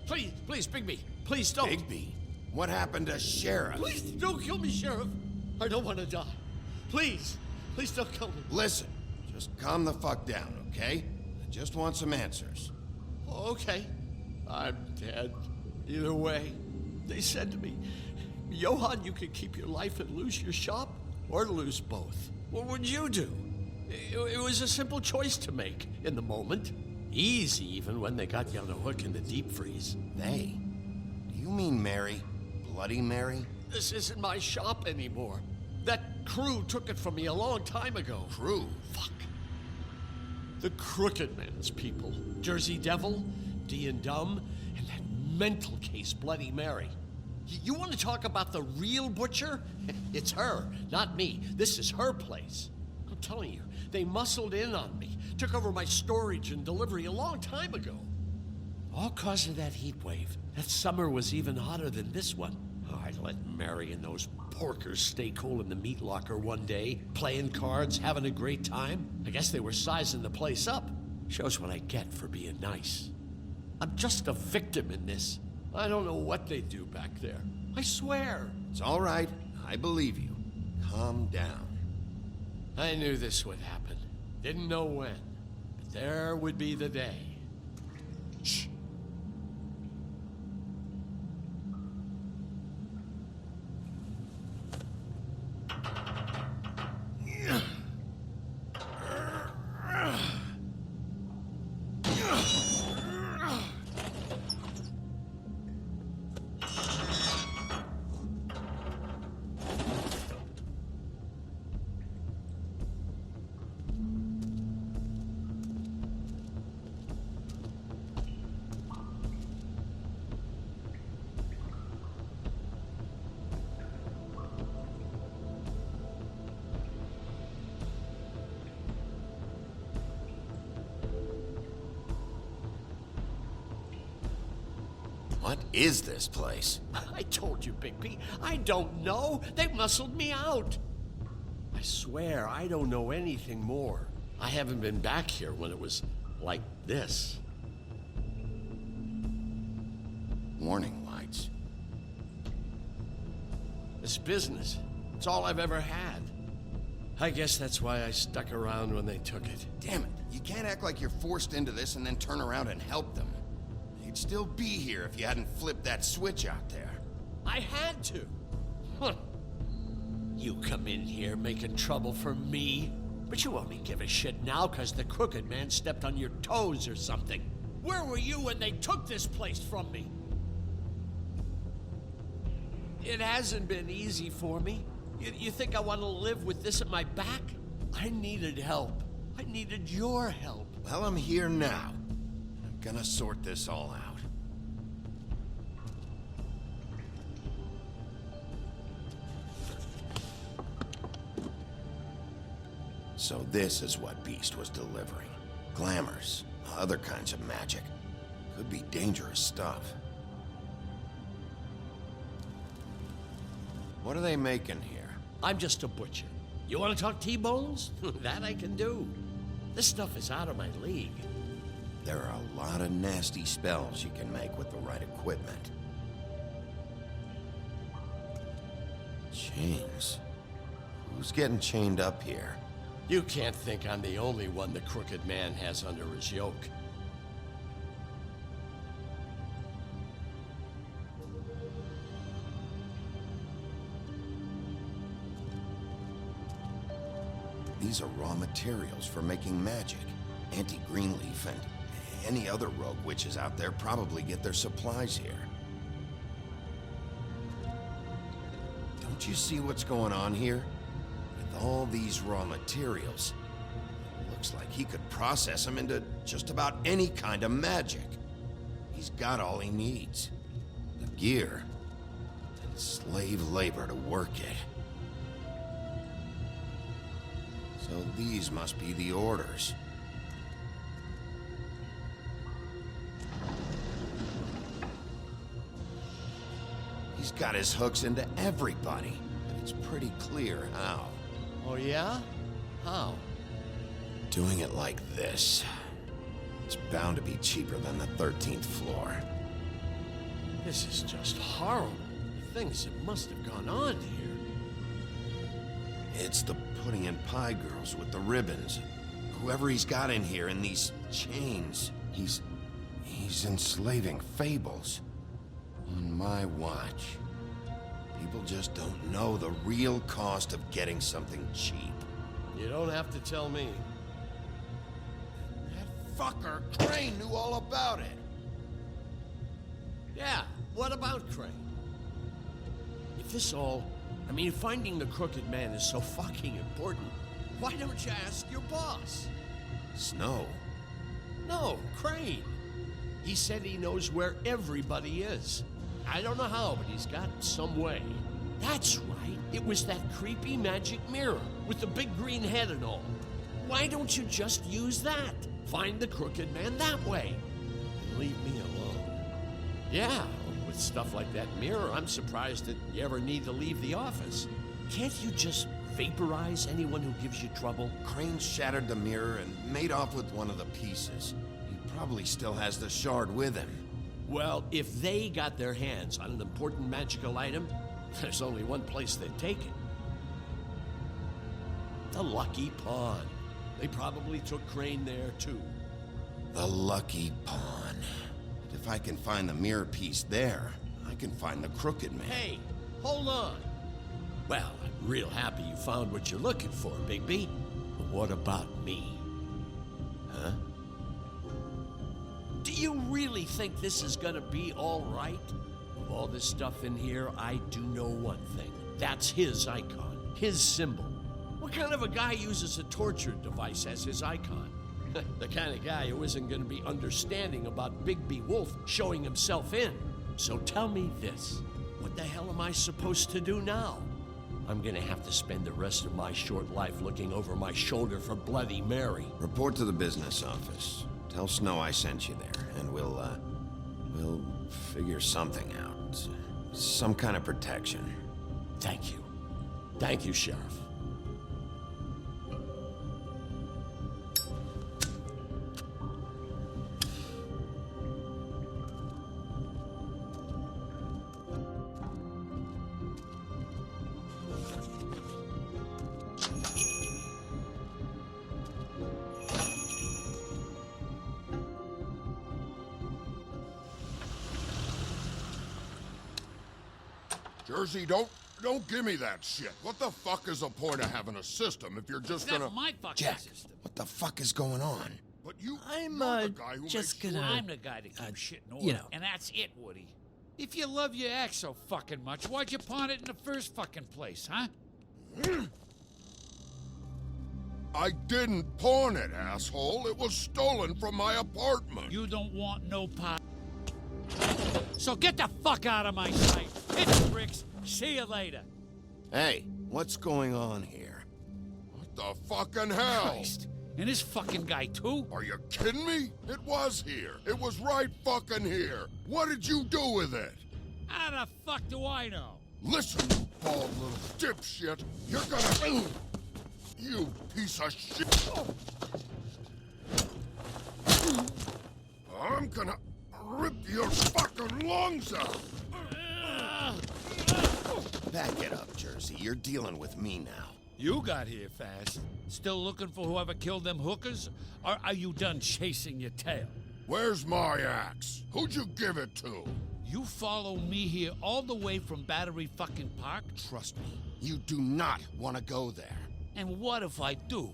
Please, Bigby. Please don't. Bigby? What happened to Sheriff? Please don't kill me, Sheriff. I don't want to die. Please don't kill me. Listen, just calm the fuck down, okay? I just want some answers. Okay. I'm dead. Either way. They said to me, Johann, you could keep your life and lose your shop, or lose both. What would you do? It was a simple choice to make in the moment. Easy, even when they got you on a hook in the deep freeze. They? Do you mean Mary? Bloody Mary? This isn't my shop anymore. That crew took it from me a long time ago. Crew? Fuck. The Crooked Man's people. Jersey Devil, D and Dumb, and that mental case, Bloody Mary. You want to talk about the real butcher? It's her, not me. This is her place. I'm telling you, they muscled in on me, took over my storage and delivery a long time ago. All cause of that heat wave. That summer was even hotter than this one. Oh, I let Mary and those porkers stay cool in the meat locker one day, playing cards, having a great time. I guess they were sizing the place up. Shows what I get for being nice. I'm just a victim in this. I don't know what they do back there. I swear. It's all right. I believe you. Calm down. I knew this would happen. Didn't know when. But there would be the day. Shh. What is this place? I told you, Bigby. I don't know. They muscled me out. I swear, I don't know anything more. I haven't been back here when it was like this. Warning lights. This business, it's all I've ever had. I guess that's why I stuck around when they took it. Damn it. You can't act like you're forced into this and then turn around and help them. You'd still be here if you hadn't flipped that switch out there. I had to. Huh. You come in here making trouble for me, but you only give a shit now because the crooked man stepped on your toes or something. Where were you when they took this place from me? It hasn't been easy for me. You think I want to live with this at my back? I needed help. I needed your help. Well, I'm here now. I'm gonna sort this all out. So this is what Beast was delivering. Glamours, other kinds of magic. Could be dangerous stuff. What are they making here? I'm just a butcher. You want to talk T-bones? That I can do. This stuff is out of my league. There are a lot of nasty spells you can make with the right equipment. Chains. Who's getting chained up here? You can't think I'm the only one the crooked man has under his yoke. These are raw materials for making magic. Auntie Greenleaf and any other rogue witches out there probably get their supplies here. Don't you see what's going on here? With all these raw materials, it looks like he could process them into just about any kind of magic. He's got all he needs. The gear and slave labor to work it. So these must be the orders. He's got his hooks into everybody, and it's pretty clear how. Oh yeah? How? Doing it like this. It's bound to be cheaper than the 13th floor. This is just horrible. The things that must have gone on here. It's the putting in pie girls with the ribbons. Whoever he's got in here in these chains, he's enslaving fables. On my watch. People just don't know the real cost of getting something cheap. You don't have to tell me. That fucker Crane knew all about it. Yeah, what about Crane? If this all... finding the crooked man is so fucking important. Why don't you ask your boss? Snow? No, Crane. He said he knows where everybody is. I don't know how, but he's got some way. That's right. It was that creepy magic mirror with the big green head and all. Why don't you just use that? Find the crooked man that way. And leave me alone. Yeah, with stuff like that mirror, I'm surprised that you ever need to leave the office. Can't you just vaporize anyone who gives you trouble? Crane shattered the mirror and made off with one of the pieces. He probably still has the shard with him. Well, if they got their hands on an important magical item, there's only one place they'd take it. The Lucky Pawn. They probably took Crane there, too. The Lucky Pawn. If I can find the mirror piece there, I can find the Crooked Man. Hey, hold on. Well, I'm real happy you found what you're looking for, Bigby. But what about me? Huh? Do you really think this is gonna be all right? Of all this stuff in here, I do know one thing. That's his icon, his symbol. What kind of a guy uses a torture device as his icon? The kind of guy who isn't gonna be understanding about Bigby Wolf showing himself in. So tell me this, what the hell am I supposed to do now? I'm gonna have to spend the rest of my short life looking over my shoulder for Bloody Mary. Report to the business office. Tell Snow I sent you there, and we'll figure something out. Some kind of protection. Thank you. Thank you, Sheriff. Jersey, don't give me that shit. What the fuck is the point of having a system if you're just gonna... That's my fucking Jack, system. what the fuck is going on? But you're the guy who just makes gonna... sure- I'm the guy that keeps shit in order. you know. And that's it, Woody. If you love your ex so fucking much, why'd you pawn it in the first fucking place, huh? I didn't pawn it, asshole. It was stolen from my apartment. You don't want no part. So get the fuck out of my sight. Hit the bricks. See you later. Hey, what's going on here? What the fucking hell? Christ. And this fucking guy, too? Are you kidding me? It was here. It was right fucking here. What did you do with it? How the fuck do I know? Listen, you bald little dipshit. You're gonna... You piece of shit. I'm gonna rip your fucking lungs out. Back it up, Jersey. You're dealing with me now. You got here fast. Still looking for whoever killed them hookers? Or are you done chasing your tail? Where's my axe? Who'd you give it to? You follow me here all the way from Battery fucking Park? Trust me, you do not want to go there. And what if I do?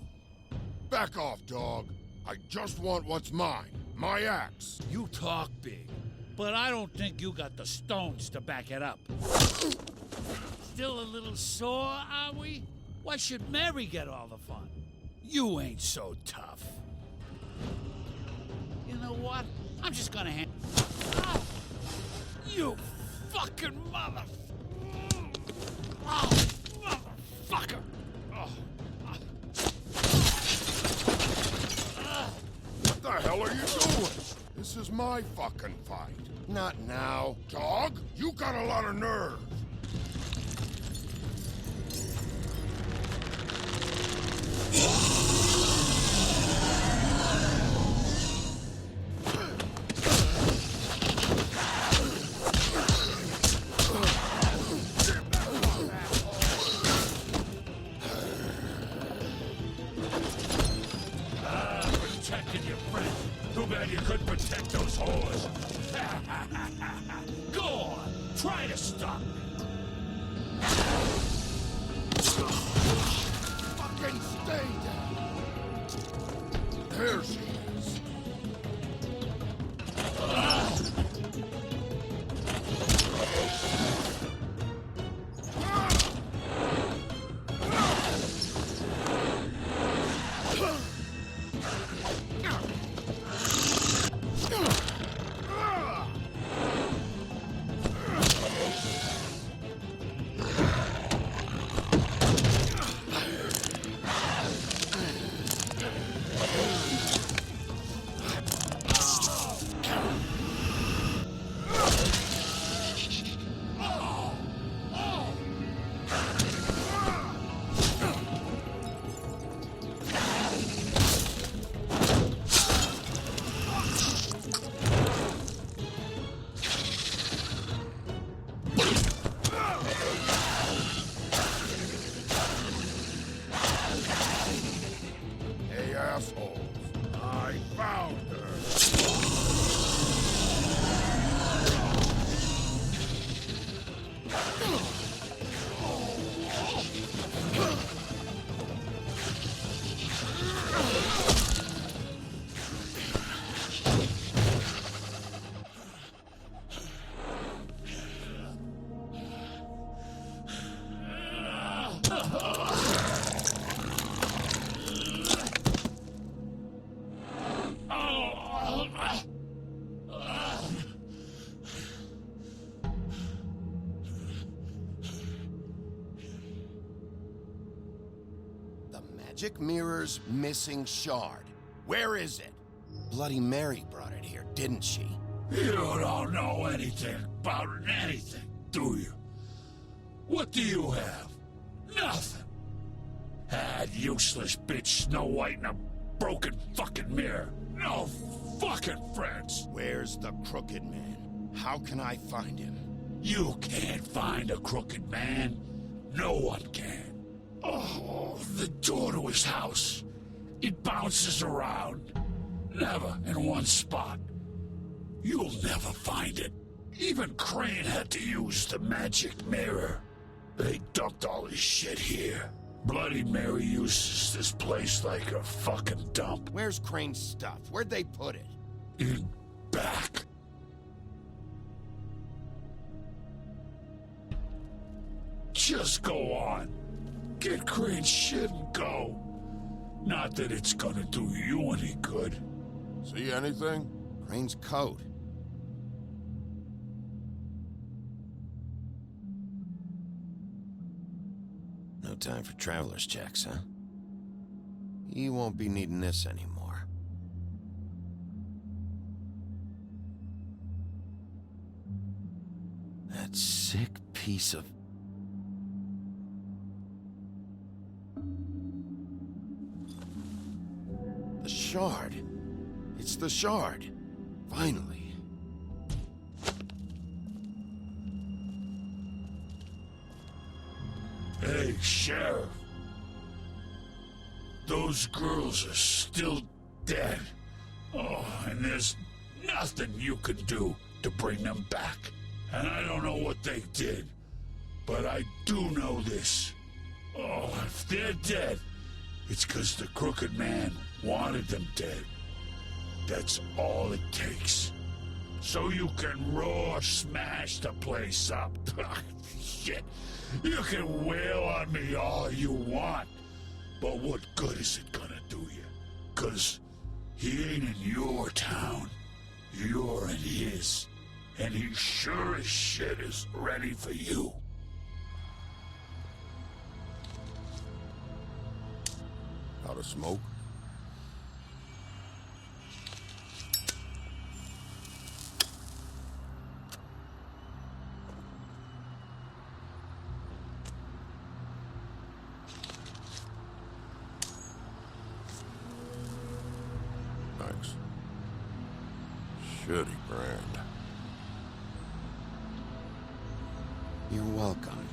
Back off, dog. I just want what's mine. My axe. You talk big, but I don't think you got the stones to back it up. Still a little sore, are we? Why should Mary get all the fun? You ain't so tough. You know what? I'm just gonna hand... Ah! You fucking mother... Oh, motherfucker! Oh. What the hell are you doing? This is my fucking fight. Not now. Dog, you got a lot of nerve. Protecting your friend. Too bad you couldn't protect those whores. Go on, try to stop me. magic mirror's missing shard. Where is it? Bloody Mary brought it here, didn't she? You don't know anything about anything, do you? What do you have? Nothing. That useless bitch Snow White and a broken fucking mirror. No fucking friends. Where's the Crooked Man? How can I find him? You can't find a crooked man. No one can. Oh, the door to his house. It bounces around. Never in one spot. You'll never find it. Even Crane had to use the magic mirror. They dumped all his shit here. Bloody Mary uses this place like a fucking dump. Where's Crane's stuff? Where'd they put it? In back. Just go on. Get Crane's shit and go. Not that it's gonna do you any good. See anything? Crane's coat. No time for traveler's checks, huh? You won't be needing this anymore. That sick piece of... The shard. It's the shard. Finally. Hey, Sheriff. Those girls are still dead. Oh, and there's nothing you can do to bring them back. And I don't know what they did, but I do know this. Oh, if they're dead, it's 'cause the Crooked Man wanted them dead. That's all it takes. So you can roar smash the place up. Shit. You can wail on me all you want, but what good is it gonna do you? 'Cause he ain't in your town. You're in his. And he sure as shit is ready for you. Out of smoke? Thanks. Shitty brand. You're welcome.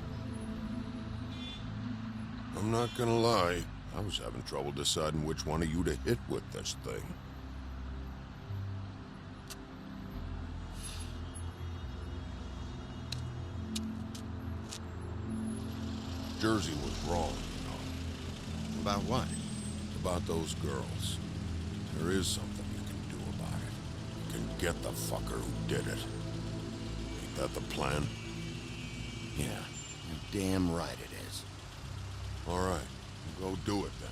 I'm not gonna lie. I was having trouble deciding which one of you to hit with this thing. Jersey was wrong, you know. About what? About those girls. There is something you can do about it. You can get the fucker who did it. Ain't that the plan? Yeah, you're damn right it is. All right, go do it then.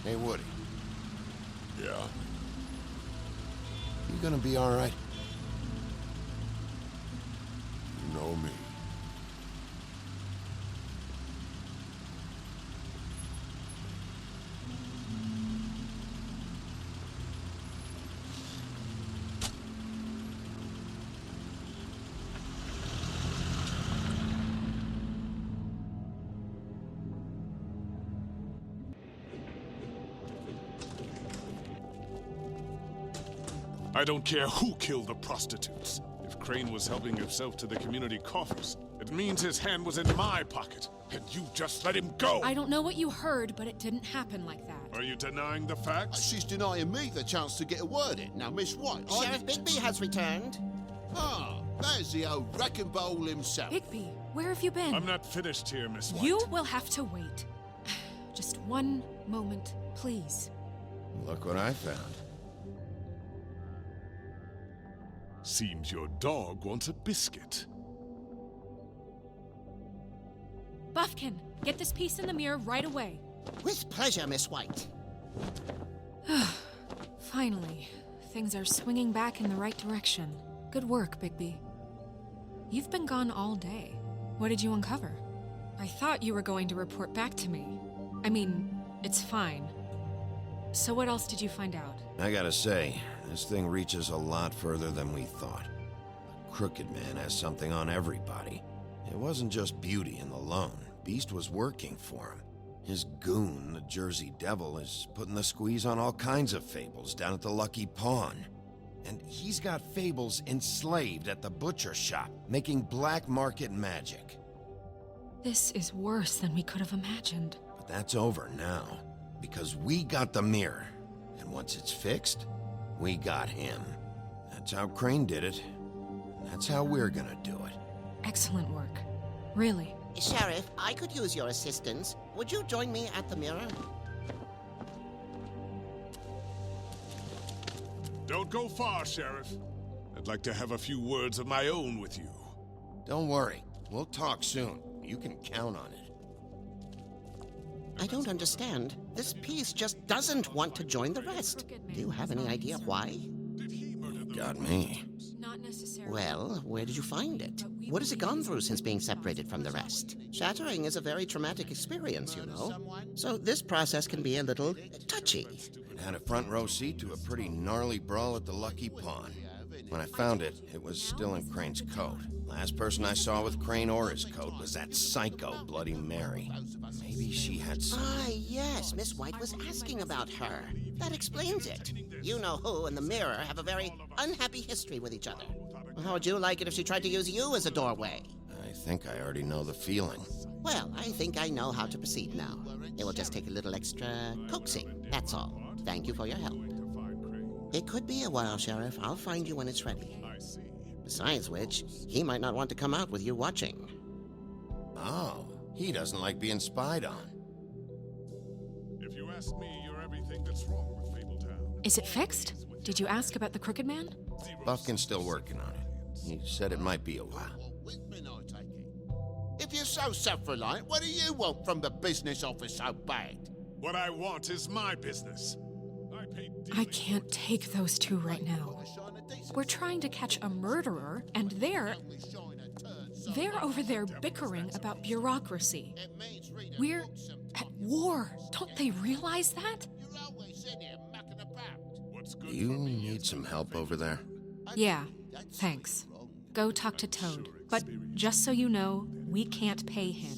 Hey, Woody. Yeah? You gonna be all right? You know me. I don't care who killed the prostitutes. If Crane was helping himself to the community coffers, it means his hand was in my pocket, and you just let him go! I don't know what you heard, but it didn't happen like that. Are you denying the facts? She's denying me the chance to get a word in. Now, Miss White, Sheriff Bigby has returned. Ah, there's the old wrecking bowl himself. Bigby, where have you been? I'm not finished here, Miss White. You will have to wait. Just one moment, please. Look what I found. Seems your dog wants a biscuit. Buffkin, get this piece in the mirror right away. With pleasure, Miss White. Finally, things are swinging back in the right direction. Good work, Bigby. You've been gone all day. What did you uncover? I thought you were going to report back to me. I mean, it's fine. So what else did you find out? I gotta say, this thing reaches a lot further than we thought. The Crooked Man has something on everybody. It wasn't just Beauty and the Lone. Beast was working for him. His goon, the Jersey Devil, is putting the squeeze on all kinds of fables down at the Lucky Pawn. And he's got fables enslaved at the butcher shop, making black market magic. This is worse than we could have imagined. But that's over now, because we got the mirror. And once it's fixed, we got him. That's how Crane did it. That's how we're gonna do it. Excellent work. Really. Sheriff, I could use your assistance. Would you join me at the mirror? Don't go far, Sheriff. I'd like to have a few words of my own with you. Don't worry. We'll talk soon. You can count on it. I don't understand. This piece just doesn't want to join the rest. Do you have any idea why? Got me. Not necessarily. Well, where did you find it? What has it gone through since being separated from the rest? Shattering is a very traumatic experience, you know. So this process can be a little touchy. It had a front row seat to a pretty gnarly brawl at the Lucky Pawn. When I found it, it was still in Crane's coat. Last person I saw with Crane or his coat was that psycho Bloody Mary. Maybe she had some... Ah, yes, Miss White was asking about her. That explains it. You know who and the mirror have a very unhappy history with each other. How would you like it if she tried to use you as a doorway? I think I already know the feeling. Well, I think I know how to proceed now. It will just take a little extra coaxing, that's all. Thank you for your help. It could be a while, Sheriff. I'll find you when it's ready. Besides which, he might not want to come out with you watching. Oh, he doesn't like being spied on. If you ask me, you're everything that's wrong with Fabletown. Is it fixed? Did you ask about the Crooked Man? Buffkin's still working on it. He said it might be a while. If you're so self-reliant, what do you want from the business office so bad? What I want is my business. I can't take those two right now. We're trying to catch a murderer, and they're over there bickering about bureaucracy. We're at war. Don't they realize that? Do you need some help over there? Yeah, thanks. Go talk to Toad. But just so you know, we can't pay him.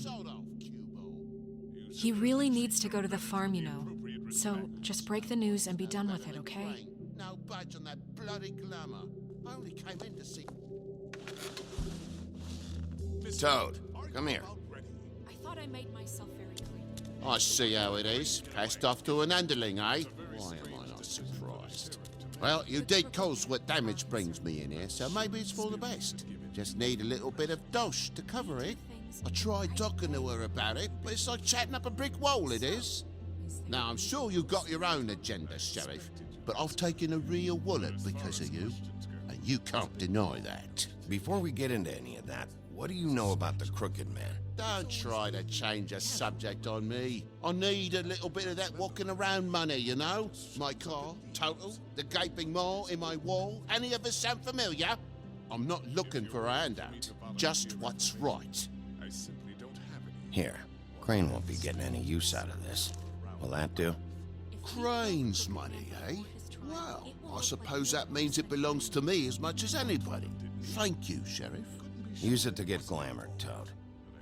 He really needs to go to the farm, you know. So just break the news and be done with it, okay? No budge on that bloody glamour. I only came in to see... Toad, come here. I thought I made myself very clear. I see how it is. Passed off to an underling, eh? Why am I not surprised? Well, you did cause what damage brings me in here, so maybe it's for the best. Just need a little bit of dosh to cover it. I tried talking to her about it, but it's like chatting up a brick wall, it is. Now, I'm sure you've got your own agenda, Sheriff, but I've taken a real wallet because of you, and you can't deny that. Before we get into any of that, what do you know about the Crooked Man? Don't try to change a subject on me. I need a little bit of that walking around money, you know? My car, total, the gaping maw in my wall. Any of us sound familiar? I'm not looking for a handout, just what's right. I simply don't have any. Here, Crane won't be getting any use out of this. Will that do? Crane's money, eh? Well, I suppose that means it belongs to me as much as anybody. Thank you, Sheriff. Use it to get glamored, Toad.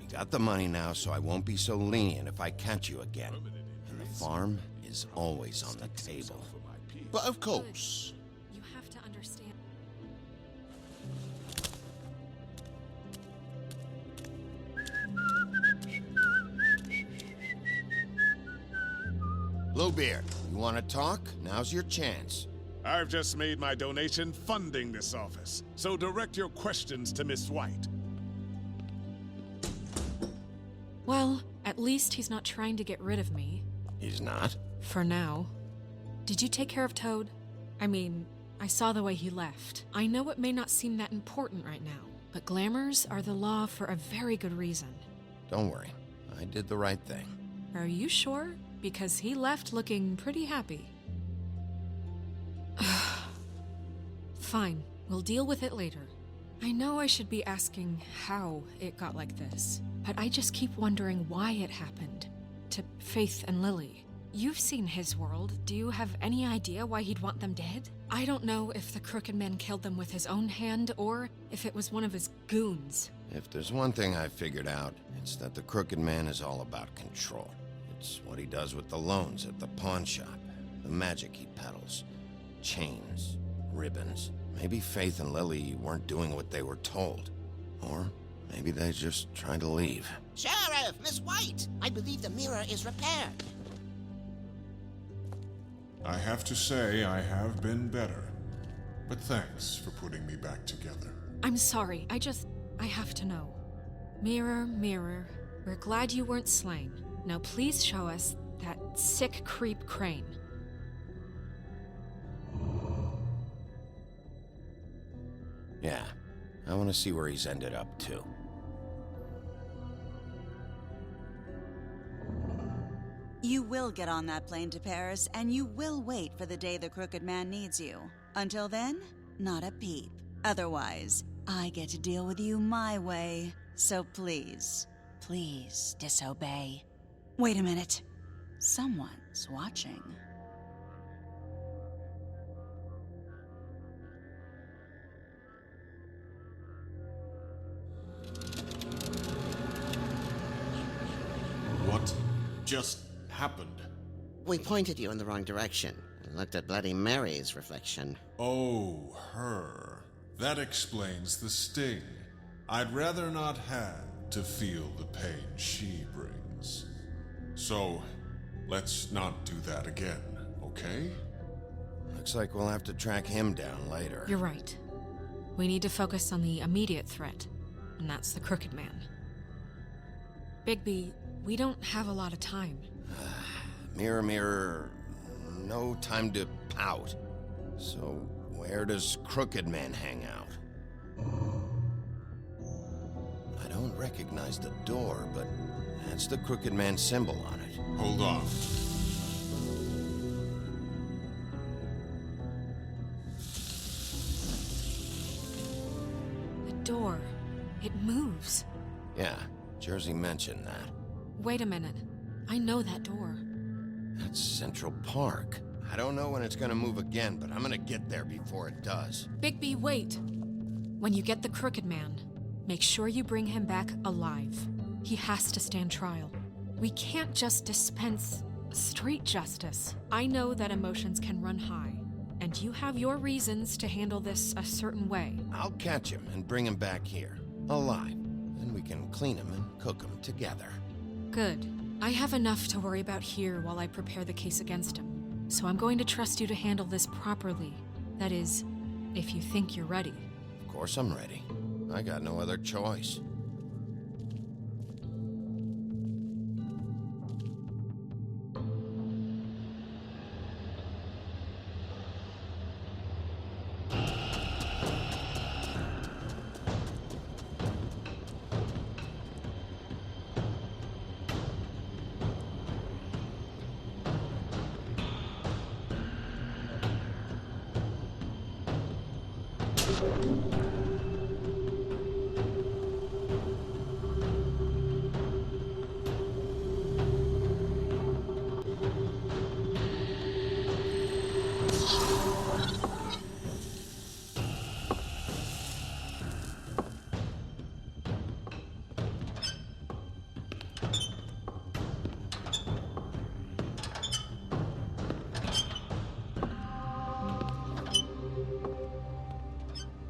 You got the money now, so I won't be so lenient if I catch you again. And the farm is always on the table. But of course. You have to understand. Bluebeard, you want to talk? Now's your chance. I've just made my donation funding this office, so direct your questions to Miss White. Well, at least he's not trying to get rid of me. He's not? For now. Did you take care of Toad? I mean, I saw the way he left. I know it may not seem that important right now, but glamours are the law for a very good reason. Don't worry. I did the right thing. Are you sure? Because he left looking pretty happy. Fine, we'll deal with it later. I know I should be asking how it got like this, but I just keep wondering why it happened. To Faith and Lily. You've seen his world. Do you have any idea why he'd want them dead? I don't know if the Crooked Man killed them with his own hand, or if it was one of his goons. If there's one thing I figured out, it's that the Crooked Man is all about control. It's what he does with the loans at the pawn shop, the magic he peddles, chains, ribbons. Maybe Faith and Lily weren't doing what they were told. Or maybe they just tried to leave. Sheriff, Miss White! I believe the mirror is repaired. I have to say I have been better. But thanks for putting me back together. I'm sorry, I have to know. Mirror, mirror, we're glad you weren't slain. Now please show us that sick creep Crane. Yeah, I want to see where he's ended up, too. You will get on that plane to Paris, and you will wait for the day the Crooked Man needs you. Until then, not a peep. Otherwise, I get to deal with you my way. So please, please disobey. Wait a minute. Someone's watching. What just happened? We pointed you in the wrong direction and looked at Bloody Mary's reflection. Oh, her. That explains the sting. I'd rather not have to feel the pain she brings. So, let's not do that again, okay? Looks like we'll have to track him down later. You're right. We need to focus on the immediate threat, and that's the Crooked Man. Bigby, we don't have a lot of time. Mirror, mirror, no time to pout. So, where does Crooked Man hang out? I don't recognize the door, but that's the Crooked Man symbol on it. Hold on. The door. It moves. Yeah, Jersey mentioned that. Wait a minute. I know that door. That's Central Park. I don't know when it's gonna move again, but I'm gonna get there before it does. Bigby, wait! When you get the Crooked Man, make sure you bring him back alive. He has to stand trial. We can't just dispense street justice. I know that emotions can run high, and you have your reasons to handle this a certain way. I'll catch him and bring him back here, alive. Then we can clean him and cook him together. Good. I have enough to worry about here while I prepare the case against him. So I'm going to trust you to handle this properly. That is, if you think you're ready. Of course I'm ready. I got no other choice.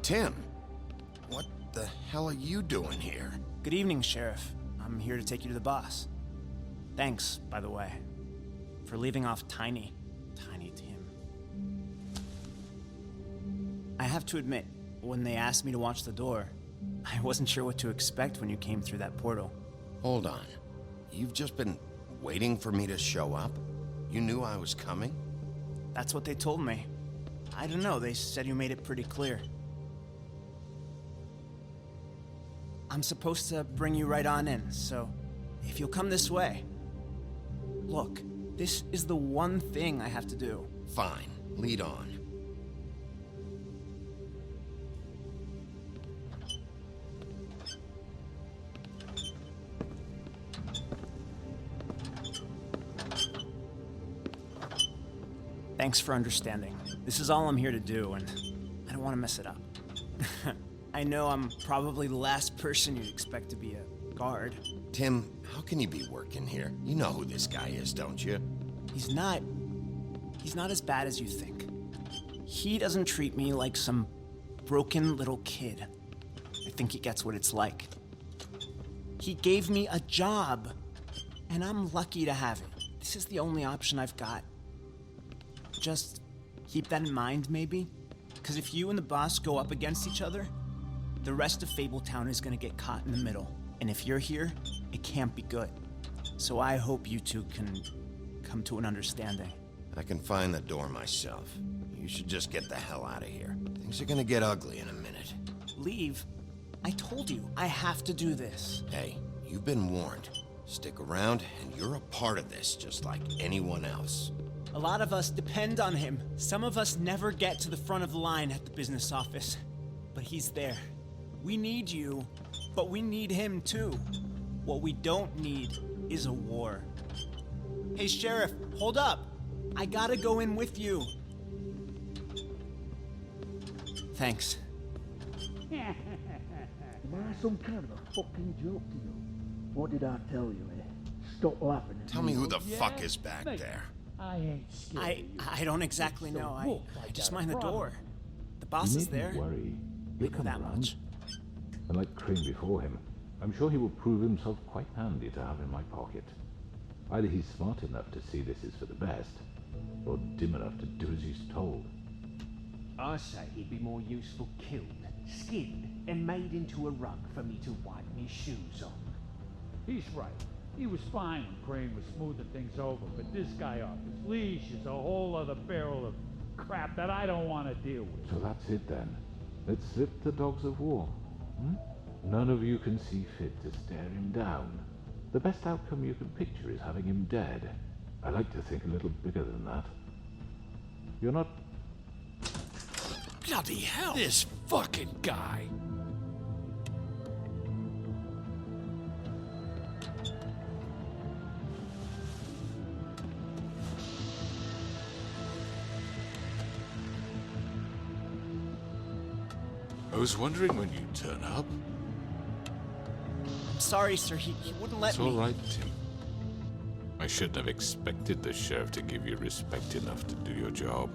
Tim, what the hell are you doing here? Good evening, Sheriff. I'm here to take you to the boss. Thanks, by the way, for leaving off Tiny Tim. I have to admit, when they asked me to watch the door, I wasn't sure what to expect when you came through that portal. Hold on. You've just been waiting for me to show up? You knew I was coming? That's what they told me. I don't know, they said you made it pretty clear. I'm supposed to bring you right on in, so if you'll come this way. Look, this is the one thing I have to do. Fine, lead on. Thanks for understanding. This is all I'm here to do, and I don't want to mess it up. I know I'm probably the last person you'd expect to be a guard. Tim, how can you be working here? You know who this guy is, don't you? He's not as bad as you think. He doesn't treat me like some broken little kid. I think he gets what it's like. He gave me a job, and I'm lucky to have it. This is the only option I've got. Just keep that in mind, maybe? Because if you and the boss go up against each other, the rest of Fabletown is gonna get caught in the middle. And if you're here, it can't be good. So I hope you two can come to an understanding. I can find the door myself. You should just get the hell out of here. Things are gonna get ugly in a minute. Leave? I told you, I have to do this. Hey, you've been warned. Stick around, and you're a part of this, just like anyone else. A lot of us depend on him. Some of us never get to the front of the line at the business office. But he's there. We need you, but we need him too. What we don't need is a war. Hey, Sheriff, hold up. I gotta go in with you. Thanks. Am I some kind of a fucking joke to you? What did I tell you, eh? Stop laughing at Tell me who the fuck is back there. I ain't scared. I don't exactly know. I just mind the door. The boss is there. Worry. I know that much. And like Crane before him, I'm sure he will prove himself quite handy to have in my pocket. Either he's smart enough to see this is for the best, or dim enough to do as he's told. I say he'd be more useful killed, skinned, and made into a rug for me to wipe me shoes on. He's right. He was fine when Crane was smoothing things over, but this guy off his leash is a whole other barrel of crap that I don't want to deal with. So that's it then. Let's slip the dogs of war. None of you can see fit to stare him down. The best outcome you can picture is having him dead. I like to think a little bigger than that. You're not... Bloody hell! This fucking guy! I was wondering when you'd turn up. I'm sorry, sir. He wouldn't let It's me. all right, Tim. I shouldn't have expected the sheriff to give you respect enough to do your job.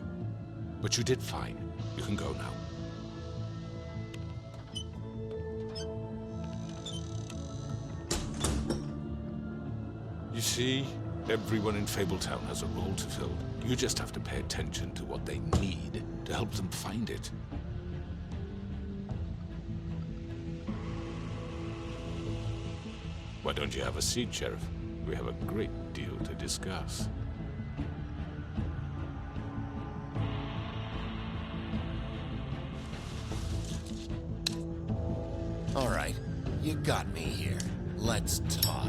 But you did fine. You can go now. You see, everyone in Fabletown has a role to fill. You just have to pay attention to what they need to help them find it. Why don't you have a seat, Sheriff? We have a great deal to discuss. All right, you got me here. Let's talk.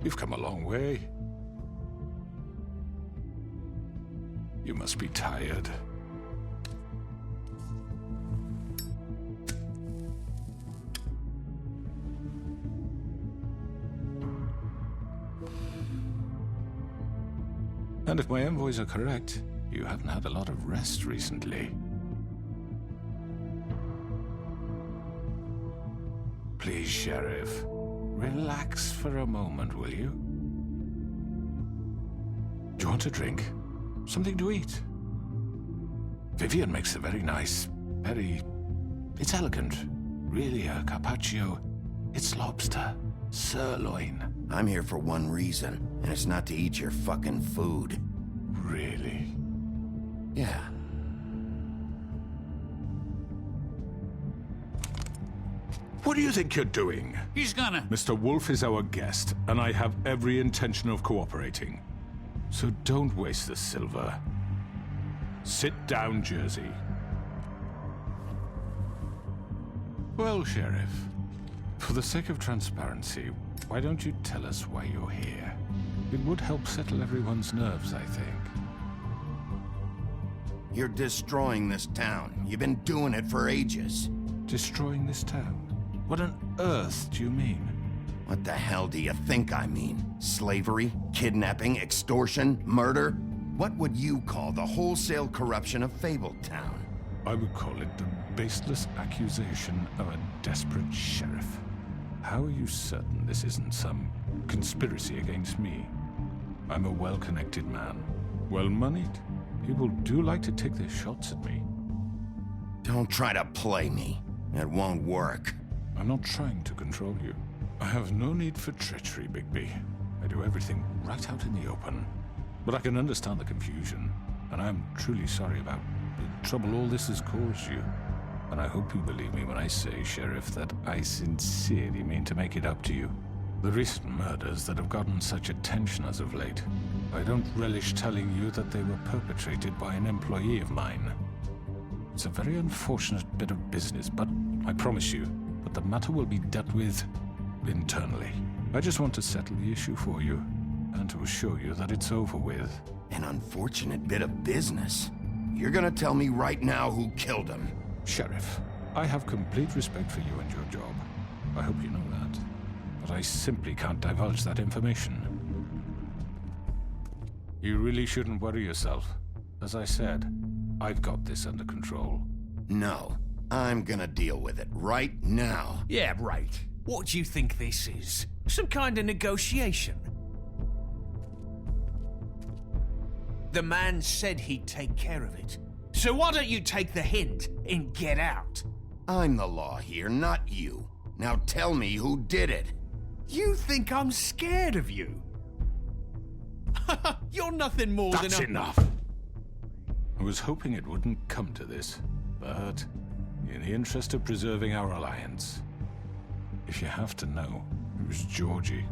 You've come a long way. You must be tired. And if my envoys are correct, you haven't had a lot of rest recently. Please, Sheriff. Relax for a moment, will you? Do you want a drink? Something to eat? Vivian makes a very nice, it's elegant. Really a carpaccio. It's lobster. Sirloin. I'm here for one reason, and it's not to eat your fucking food. Really? Yeah. What do you think you're doing? He's gonna... Mr. Wolf is our guest, and I have every intention of cooperating. So don't waste the silver. Sit down, Jersey. Well, Sheriff, for the sake of transparency, why don't you tell us why you're here? It would help settle everyone's nerves, I think. You're destroying this town. You've been doing it for ages. Destroying this town? What on earth do you mean? What the hell do you think I mean? Slavery? Kidnapping? Extortion? Murder? What would you call the wholesale corruption of Fabletown? I would call it the baseless accusation of a desperate sheriff. How are you certain this isn't some conspiracy against me? I'm a well-connected man, well-moneyed. People do like to take their shots at me. Don't try to play me. It won't work. I'm not trying to control you. I have no need for treachery, Bigby. I do everything right out in the open. But I can understand the confusion, and I'm truly sorry about the trouble all this has caused you. And I hope you believe me when I say, Sheriff, that I sincerely mean to make it up to you. The recent murders that have gotten such attention as of late, I don't relish telling you that they were perpetrated by an employee of mine. It's a very unfortunate bit of business, but I promise you that the matter will be dealt with internally. I just want to settle the issue for you, and to assure you that it's over with. An unfortunate bit of business? You're gonna tell me right now who killed him? Sheriff, I have complete respect for you and your job. I hope you know that. But I simply can't divulge that information. You really shouldn't worry yourself. As I said, I've got this under control. No, I'm gonna deal with it right now. Yeah, right. What do you think this is? Some kind of negotiation? The man said he'd take care of it. So why don't you take the hint and get out? I'm the law here, not you. Now tell me who did it. You think I'm scared of you? You're nothing more than a... That's enough! I was hoping it wouldn't come to this, but in the interest of preserving our alliance, if you have to know, it was Georgie.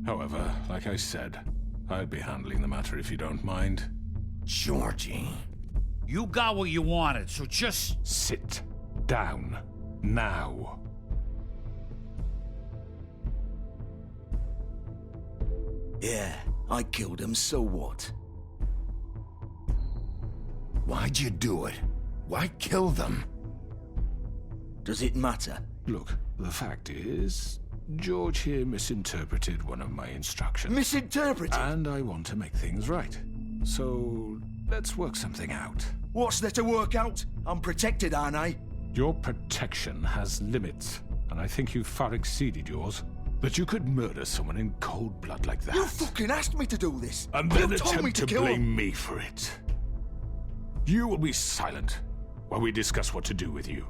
However, like I said, I'd be handling the matter if you don't mind. Georgie. You got what you wanted, so just... Sit down. Now. Yeah, I killed him, so what? Why'd you do it? Why kill them? Does it matter? Look, the fact is, George here misinterpreted one of my instructions. Misinterpreted? And I want to make things right. So, let's work something out. What's there to work out? I'm protected, aren't I? Your protection has limits, and I think you've far exceeded yours. That you could murder someone in cold blood like that. You fucking asked me to do this! And then you told me attempt to kill blame him. me for it. You will be silent while we discuss what to do with you.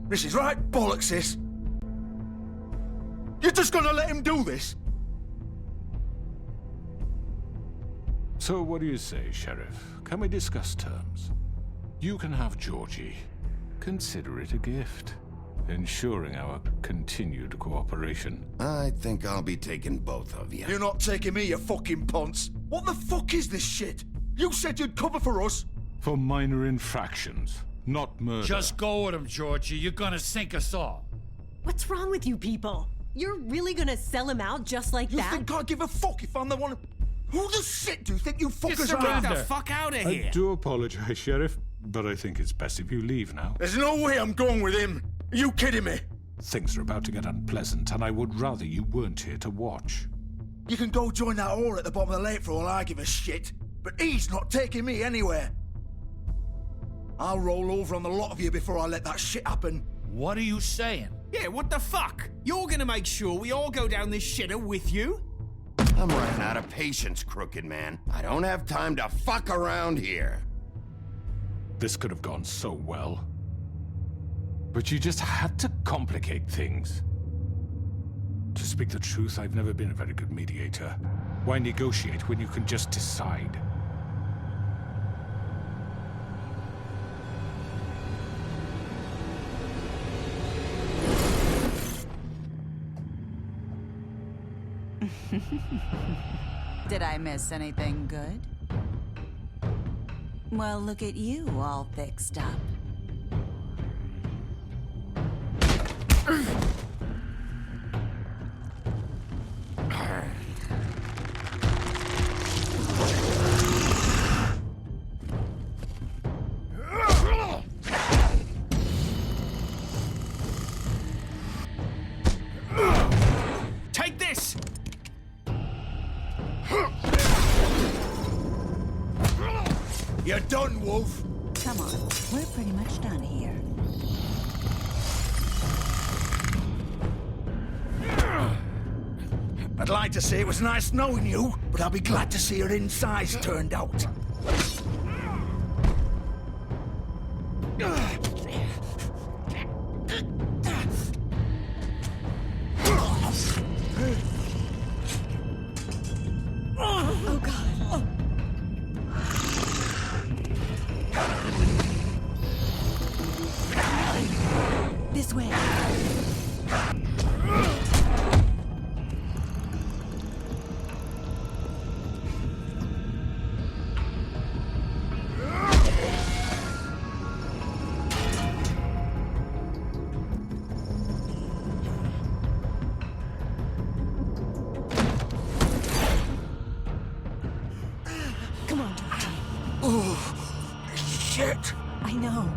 This is right bollocks, this! You're just gonna let him do this? So what do you say, Sheriff? Can we discuss terms? You can have Georgie. Consider it a gift, ensuring our continued cooperation. I think I'll be taking both of you. You're not taking me, you fucking ponce! What the fuck is this shit? You said you'd cover for us! For minor infractions, not murder. Just go with him, Georgie. You're gonna sink us all. What's wrong with you people? You're really gonna sell him out just like that? You think I give a fuck if I'm the one... Who the shit do you think you fuckers are? Get the fuck out of here! I do apologize, Sheriff, but I think it's best if you leave now. There's no way I'm going with him! Are you kidding me? Things are about to get unpleasant, and I would rather you weren't here to watch. You can go join that whore at the bottom of the lake for all I give a shit, but he's not taking me anywhere. I'll roll over on the lot of you before I let that shit happen. What are you saying? Yeah, what the fuck? You're gonna make sure we all go down this shitter with you? I'm running out of patience, Crooked Man. I don't have time to fuck around here. This could have gone so well. But you just had to complicate things. To speak the truth, I've never been a very good mediator. Why negotiate when you can just decide? Did I miss anything good? Well, look at you, all fixed up. Take this! You're done, Wolf. Come on, we're pretty much done here. I'd like to say it was nice knowing you, but I'll be glad to see your insides turned out. Oh, God. This way. Come on. Oh, shit. I know.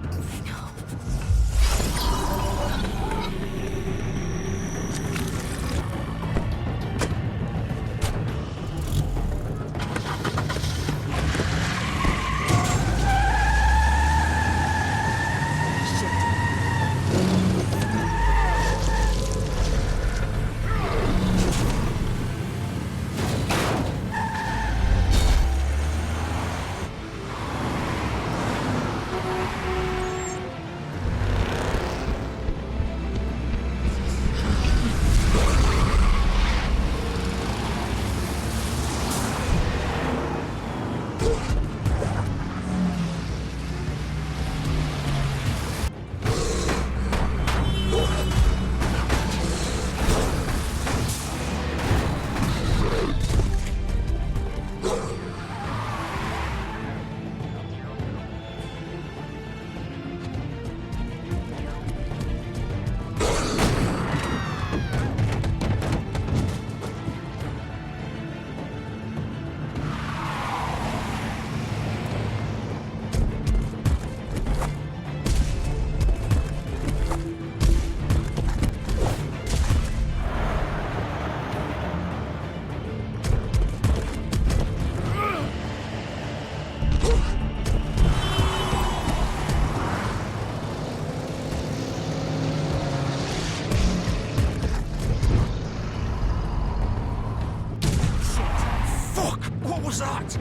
Fuck! What was that?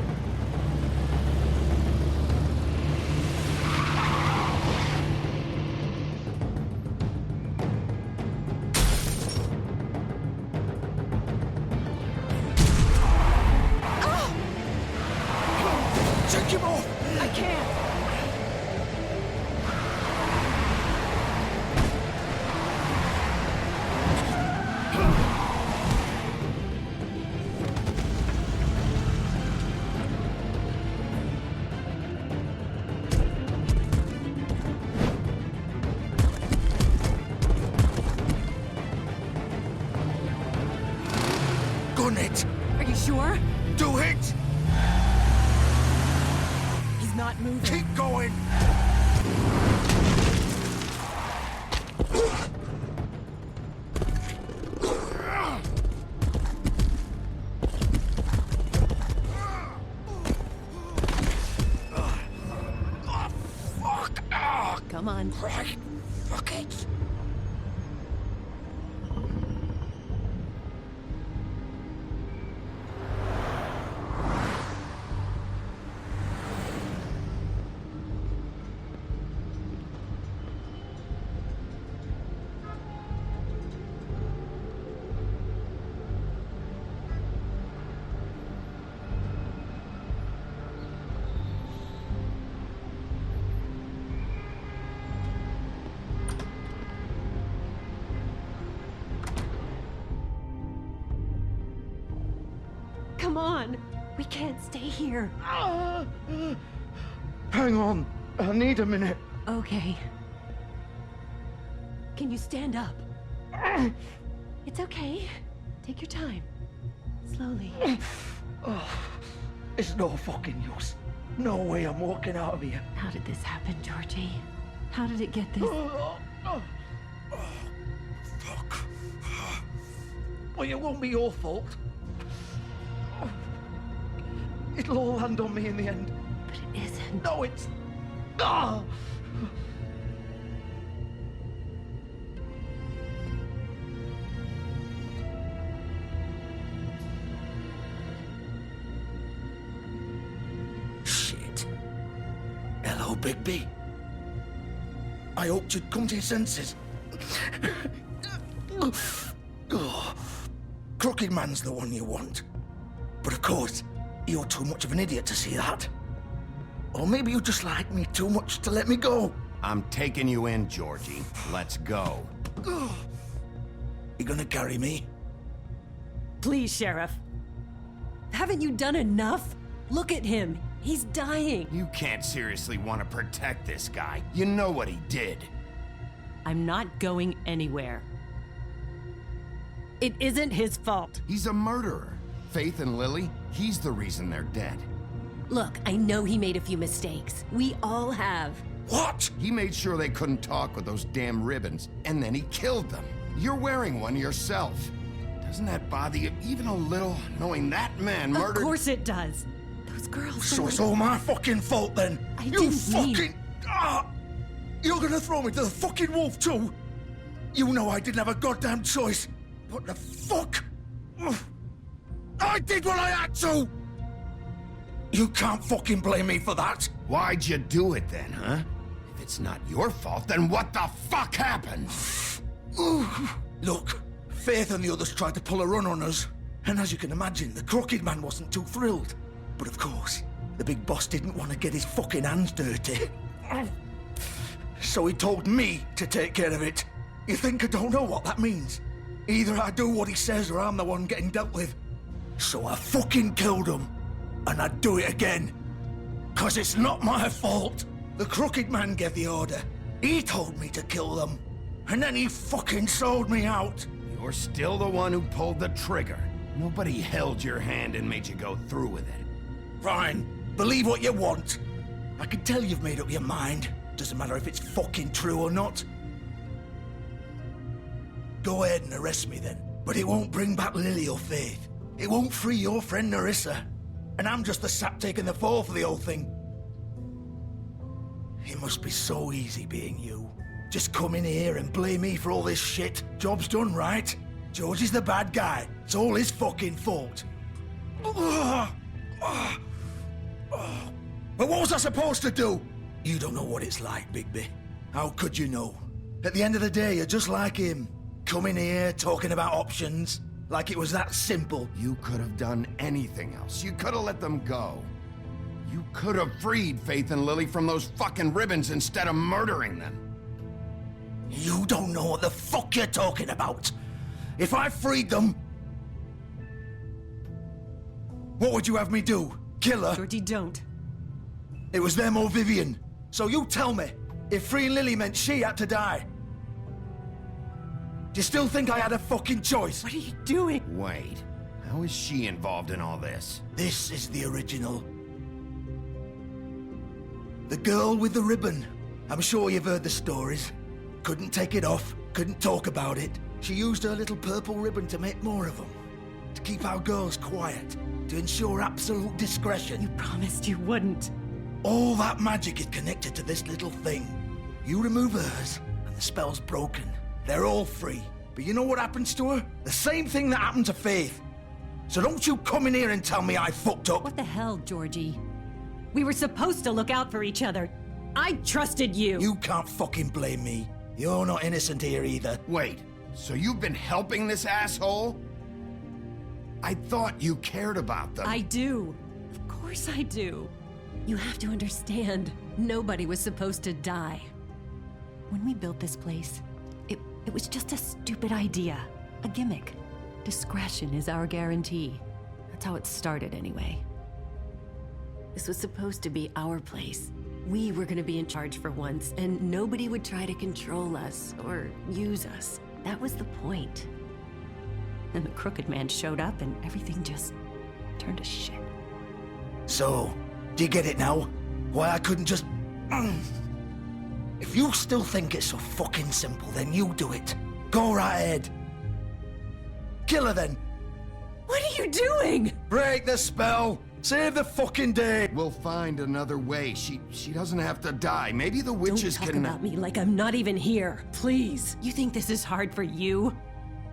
Take him off! I can't. Gun it! Are you sure? Do it! He's not moving. Keep going! Oh, fuck! Come on. Right. Fuck it. Come on. We can't stay here. Hang on. I need a minute. Okay. Can you stand up? It's okay. Take your time. Slowly. It's no fucking use. No way I'm walking out of here. How did this happen, Georgie? How did it get this? Fuck. Well, it won't be your fault. It'll all land on me in the end. But it isn't. No, it's... Ah! Shit. Hello, Bigby. I hoped you'd come to your senses. Crooked Man's the one you want. But of course, you're too much of an idiot to see that. Or maybe you just like me too much to let me go. I'm taking you in, Georgie. Let's go. You gonna carry me? Please, Sheriff. Haven't you done enough? Look at him. He's dying. You can't seriously want to protect this guy. You know what he did. I'm not going anywhere. It isn't his fault. He's a murderer. Faith and Lily, he's the reason they're dead. Look, I know he made a few mistakes. We all have. What? He made sure they couldn't talk with those damn ribbons, and then he killed them. You're wearing one yourself. Doesn't that bother you even a little, knowing that man murdered... Of course it does. Those girls... So it's all my fucking fault then? You fucking... You're gonna throw me to the fucking wolf too? You know I didn't have a goddamn choice. What the fuck? I did what I had to! You can't fucking blame me for that. Why'd you do it then, huh? If it's not your fault, then what the fuck happened? Look, Faith and the others tried to pull a run on us. And as you can imagine, the Crooked Man wasn't too thrilled. But of course, the big boss didn't want to get his fucking hands dirty. So he told me to take care of it. You think I don't know what that means? Either I do what he says or I'm the one getting dealt with. So I fucking killed him. And I'd do it again. 'Cause it's not my fault. The Crooked Man gave the order. He told me to kill them. And then he fucking sold me out. You're still the one who pulled the trigger. Nobody held your hand and made you go through with it. Fine. Believe what you want. I can tell you've made up your mind. Doesn't matter if it's fucking true or not. Go ahead and arrest me then. But it won't bring back Lily or Faith. It won't free your friend Nerissa. And I'm just the sap taking the fall for the whole thing. It must be so easy being you. Just come in here and blame me for all this shit. Job's done, right? George is the bad guy. It's all his fucking fault. But what was I supposed to do? You don't know what it's like, Bigby. How could you know? At the end of the day, you're just like him. Coming here, talking about options. Like it was that simple. You could have done anything else. You could have let them go. You could have freed Faith and Lily from those fucking ribbons instead of murdering them. You don't know what the fuck you're talking about. If I freed them... What would you have me do? Kill her? Georgie, don't. It was them or Vivian. So you tell me, if freeing Lily meant she had to die, do you still think I had a fucking choice? What are you doing? Wait, how is she involved in all this? This is the original. The girl with the ribbon. I'm sure you've heard the stories. Couldn't take it off, couldn't talk about it. She used her little purple ribbon to make more of them. To keep our girls quiet. To ensure absolute discretion. You promised you wouldn't. All that magic is connected to this little thing. You remove hers, and the spell's broken. They're all free. But you know what happens to her? The same thing that happened to Faith. So don't you come in here and tell me I fucked up. What the hell, Georgie? We were supposed to look out for each other. I trusted you. You can't fucking blame me. You're not innocent here either. Wait, so you've been helping this asshole? I thought you cared about them. I do. Of course I do. You have to understand, nobody was supposed to die. When we built this place, it was just a stupid idea. A gimmick. Discretion is our guarantee. That's how it started anyway. This was supposed to be our place. We were gonna be in charge for once, and nobody would try to control us or use us. That was the point. And the Crooked Man showed up and everything just turned to shit. So, do you get it now? Why I couldn't just... If you still think it's so fucking simple, then you do it. Go right ahead. Kill her then. What are you doing? Break the spell. Save the fucking day. We'll find another way. She doesn't have to die. Maybe the witches Don't talk can... about me like I'm not even here. Please. You think this is hard for you?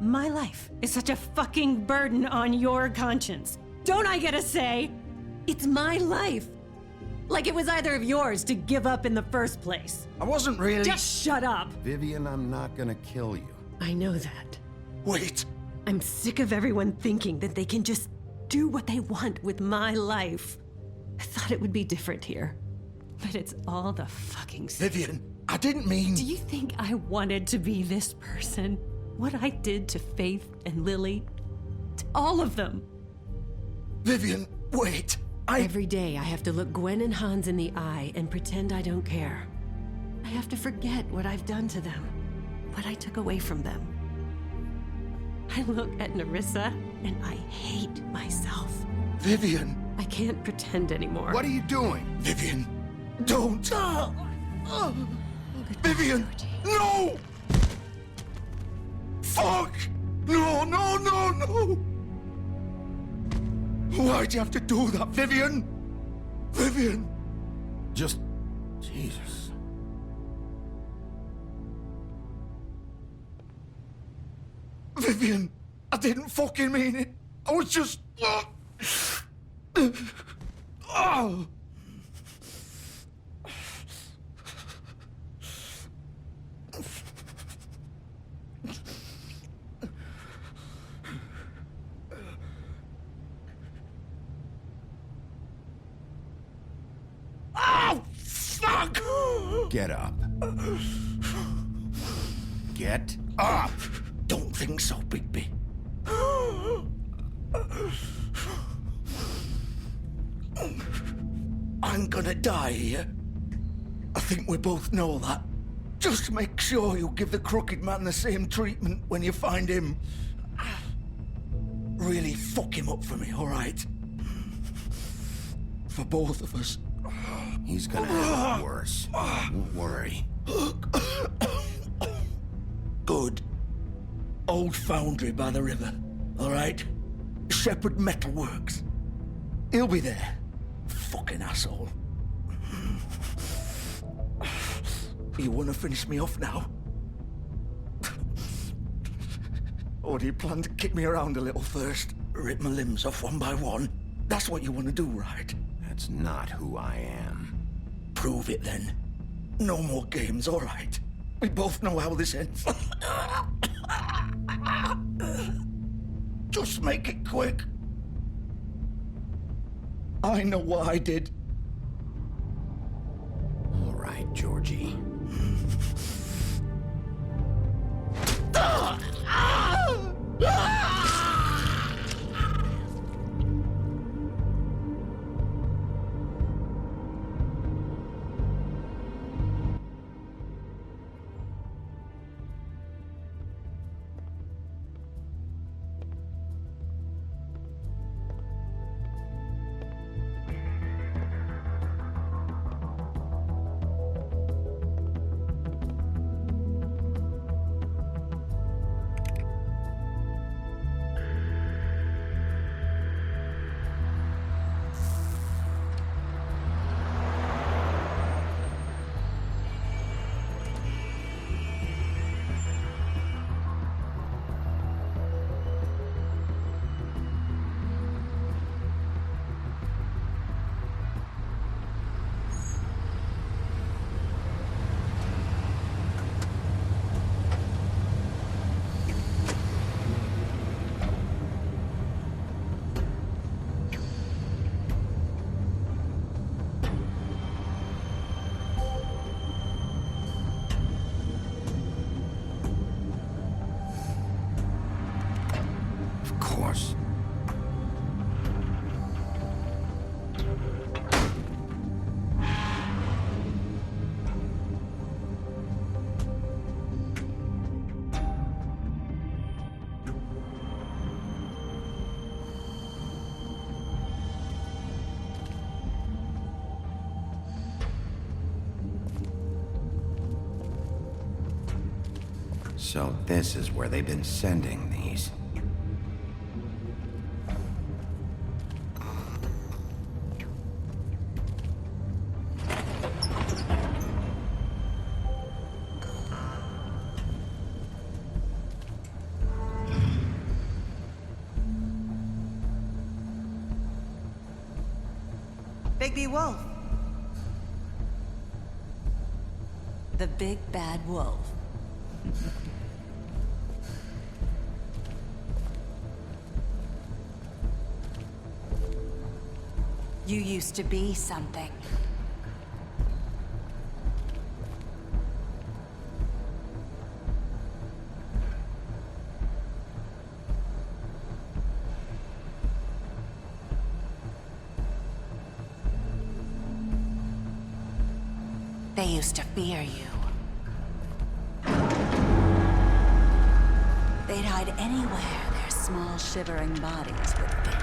My life is such a fucking burden on your conscience. Don't I get a say? It's my life. Like it was either of yours to give up in the first place. I wasn't really... Just shut up. Vivian, I'm not gonna kill you. I know that. Wait. I'm sick of everyone thinking that they can just do what they want with my life. I thought it would be different here. But it's all the fucking same. Vivian, I didn't mean... Do you think I wanted to be this person? What I did to Faith and Lily? To all of them. Vivian, wait. Every day I have to look Gwen and Hans in the eye and pretend I don't care. I have to forget what I've done to them. What I took away from them. I look at Nerissa and I hate myself. Vivian. I can't pretend anymore. What are you doing? Vivian, don't. Vivian, no! Fuck! No, no, no, no! Why'd you have to do that, Vivian? Vivian! Just... Jesus. Vivian, I didn't fucking mean it. I was just... Oh! Oh, fuck! Get up. Get up! Don't think so, Bigby. I'm gonna die here. I think we both know that. Just make sure you give the Crooked Man the same treatment when you find him. Really fuck him up for me, all right? For both of us. He's gonna have it worse. Don't worry. Good. Old foundry by the river, all right? Shepherd Metalworks. He'll be there. Fucking asshole. You want to finish me off now? Or do you plan to kick me around a little first? Rip my limbs off one by one? That's what you want to do, right? That's not who I am. Prove it then. No more games, all right? We both know how this ends. Just make it quick. I know what I did. All right, Georgie. So this is where they've been sending these. Bigby Wolf. The big bad wolf. You used to be something. They used to fear you. They'd hide anywhere their small, shivering bodies would fit.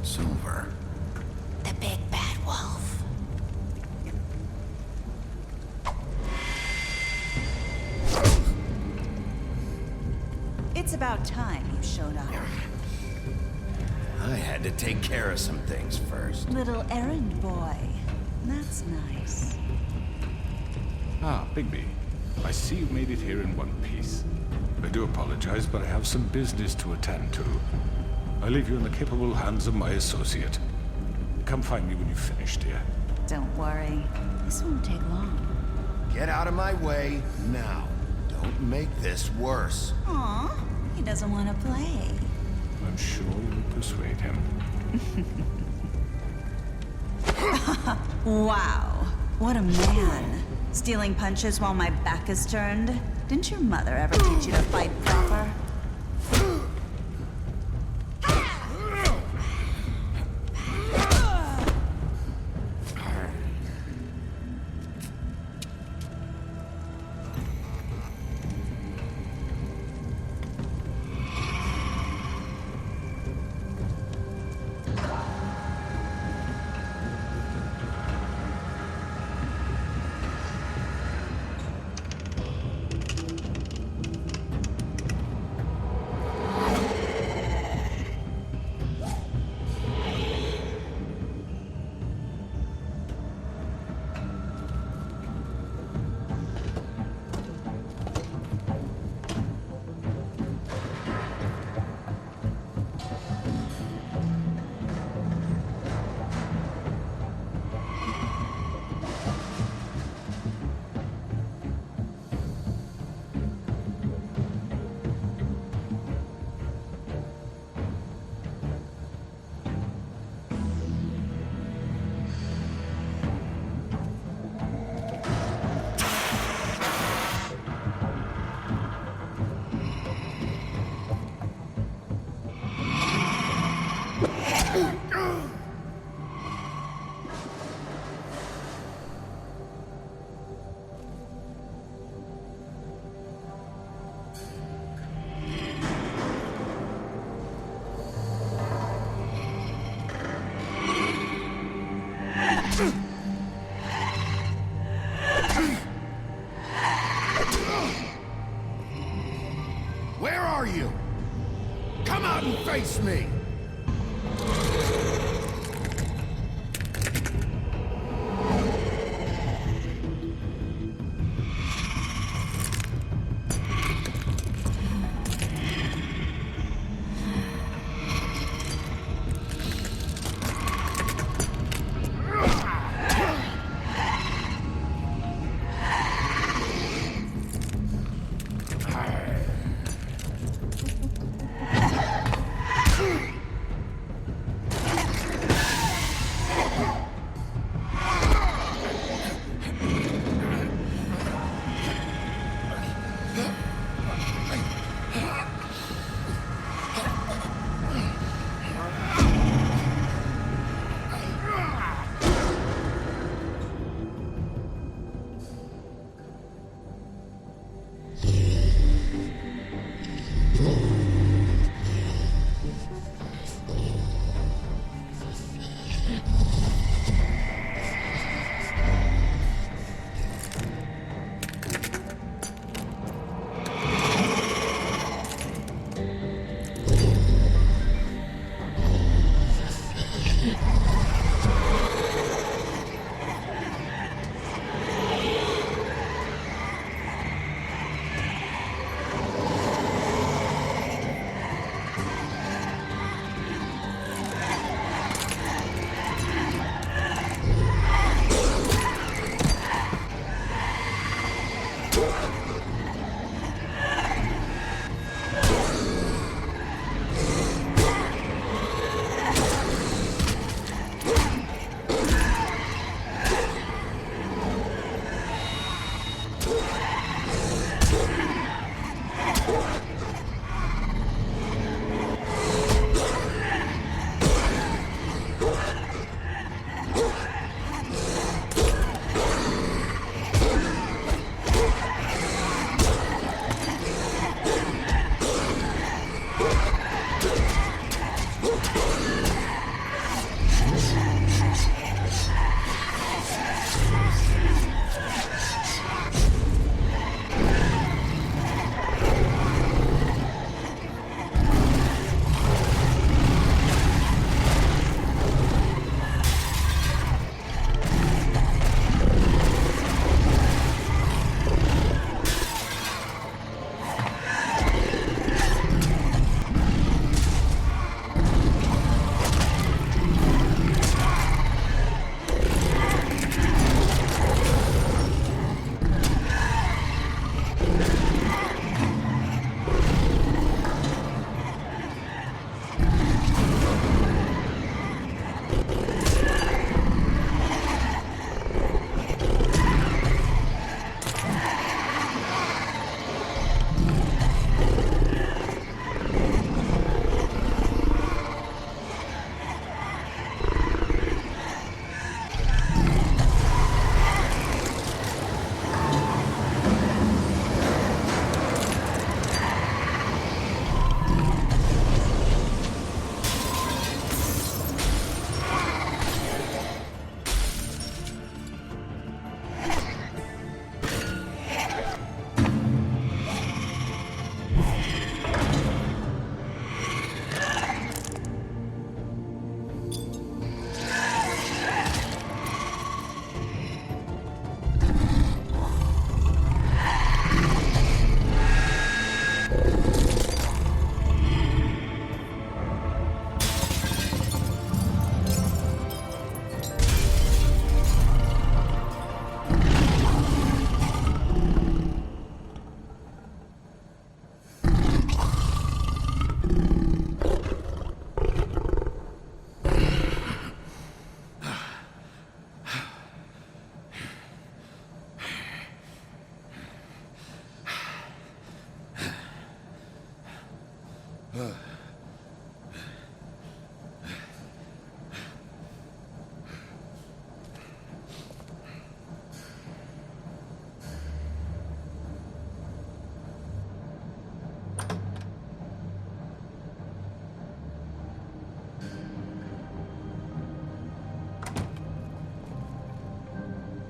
Silver. The big bad wolf. It's about time you showed up. I had to take care of some things first. Little errand boy. That's nice. Ah, Bigby. I see you made it here in one piece. I do apologize, but I have some business to attend to. I leave you in the capable hands of my associate. Come find me when you've finished, dear. Don't worry. This won't take long. Get out of my way now. Don't make this worse. Aw, he doesn't want to play. I'm sure you'll persuade him. Wow, what a man. Stealing punches while my back is turned? Didn't your mother ever teach you to fight proper? Where are you? Come out and face me!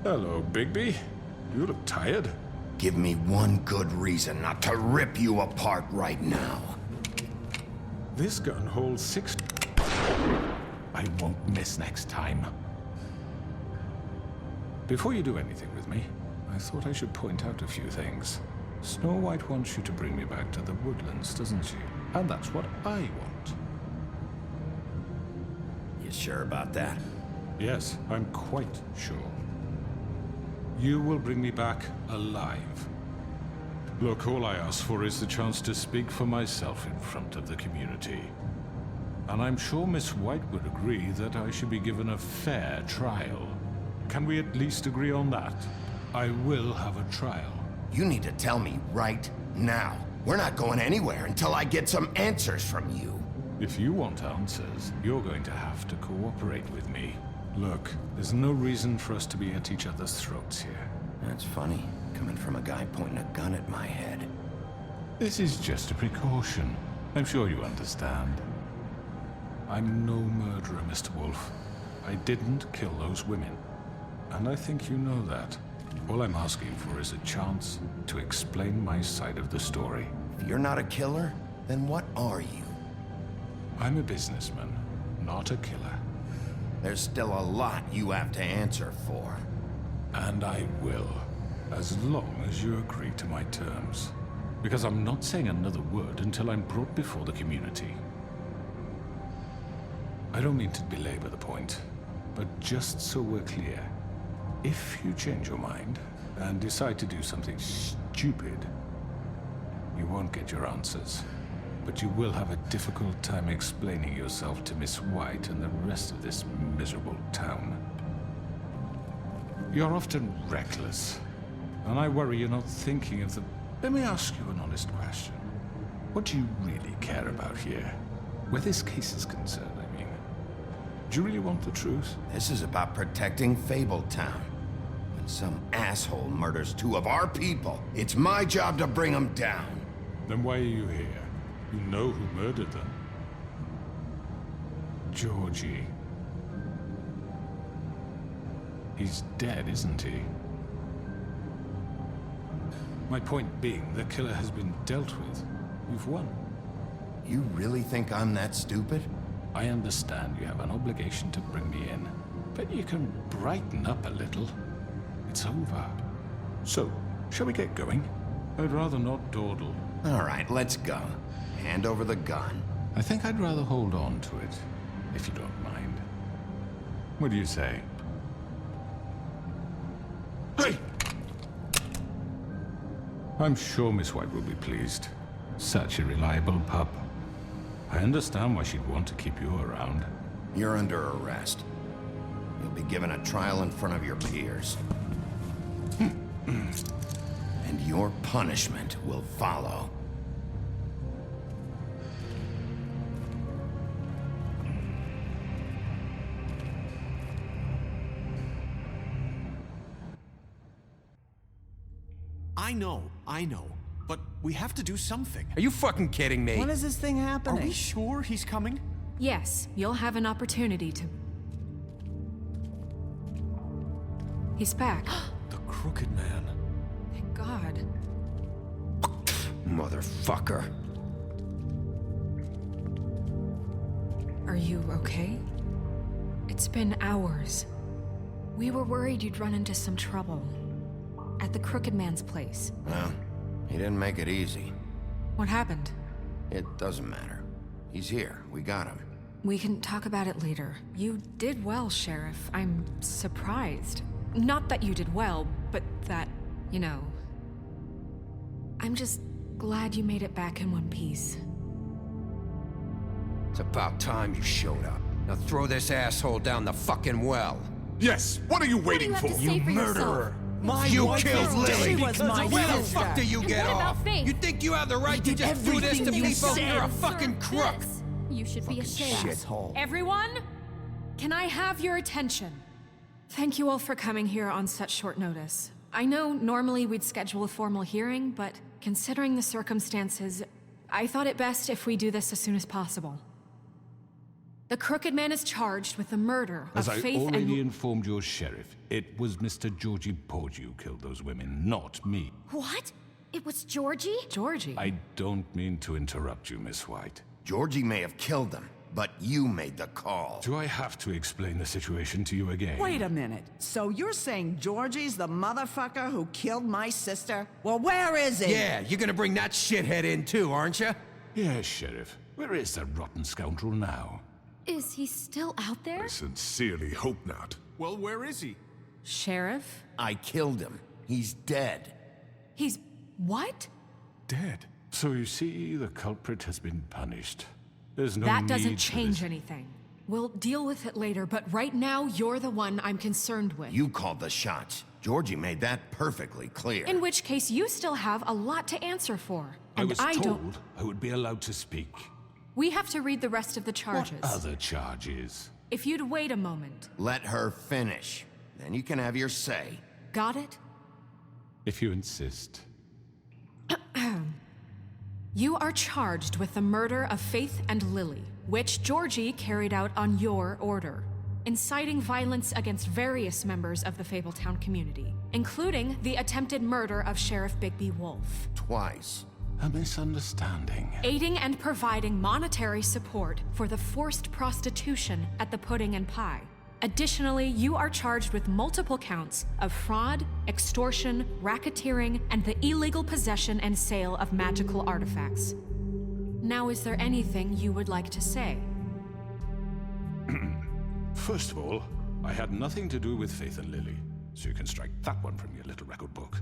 Hello, Bigby. You look tired. Give me one good reason not to rip you apart right now. This gun holds 6... I won't miss next time. Before you do anything with me, I thought I should point out a few things. Snow White wants you to bring me back to the woodlands, doesn't she? And that's what I want. You sure about that? Yes, I'm quite sure. You will bring me back alive. Look, all I ask for is the chance to speak for myself in front of the community. And I'm sure Miss White would agree that I should be given a fair trial. Can we at least agree on that? I will have a trial. You need to tell me right now. We're not going anywhere until I get some answers from you. If you want answers, you're going to have to cooperate with me. Look, there's no reason for us to be at each other's throats here. That's funny, coming from a guy pointing a gun at my head. This is just a precaution. I'm sure you understand. I'm no murderer, Mr. Wolf. I didn't kill those women. And I think you know that. All I'm asking for is a chance to explain my side of the story. If you're not a killer, then what are you? I'm a businessman, not a killer. There's still a lot you have to answer for. And I will, as long as you agree to my terms. Because I'm not saying another word until I'm brought before the community. I don't mean to belabor the point, but just so we're clear, if you change your mind, and decide to do something stupid, you won't get your answers. But you will have a difficult time explaining yourself to Miss White and the rest of this miserable town. You're often reckless, and I worry you're not thinking of the... Let me ask you an honest question. What do you really care about here? Where this case is concerned, I mean. Do you really want the truth? This is about protecting Fabletown. When some asshole murders 2 of our people, it's my job to bring them down. Then why are you here? You know who murdered them. Georgie. He's dead, isn't he? My point being, the killer has been dealt with. You've won. You really think I'm that stupid? I understand you have an obligation to bring me in, but you can brighten up a little. It's over. So, shall we get going? I'd rather not dawdle. All right, let's go. Hand over the gun. I think I'd rather hold on to it, if you don't mind. What do you say? Hey! I'm sure Miss White will be pleased. Such a reliable pup. I understand why she'd want to keep you around. You're under arrest. You'll be given a trial in front of your peers. And your punishment will follow. I know. But we have to do something. Are you fucking kidding me? When is this thing happening? Are we sure he's coming? Yes, you'll have an opportunity to... He's back. The Crooked Man. Thank God. Motherfucker. Are you okay? It's been hours. We were worried you'd run into some trouble. At the Crooked Man's place. Well, he didn't make it easy. What happened? It doesn't matter. He's here. We got him. We can talk about it later. You did well, Sheriff. I'm surprised. Not that you did well, but that, you know... I'm just glad you made it back in one piece. It's about time you showed up. Now throw this asshole down the fucking well. Yes, what are you waiting for? You murderer! You killed Lily! Where the fuck do you get off? You think you have the right to just do this to people? You're a fucking crook! You should be ashamed. Shithole. Everyone, can I have your attention? Thank you all for coming here on such short notice. I know normally we'd schedule a formal hearing, but considering the circumstances, I thought it best if we do this as soon as possible. The Crooked Man is charged with the murder of As I Faith and... already informed your sheriff, it was Mr. Georgie Porgy who killed those women, not me. What? It was Georgie? Georgie? I don't mean to interrupt you, Miss White. Georgie may have killed them, but you made the call. Do I have to explain the situation to you again? Wait a minute. So you're saying Georgie's the motherfucker who killed my sister? Well, where is he? Yeah, you're gonna bring that shithead in too, aren't you? Yes, Sheriff. Where is the rotten scoundrel now? Is he still out there? I sincerely hope not. Well, where is he? Sheriff? I killed him. He's dead. He's... what? Dead. So you see, the culprit has been punished. There's no That need doesn't for change this. anything. We'll deal with it later, but right now, you're the one I'm concerned with. You called the shots. Georgie made that perfectly clear. In which case, you still have a lot to answer for. I And was I told don't... I would be allowed to speak. We have to read the rest of the charges. What other charges? If you'd wait a moment. Let her finish. Then you can have your say. Got it? If you insist. You are charged with the murder of Faith and Lily, which Georgie carried out on your order, inciting violence against various members of the Fabletown community, including the attempted murder of Sheriff Bigby Wolf. Twice. A misunderstanding. Aiding and providing monetary support for the forced prostitution at the Pudding and Pie. Additionally, you are charged with multiple counts of fraud, extortion, racketeering, and the illegal possession and sale of magical artifacts. Now, is there anything you would like to say? First of all, I had nothing to do with Faith and Lily. So you can strike that one from your little record book.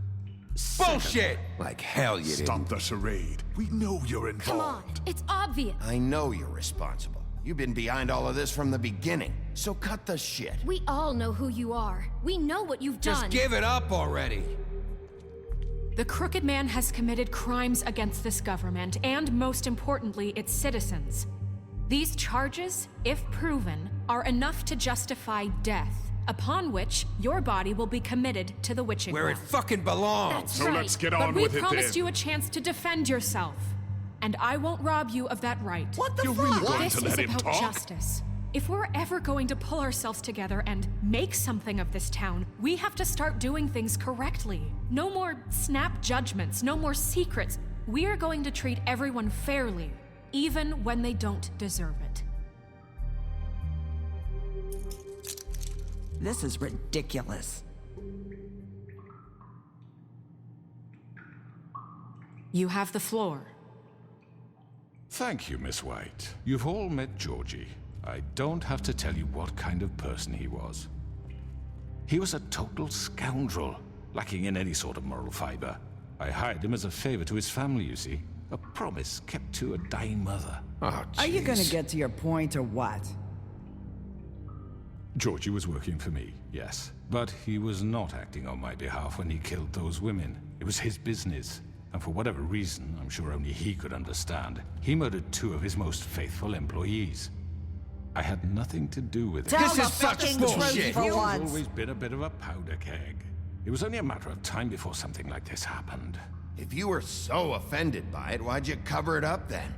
Bullshit! Like hell you didn't. Stop the charade. We know you're involved. Come on, it's obvious. I know you're responsible. You've been behind all of this from the beginning. So cut the shit. We all know who you are. We know what you've done. Just give it up already. The Crooked Man has committed crimes against this government, and most importantly, its citizens. These charges, if proven, are enough to justify death, upon which your body will be committed to the witching Where it well. fucking belongs. That's So right. let's get but on we with it promised then. you a chance to defend yourself, and I won't rob you of that right. What the You're fuck? really going This to is let him about talk? justice. If we're ever going to pull ourselves together and make something of this town, we have to start doing things correctly. No more snap judgments, no more secrets. We are going to treat everyone fairly, even when they don't deserve it. This is ridiculous. You have the floor. Thank you, Miss White. You've all met Georgie. I don't have to tell you what kind of person he was. He was a total scoundrel, lacking in any sort of moral fiber. I hired him as a favor to his family, you see. A promise kept to a dying mother. Oh, Are you gonna jeez. get to your point or what? Georgie was working for me, yes. But he was not acting on my behalf when he killed those women. It was his business. And for whatever reason, I'm sure only he could understand, he murdered 2 of his most faithful employees. I had nothing to do with it. Tell This the is such fucking bullshit. truth for He's once. always been a bit of a powder keg. It was only a matter of time before something like this happened. If you were so offended by it, why'd you cover it up then?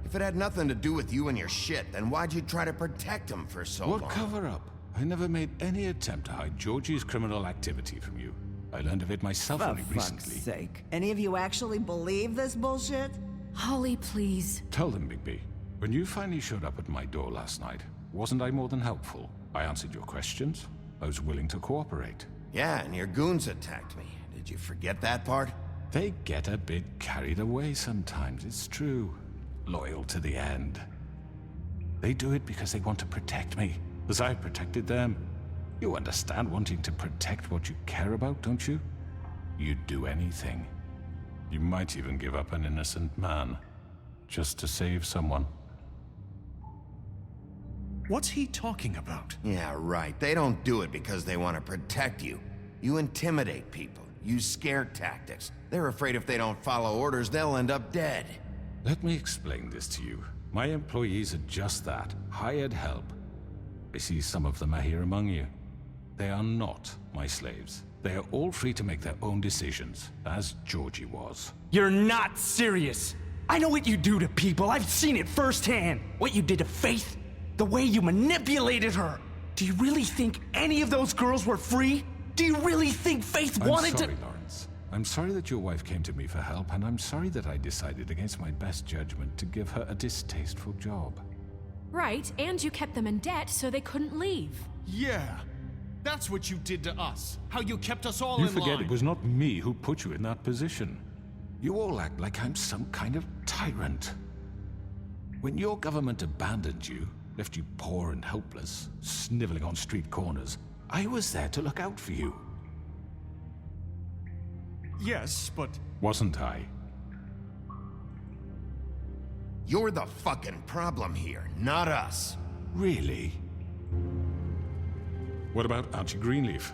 If it had nothing to do with you and your shit, then why'd you try to protect him for so long? What cover up? I never made any attempt to hide Georgie's criminal activity from you. I learned of it myself For only fuck's recently. sake. Any of you actually believe this bullshit? Holly, please. Tell them, Bigby. When you finally showed up at my door last night, wasn't I more than helpful? I answered your questions. I was willing to cooperate. Yeah, and your goons attacked me. Did you forget that part? They get a bit carried away sometimes, it's true. Loyal to the end. They do it because they want to protect me, as I've protected them. You understand wanting to protect what you care about, don't you? You'd do anything. You might even give up an innocent man, just to save someone. What's he talking about? Yeah, right. They don't do it because they want to protect you. You intimidate people, use scare tactics. They're afraid if they don't follow orders, they'll end up dead. Let me explain this to you. My employees are just that, hired help. I see some of them are here among you. They are not my slaves. They are all free to make their own decisions, as Georgie was. You're not serious. I know what you do to people. I've seen it firsthand. What you did to Faith, the way you manipulated her. Do you really think any of those girls were free? Do you really think Faith wanted I'm sorry, to... Lawrence. I'm sorry that your wife came to me for help, and I'm sorry that I decided against my best judgment to give her a distasteful job. Right, and you kept them in debt so they couldn't leave. Yeah. That's what you did to us. How you kept us all You in forget line. it was not me who put you in that position. You all act like I'm some kind of tyrant. When your government abandoned you, left you poor and helpless, sniveling on street corners, I was there to look out for you. Yes, but... Wasn't I? You're the fucking problem here, not us. Really? What about Auntie Greenleaf?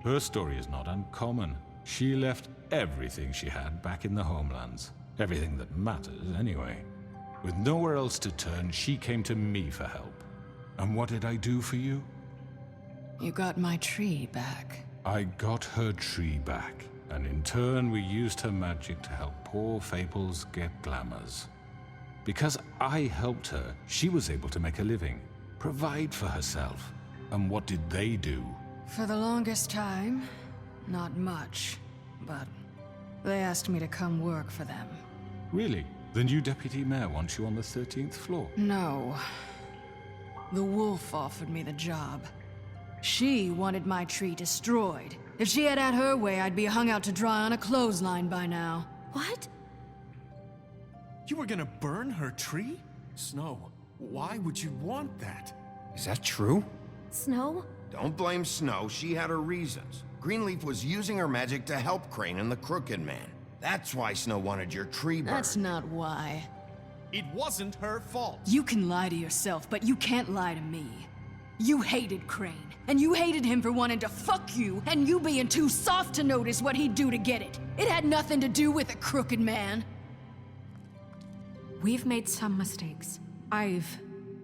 Her story is not uncommon. She left everything she had back in the homelands. Everything that matters, anyway. With nowhere else to turn, she came to me for help. And what did I do for you? You got my tree back. I got her tree back, and in turn we used her magic to help poor Faples get glamours. Because I helped her, she was able to make a living, provide for herself. And what did they do? For the longest time, not much. But they asked me to come work for them. Really? The new deputy mayor wants you on the 13th floor? No. The wolf offered me the job. She wanted my tree destroyed. If she had her way, I'd be hung out to dry on a clothesline by now. What? You were gonna burn her tree? Snow, why would you want that? Is that true? Snow? Don't blame Snow. She had her reasons. Greenleaf was using her magic to help Crane and the Crooked Man. That's why Snow wanted your tree burned. That's not why. It wasn't her fault. You can lie to yourself, but you can't lie to me. You hated Crane, and you hated him for wanting to fuck you, and you being too soft to notice what he'd do to get it. It had nothing to do with the Crooked Man. We've made some mistakes. I've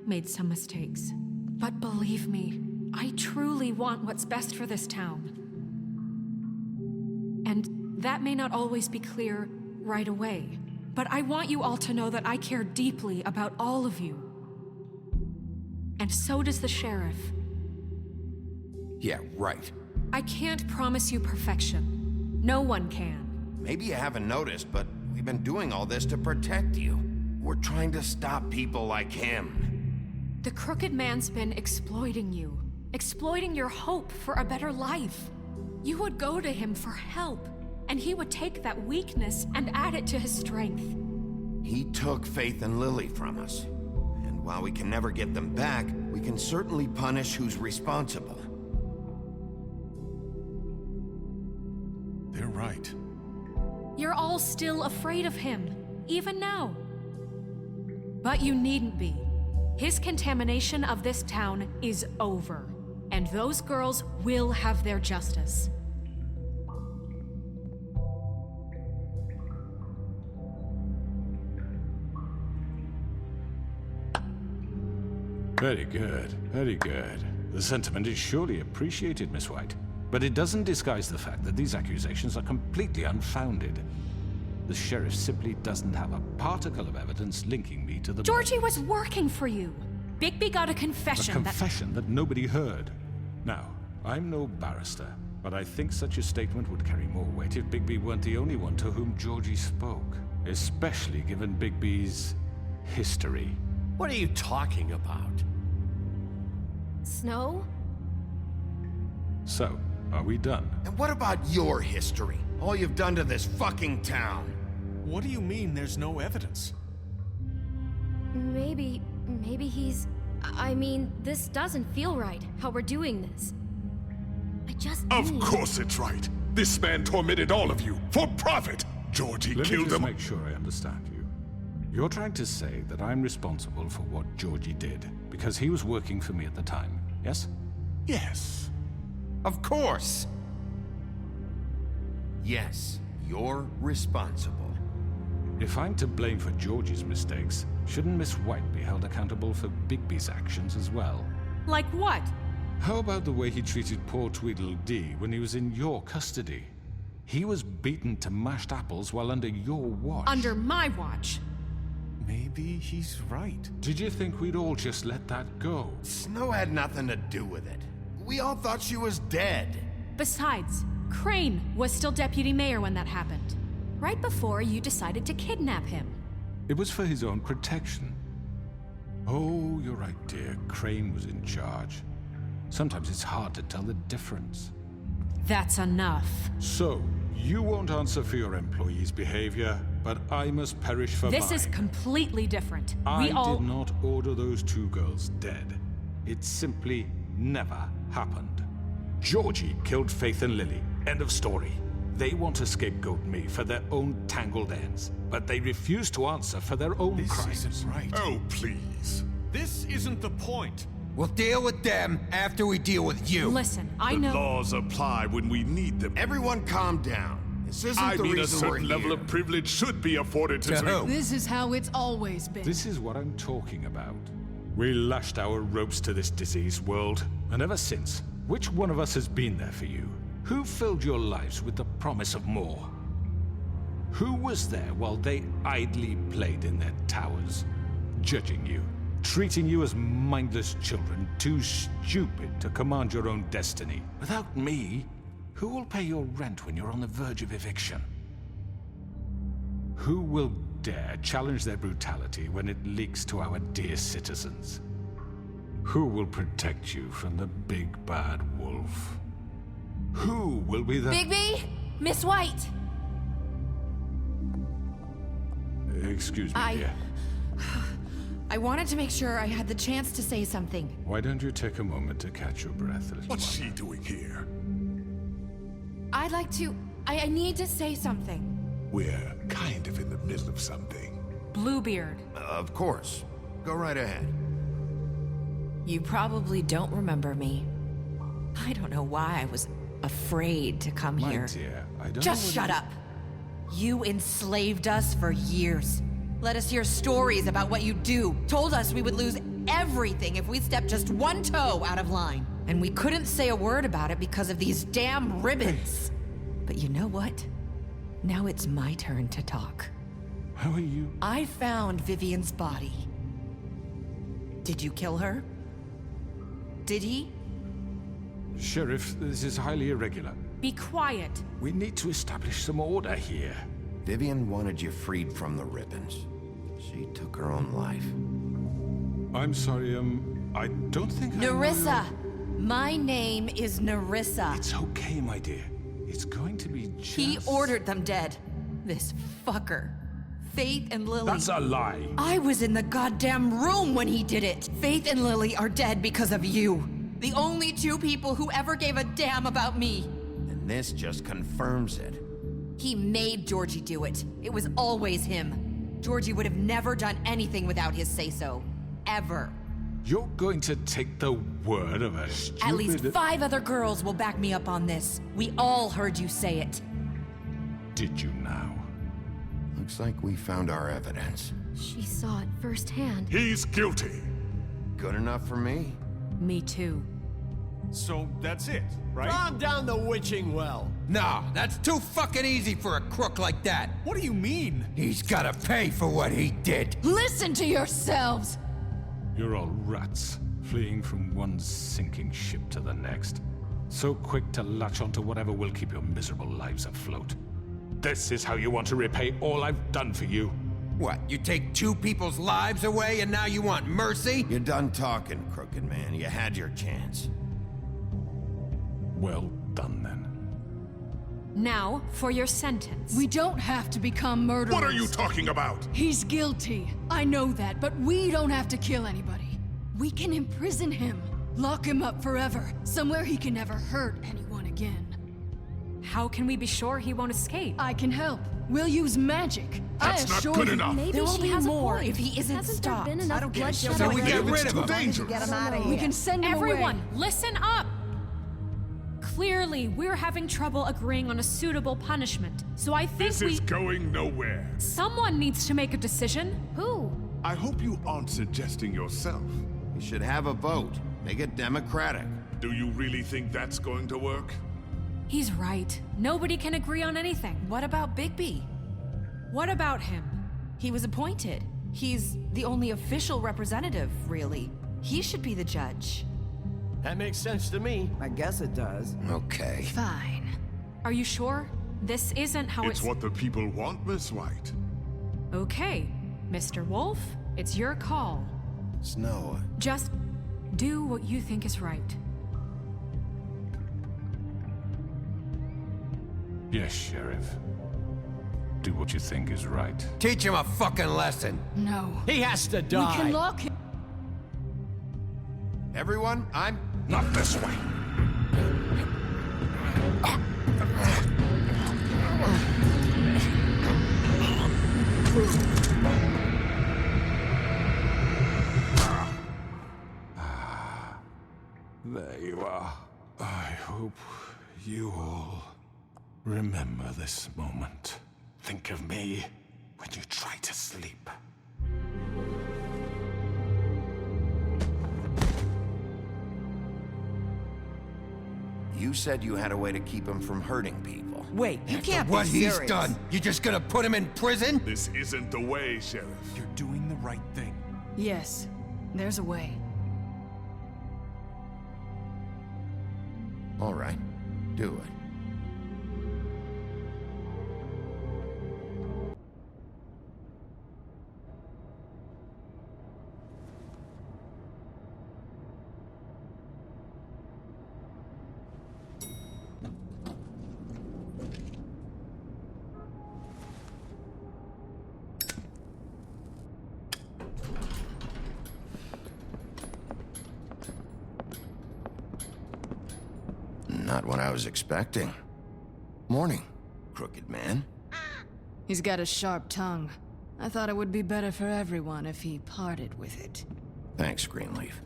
made some mistakes. But believe me, I truly want what's best for this town. And that may not always be clear right away, but I want you all to know that I care deeply about all of you. And so does the sheriff. Yeah, right. I can't promise you perfection. No one can. Maybe you haven't noticed, but we've been doing all this to protect you. We're trying to stop people like him. The Crooked Man's been exploiting you. Exploiting your hope for a better life. You would go to him for help, and he would take that weakness and add it to his strength. He took Faith and Lily from us. And while we can never get them back, we can certainly punish who's responsible. They're right. You're all still afraid of him, even now. But you needn't be. His contamination of this town is over, and those girls will have their justice. Very good, very good. The sentiment is surely appreciated, Miss White. But it doesn't disguise the fact that these accusations are completely unfounded. The sheriff simply doesn't have a particle of evidence linking me to the... Georgie was working for you. Bigby got a confession. A confession that nobody heard. Now, I'm no barrister, but I think such a statement would carry more weight if Bigby weren't the only one to whom Georgie spoke. Especially given Bigby's history. What are you talking about? Snow? So, are we done? And what about your history? All you've done to this fucking town. What do you mean there's no evidence? Maybe he's... I mean, this doesn't feel right, how we're doing this. I just Of course it's right. This man tormented all of you, for profit! Georgie Let killed me just him. make sure I understand you. You're trying to say that I'm responsible for what Georgie did, because he was working for me at the time, yes? Yes. Of course. Yes, you're responsible. If I'm to blame for Georgie's mistakes, shouldn't Miss White be held accountable for Bigby's actions as well? Like what? How about the way he treated poor Tweedledee when he was in your custody? He was beaten to mashed apples while under your watch. Under my watch. Maybe he's right. Did you think we'd all just let that go? Snow had nothing to do with it. We all thought she was dead. Besides, Crane was still deputy mayor when that happened. Right before you decided to kidnap him. It was for his own protection. Oh, you're right, dear. Crane was in charge. Sometimes it's hard to tell the difference. That's enough. So, you won't answer for your employees' behavior, but I must perish for mine. This is completely different. I did not order those two girls dead. It simply never happened. Georgie killed Faith and Lily. End of story. They want to scapegoat me for their own tangled ends, but they refuse to answer for their own crimes. This isn't right. Oh, please. This isn't the point. We'll deal with them after we deal with you. Listen, I The know... laws apply when we need them. Everyone calm down. This isn't I the mean, a reason we're certain level here. of privilege should be afforded to who? This is how it's always been. This is what I'm talking about. We lashed our ropes to this diseased world, and ever since, which one of us has been there for you? Who filled your lives with the promise of more? Who was there while they idly played in their towers, judging you, treating you as mindless children, too stupid to command your own destiny? Without me, who will pay your rent when you're on the verge of eviction? Who will dare challenge their brutality when it leaks to our dear citizens? Who will protect you from the big bad wolf? Who will be the... Bigby! Miss White! Excuse me, dear. I wanted to make sure I had the chance to say something. Why don't you take a moment to catch your breath a little What's while? she doing here? I'd like to... I need to say something. We're kind of in the middle of something. Bluebeard. Of course. Go right ahead. You probably don't remember me. I don't know why I was afraid to come My here. dear, I don't Just know shut up. You enslaved us for years. Let us hear stories about what you do. Told us we would lose everything if we stepped just one toe out of line. And we couldn't say a word about it because of these damn ribbons. But you know what? Now it's my turn to talk. How are you? I found Vivian's body. Did you kill her? Did he? Sheriff, this is highly irregular. Be quiet. We need to establish some order here. Vivian wanted you freed from the ribbons. She took her own life. I'm sorry, I don't think Nerissa! My name is Nerissa. It's okay, my dear. It's going to be just... He ordered them dead. This fucker. Faith and Lily... That's a lie. I was in the goddamn room when he did it. Faith and Lily are dead because of you. The only two people who ever gave a damn about me. And this just confirms it. He made Georgie do it. It was always him. Georgie would have never done anything without his say-so. Ever. You're going to take the word of a stupid... At least 5 other girls will back me up on this. We all heard you say it. Did you now? Looks like we found our evidence. She saw it firsthand. He's guilty. Good enough for me. Me too. So that's it, right? Calm down the witching well. Nah, that's too fucking easy for a crook like that. What do you mean? He's gotta pay for what he did. Listen to yourselves! You're all rats, fleeing from one sinking ship to the next. So quick to latch onto whatever will keep your miserable lives afloat. This is how you want to repay all I've done for you. What, you take 2 people's lives away and now you want mercy? You're done talking, crooked man. You had your chance. Well done, then. Now, for your sentence. We don't have to become murderers. What are you talking about? He's guilty. I know that, but we don't have to kill anybody. We can imprison him. Lock him up forever. Somewhere he can never hurt anyone again. How can we be sure he won't escape? I can help. We'll use magic. That's not good enough. Maybe There will she be has more a point. if he isn't Hasn't stopped. there been enough bloodshed So we already? get rid of him. Dangerous. Get him out of We here. can send him Everyone, away. listen up! Clearly, we're having trouble agreeing on a suitable punishment, so I think This is going nowhere. someone needs to make a decision. Who? I hope you aren't suggesting yourself. You should have a vote. Make it democratic. Do you really think that's going to work? He's right. Nobody can agree on anything. What about Bigby? What about him? He was appointed. He's the only official representative, really. He should be the judge. That makes sense to me. I guess it does. Okay. Fine. Are you sure? This isn't how It's what the people want, Miss White. Okay, Mr. Wolf, it's your call. Snow. Just do what you think is right. Yes, Sheriff. Do what you think is right. Teach him a fucking lesson. No. He has to die. We can lock him. Everyone, I'm... Not this way. There you are. I hope you all remember this moment. Think of me when you try to sleep. You said you had a way to keep him from hurting people. Wait, you can't What be he's serious. done, you just gonna put him in prison? This isn't the way, Sheriff. You're doing the right thing. Yes, there's a way. All right. Do it. Not what I was expecting. Morning, crooked man. He's got a sharp tongue. I thought it would be better for everyone if he parted with it. Thanks, Greenleaf.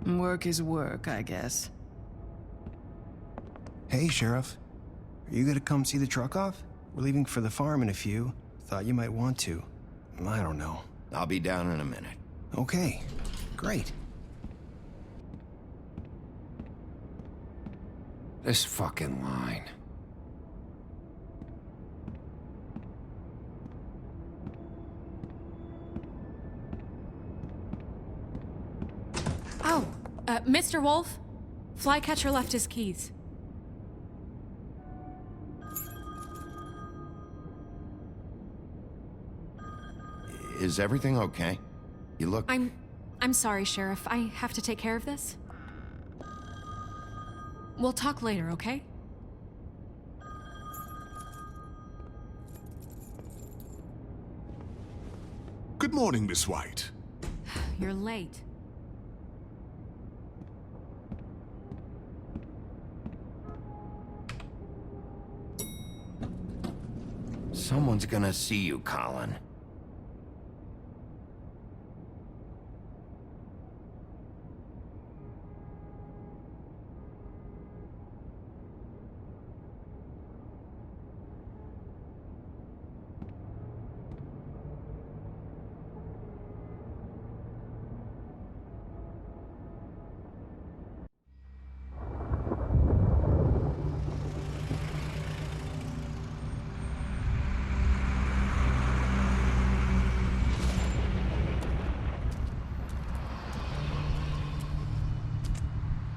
Work is work, I guess. Hey, Sheriff. Are you gonna come see the truck off? We're leaving for the farm in a few. Thought you might want to. I don't know. I'll be down in a minute. Okay, great. This fucking line. Oh, Mr. Wolf? Flycatcher left his keys. Is everything okay? You look... I'm sorry, Sheriff. I have to take care of this. We'll talk later, okay? Good morning, Miss White. You're late. Someone's gonna see you, Colin.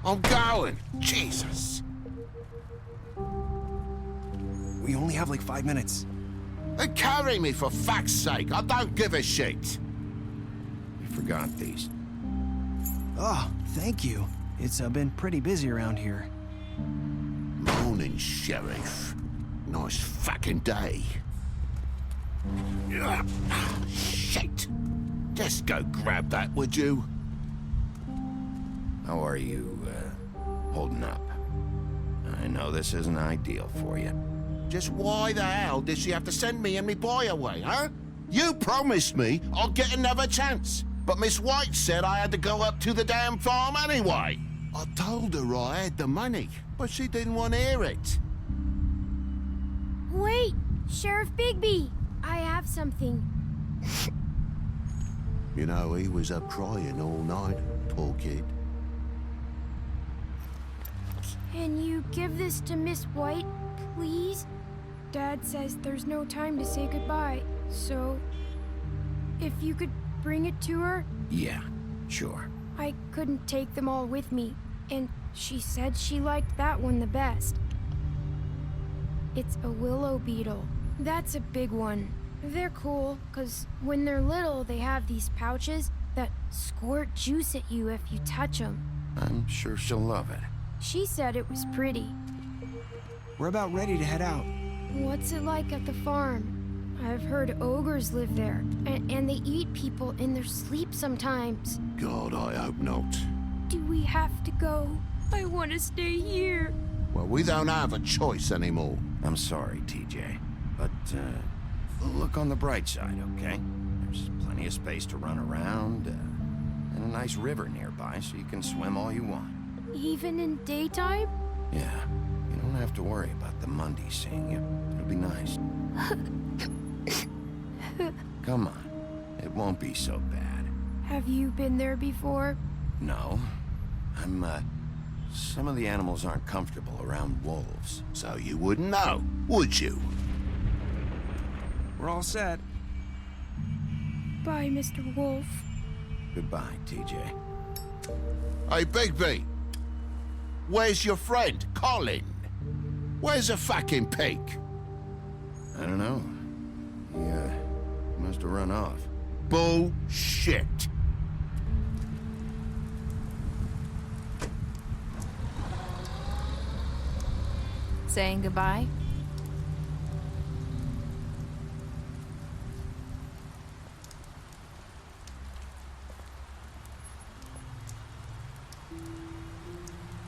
I'm going. Jesus. We only have like 5 minutes. Then carry me for fuck's sake. I don't give a shit. I forgot these. Oh, thank you. It's been pretty busy around here. Morning, Sheriff. Nice fucking day. Ugh, shit. Just go grab that, would you? How are you, holding up? I know this isn't ideal for you. Just why the hell did she have to send me and me boy away, huh? You promised me I'd get another chance, but Miss White said I had to go up to the damn farm anyway. I told her I had the money, but she didn't want to hear it. Wait, Sheriff Bigby, I have something. You know, he was up crying all night, poor kid. Can you give this to Miss White, please? Dad says there's no time to say goodbye, so if you could bring it to her? Yeah, sure. I couldn't take them all with me, and she said she liked that one the best. It's a willow beetle. That's a big one. They're cool, 'cause when they're little, they have these pouches that squirt juice at you if you touch them. I'm sure she'll love it. She said it was pretty. We're about ready to head out. What's it like at the farm? I've heard ogres live there, and they eat people in their sleep sometimes. God, I hope not. Do we have to go? I want to stay here. Well, we don't have a choice anymore. I'm sorry, TJ, but, look on the bright side, okay? There's plenty of space to run around, and a nice river nearby so you can swim all you want. Even in daytime? Yeah, you don't have to worry about the Mundy seeing you. It'll be nice. Come on, it won't be so bad. Have you been there before? No, some of the animals aren't comfortable around wolves. So you wouldn't know, would you? We're all set. Bye, Mr. Wolf. Goodbye, TJ. Hey, Bigby. Where's your friend, Colin? Where's the fucking pig? I don't know. He, must have run off. Bullshit. Saying goodbye?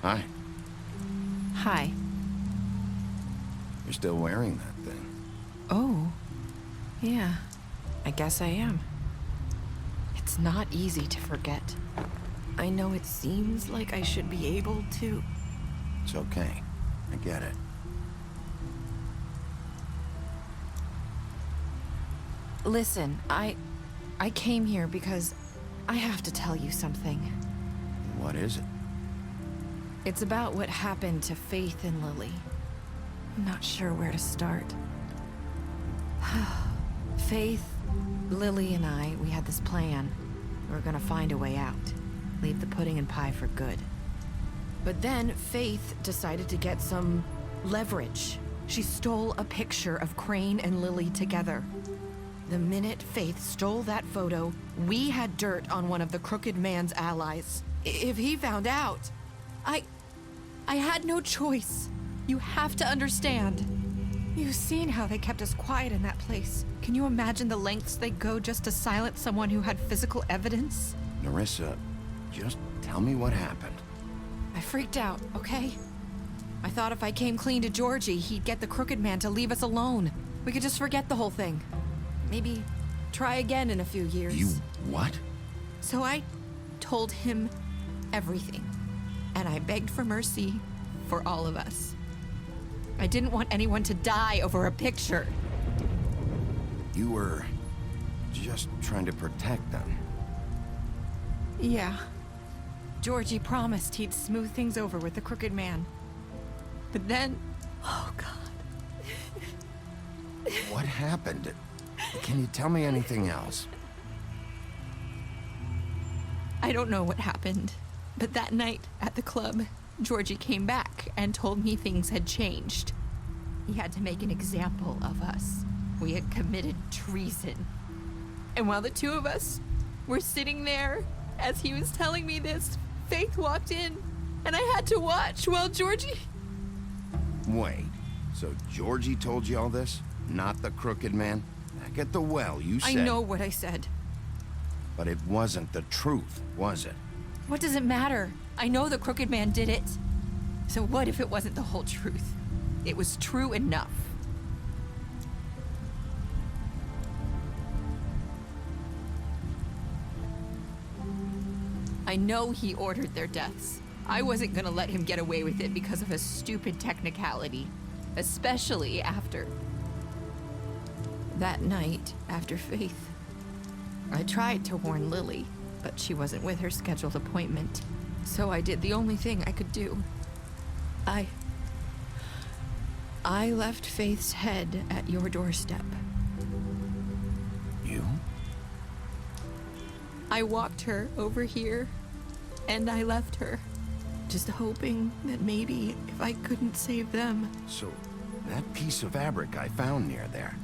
Hi. Hi. You're still wearing that thing. Oh. Yeah. I guess I am. It's not easy to forget. I know it seems like I should be able to. It's okay. I get it. Listen, I came here because I have to tell you something. What is it? It's about what happened to Faith and Lily. I'm not sure where to start. Faith, Lily, and I, we had this plan. We were gonna find a way out. Leave the pudding and pie for good. But then Faith decided to get some leverage. She stole a picture of Crane and Lily together. The minute Faith stole that photo, we had dirt on one of the Crooked Man's allies. If he found out, I had no choice. You have to understand. You've seen how they kept us quiet in that place. Can you imagine the lengths they go just to silence someone who had physical evidence? Nerissa, just tell me what happened. I freaked out, okay? I thought if I came clean to Georgie, he'd get the Crooked Man to leave us alone. We could just forget the whole thing. Maybe try again in a few years. You what? So I told him everything. And I begged for mercy for all of us. I didn't want anyone to die over a picture. You were just trying to protect them. Yeah. Georgie promised he'd smooth things over with the Crooked Man. But then... Oh, God. What happened? Can you tell me anything else? I don't know what happened. But that night at the club, Georgie came back and told me things had changed. He had to make an example of us. We had committed treason. And while the two of us were sitting there, as he was telling me this, Faith walked in, and I had to watch while Georgie... Wait, so Georgie told you all this? Not the Crooked Man? Back at the well, you said... I know what I said. But it wasn't the truth, was it? What does it matter? I know the Crooked Man did it. So what if it wasn't the whole truth? It was true enough. I know he ordered their deaths. I wasn't gonna let him get away with it because of a stupid technicality. Especially after... that night, after Faith. I tried to warn Lily, but she wasn't with her scheduled appointment. So I did the only thing I could do. I left Faith's head at your doorstep. You? I walked her over here, and I left her. Just hoping that maybe if I couldn't save them... So, that piece of fabric I found near there,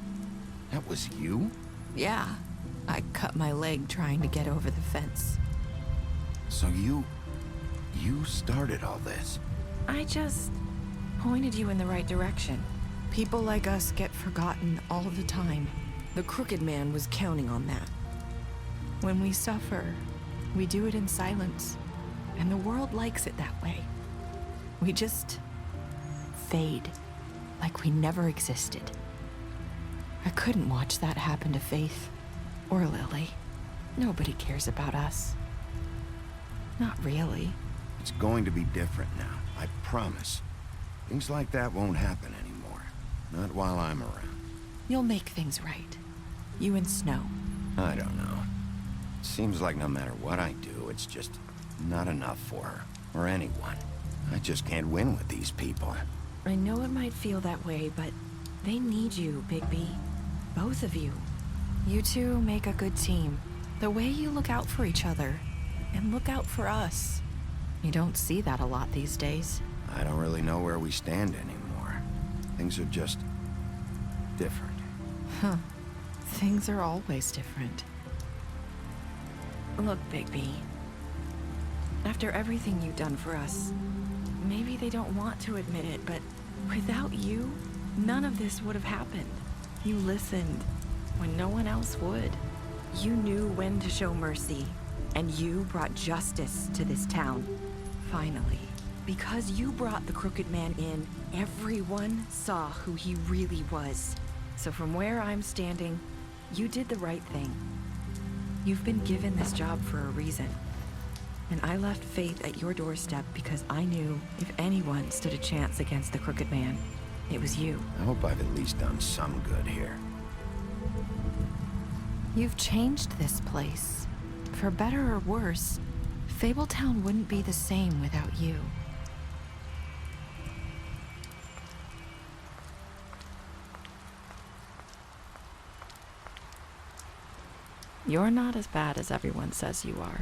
that was you? Yeah. I cut my leg trying to get over the fence. So you started all this? I just pointed you in the right direction. People like us get forgotten all the time. The Crooked Man was counting on that. When we suffer, we do it in silence. And the world likes it that way. We just fade, like we never existed. I couldn't watch that happen to Faith. Or Lily. Nobody cares about us. Not really. It's going to be different now, I promise. Things like that won't happen anymore. Not while I'm around. You'll make things right. You and Snow. I don't know. It seems like no matter what I do, it's just not enough for her. Or anyone. I just can't win with these people. I know it might feel that way, but they need you, Bigby. Both of you. You two make a good team. The way you look out for each other, and look out for us. You don't see that a lot these days. I don't really know where we stand anymore. Things are just... different. Huh. Things are always different. Look, Bigby. After everything you've done for us, maybe they don't want to admit it, but without you, none of this would have happened. You listened when no one else would. You knew when to show mercy, and you brought justice to this town. Finally. Because you brought the Crooked Man in, everyone saw who he really was. So from where I'm standing, you did the right thing. You've been given this job for a reason. And I left Faith at your doorstep because I knew if anyone stood a chance against the Crooked Man, it was you. I hope I've at least done some good here. You've changed this place. For better or worse, Fabletown wouldn't be the same without you. You're not as bad as everyone says you are.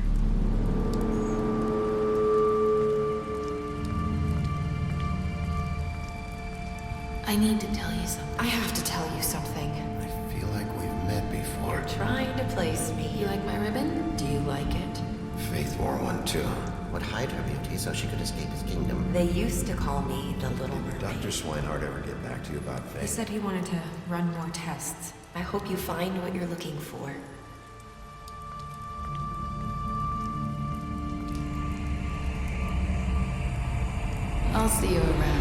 I need to tell you something. I have to tell you something. I feel like we've met before. You're trying to place me. You like my ribbon? Do you like it? Faith wore one too. Would hide her beauty so she could escape his kingdom. They used to call me the Little Mermaid. Did Dr. Swinehart ever get back to you about Faith? He said he wanted to run more tests. I hope you find what you're looking for. I'll see you around.